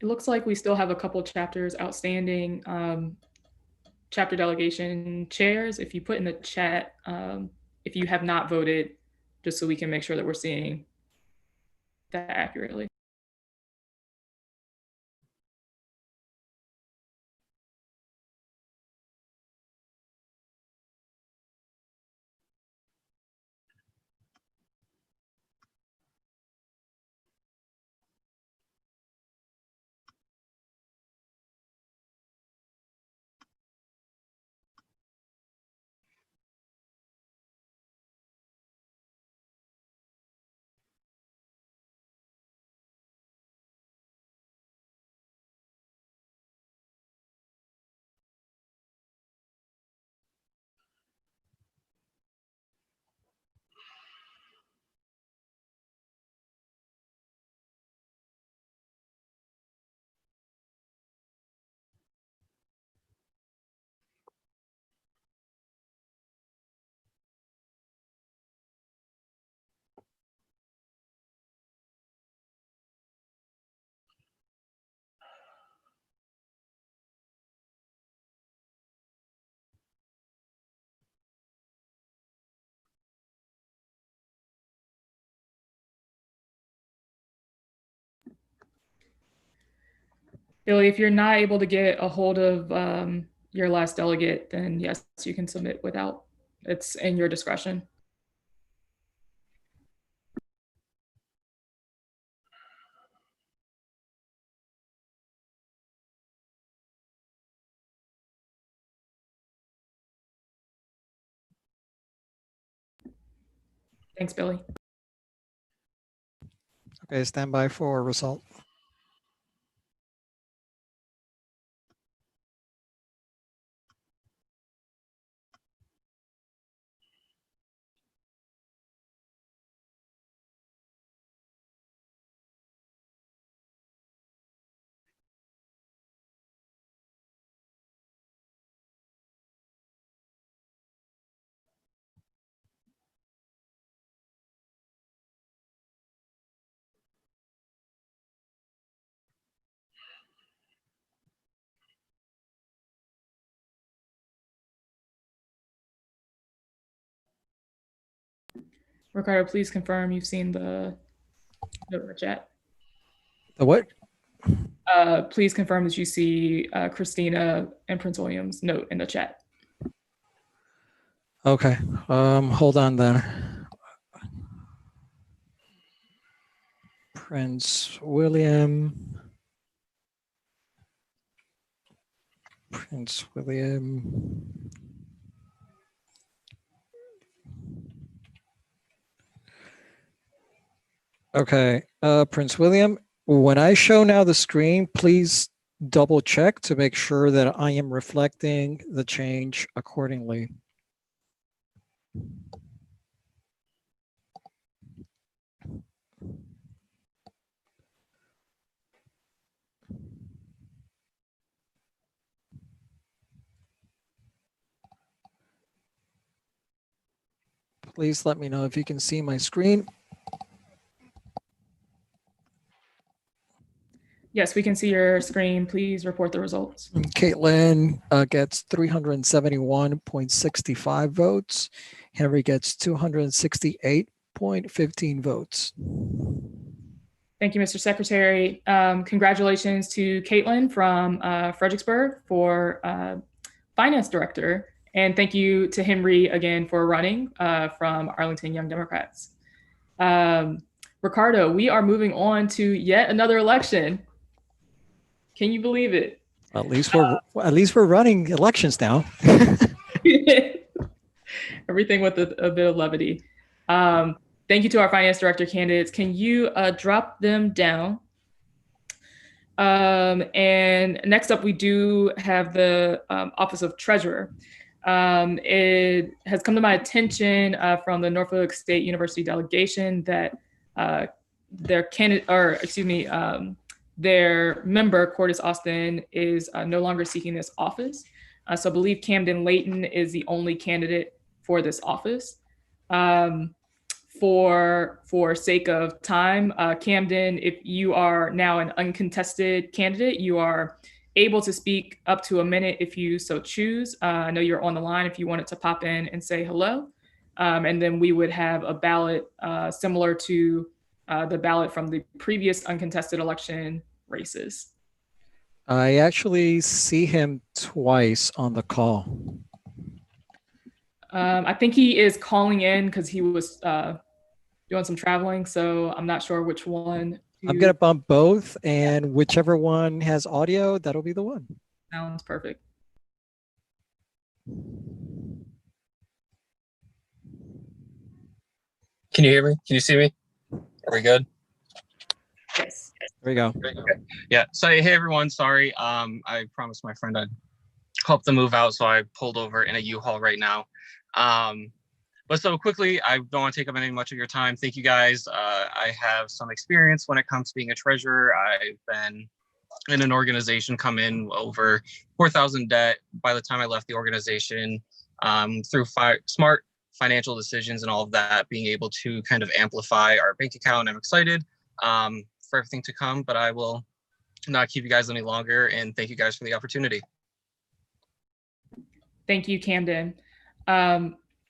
It looks like we still have a couple chapters outstanding. Chapter delegation chairs, if you put in the chat, if you have not voted, just so we can make sure that we're seeing that accurately. Billy, if you're not able to get a hold of your last delegate, then yes, you can submit without. It's in your discretion. Thanks, Billy. Okay, stand by for result. Ricardo, please confirm you've seen the note in the chat. The what? Please confirm that you see Christina and Prince William's note in the chat. Okay, hold on then. Prince William. Prince William. Okay, Prince William, when I show now the screen, please double check to make sure that I am reflecting the change accordingly. Please let me know if you can see my screen. Yes, we can see your screen. Please report the results. Caitlin gets 371.65 votes. Henry gets 268.15 votes. Thank you, Mr. Secretary. Congratulations to Caitlin from Fredericksburg for Finance Director. And thank you to Henry again for running from Arlington Young Democrats. Ricardo, we are moving on to yet another election. Can you believe it? At least we're running elections now. Everything with a bit of levity. Thank you to our finance director candidates. Can you drop them down? And next up, we do have the Office of Treasurer. It has come to my attention from the Norfolk State University delegation that their candidate, or excuse me, their member, Cordis Austin, is no longer seeking this office. So I believe Camden Layton is the only candidate for this office. for sake of time, Camden, if you are now an uncontested candidate, you are able to speak up to a minute if you so choose. I know you're on the line if you wanted to pop in and say hello. And then we would have a ballot similar to the ballot from the previous uncontested election races. I actually see him twice on the call. I think he is calling in because he was doing some traveling, so I'm not sure which one. I'm going to bump both, and whichever one has audio, that'll be the one. Sounds perfect. Can you hear me? Can you see me? Are we good? Yes. There we go. Okay. Yeah. So hey everyone, sorry. I promised my friend I'd help them move out, so I pulled over in a U-Haul right now. But so quickly, I don't want to take up any much of your time. Thank you guys. I have some experience when it comes to being a treasurer. I've been in an organization, come in over 4,000 debt by the time I left the organization, through smart financial decisions and all of that, being able to kind of amplify our bank account. I'm excited for everything to come, but I will not keep you guys any longer, and thank you guys for the opportunity. Thank you, Camden.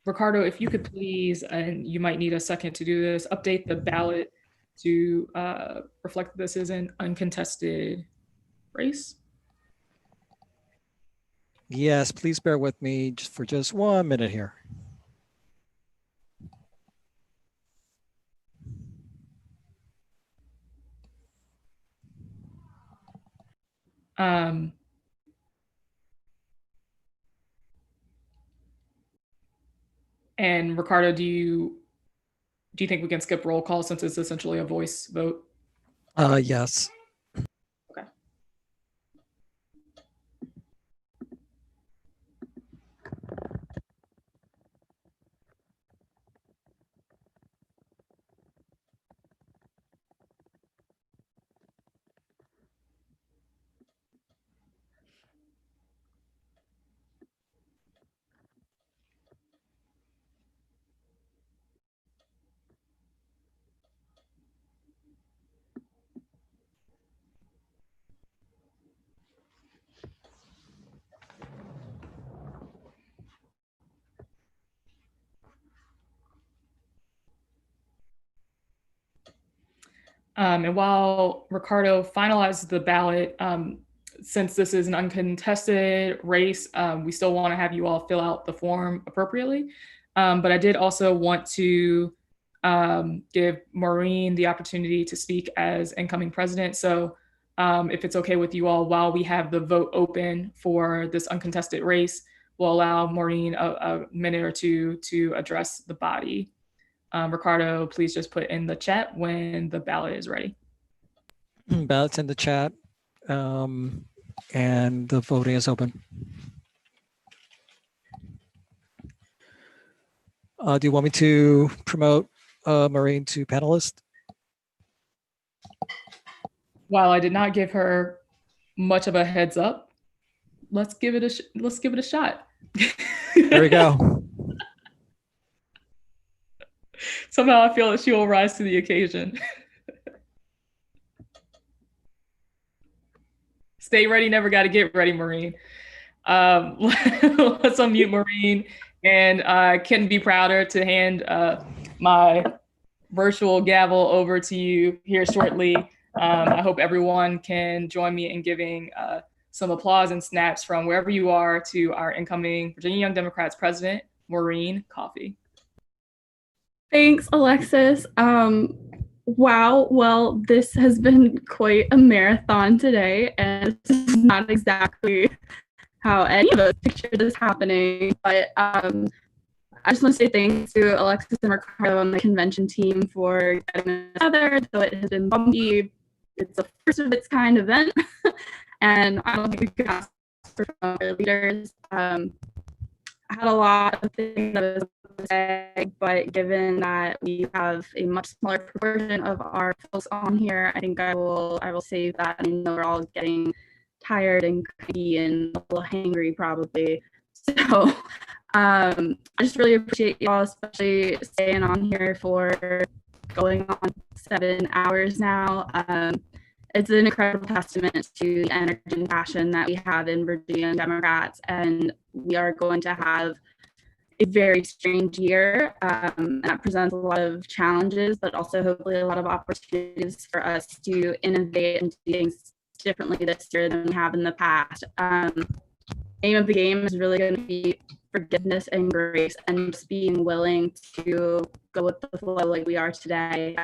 Ricardo, if you could please, and you might need a second to do this, update the ballot to reflect that this is an uncontested race. Yes, please bear with me just for just 1 minute here. And Ricardo, do you think we can skip roll call since it's essentially a voice vote? Yes. Okay. And while Ricardo finalizes the ballot, since this is an uncontested race, we still want to have you all fill out the form appropriately. But I did also want to give Maureen the opportunity to speak as incoming president. So if it's okay with you all, while we have the vote open for this uncontested race, we'll allow Maureen a minute or two to address the body. Ricardo, please just put in the chat when the ballot is ready. Ballot's in the chat, and the voting is open. Do you want me to promote Maureen to panelist? While I did not give her much of a heads up, let's give it a shot. There we go. Somehow I feel that she will rise to the occasion. Stay ready, never got to get ready, Maureen. Let's unmute Maureen, and I couldn't be prouder to hand my virtual gavel over to you here shortly. I hope everyone can join me in giving some applause and snaps from wherever you are to our incoming Virginia Young Democrats president, Maureen Coffey. Thanks, Alexis. Wow, well, this has been quite a marathon today, and this is not exactly how any of us pictured this happening, but I just want to say thanks to Alexis and Ricardo and the convention team for getting this together, though it has been bumpy. It's a first of its kind event, and I don't think we could ask for other leaders. I had a lot of things that I was going to say, but given that we have a much smaller proportion of our folks on here, I think I will save that. I know we're all getting tired and cranky and a little hangry probably. So I just really appreciate y'all, especially staying on here for going on 7 hours now. It's an incredible testament to the energy and passion that we have in Virginia Democrats, and we are going to have a very strange year that presents a lot of challenges, but also hopefully a lot of opportunities for us to innovate and do things differently this year than we have in the past. Aim of the game is really going to be forgiveness and grace, and just being willing to go with the flow like we are today.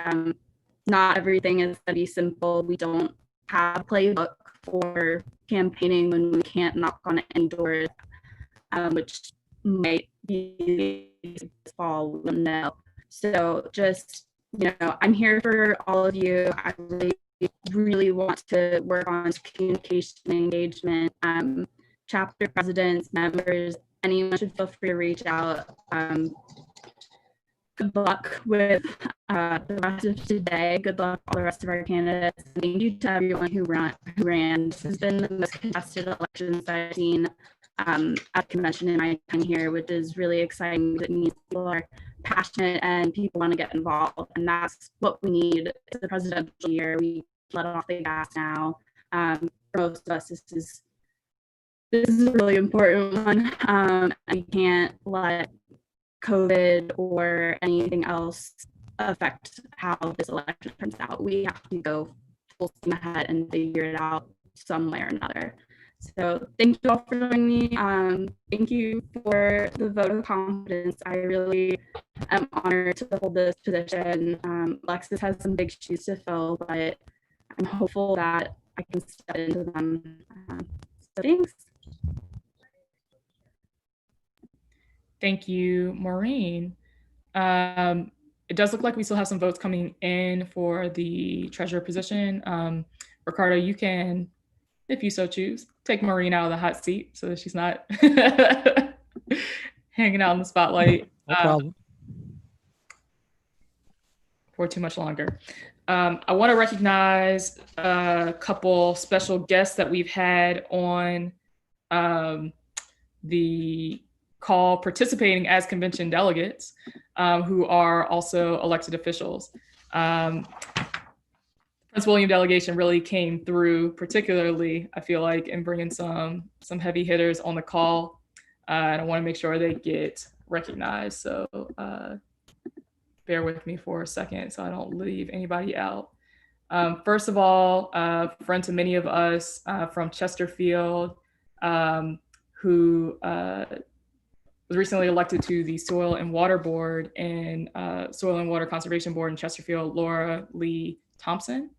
Not everything is going to be simple. We don't have a playbook for campaigning when we can't knock on any doors, which might be this fall, we don't know. So just, I'm here for all of you. I really want to work on communication and engagement. Chapter presidents, members, anyone should feel free to reach out. Good luck with the rest of today. Good luck with all the rest of our candidates. Thank you to everyone who ran. This has been the most contested elections I've seen at convention in my time here, which is really exciting. It means people are passionate and people want to get involved, and that's what we need. It's a presidential year. We let off the gas now. For most of us, this is a really important one. And we can't let COVID or anything else affect how this election turns out. We have to go full steam ahead and figure it out some way or another. So thank you all for joining me. Thank you for the vote of confidence. I really am honored to hold this position. Alexis has some big shoes to fill, but I'm hopeful that I can step into them. So thanks. Thank you, Maureen. It does look like we still have some votes coming in for the treasurer position. Ricardo, you can, if you so choose, take Maureen out of the hot seat so that she's not hanging out in the spotlight No problem. for too much longer. I want to recognize a couple special guests that we've had on the call participating as convention delegates who are also elected officials. Prince William delegation really came through, particularly, I feel like, in bringing some heavy hitters on the call. And I want to make sure they get recognized. So bear with me for a second so I don't leave anybody out. First of all, friend to many of us from Chesterfield, who was recently elected to the Soil and Water Board and Soil and Water Conservation Board in Chesterfield, Laura Lee Thompson,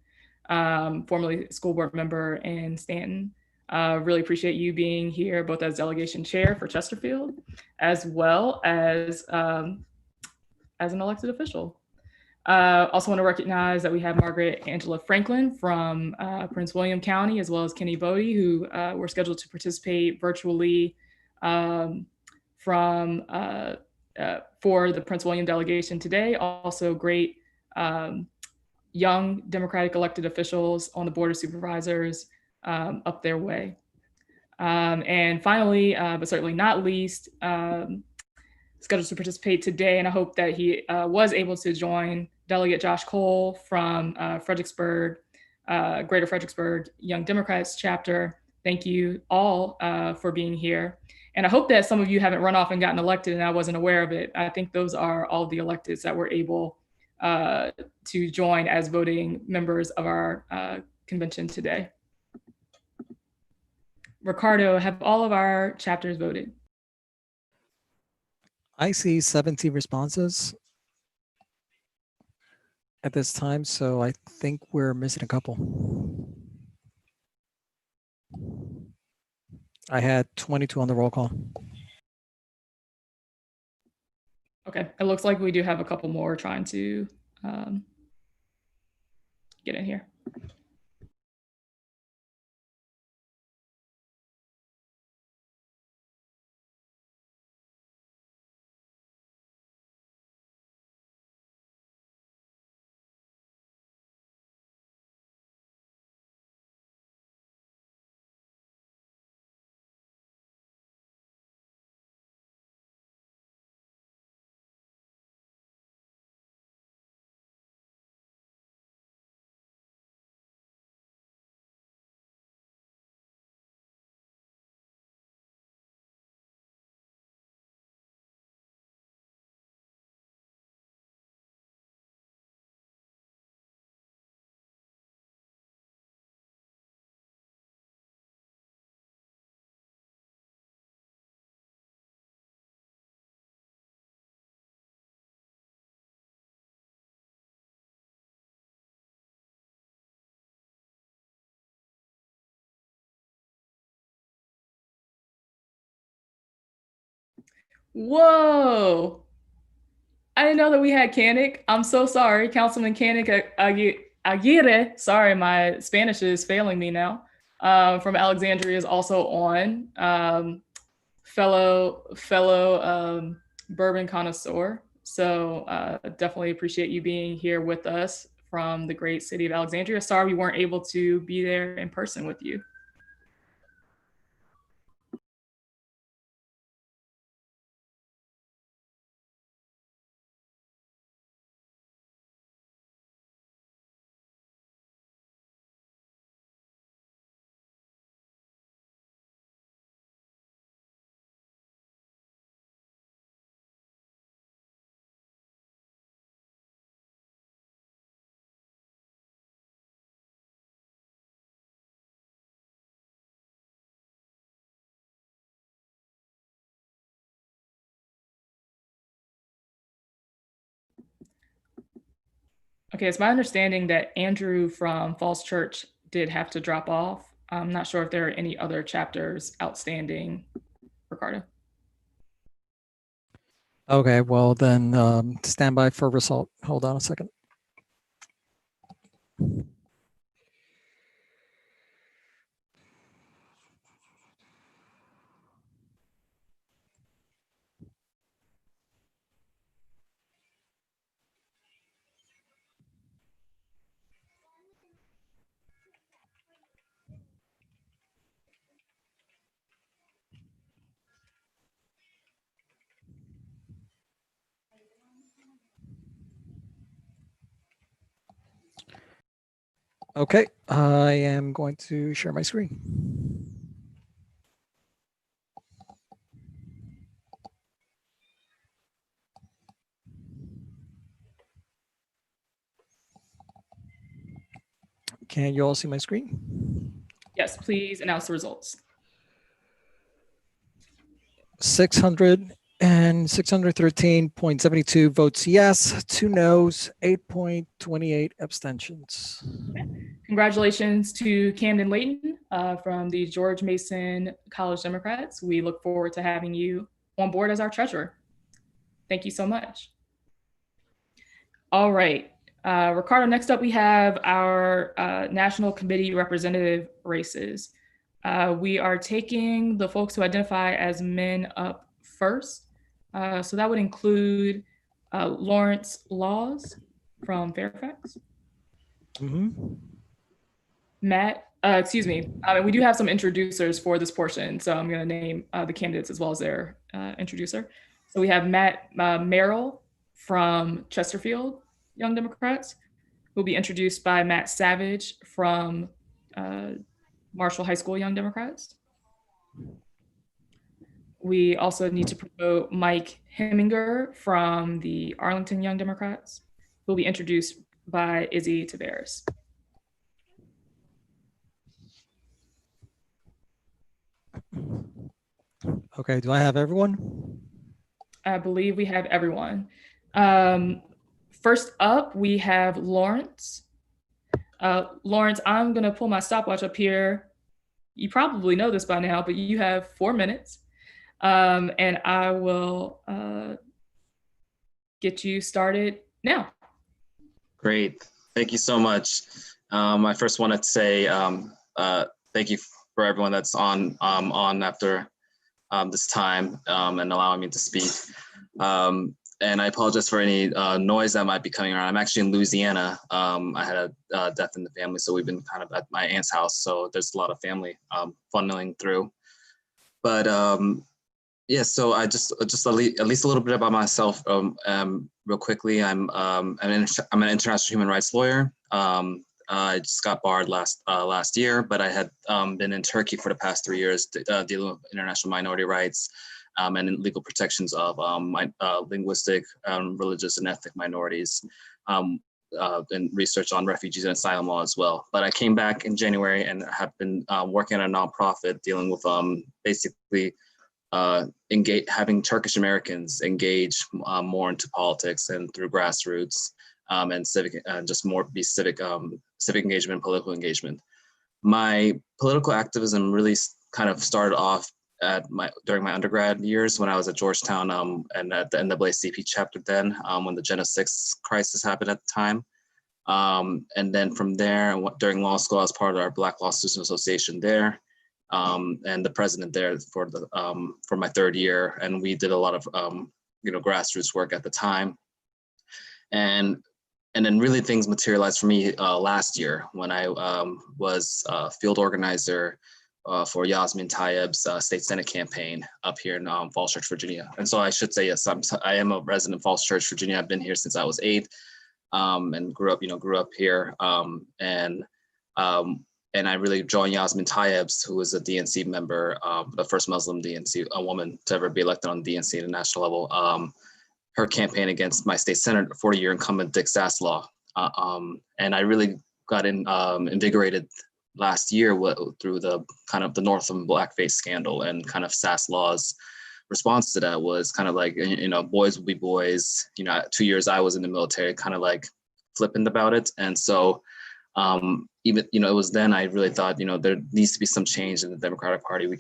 formerly school board member in Stanton. Really appreciate you being here, both as delegation chair for Chesterfield, as well as an elected official. Also want to recognize that we have Margaret Angela Franklin from Prince William County, as well as Kenny Bodie, who were scheduled to participate virtually for the Prince William delegation today. Also great young Democratic elected officials on the Board of Supervisors up their way. And finally, but certainly not least, scheduled to participate today, and I hope that he was able to join, Delegate Josh Cole from Fredericksburg, Greater Fredericksburg Young Democrats chapter. Thank you all for being here. And I hope that some of you haven't run off and gotten elected and I wasn't aware of it. I think those are all the electeds that were able to join as voting members of our convention today. Ricardo, have all of our chapters voted? I see 17 responses at this time, so I think we're missing a couple. I had 22 on the roll call. Okay, it looks like we do have a couple more trying to get in here. Whoa. I didn't know that we had Kanik. I'm so sorry. Councilman Kanik Aguirre. Sorry, my Spanish is failing me now. From Alexandria is also on. Fellow bourbon connoisseur. So definitely appreciate you being here with us from the great city of Alexandria. Sorry we weren't able to be there in person with you. Okay, it's my understanding that Andrew from Falls Church did have to drop off. I'm not sure if there are any other chapters outstanding, Ricardo. Okay, well then stand by for result. Hold on a second. Okay, I am going to share my screen. Can you all see my screen? Yes, please announce the results. 613.72 votes yes, 2 noes, 8.28 abstentions. Congratulations to Camden Layton from the George Mason College Democrats. We look forward to having you on board as our treasurer. Thank you so much. All right, Ricardo, next up we have our National Committee representative races. We are taking the folks who identify as men up first. So that would include Lawrence Laws from Fairfax. Matt, excuse me, we do have some introducers for this portion, so I'm going to name the candidates as well as their introducer. So we have Matt Merrill from Chesterfield Young Democrats, who will be introduced by Matt Savage from Marshall High School Young Democrats. We also need to promote Mike Heminger from the Arlington Young Democrats, who will be introduced by Izzy Tavares. Okay, do I have everyone? I believe we have everyone. First up, we have Lawrence. Lawrence, I'm going to pull my stopwatch up here. You probably know this by now, but you have 4 minutes. And I will get you started now. Great. Thank you so much. I first want to say thank you for everyone that's on after this time and allowing me to speak. And I apologize for any noise that might be coming around. I'm actually in Louisiana. I had a death in the family, so we've been kind of at my aunt's house. So there's a lot of family funneling through. But yeah, so I just at least a little bit about myself real quickly. I'm an international human rights lawyer. I just got barred last year, but I had been in Turkey for the past 3 years dealing with international minority rights and legal protections of linguistic, religious, and ethnic minorities, and research on refugees and asylum law as well. But I came back in January and have been working at a nonprofit dealing with basically having Turkish Americans engage more into politics and through grassroots and civic, just more be civic engagement, political engagement. My political activism really kind of started off during my undergrad years when I was at Georgetown and at the NAACP chapter then when the Gen 6 crisis happened at the time. And then from there, during law school, I was part of our Black Law Students Association there, and the president there for my third year. And we did a lot of grassroots work at the time. And then really things materialized for me last year when I was field organizer for Yasmin Tayyib's state senate campaign up here in Falls Church, Virginia. And so I should say, yes, I am a resident of Falls Church, Virginia. I've been here since I was 8. And grew up here. And I really joined Yasmin Tayyib's, who was a DNC member, the first Muslim DNC, a woman to ever be elected on DNC at a national level. Her campaign against my state senator, 40-year incumbent Dick Saslaw. And I really got invigorated last year through the kind of the Northam blackface scandal, and kind of Saslaw's response to that was kind of like, boys will be boys. 2 years I was in the military, kind of like flippant about it. And so even, it was then I really thought, there needs to be some change in the Democratic Party.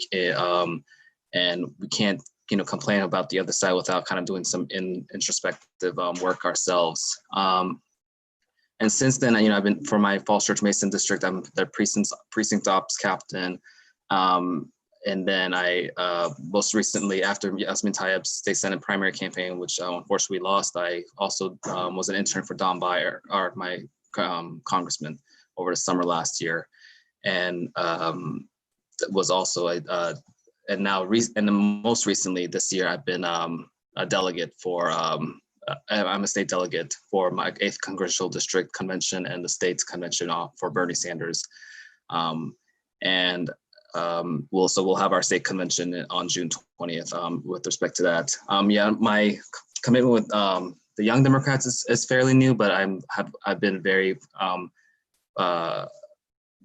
And we can't, complain about the other side without kind of doing some introspective work ourselves. And since then, I've been, for my Falls Church Mason district, I'm the precinct ops captain. And then I, most recently, after Yasmin Tayyib's state senate primary campaign, which unfortunately we lost, I also was an intern for Don Beyer, my congressman, over the summer last year, and was also and then most recently this year I've been a delegate for. I'm a state delegate for my 8th congressional district convention and the state's convention for Bernie Sanders, we'll have our state convention on June 20th with respect to that. My commitment with the Young Democrats is fairly new, but I've been very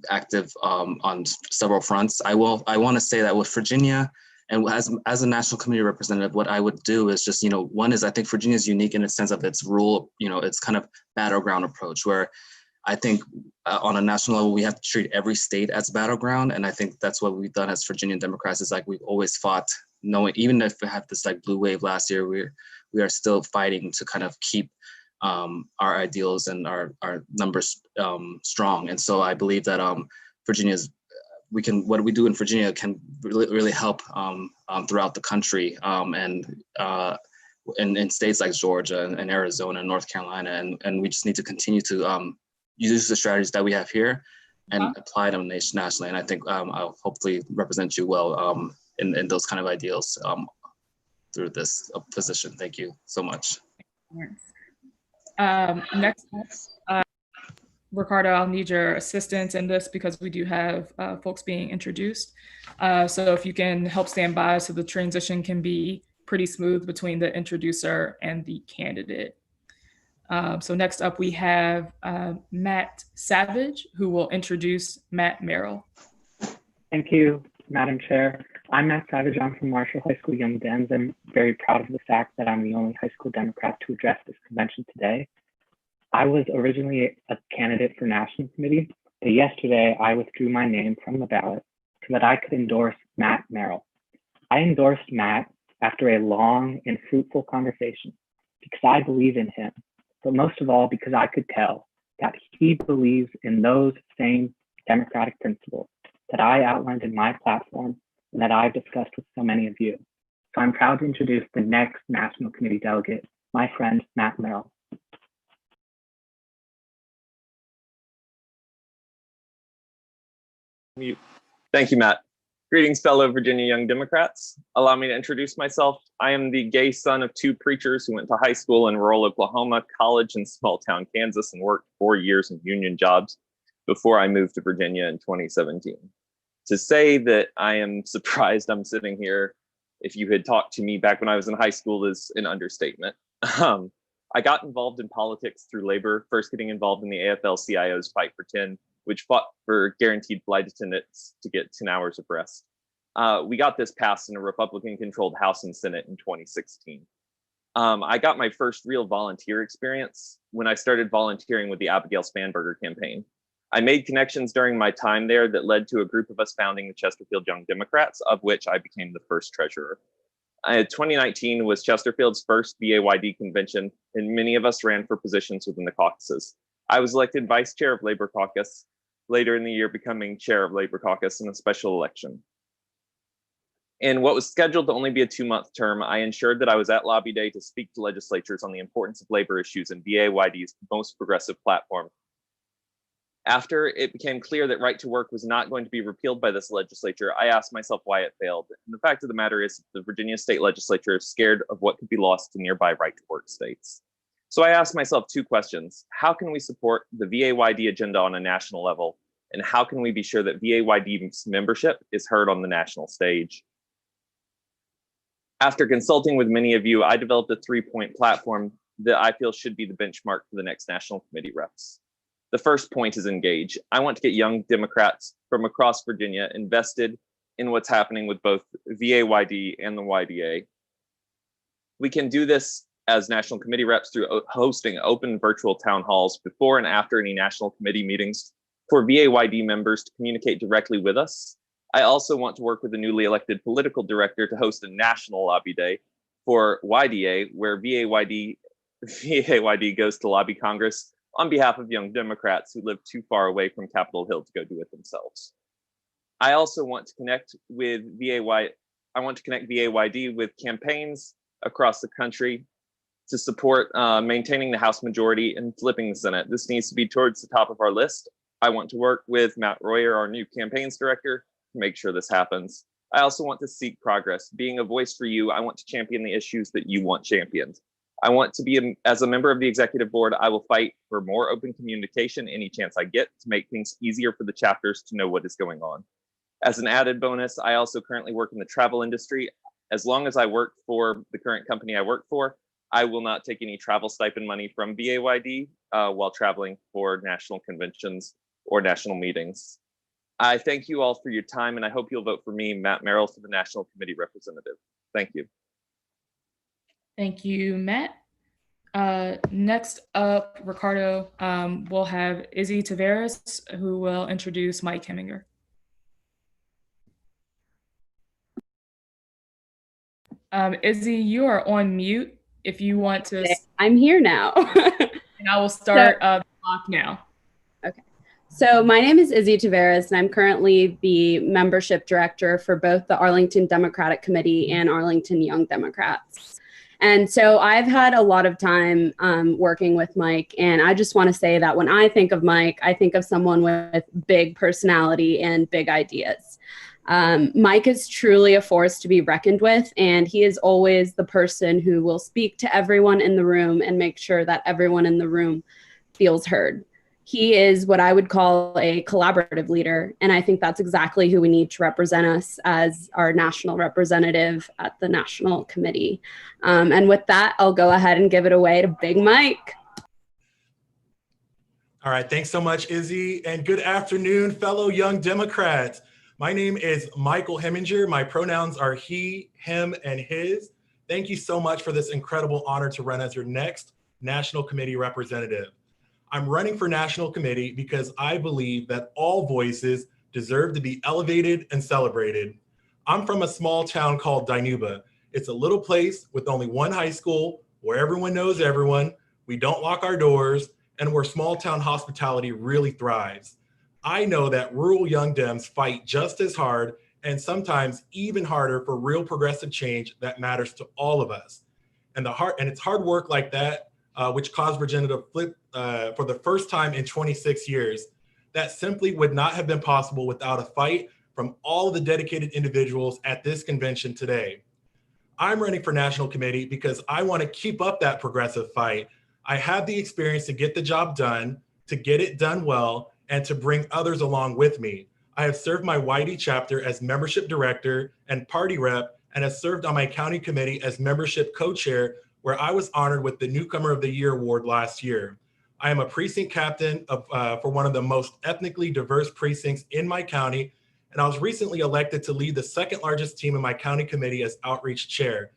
active on several fronts. I want to say that with Virginia, and as a national committee representative, what I would do is just, one is I think Virginia is unique in the sense of its rural, its kind of battleground approach, where I think on a national level, we have to treat every state as battleground. And I think that's what we've done as Virginian Democrats, is like we've always fought, knowing even if we have this like blue wave last year, we are still fighting to kind of keep our ideals and our numbers strong. And so I believe that what we do in Virginia can really help throughout the country, and in states like Georgia and Arizona and North Carolina. And we just need to continue to use the strategies that we have here and apply them nationally. And I think I'll hopefully represent you well in those kind of ideals through this position. Thank you so much. Next up, Ricardo, I'll need your assistance in this because we do have folks being introduced. So if you can help stand by so the transition can be pretty smooth between the introducer and the candidate. So next up we have Matt Savage, who will introduce Matt Merrill. Thank you, Madam Chair. I'm Matt Savage. I'm from Marshall High School Young Dems. I'm very proud of the fact that I'm the only high school Democrat to address this convention today. I was originally a candidate for National Committee, but yesterday I withdrew my name from the ballot so that I could endorse Matt Merrill. I endorsed Matt after a long and fruitful conversation because I believe in him, but most of all because I could tell that he believes in those same democratic principles that I outlined in my platform and that I've discussed with so many of you. So I'm proud to introduce the next National Committee delegate, my friend, Matt Merrill. Thank you, Matt. Greetings, fellow Virginia Young Democrats. Allow me to introduce myself. I am the gay son of 2 preachers who went to high school in rural Oklahoma, college in small town Kansas, and worked 4 years in union jobs before I moved to Virginia in 2017. To say that I am surprised I'm sitting here, if you had talked to me back when I was in high school, is an understatement. I got involved in politics through labor, first getting involved in the AFL-CIO's Fight for 10, which fought for guaranteed flight attendants to get 10 hours of rest. We got this passed in a Republican-controlled House and Senate in 2016. I got my first real volunteer experience when I started volunteering with the Abigail Spanberger campaign. I made connections during my time there that led to a group of us founding the Chesterfield Young Democrats, of which I became the first treasurer. 2019 was Chesterfield's first VAYD convention, and many of us ran for positions within the caucuses. I was elected vice chair of Labor Caucus, later in the year becoming chair of Labor Caucus in a special election. In what was scheduled to only be a 2-month term, I ensured that I was at Lobby Day to speak to legislatures on the importance of labor issues in VAYD's most progressive platform. After it became clear that right to work was not going to be repealed by this legislature, I asked myself why it failed. And the fact of the matter is the Virginia state legislature is scared of what could be lost to nearby right to work states. So I asked myself 2 questions. How can we support the VAYD agenda on a national level? And how can we be sure that VAYD's membership is heard on the national stage? After consulting with many of you, I developed a 3-point platform that I feel should be the benchmark for the next national committee reps. The first point is engage. I want to get young Democrats from across Virginia invested in what's happening with both VAYD and the YDA. We can do this as national committee reps through hosting open virtual town halls before and after any national committee meetings for VAYD members to communicate directly with us. I also want to work with the newly elected political director to host a national lobby day for YDA, where VAYD goes to lobby Congress on behalf of young Democrats who live too far away from Capitol Hill to go do it themselves. I also want to connect with VAYD with campaigns across the country to support maintaining the House majority and flipping the Senate. This needs to be towards the top of our list. I want to work with Matt Royer, our new campaigns director, to make sure this happens. I also want to seek progress. Being a voice for you, I want to champion the issues that you want championed. I want to be, as a member of the executive board, I will fight for more open communication any chance I get to make things easier for the chapters to know what is going on. As an added bonus, I also currently work in the travel industry. As long as I work for the current company I work for, I will not take any travel stipend money from VAYD while traveling for national conventions or national meetings. I thank you all for your time, and I hope you'll vote for me, Matt Merrill, for the National Committee Representative. Thank you. Thank you, Matt. Next up, Ricardo, we'll have Izzy Taveras, who will introduce Mike Heminger. Izzy, you are on mute if you want to. I'm here now. And I will start the clock now. Okay. So my name is Izzy Taveras, and I'm currently the membership director for both the Arlington Democratic Committee and Arlington Young Democrats. And so I've had a lot of time working with Mike, and I just want to say that when I think of Mike, I think of someone with big personality and big ideas. Mike is truly a force to be reckoned with, and he is always the person who will speak to everyone in the room and make sure that everyone in the room feels heard. He is what I would call a collaborative leader, and I think that's exactly who we need to represent us as our national representative at the National Committee. And with that, I'll go ahead and give it away to Big Mike. All right, thanks so much, Izzy, and good afternoon, fellow Young Democrats. My name is Michael Heminger. My pronouns are he, him, and his. Thank you so much for this incredible honor to run as your next National Committee representative. I'm running for National Committee because I believe that all voices deserve to be elevated and celebrated. I'm from a small town called Dinuba. It's a little place with only one high school where everyone knows everyone, we don't lock our doors, and where small town hospitality really thrives. I know that rural Young Dems fight just as hard and sometimes even harder for real progressive change that matters to all of us. And it's hard work like that which caused Virginia to flip for the first time in 26 years. That simply would not have been possible without a fight from all of the dedicated individuals at this convention today. I'm running for National Committee because I want to keep up that progressive fight. I have the experience to get the job done, to get it done well, and to bring others along with me. I have served my YD chapter as membership director and party rep, and have served on my county committee as membership co-chair, where I was honored with the Newcomer of the Year award last year. I am a precinct captain for one of the most ethnically diverse precincts in my county, and I was recently elected to lead the second largest team in my county committee as outreach chair.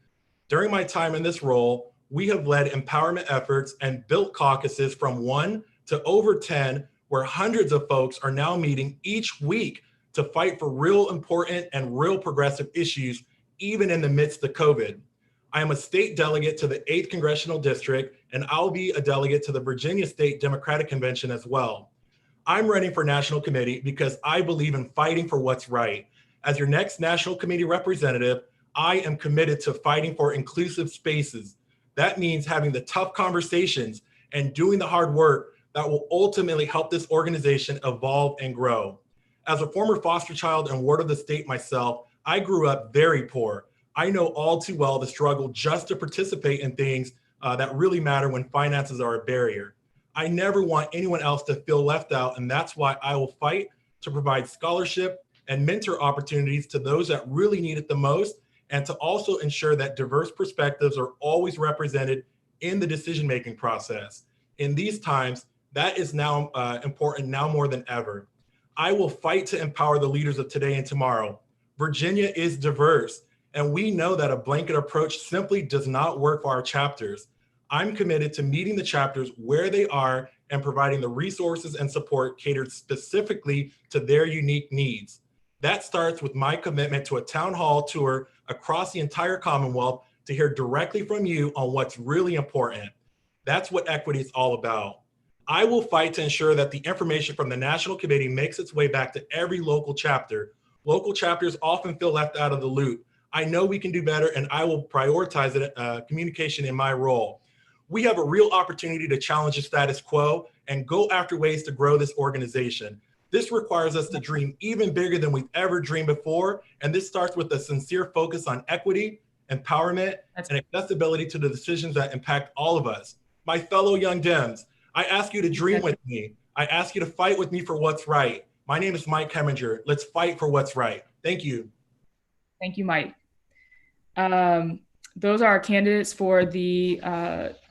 During my time in this role, we have led empowerment efforts and built caucuses from 1 to over 10, where hundreds of folks are now meeting each week to fight for real important and real progressive issues, even in the midst of COVID. I am a state delegate to the 8th Congressional District, and I'll be a delegate to the Virginia State Democratic Convention as well. I'm running for National Committee because I believe in fighting for what's right. As your next National Committee representative, I am committed to fighting for inclusive spaces. That means having the tough conversations and doing the hard work that will ultimately help this organization evolve and grow. As a former foster child and ward of the state myself, I grew up very poor. I know all too well the struggle just to participate in things that really matter when finances are a barrier. I never want anyone else to feel left out, and that's why I will fight to provide scholarship and mentor opportunities to those that really need it the most, and to also ensure that diverse perspectives are always represented in the decision-making process. In these times, that is now important now more than ever. I will fight to empower the leaders of today and tomorrow. Virginia is diverse, and we know that a blanket approach simply does not work for our chapters. I'm committed to meeting the chapters where they are and providing the resources and support catered specifically to their unique needs. That starts with my commitment to a town hall tour across the entire Commonwealth to hear directly from you on what's really important. That's what equity is all about. I will fight to ensure that the information from the National Committee makes its way back to every local chapter. Local chapters often feel left out of the loop. I know we can do better, and I will prioritize it, communication in my role. We have a real opportunity to challenge the status quo and go after ways to grow this organization. This requires us to dream even bigger than we've ever dreamed before, and this starts with a sincere focus on equity, empowerment, and accessibility to the decisions that impact all of us. My fellow Young Dems, I ask you to dream with me. I ask you to fight with me for what's right. My name is Mike Heminger. Let's fight for what's right. Thank you. Thank you, Mike. Those are our candidates for the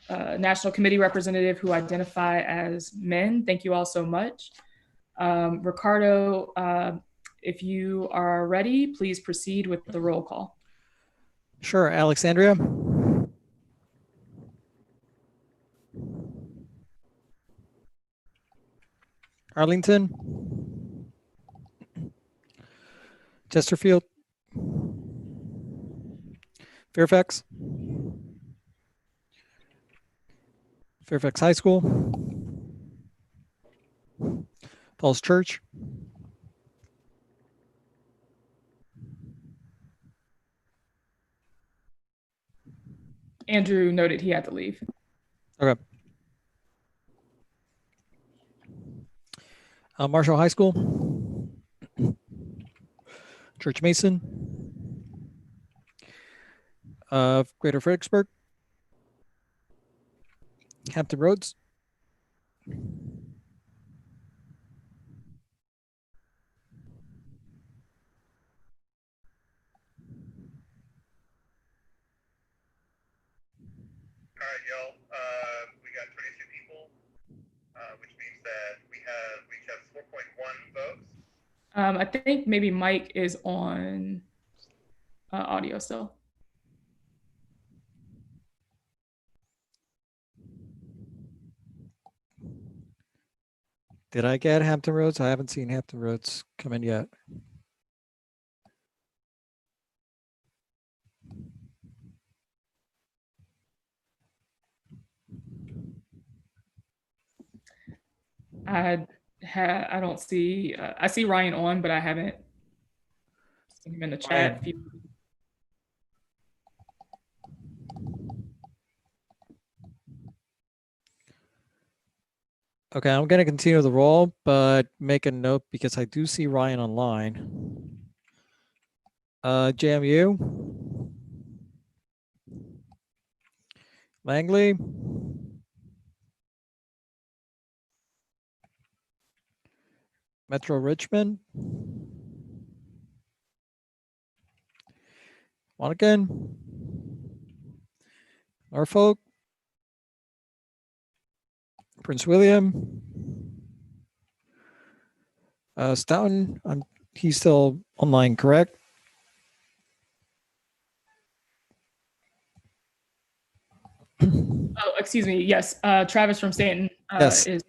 National Committee representative who identify as men. Thank you all so much. Ricardo, if you are ready, please proceed with the roll call. Sure, Alexandria. Arlington. Chesterfield. Fairfax. Fairfax High School. Falls Church. Andrew noted he had to leave. Okay. Marshall High School. Church Mason. Greater Fredericksburg. Hampton Roads. All right, y'all. We got 22 people, which means that we each have 4.1 votes. I think maybe Mike is on audio still. Did I get Hampton Roads? I haven't seen Hampton Roads come in yet. I don't see, I see Ryan on, but I haven't seen him in the chat. Okay, I'm going to continue the roll, but make a note because I do see Ryan online. JMU. Langley. Metro Richmond. Monaghan. Norfolk. Prince William. Stoughton. He's still online, correct? Oh, excuse me. Yes, Travis from Stanton Yes. is.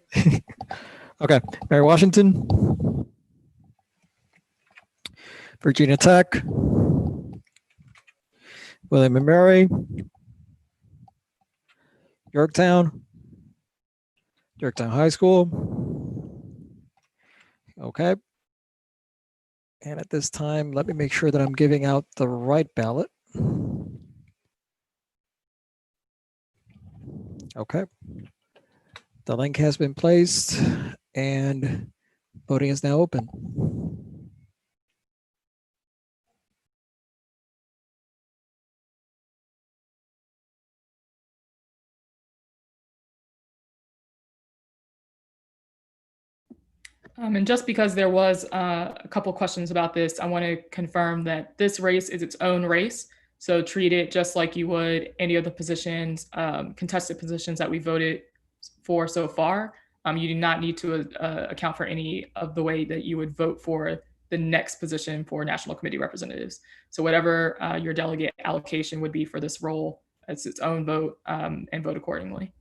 Okay, Mary Washington, Virginia Tech, William and Mary, Yorktown, Yorktown High School. Okay. And at this time, let me make sure that I'm giving out the right ballot. Okay. The link has been placed and voting is now open. And just because there was a couple questions about this, I want to confirm that this race is its own race. So treat it just like you would any of the positions, contested positions that we voted for so far. You do not need to account for any of the way that you would vote for the next position for National Committee representatives. So whatever your delegate allocation would be for this role, it's its own vote and vote accordingly.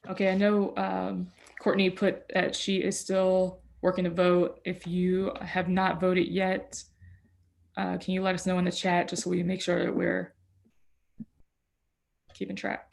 Okay, I know Courtney put that she is still working to vote. If you have not voted yet, Can you let us know in the chat just so we make sure that we're keeping track?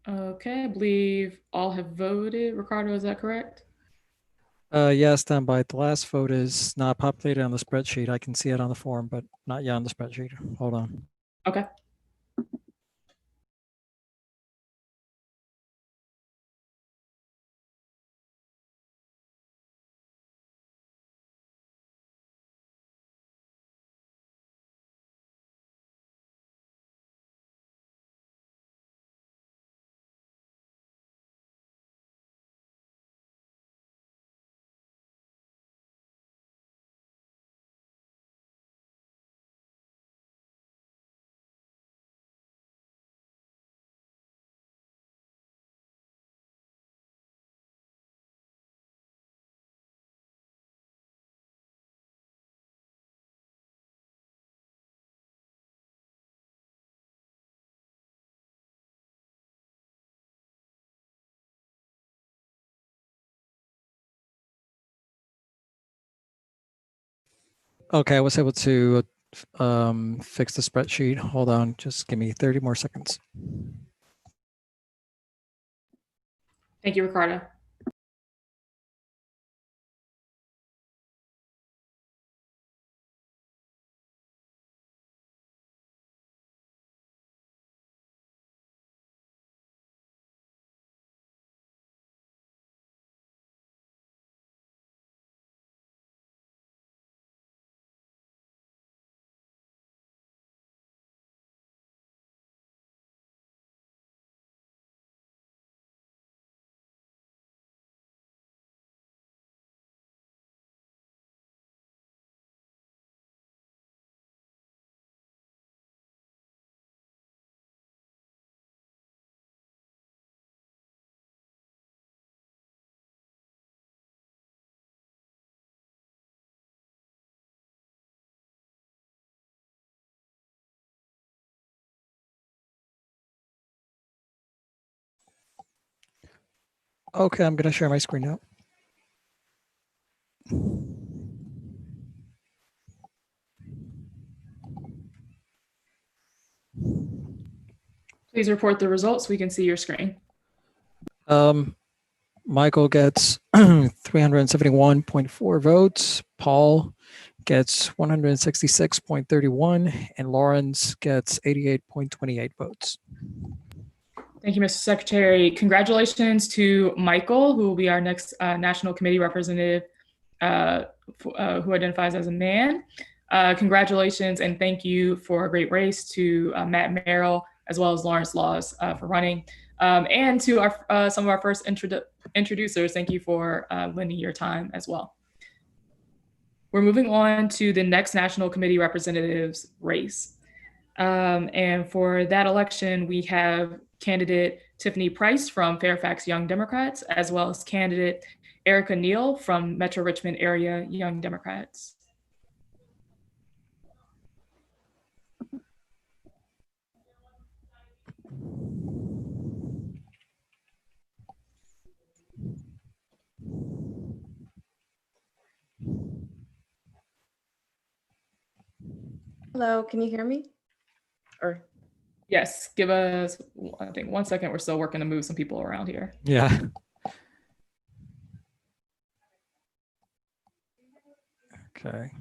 Okay, I believe all have voted. Ricardo, is that correct? Yes, stand by. The last vote is not populated on the spreadsheet. I can see it on the form, but not yet on the spreadsheet. Hold on. Okay. Okay, I was able to fix the spreadsheet. Hold on, just give me 30 more seconds. Thank you, Ricardo. Okay, I'm going to share my screen now. Please report the results so we can see your screen. Michael gets 371.4 votes. Paul gets 166.31, and Lawrence gets 88.28 votes. Thank you, Mr. Secretary. Congratulations to Michael, who will be our next National Committee representative who identifies as a man. Congratulations and thank you for a great race to Matt Merrill, as well as Lawrence Laws for running. And to our some of our first introducers, thank you for lending your time as well. We're moving on to the next National Committee representatives race. And for that election, we have candidate Tiffany Price from Fairfax Young Democrats, as well as candidate Erica Neal from Metro Richmond Area Young Democrats. Hello, can you hear me? Or Yes, give us, I think, 1 second. We're still working to move some people around here. Yeah. Okay.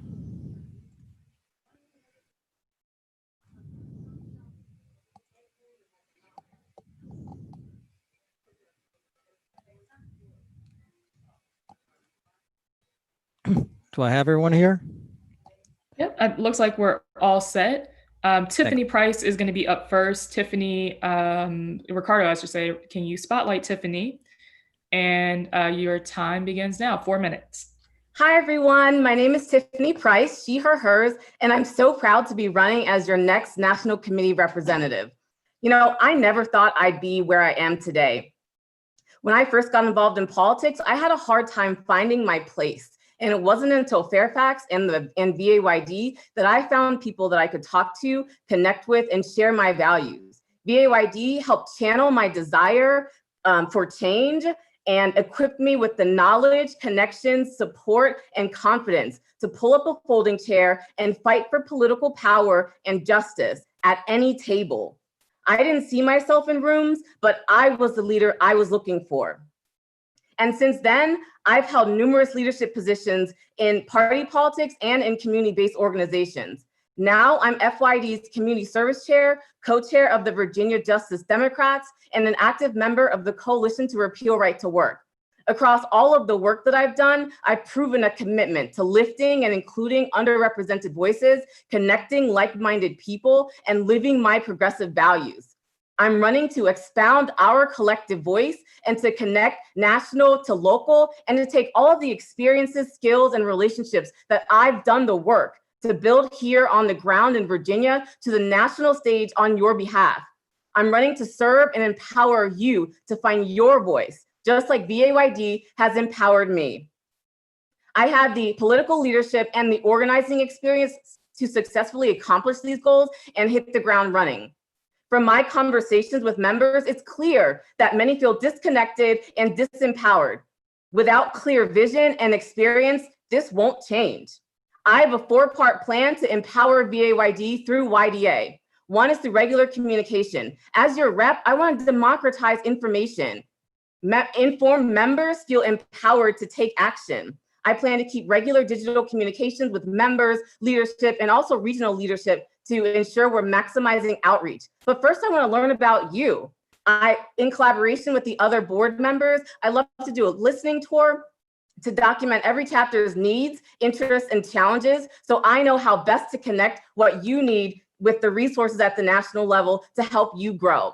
Do I have everyone here? Yep, it looks like we're all set. Tiffany Price is going to be up first. Tiffany, Ricardo, I should say, can you spotlight Tiffany? And your time begins now, 4 minutes. Hi, everyone. My name is Tiffany Price, she, her, hers, and I'm so proud to be running as your next National Committee representative. You know, I never thought I'd be where I am today. When I first got involved in politics, I had a hard time finding my place. And it wasn't until Fairfax and VAYD that I found people that I could talk to, connect with, and share my values. VAYD helped channel my desire for change and equipped me with the knowledge, connections, support, and confidence to pull up a folding chair and fight for political power and justice at any table. I didn't see myself in rooms, but I was the leader I was looking for. And since then, I've held numerous leadership positions in party politics and in community-based organizations. Now I'm FYD's Community Service Chair, co-chair of the Virginia Justice Democrats, and an active member of the Coalition to Repeal Right to Work. Across all of the work that I've done, I've proven a commitment to lifting and including underrepresented voices, connecting like-minded people, and living my progressive values. I'm running to expound our collective voice and to connect national to local and to take all of the experiences, skills, and relationships that I've done the work to build here on the ground in Virginia to the national stage on your behalf. I'm running to serve and empower you to find your voice, just like VAYD has empowered me. I had the political leadership and the organizing experience to successfully accomplish these goals and hit the ground running. From my conversations with members, it's clear that many feel disconnected and disempowered. Without clear vision and experience, this won't change. I have a 4-part plan to empower VAYD through YDA. One is through regular communication. As your rep, I want to democratize information. Informed members feel empowered to take action. I plan to keep regular digital communications with members, leadership, and also regional leadership to ensure we're maximizing outreach. But first, I want to learn about you. In collaboration with the other board members, I love to do a listening tour to document every chapter's needs, interests, and challenges, so I know how best to connect what you need with the resources at the national level to help you grow.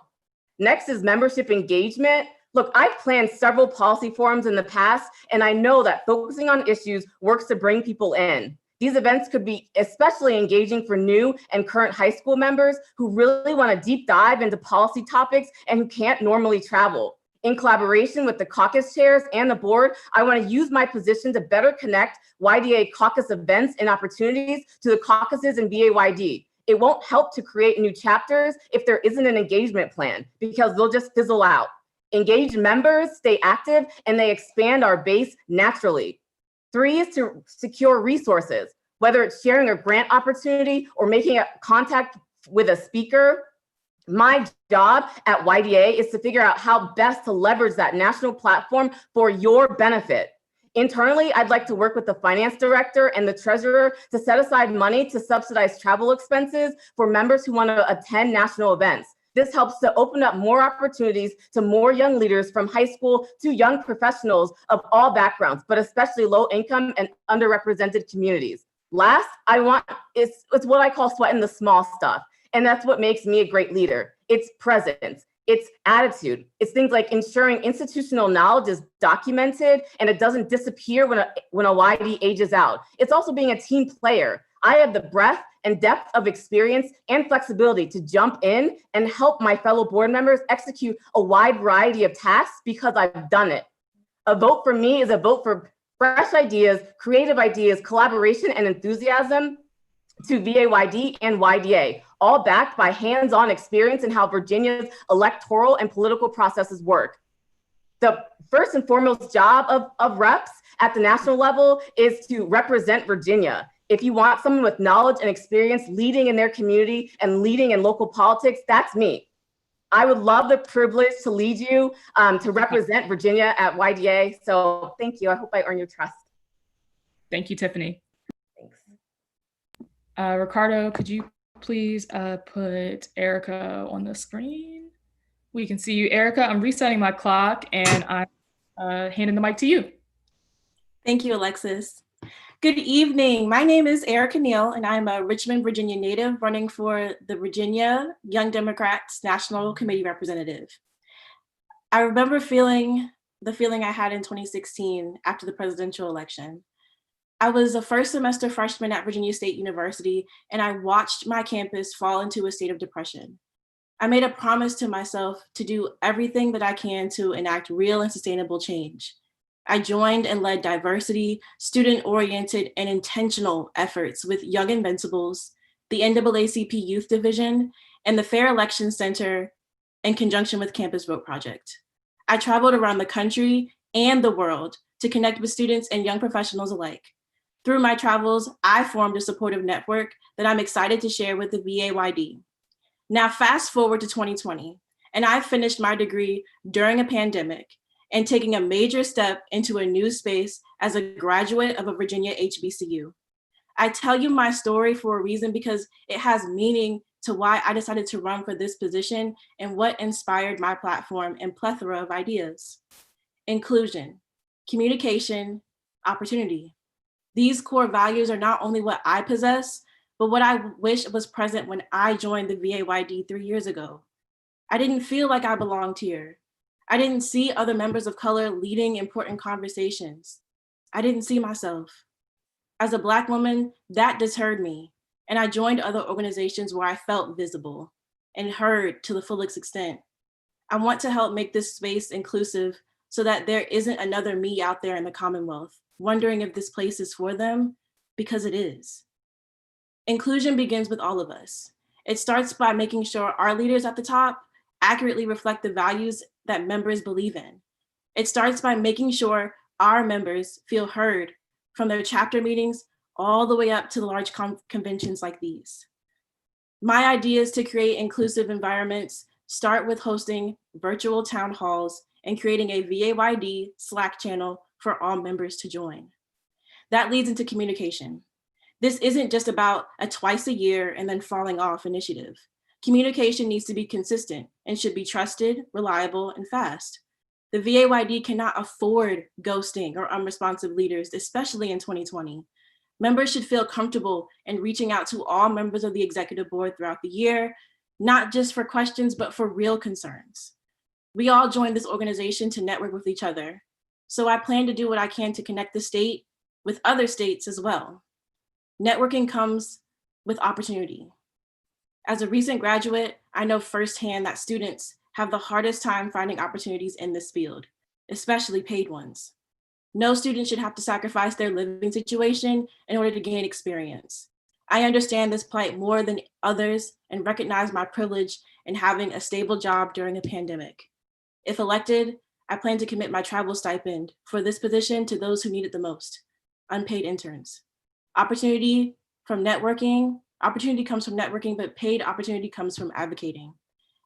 Next is membership engagement. Look, I've planned several policy forums in the past, and I know that focusing on issues works to bring people in. These events could be especially engaging for new and current high school members who really want to deep dive into policy topics and who can't normally travel. In collaboration with the caucus chairs and the board, I want to use my position to better connect YDA caucus events and opportunities to the caucuses in VAYD. It won't help to create new chapters if there isn't an engagement plan, because they'll just fizzle out. Engaged members stay active and they expand our base naturally. 3 is to secure resources, whether it's sharing a grant opportunity or making a contact with a speaker. My job at YDA is to figure out how best to leverage that national platform for your benefit. Internally, I'd like to work with the finance director and the treasurer to set aside money to subsidize travel expenses for members who want to attend national events. This helps to open up more opportunities to more young leaders from high school to young professionals of all backgrounds, but especially low income and underrepresented communities. Last, it's what I call sweating the small stuff. And that's what makes me a great leader. It's presence, it's attitude. It's things like ensuring institutional knowledge is documented and it doesn't disappear when a YD ages out. It's also being a team player. I have the breadth and depth of experience and flexibility to jump in and help my fellow board members execute a wide variety of tasks because I've done it. A vote for me is a vote for fresh ideas, creative ideas, collaboration, and enthusiasm to VAYD and YDA, all backed by hands-on experience in how Virginia's electoral and political processes work. The first and foremost job of reps at the national level is to represent Virginia. If you want someone with knowledge and experience leading in their community and leading in local politics, that's me. I would love the privilege to lead you to represent Virginia at YDA. So thank you. I hope I earn your trust. Thank you, Tiffany. Thanks. Ricardo, could you please put Erica on the screen? We can see you, Erica. I'm resetting my clock and I'm handing the mic to you. Thank you, Alexis. Good evening. My name is Erica Neal, and I'm a Richmond, Virginia native running for the Virginia Young Democrats National Committee Representative. I remember the feeling I had in 2016 after the presidential election. I was a first semester freshman at Virginia State University, and I watched my campus fall into a state of depression. I made a promise to myself to do everything that I can to enact real and sustainable change. I joined and led diversity, student-oriented, and intentional efforts with Young Invincibles, the NAACP Youth Division, and the Fair Elections Center in conjunction with Campus Vote Project. I traveled around the country and the world to connect with students and young professionals alike. Through my travels, I formed a supportive network that I'm excited to share with the VAYD. Now fast forward to 2020, and I finished my degree during a pandemic and taking a major step into a new space as a graduate of a Virginia HBCU. I tell you my story for a reason because it has meaning to why I decided to run for this position and what inspired my platform and plethora of ideas. Inclusion, communication, opportunity. These core values are not only what I possess, but what I wish was present when I joined the VAYD 3 years ago. I didn't feel like I belonged here. I didn't see other members of color leading important conversations. I didn't see myself. As a Black woman, that deterred me, and I joined other organizations where I felt visible and heard to the fullest extent. I want to help make this space inclusive so that there isn't another me out there in the Commonwealth, wondering if this place is for them, because it is. Inclusion begins with all of us. It starts by making sure our leaders at the top accurately reflect the values that members believe in. It starts by making sure our members feel heard from their chapter meetings all the way up to the large conventions like these. My ideas to create inclusive environments start with hosting virtual town halls and creating a VAYD Slack channel for all members to join. That leads into communication. This isn't just about a twice a year and then falling off initiative. Communication needs to be consistent and should be trusted, reliable, and fast. The VAYD cannot afford ghosting or unresponsive leaders, especially in 2020. Members should feel comfortable in reaching out to all members of the executive board throughout the year, not just for questions, but for real concerns. We all joined this organization to network with each other. So I plan to do what I can to connect the state with other states as well. Networking comes with opportunity. As a recent graduate, I know firsthand that students have the hardest time finding opportunities in this field, especially paid ones. No student should have to sacrifice their living situation in order to gain experience. I understand this plight more than others and recognize my privilege in having a stable job during a pandemic. If elected, I plan to commit my travel stipend for this position to those who need it the most, unpaid interns. Opportunity comes from networking, but paid opportunity comes from advocating.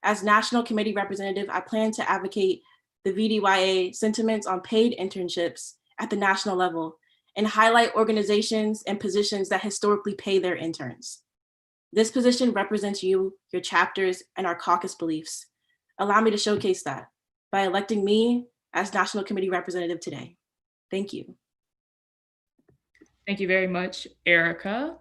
As National Committee Representative, I plan to advocate the VDYA sentiments on paid internships at the national level and highlight organizations and positions that historically pay their interns. This position represents you, your chapters, and our caucus beliefs. Allow me to showcase that by electing me as National Committee Representative today. Thank you. Thank you very much, Erica.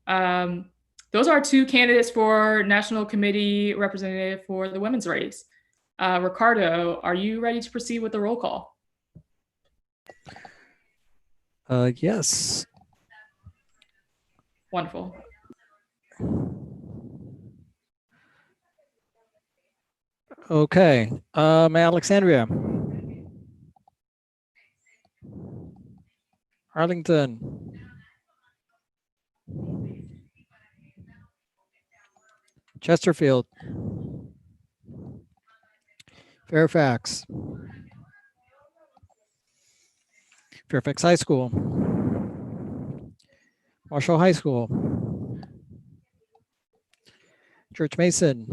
Those are two candidates for National Committee Representative for the women's race. Ricardo, are you ready to proceed with the roll call? Yes. Wonderful. Okay. Alexandria. Arlington. Chesterfield. Fairfax. Fairfax High School. Marshall High School. George Mason.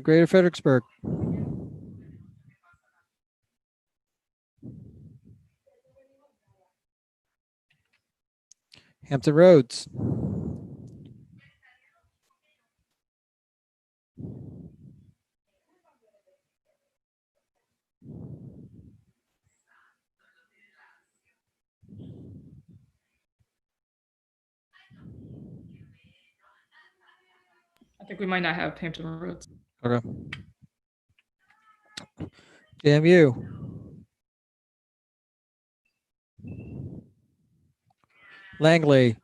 Greater Fredericksburg. Hampton Roads. I think we might not have Hampton Roads. Okay. JMU. Langley.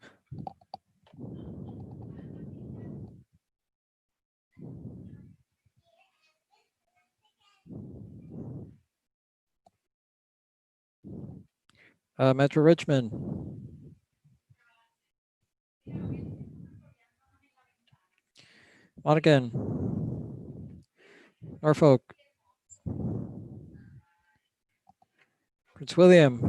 Metro Richmond. Monaghan. Norfolk. Prince William.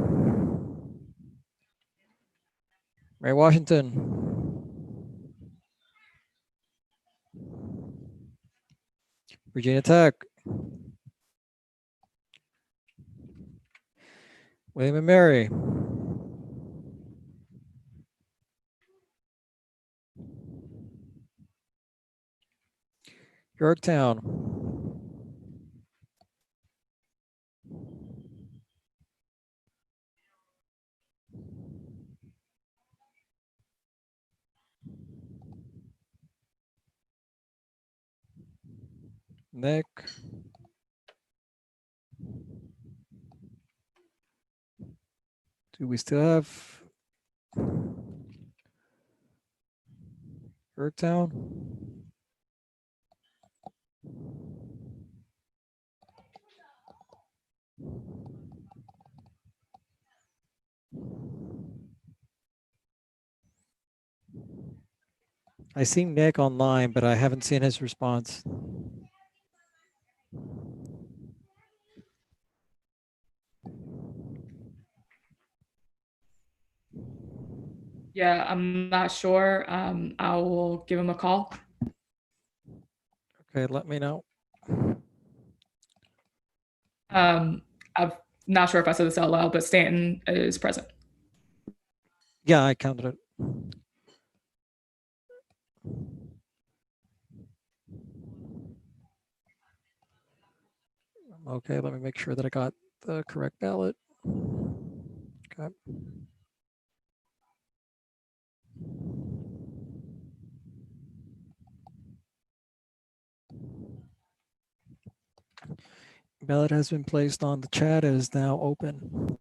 Mary Washington. Virginia Tech. William and Mary. Yorktown. Nick. Do we still have Yorktown? I see Nick online, but I haven't seen his response. Yeah, I'm not sure. I will give him a call. Okay, let me know. I'm not sure if I said this out loud, but Stanton is present. Yeah, I counted it. Okay, let me make sure that I got the correct ballot. Okay. Ballot has been placed on the chat. It is now open.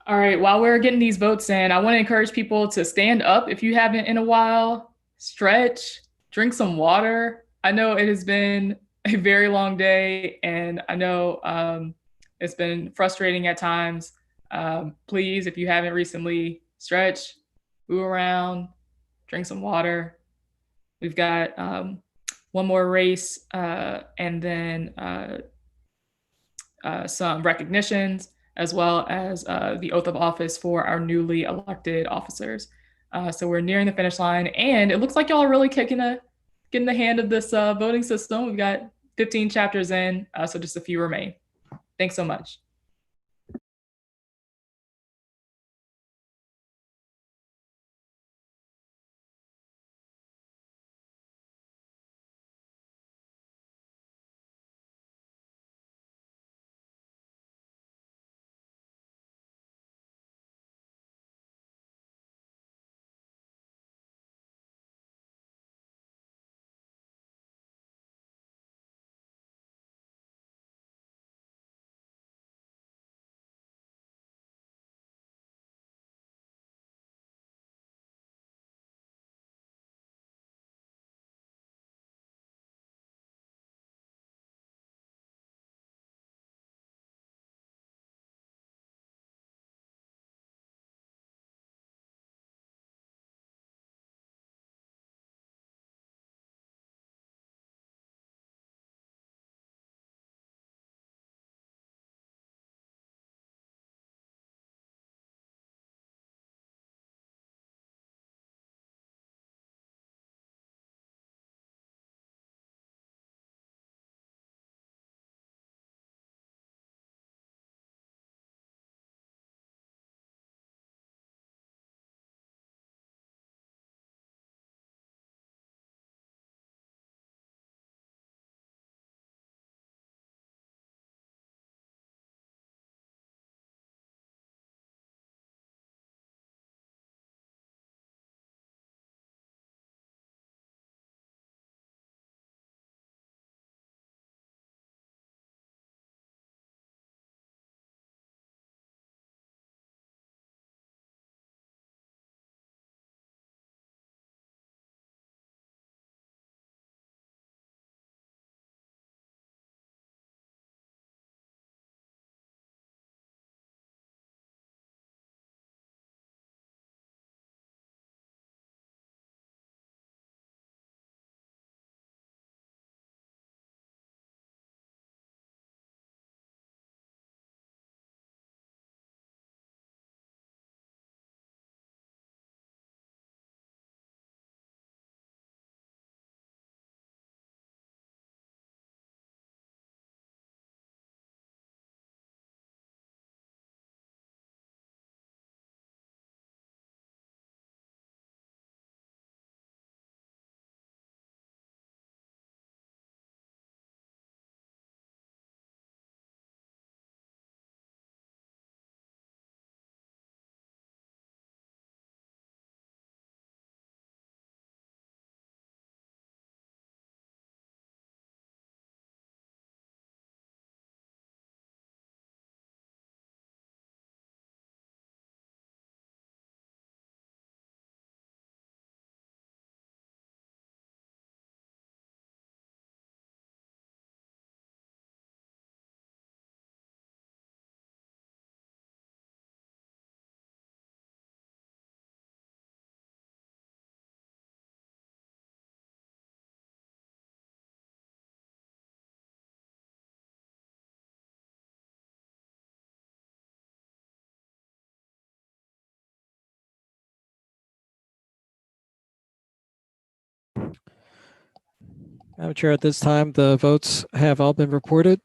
All right, while we're getting these votes in, I want to encourage people to stand up if you haven't in a while, stretch, drink some water. I know it has been a very long day, and I know it's been frustrating at times. Please, if you haven't recently, stretch, move around, drink some water. We've got one more race and then some recognitions, as well as the oath of office for our newly elected officers. So we're nearing the finish line, and it looks like y'all are really getting the hand of this voting system. We've got 15 chapters in, so just a few remain. Thanks so much. Madam Chair, at this time, the votes have all been reported.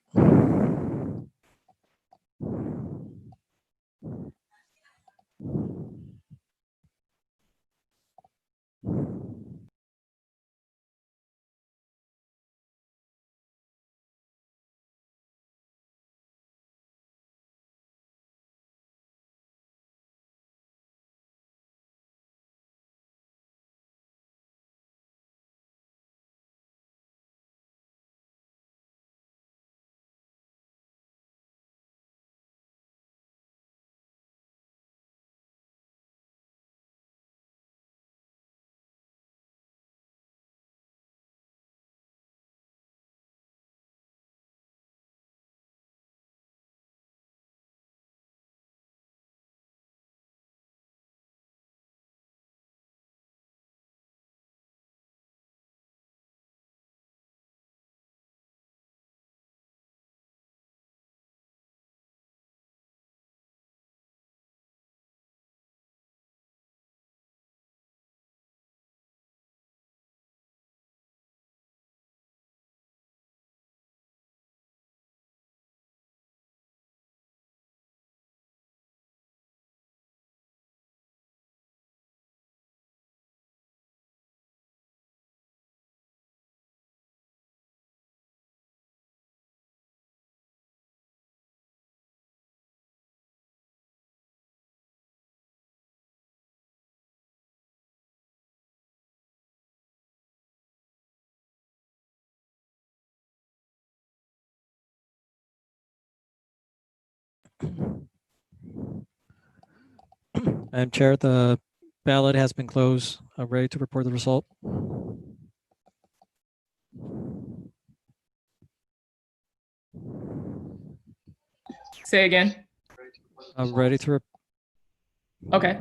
Madam Chair, the ballot has been closed. I'm ready to report the result. Say again. I'm ready to. Okay.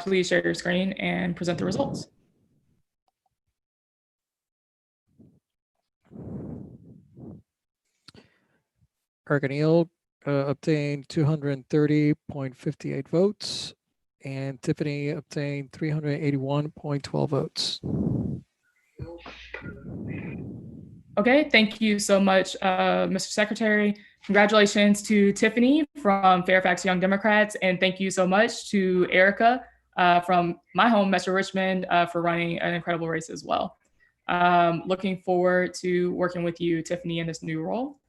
Please share your screen and present the results. Eric Neal obtained 230.58 votes, and Tiffany obtained 381.12 votes. Okay, thank you so much, Mr. Secretary. Congratulations to Tiffany from Fairfax Young Democrats, and thank you so much to Erica from my home, Metro Richmond, for running an incredible race as well. Looking forward to working with you, Tiffany, in this new role.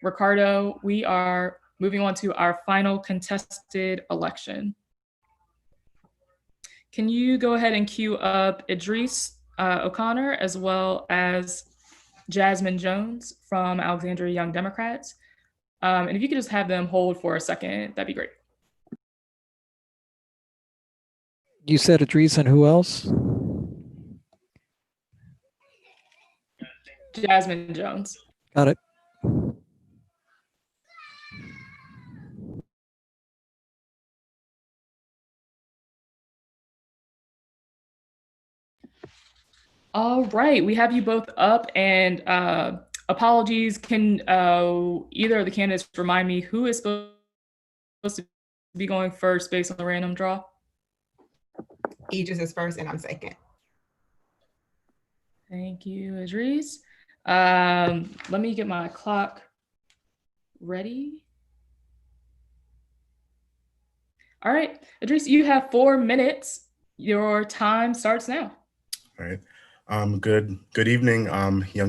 Ricardo, we are moving on to our final contested election. Can you go ahead and queue up Idris O'Connor as well as Jasmine Jones from Alexandria Young Democrats? And if you could just have them hold for a second, that'd be great. You said Idris and who else? Jasmine Jones. Got it. All right, we have you both up, and apologies. Can either of the candidates remind me who is supposed to be going first based on the random draw? Idris is first and I'm second. Thank you, Idris. Let me get my clock ready. All right, Idris, you have 4 minutes. Your time starts now. All right. Good evening,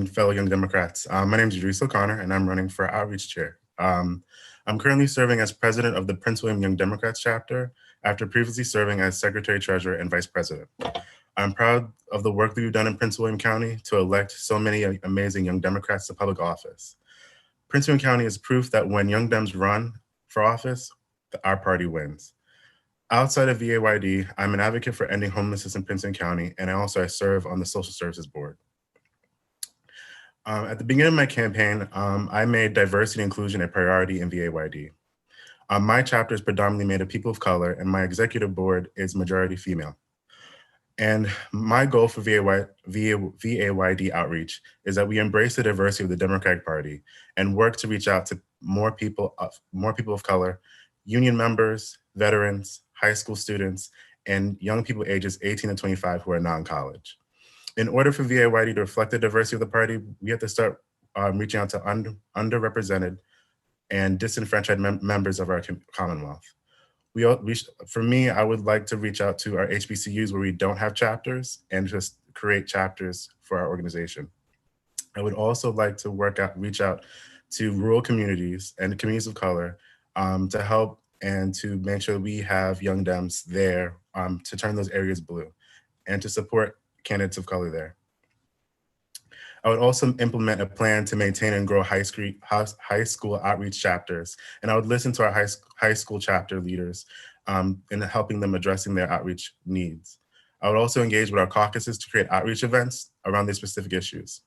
fellow Young Democrats. My name is Idris O'Connor, and I'm running for Outreach Chair. I'm currently serving as president of the Prince William Young Democrats chapter after previously serving as Secretary Treasurer and Vice President. I'm proud of the work that we've done in Prince William County to elect so many amazing Young Democrats to public office. Prince William County is proof that when Young Dems run for office, our party wins. Outside of VAYD, I'm an advocate for ending homelessness in Prince William County, and I serve on the Social Services Board. At the beginning of my campaign, I made diversity and inclusion a priority in VAYD. My chapter is predominantly made of people of color, and my executive board is majority female. And my goal for VAYD outreach is that we embrace the diversity of the Democratic Party and work to reach out to more people of color, union members, veterans, high school students, and young people ages 18 to 25 who are non-college. In order for VAYD to reflect the diversity of the party, we have to start reaching out to underrepresented and disenfranchised members of our Commonwealth. For me, I would like to reach out to our HBCUs where we don't have chapters and just create chapters for our organization. I would also like to reach out to rural communities and communities of color to help and to make sure we have Young Dems there to turn those areas blue and to support candidates of color there. I would also implement a plan to maintain and grow high school outreach chapters, and I would listen to our high school chapter leaders in helping them addressing their outreach needs. I would also engage with our caucuses to create outreach events around these specific issues.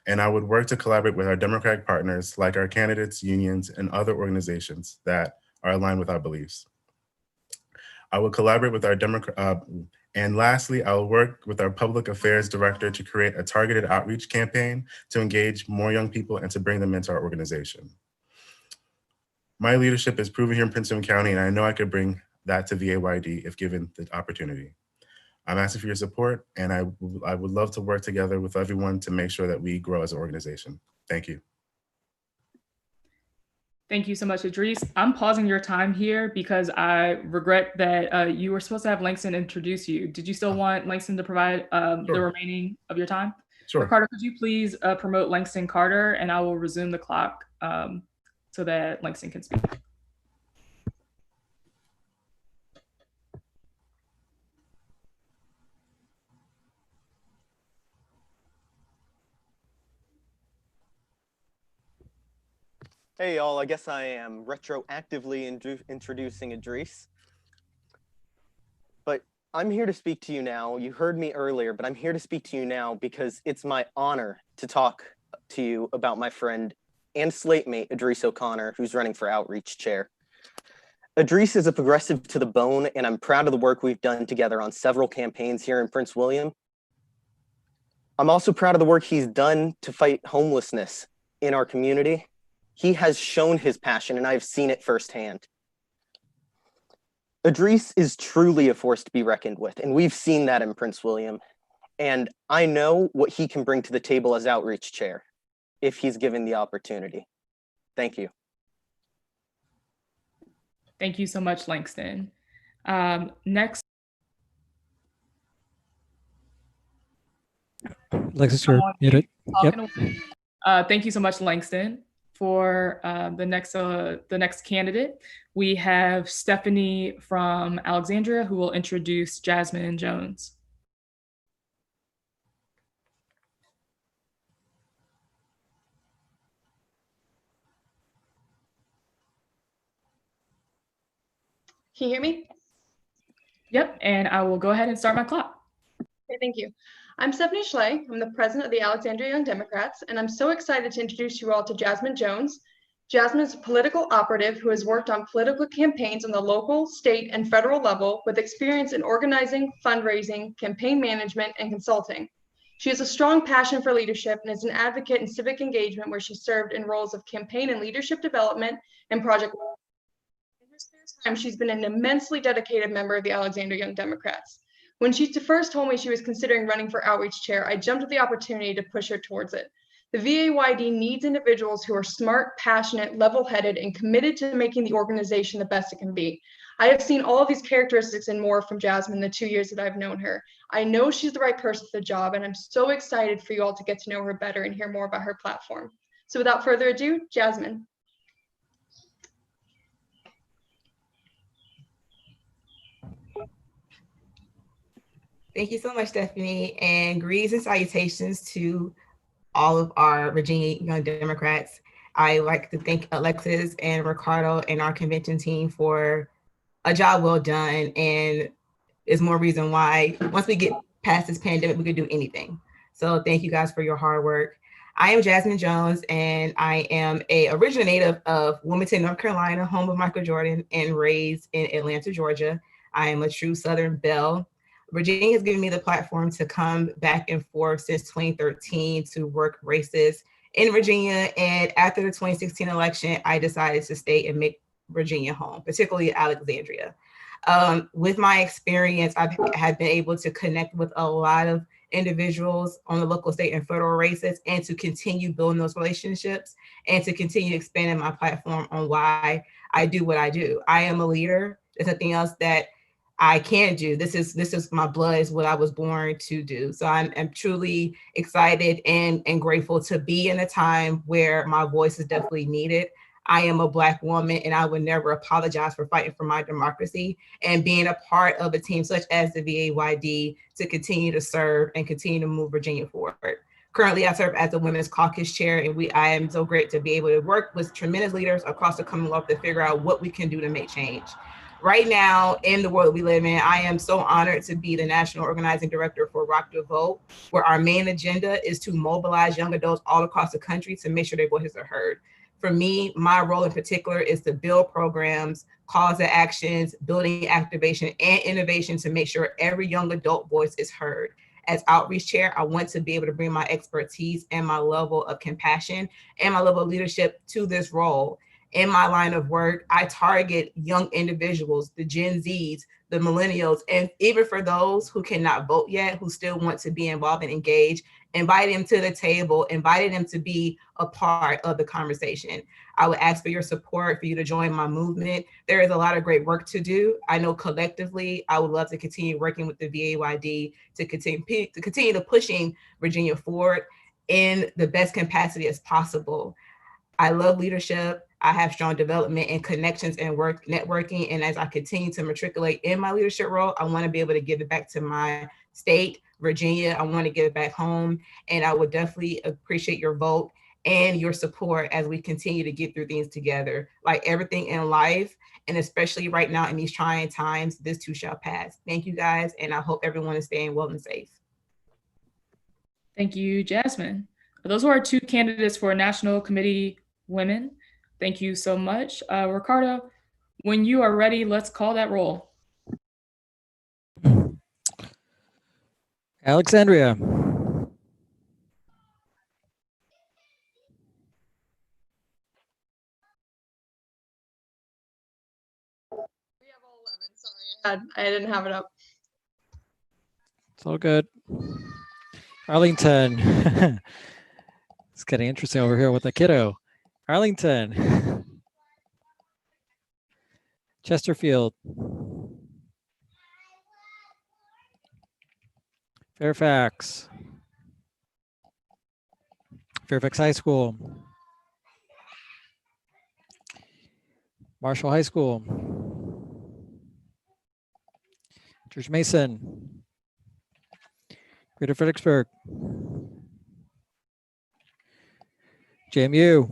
And I would work to collaborate with our Democratic partners like our candidates, unions, and other organizations that are aligned with our beliefs. I will collaborate with our and lastly, I will work with our public affairs director to create a targeted outreach campaign to engage more young people and to bring them into our organization. My leadership is proven here in Prince William County, and I know I could bring that to VAYD if given the opportunity. I'm asking for your support, and I would love to work together with everyone to make sure that we grow as an organization. Thank you. Thank you so much, Idris. I'm pausing your time here because I regret that you were supposed to have Langston introduce you. Did you still want Langston to provide the remaining of your time? Sure. Ricardo, could you please promote Langston Carter, and I will resume the clock so that Langston can speak. Hey y'all, I guess I am retroactively introducing Idris. But I'm here to speak to you now. You heard me earlier, but I'm here to speak to you now because it's my honor to talk to you about my friend and slate mate, Idris O'Connor, who's running for Outreach Chair. Idris is a progressive to the bone, and I'm proud of the work we've done together on several campaigns here in Prince William. I'm also proud of the work he's done to fight homelessness in our community. He has shown his passion, and I've seen it firsthand. Idris is truly a force to be reckoned with, and we've seen that in Prince William. And I know what he can bring to the table as Outreach Chair if he's given the opportunity. Thank you. Thank you so much, Langston. Next. Alexis, you're muted. Yep. Thank you so much, Langston. For the next candidate, we have Stephanie from Alexandria, who will introduce Jasmine Jones. Can you hear me? Yep, and I will go ahead and start my clock. Okay, thank you. I'm Stephanie Schley. I'm the president of the Alexandria Young Democrats, and I'm so excited to introduce you all to Jasmine Jones. Jasmine is a political operative who has worked on political campaigns on the local, state, and federal level with experience in organizing, fundraising, campaign management, and consulting. She has a strong passion for leadership and is an advocate in civic engagement where she served in roles of campaign and leadership development and project. In her spare time, she's been an immensely dedicated member of the Alexandria Young Democrats. When she first told me she was considering running for Outreach Chair, I jumped at the opportunity to push her towards it. The VAYD needs individuals who are smart, passionate, level-headed, and committed to making the organization the best it can be. I have seen all of these characteristics and more from Jasmine in the 2 years that I've known her. I know she's the right person for the job, and I'm so excited for you all to get to know her better and hear more about her platform. So without further ado, Jasmine. Thank you so much, Stephanie, and greetings and salutations to all of our Virginia Young Democrats. I like to thank Alexis and Ricardo and our convention team for a job well done, and is more reason why once we get past this pandemic, we could do anything. So thank you guys for your hard work. I am Jasmine Jones, and I am a original native of Wilmington, North Carolina, home of Michael Jordan, and raised in Atlanta, Georgia. I am a true Southern belle. Virginia has given me the platform to come back and forth since 2013 to work races in Virginia. And after the 2016 election, I decided to stay and make Virginia home, particularly Alexandria. With my experience, I have been able to connect with a lot of individuals on the local, state, and federal races, and to continue building those relationships and to continue expanding my platform on why I do what I do. I am a leader. There's nothing else that I can do. This is my blood, is what I was born to do. So I'm truly excited and grateful to be in a time where my voice is definitely needed. I am a Black woman, and I would never apologize for fighting for my democracy and being a part of a team such as the VAYD to continue to serve and continue to move Virginia forward. Currently, I serve as the Women's Caucus Chair, and I am so great to be able to work with tremendous leaders across the Commonwealth to figure out what we can do to make change. Right now, in the world we live in, I am so honored to be the National Organizing Director for Rock to Vote, where our main agenda is to mobilize young adults all across the country to make sure their voices are heard. For me, my role in particular is to build programs, calls to actions, building activation and innovation to make sure every young adult voice is heard. As Outreach Chair, I want to be able to bring my expertise and my level of compassion and my level of leadership to this role. In my line of work, I target young individuals, the Gen Zs, the millennials, and even for those who cannot vote yet, who still want to be involved and engaged, invite them to the table, inviting them to be a part of the conversation. I would ask for your support, for you to join my movement. There is a lot of great work to do. I know collectively, I would love to continue working with the VAYD to continue to pushing Virginia forward in the best capacity as possible. I love leadership. I have strong development and connections and work networking. And as I continue to matriculate in my leadership role, I want to be able to give it back to my state, Virginia. I want to give it back home. And I would definitely appreciate your vote and your support as we continue to get through things together. Like everything in life, and especially right now in these trying times, this too shall pass. Thank you guys, and I hope everyone is staying well and safe. Thank you, Jasmine. Those were our two candidates for National Committee Women. Thank you so much. Ricardo, when you are ready, let's call that roll. Alexandria. I didn't have it up. It's all good. Arlington. It's getting interesting over here with the kiddo. Arlington. Chesterfield. Fairfax. Fairfax High School. Marshall High School. George Mason. Greater Fredericksburg. JMU.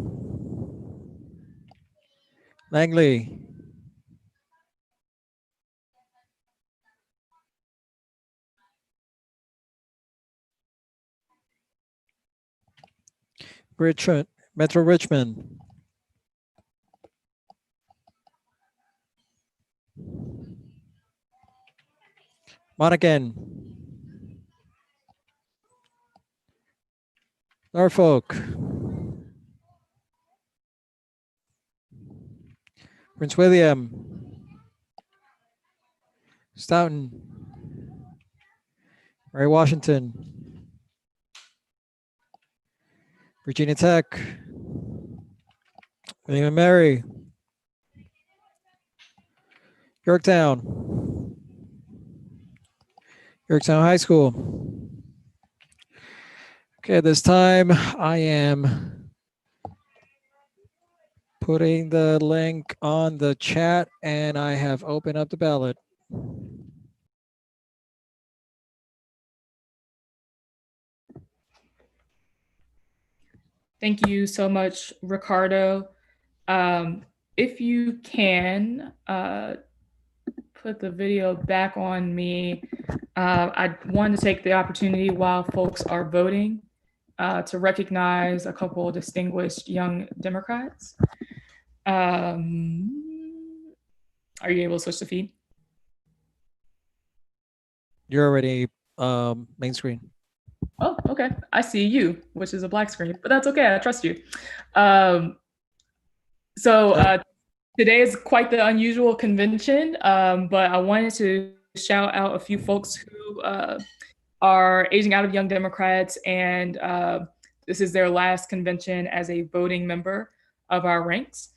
Langley. Richmond, Metro Richmond. Monaghan. Norfolk. Prince William. Stoughton. Mary Washington. Virginia Tech. William and Mary. Yorktown. Yorktown High School. Okay, this time I am putting the link on the chat and I have opened up the ballot. Thank you so much, Ricardo. If you can put the video back on me, I wanted to take the opportunity while folks are voting to recognize a couple of distinguished young Democrats. Are you able to switch the feed? You're already main screen. Oh, okay. I see you, which is a black screen, but that's okay. I trust you. Today is quite the unusual convention, but I wanted to shout out a few folks who are aging out of Young Democrats, and this is their last convention as a voting member of our ranks.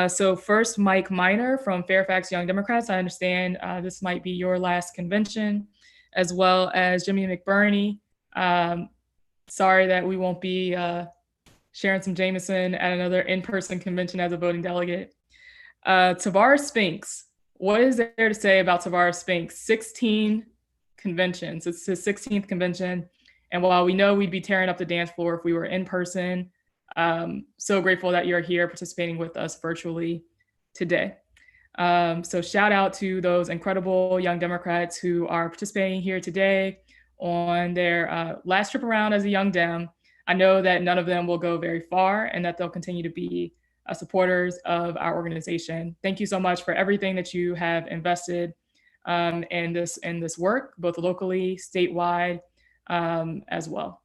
So first, Mike Miner from Fairfax Young Democrats. I understand this might be your last convention, as well as Jimmy McBurney. Sorry that we won't be sharing some Jameson at another in-person convention as a voting delegate. Tavares Spinks, what is there to say about Tavares Spinks? 16 conventions, it's his 16th convention. And while we know we'd be tearing up the dance floor if we were in person, so grateful that you're here participating with us virtually today. So shout out to those incredible young Democrats who are participating here today on their last trip around as a young Dem. I know that none of them will go very far and that they'll continue to be supporters of our organization. Thank you so much for everything that you have invested in this work, both locally, statewide, as well.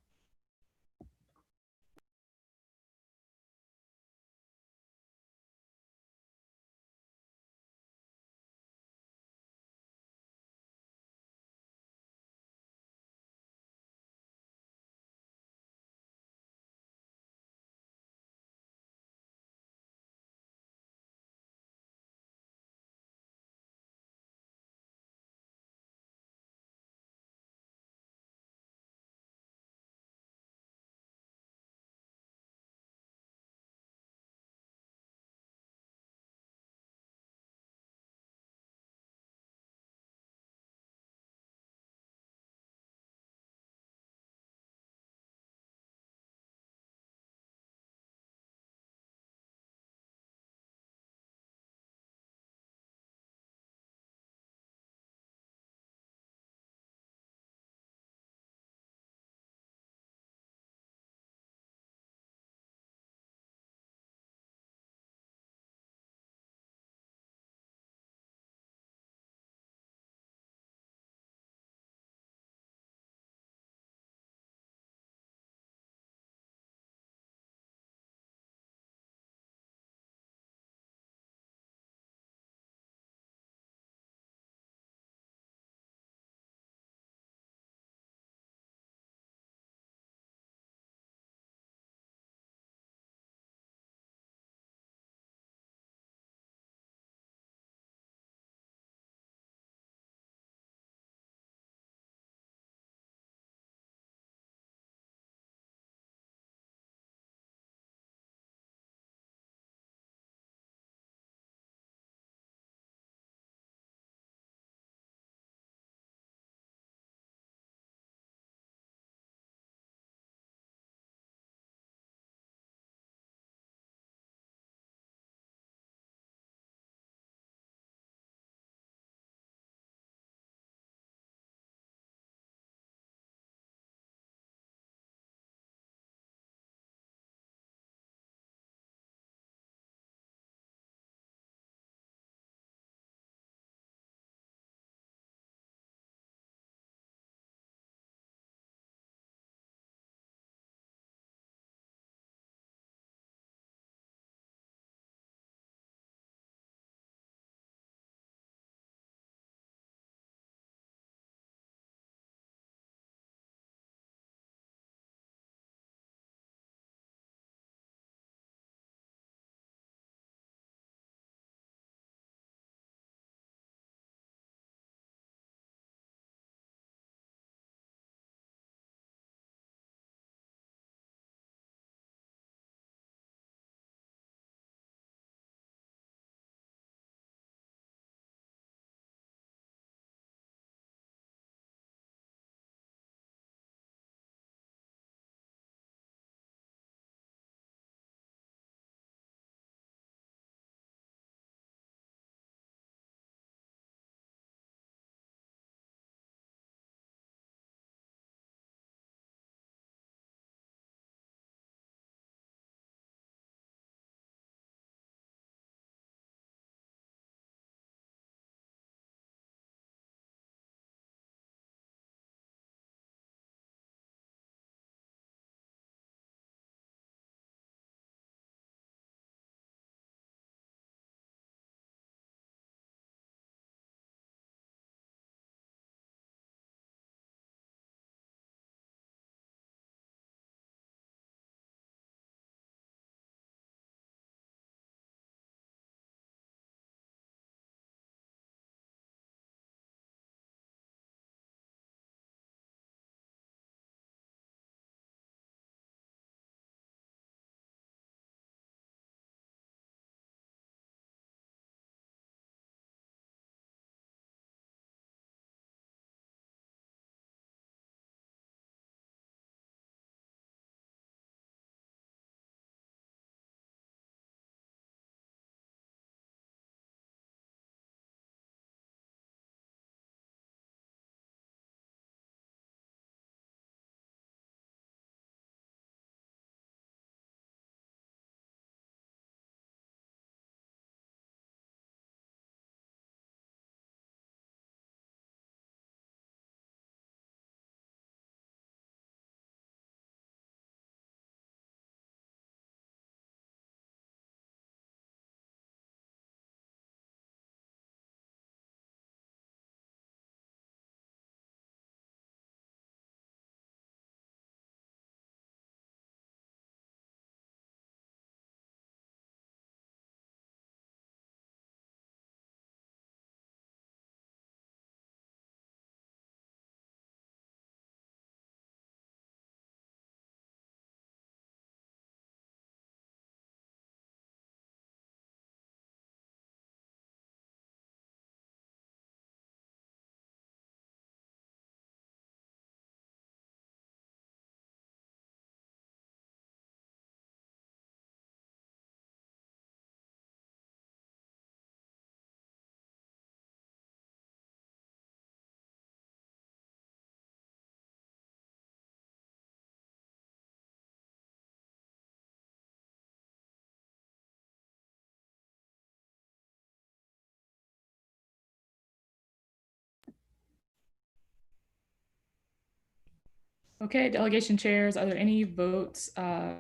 Okay, delegation chairs, are there any votes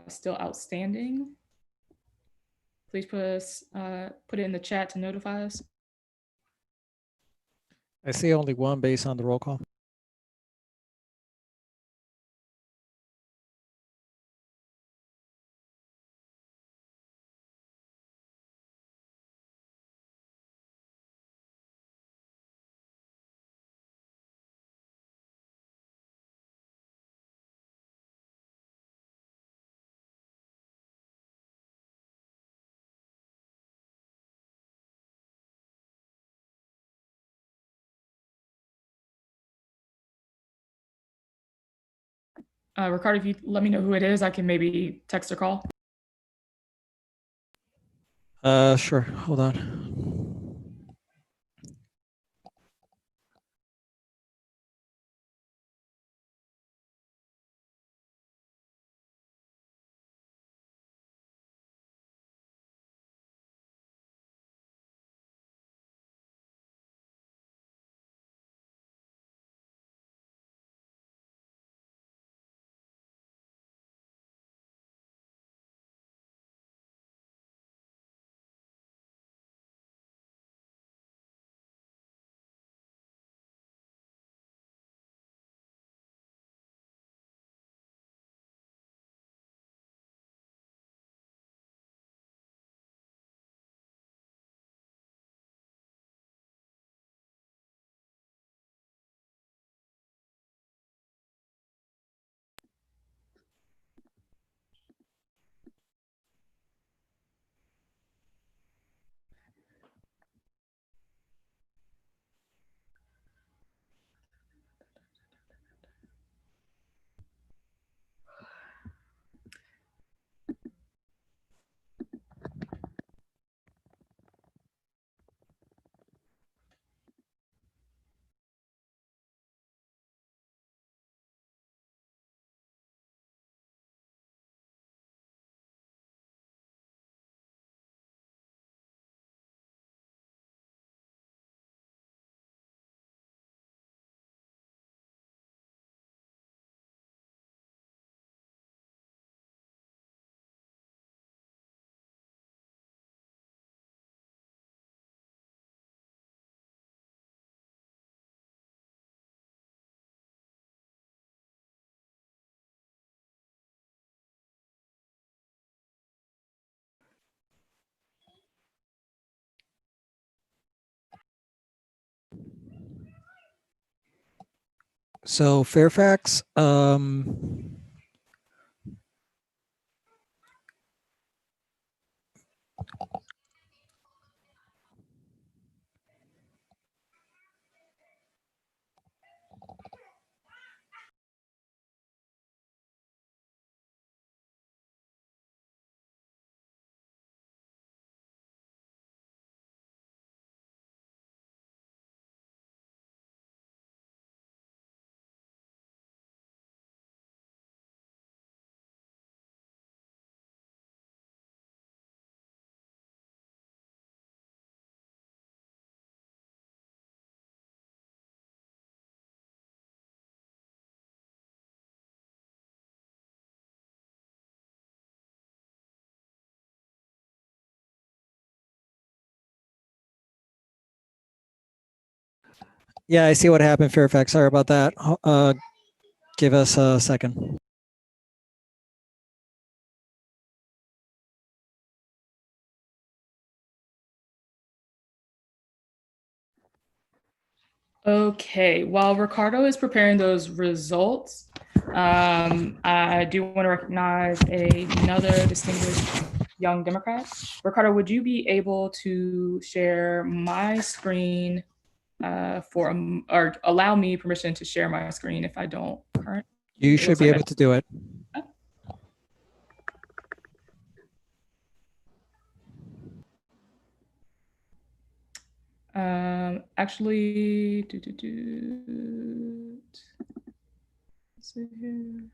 still outstanding? Please put it in the chat to notify us. I see only one based on the roll call. Ricardo, if you let me know who it is, I can maybe text or call. Sure, hold on. So Fairfax, yeah, I see what happened, Fairfax. Sorry about that. Give us a second. Okay, while Ricardo is preparing those results, I do want to recognize another distinguished young Democrat. Ricardo, would you be able to share my screen or allow me permission to share my screen if I don't currently? You should be able to do it. Actually, let's see here.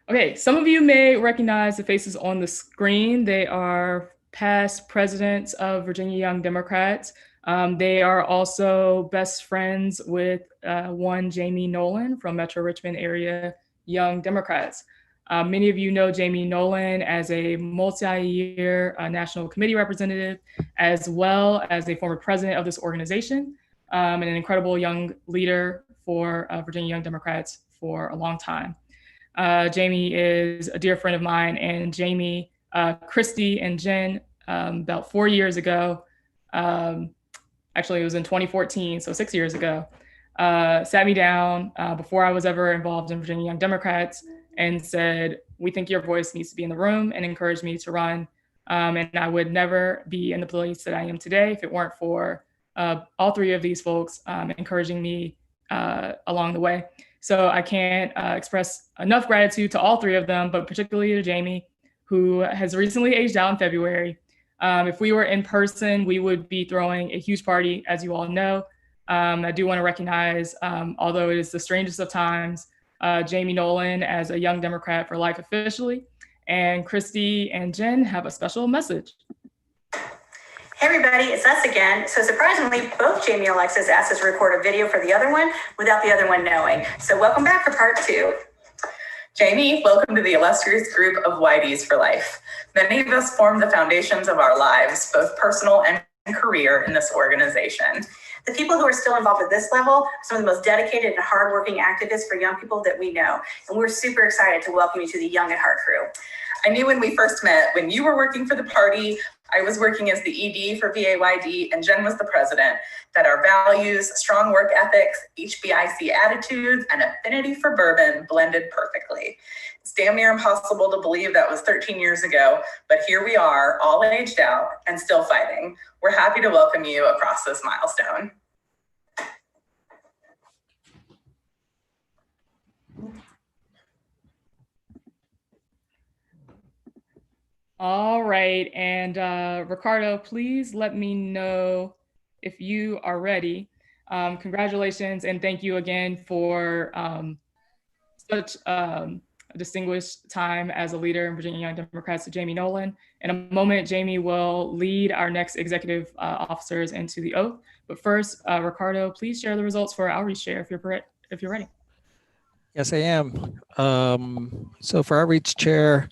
Okay, some of you may recognize the faces on the screen. They are past presidents of Virginia Young Democrats. They are also best friends with one Jamie Nolan from Metro Richmond area Young Democrats. Many of you know Jamie Nolan as a multi-year National Committee representative, as well as a former president of this organization, and an incredible young leader for Virginia Young Democrats for a long time. Jamie is a dear friend of mine, and Jamie, Christy, and Jen, about 4 years ago, actually it was in 2014, so 6 years ago, sat me down before I was ever involved in Virginia Young Democrats and said, we think your voice needs to be in the room, and encouraged me to run. And I would never be in the place that I am today if it weren't for all three of these folks encouraging me along the way. So I can't express enough gratitude to all three of them, but particularly to Jamie, who has recently aged out in February. If we were in person, we would be throwing a huge party, as you all know. I do want to recognize, although it is the strangest of times, Jamie Nolan as a Young Democrat for life officially, and Christy and Jen have a special message. Hey everybody, it's us again. So surprisingly, both Jamie and Alexis asked us to record a video for the other one without the other one knowing. So welcome back for part 2. Jamie, welcome to the illustrious group of VAYDs for life. Many of us form the foundations of our lives, both personal and career, in this organization. The people who are still involved at this level are some of the most dedicated and hardworking activists for young people that we know. And we're super excited to welcome you to the Young at Heart crew. I knew when we first met, when you were working for the party, I was working as the ED for VAYD, and Jen was the president, that our values, strong work ethics, HBIC attitudes, and affinity for bourbon blended perfectly. It's damn near impossible to believe that was 13 years ago, but here we are, all aged out and still fighting. We're happy to welcome you across this milestone. All right, and Ricardo, please let me know if you are ready. Congratulations, and thank you again for such a distinguished time as a leader in Virginia Young Democrats to Jamie Nolan. In a moment, Jamie will lead our next executive officers into the oath. But first, Ricardo, please share the results for our outreach chair if you're ready. Yes, I am. So for outreach chair,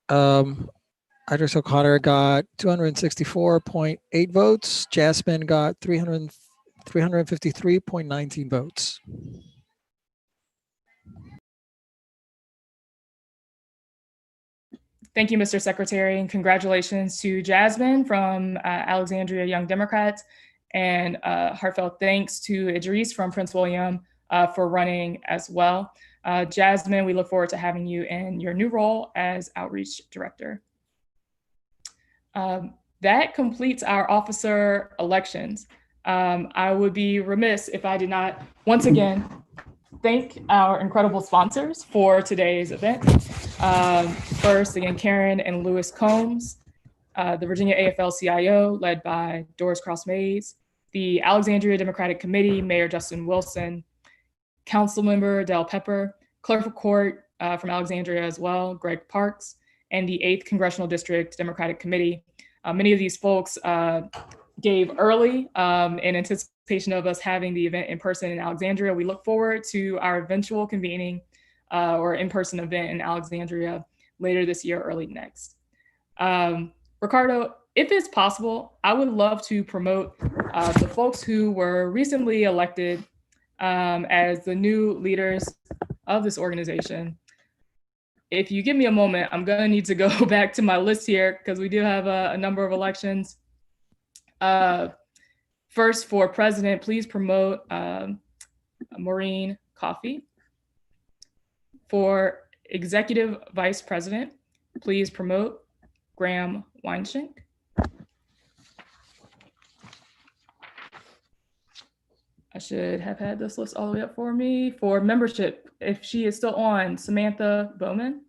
Idris O'Connor got 264.8 votes. Jasmine got 353.19 votes. Thank you, Mr. Secretary, and congratulations to Jasmine from Alexandria Young Democrats, and heartfelt thanks to Idris from Prince William for running as well. Jasmine, we look forward to having you in your new role as Outreach Director. That completes our officer elections. I would be remiss if I did not once again thank our incredible sponsors for today's event. First, again, Karen and Lewis Combs, the Virginia AFL-CIO led by Doris Cross-Mays, the Alexandria Democratic Committee, Mayor Justin Wilson, Councilmember Del Pepper, Clerk of Court from Alexandria as well, Greg Parks, and the 8th Congressional District Democratic Committee. Many of these folks gave early in anticipation of us having the event in person in Alexandria. We look forward to our eventual convening or in-person event in Alexandria later this year, early next. Ricardo, if it's possible, I would love to promote the folks who were recently elected as the new leaders of this organization. If you give me a moment, I'm gonna need to go back to my list here because we do have a number of elections. First, for president, please promote Maureen Coffey. For executive vice president, please promote Graham Weinschenk. I should have had this list all the way up for me. For membership, if she is still on, Samantha Bowman.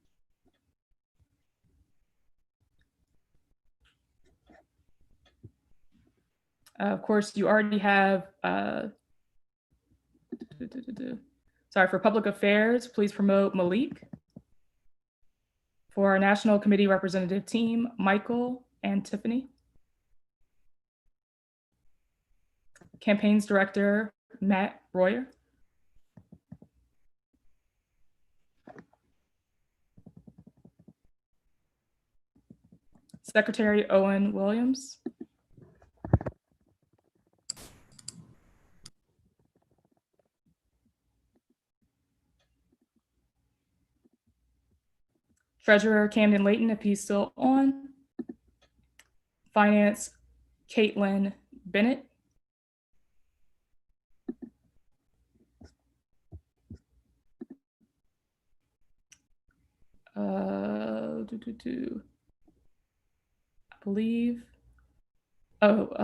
Of course, you already have, sorry, for public affairs, please promote Malik. For our National Committee representative team, Michael and Tiffany. Campaigns Director, Matt Royer. Secretary Owen Williams. Treasurer Camden Layton, if he's still on. Finance, Caitlin Bennett. I believe. Who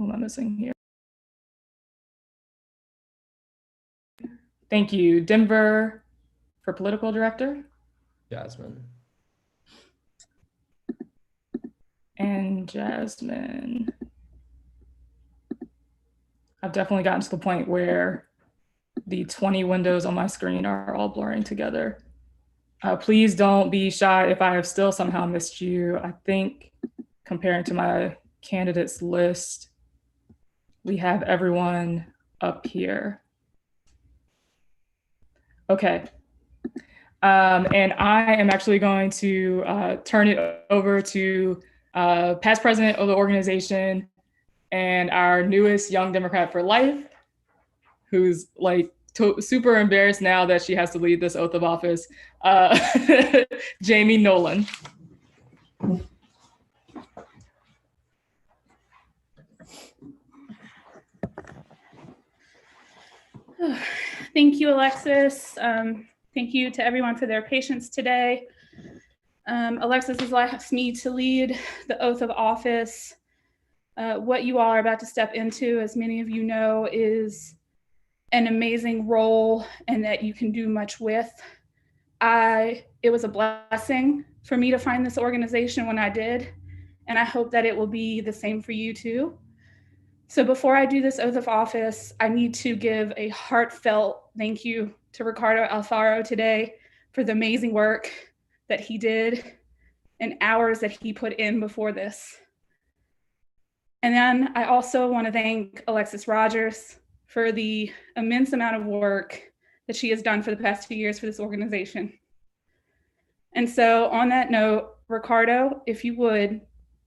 am I missing here? Thank you. Denver for Political Director. Jasmine. And Jasmine. I've definitely gotten to the point where the 20 windows on my screen are all blurring together. Please don't be shy if I have still somehow missed you. I think comparing to my candidates list, we have everyone up here. Okay. And I am actually going to turn it over to past president of the organization and our newest Young Democrat for Life, who's like super embarrassed now that she has to lead this oath of office, Jamie Nolan. Thank you, Alexis. Thank you to everyone for their patience today. Alexis has asked me to lead the oath of office. What you all are about to step into, as many of you know, is an amazing role and that you can do much with. It was a blessing for me to find this organization when I did, and I hope that it will be the same for you too. So before I do this oath of office, I need to give a heartfelt thank you to Ricardo Alfaro today for the amazing work that he did and hours that he put in before this. And then I also want to thank Alexis Rogers for the immense amount of work that she has done for the past 2 years for this organization. And so on that note, Ricardo, if you would,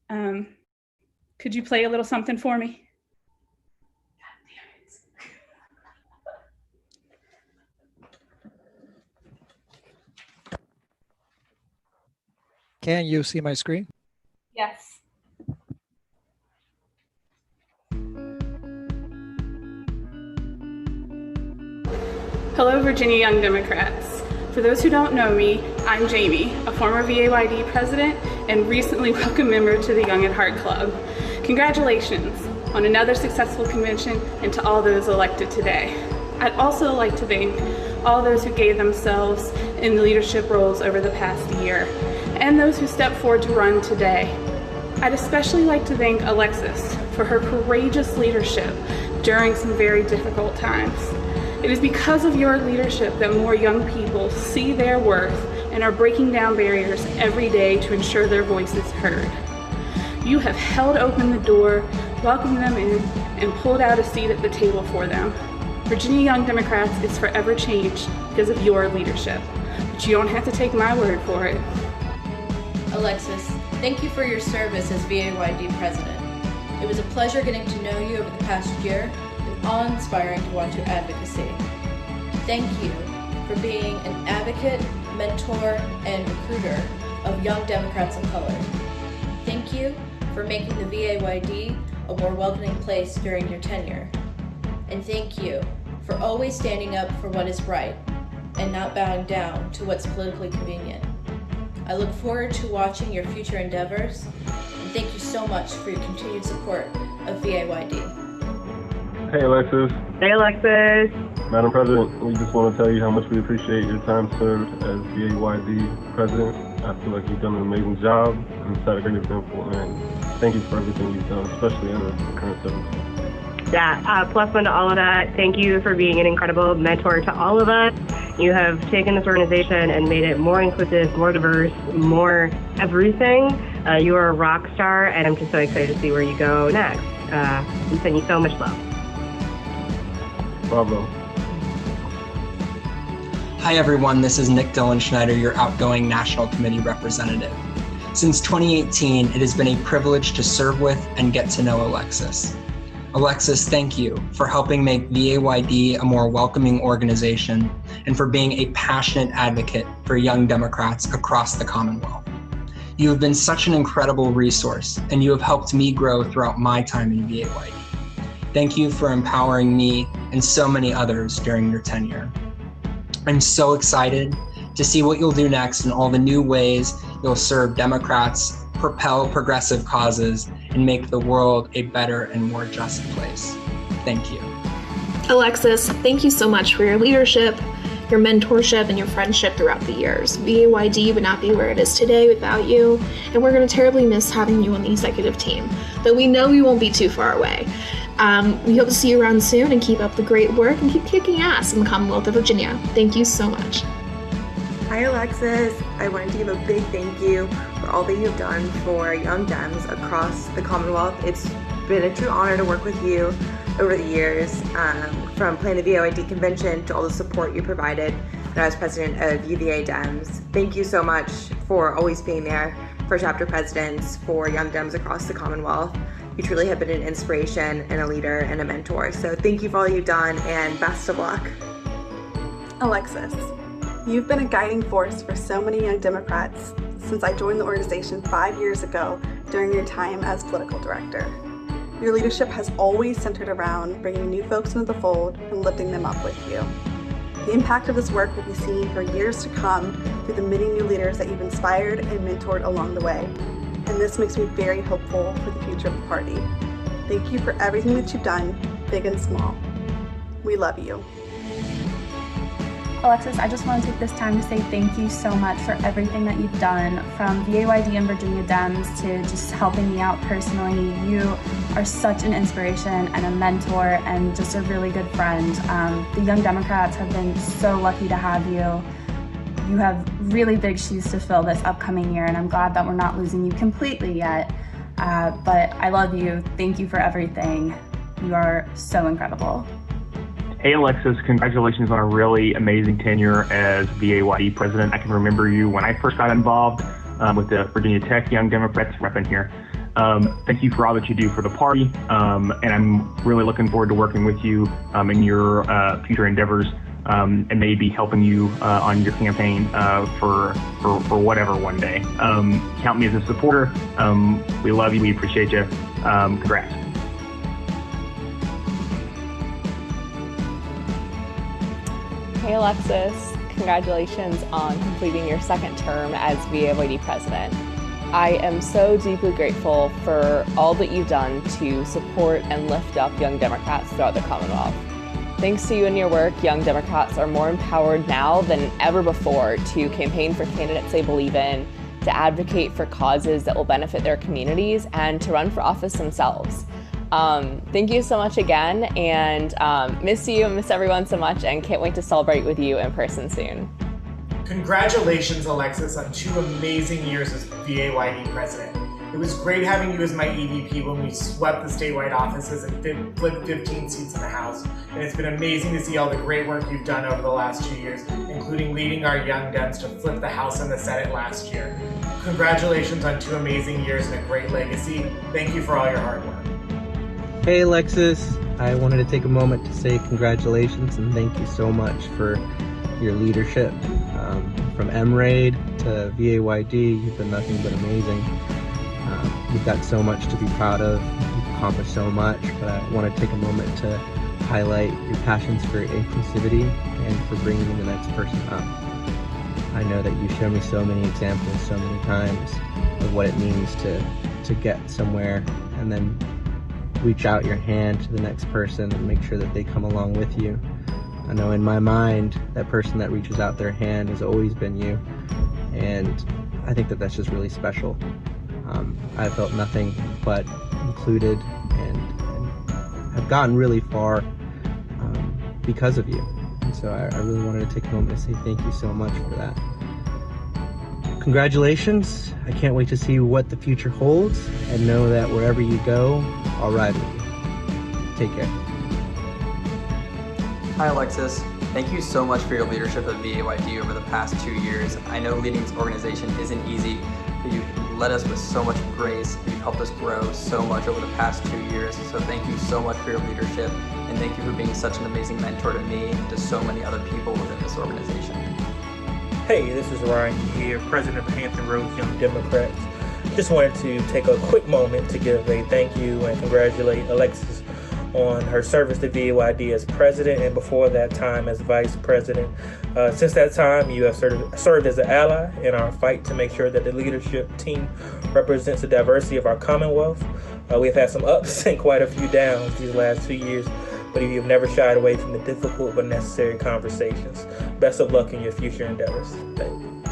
could you play a little something for me? Can you see my screen? Yes. Hello, Virginia Young Democrats. For those who don't know me, I'm Jamie, a former VAYD president and recently welcome member to the Young at Heart Club. Congratulations on another successful convention and to all those elected today. I'd also like to thank all those who gave themselves in leadership roles over the past year and those who stepped forward to run today. I'd especially like to thank Alexis for her courageous leadership during some very difficult times. It is because of your leadership that more young people see their worth and are breaking down barriers every day to ensure their voice is heard. You have held open the door, welcomed them in, and pulled out a seat at the table for them. Virginia Young Democrats is forever changed because of your leadership, but you don't have to take my word for it. Alexis, thank you for your service as VAYD president. It was a pleasure getting to know you over the past year and awe-inspiring to watch your advocacy. Thank you for being an advocate, mentor, and recruiter of young Democrats of color. Thank you for making the VAYD a more welcoming place during your tenure. And thank you for always standing up for what is right and not bowing down to what's politically convenient. I look forward to watching your future endeavors, and thank you so much for your continued support of VAYD. Hey Alexis. Hey Alexis. Madam President, we just want to tell you how much we appreciate your time served as VAYD President. I feel like you've done an amazing job and set a great example, and thank you for everything you've done, especially under the current circumstances. Yeah, plus one to all of that. Thank you for being an incredible mentor to all of us. You have taken this organization and made it more inclusive, more diverse, more everything. You are a rock star, and I'm just so excited to see where you go next. I'm sending you so much love. Bravo. Hi everyone, this is Nick Dillon Schneider, your outgoing National Committee representative. Since 2018, it has been a privilege to serve with and get to know Alexis. Alexis, thank you for helping make VAYD a more welcoming organization and for being a passionate advocate for young Democrats across the Commonwealth. You have been such an incredible resource, and you have helped me grow throughout my time in VAYD. Thank you for empowering me and so many others during your tenure. I'm so excited to see what you'll do next and all the new ways you'll serve Democrats, propel progressive causes, and make the world a better and more just place. Thank you. Alexis, thank you so much for your leadership, your mentorship, and your friendship throughout the years. VAYD would not be where it is today without you, and we're going to terribly miss having you on the executive team, though we know we won't be too far away. We hope to see you around soon and keep up the great work and keep kicking ass in the Commonwealth of Virginia. Thank you so much. Hi Alexis, I wanted to give a big thank you for all that you've done for young Dems across the Commonwealth. It's been a true honor to work with you over the years, from planning the VAYD convention to all the support you provided when I was president of UVA Dems. Thank you so much for always being there for chapter presidents, for young Dems across the Commonwealth. You truly have been an inspiration and a leader and a mentor. So thank you for all you've done and best of luck. Alexis, you've been a guiding force for so many young Democrats since I joined the organization 5 years ago during your time as political director. Your leadership has always centered around bringing new folks into the fold and lifting them up with you. The impact of this work will be seen for years to come through the many new leaders that you've inspired and mentored along the way. And this makes me very hopeful for the future of the party. Thank you for everything that you've done, big and small. We love you. Alexis, I just want to take this time to say thank you so much for everything that you've done, from VAYD and Virginia Dems to just helping me out personally. You are such an inspiration and a mentor and just a really good friend. The Young Democrats have been so lucky to have you. You have really big shoes to fill this upcoming year, and I'm glad that we're not losing you completely yet. But I love you. Thank you for everything. You are so incredible. Hey Alexis, congratulations on a really amazing tenure as VAYD president. I can remember you when I first got involved with the Virginia Tech Young Democrats repping here. Thank you for all that you do for the party, and I'm really looking forward to working with you in your future endeavors, and maybe helping you on your campaign for whatever one day. Count me as a supporter. We love you. We appreciate you. Congrats. Hey Alexis, congratulations on completing your second term as VAYD president. I am so deeply grateful for all that you've done to support and lift up young Democrats throughout the Commonwealth. Thanks to you and your work, young Democrats are more empowered now than ever before to campaign for candidates they believe in, to advocate for causes that will benefit their communities, and to run for office themselves. Thank you so much again, and miss you and miss everyone so much, and can't wait to celebrate with you in person soon. Congratulations, Alexis, on 2 amazing years as VAYD president. It was great having you as my EVP when we swept the statewide offices and flipped 15 seats in the House. And it's been amazing to see all the great work you've done over the last 2 years, including leading our Young Dems to flip the House and the Senate last year. Congratulations on 2 amazing years and a great legacy. Thank you for all your hard work. Hey Alexis, I wanted to take a moment to say congratulations and thank you so much for your leadership. From MRAID to VAYD, you've been nothing but amazing. You've got so much to be proud of, you've accomplished so much, but I want to take a moment to highlight your passions for inclusivity and for bringing the next person up. I know that you show me so many examples so many times of what it means to get somewhere and then reach out your hand to the next person and make sure that they come along with you. I know in my mind, that person that reaches out their hand has always been you, and I think that that's just really special. I felt nothing but included and have gotten really far because of you. And so I really wanted to take a moment to say thank you so much for that. Congratulations. I can't wait to see what the future holds, and know that wherever you go, I'll ride with you. Take care. Hi, Alexis. Thank you so much for your leadership at VAYD over the past 2 years. I know leading this organization isn't easy, but you've led us with so much grace. You've helped us grow so much over the past 2 years. So thank you so much for your leadership, and thank you for being such an amazing mentor to me and to so many other people within this organization. Hey, this is Ryan here, President of Hampton Roads Young Democrats. Just wanted to take a quick moment to give a thank you and congratulate Alexis on her service to VAYD as president, and before that time as vice president. Since that time, you have served as an ally in our fight to make sure that the leadership team represents the diversity of our Commonwealth. We've had some ups and quite a few downs these last 2 years, but you've never shied away from the difficult but necessary conversations. Best of luck in your future endeavors. Thank you.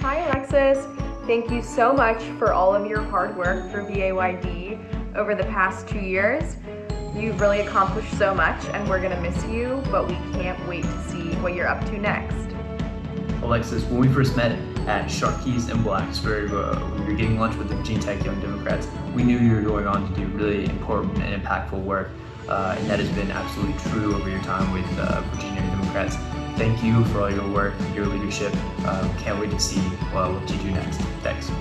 Hi, Alexis. Thank you so much for all of your hard work for VAYD over the past 2 years. You've really accomplished so much, and we're going to miss you, but we can't wait to see what you're up to next. Alexis, when we first met at Sharkey's in Blacksburg, we were getting lunch with the Virginia Tech Young Democrats, we knew you were going on to do really important and impactful work, and that has been absolutely true over your time with Virginia Young Democrats. Thank you for all your work, your leadership. Can't wait to see what you do next. Thanks.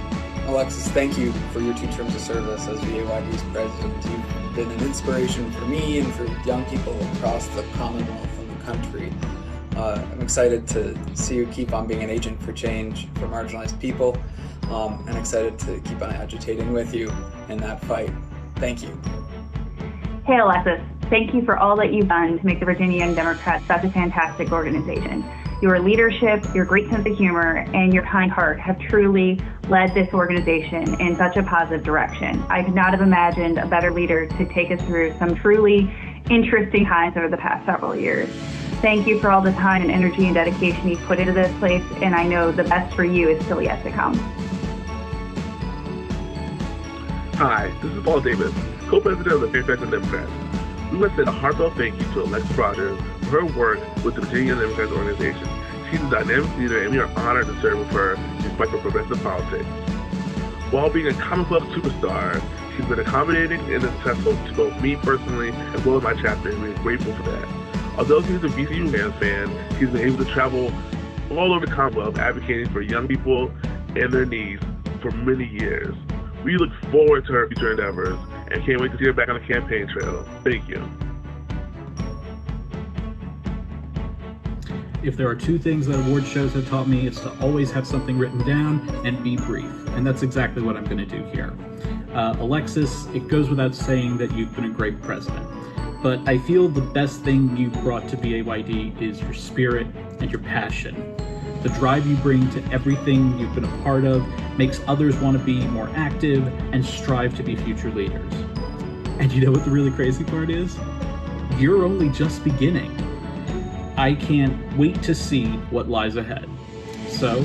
Alexis, thank you for your 2 terms of service as VAYD's president. You've been an inspiration for me and for young people across the Commonwealth and the country. I'm excited to see you keep on being an agent for change for marginalized people, and excited to keep on agitating with you in that fight. Thank you. Hey, Alexis. Thank you for all that you've done to make the Virginia Young Democrats such a fantastic organization. Your leadership, your great sense of humor, and your kind heart have truly led this organization in such a positive direction. I could not have imagined a better leader to take us through some truly interesting times over the past several years. Thank you for all the time and energy and dedication you've put into this place, and I know the best for you is still yet to come. Hi, this is Paul Davis, co-president of the Fairfax Young Democrats. We want to send a heartfelt thank you to Alexis Rogers for her work with the Virginia Young Democrats organization. She's a dynamic leader, and we are honored to serve with her despite her progressive politics. While being a Commonwealth superstar, she's been accommodating and successful to both me personally as well as my chapter, and we're grateful for that. Although she's a VCU Rams fan, she's been able to travel all over the Commonwealth advocating for young people and their needs for many years. We look forward to her future endeavors and can't wait to see her back on the campaign trail. Thank you. If there are 2 things that award shows have taught me, it's to always have something written down and be brief. And that's exactly what I'm going to do here. Alexis, it goes without saying that you've been a great president. But I feel the best thing you've brought to VAYD is your spirit and your passion. The drive you bring to everything you've been a part of makes others want to be more active and strive to be future leaders. And you know what the really crazy part is? You're only just beginning. I can't wait to see what lies ahead. So,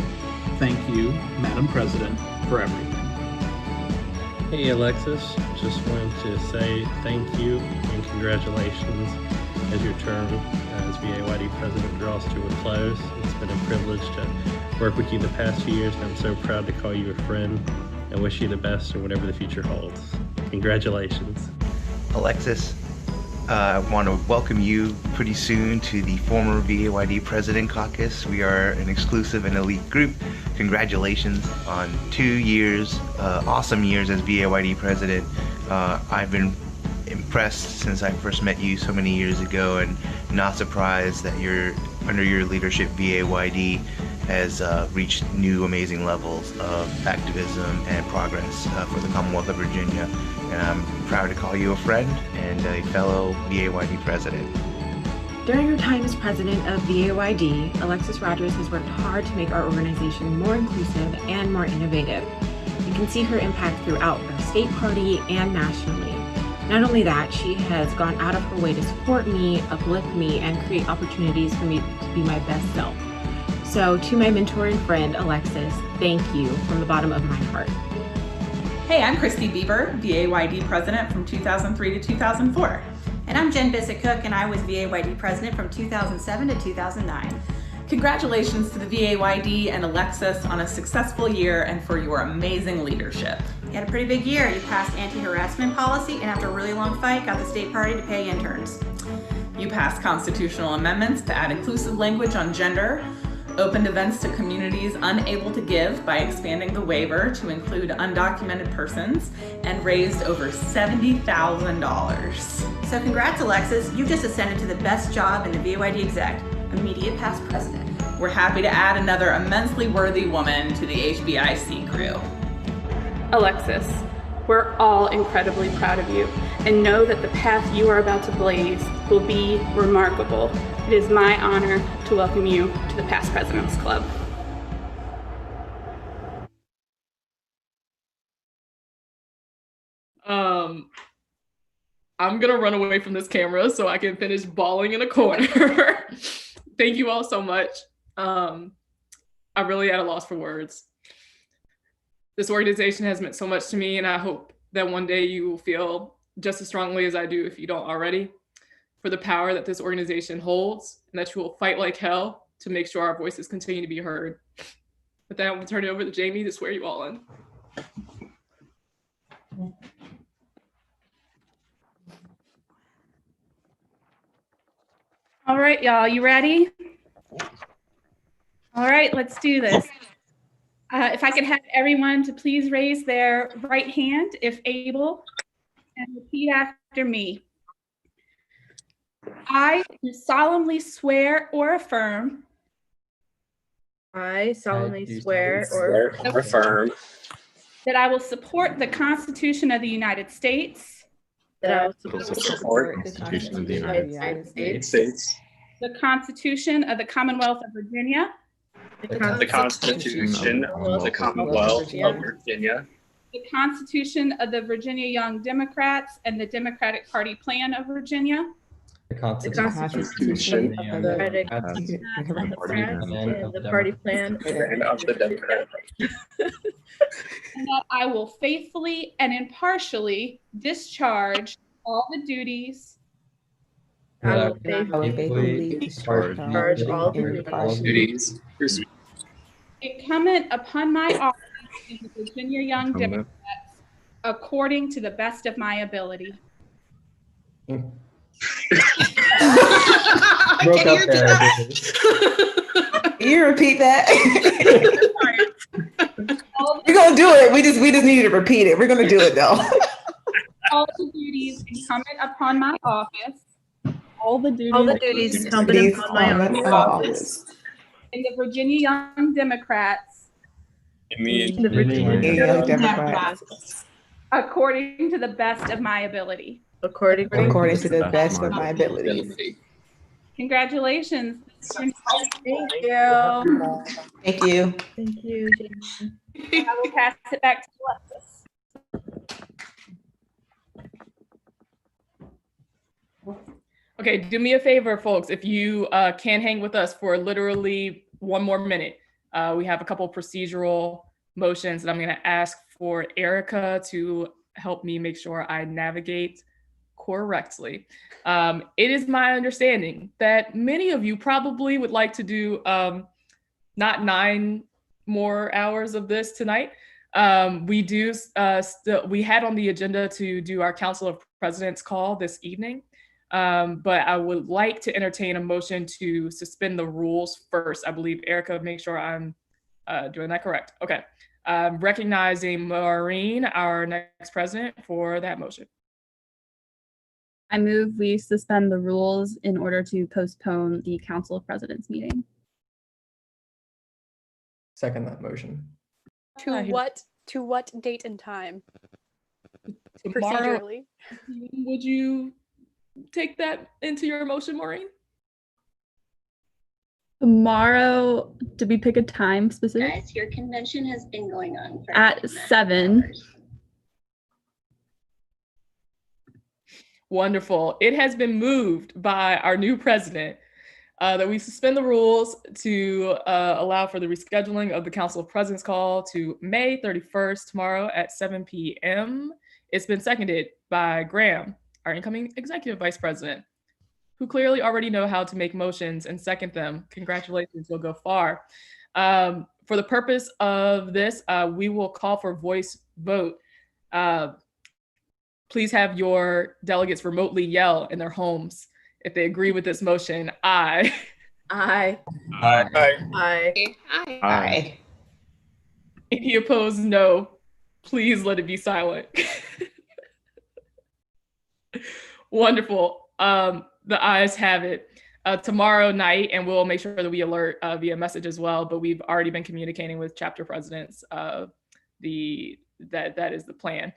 thank you, Madam President, for everything. Hey Alexis, just wanted to say thank you and congratulations as your term as VAYD President draws to a close. It's been a privilege to work with you the past few years, and I'm so proud to call you a friend and wish you the best in whatever the future holds. Congratulations. Alexis, I want to welcome you pretty soon to the former VAYD President Caucus. We are an exclusive and elite group. Congratulations on 2 years, awesome years as VAYD President. I've been impressed since I first met you so many years ago, and not surprised that under your leadership VAYD has reached new amazing levels of activism and progress for the Commonwealth of Virginia. And I'm proud to call you a friend and a fellow VAYD president. During her time as president of VAYD, Alexis Rogers has worked hard to make our organization more inclusive and more innovative. You can see her impact throughout our state party and nationally. Not only that, she has gone out of her way to support me, uplift me, and create opportunities for me to be my best self. So to my mentor and friend, Alexis, thank you from the bottom of my heart. Hey, I'm Christy Bieber, VAYD president from 2003 to 2004. And I'm Jen Bissett-Cook, and I was VAYD president from 2007 to 2009. Congratulations to the VAYD and Alexis on a successful year and for your amazing leadership. You had a pretty big year. You passed anti-harassment policy, and after a really long fight, got the state party to pay interns. You passed constitutional amendments to add inclusive language on gender, opened events to communities unable to give by expanding the waiver to include undocumented persons, and raised over $70,000. So congrats, Alexis. You just ascended to the best job in the VAYD exec, immediate past president. We're happy to add another immensely worthy woman to the HBIC crew. Alexis, we're all incredibly proud of you and know that the path you are about to blaze will be remarkable. It is my honor to welcome you to the Past Presidents Club. I'm gonna run away from this camera so I can finish bawling in a corner. Thank you all so much. I'm really at a loss for words. This organization has meant so much to me, and I hope that one day you will feel just as strongly as I do, if you don't already, for the power that this organization holds, and that you will fight like hell to make sure our voices continue to be heard. With that, I'm gonna turn it over to Jamie to swear you all in. All right, y'all, you ready? All right, let's do this. If I could have everyone to please raise their right hand, if able, and repeat after me. I do solemnly swear or affirm. I solemnly swear or affirm that I will support the Constitution of the United States. That I will support the Constitution of the United States. The Constitution of the Commonwealth of Virginia. The Constitution of the Commonwealth of Virginia. The Constitution of the Virginia Young Democrats and the Democratic Party Plan of Virginia. The Constitution of the Democrats and the party plan and of the Democratic Party. And that I will faithfully and impartially discharge all the duties I will faithfully discharge all the duties incumbent upon my office in the Virginia Young Democrats according to the best of my ability. Can you repeat that? We're gonna do it. We just need you to repeat it. We're gonna do it though. All the duties incumbent upon my office. All the duties incumbent upon my office. In the Virginia Young Democrats. In the Virginia Young Democrats. According to the best of my ability. According to the best of my ability. Congratulations. Thank you. Thank you. Thank you, Jamie. I will pass it back to Alexis. Okay, do me a favor, folks. If you can hang with us for literally one more minute. We have a couple procedural motions that I'm going to ask for Erica to help me make sure I navigate correctly. It is my understanding that many of you probably would like to do not 9 more hours of this tonight. We had on the agenda to do our Council of Presidents call this evening. But I would like to entertain a motion to suspend the rules first. I believe Erica, make sure I'm doing that correct. Okay. Recognizing Maureen, our next president, for that motion. I move we suspend the rules in order to postpone the Council of Presidents meeting. Second that motion. To what date and time? Tomorrow. Procedurally. Would you take that into your motion, Maureen? Tomorrow, did we pick a time specific? Guys, your convention has been going on for At 7. Wonderful. It has been moved by our new president that we suspend the rules to allow for the rescheduling of the Council of Presidents call to May 31st, tomorrow at 7 p.m. It's been seconded by Graham. our incoming executive vice president, who clearly already know how to make motions and second them. Congratulations, you'll go far. For the purpose of this, we will call for voice vote. Please have your delegates remotely yell in their homes if they agree with this motion. Aye. Aye. Aye. Aye. Aye. Any opposed, no. Please let it be silent. Wonderful. The ayes have it. Tomorrow night, and we'll make sure that we alert via message as well, but we've already been communicating with chapter presidents. That is the plan.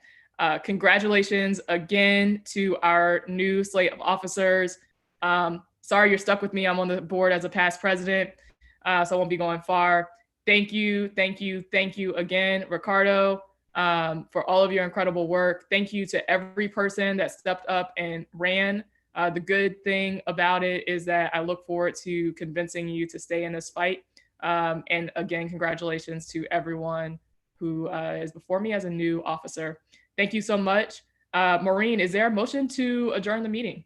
Congratulations again to our new slate of officers. Sorry you're stuck with me. I'm on the board as a past president, so I won't be going far. Thank you again, Ricardo, for all of your incredible work. Thank you to every person that stepped up and ran. The good thing about it is that I look forward to convincing you to stay in this fight. And again, congratulations to everyone who is before me as a new officer. Thank you so much. Maureen, is there a motion to adjourn the meeting?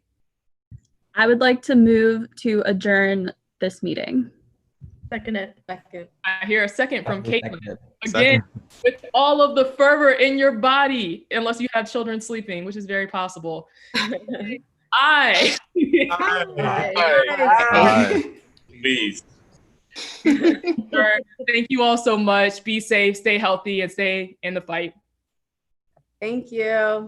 I would like to move to adjourn this meeting. Second. I hear a second from Caitlin. Again, with all of the fervor in your body, unless you have children sleeping, which is very possible. Aye. Please. Thank you all so much. Be safe, stay healthy, and stay in the fight. Thank you.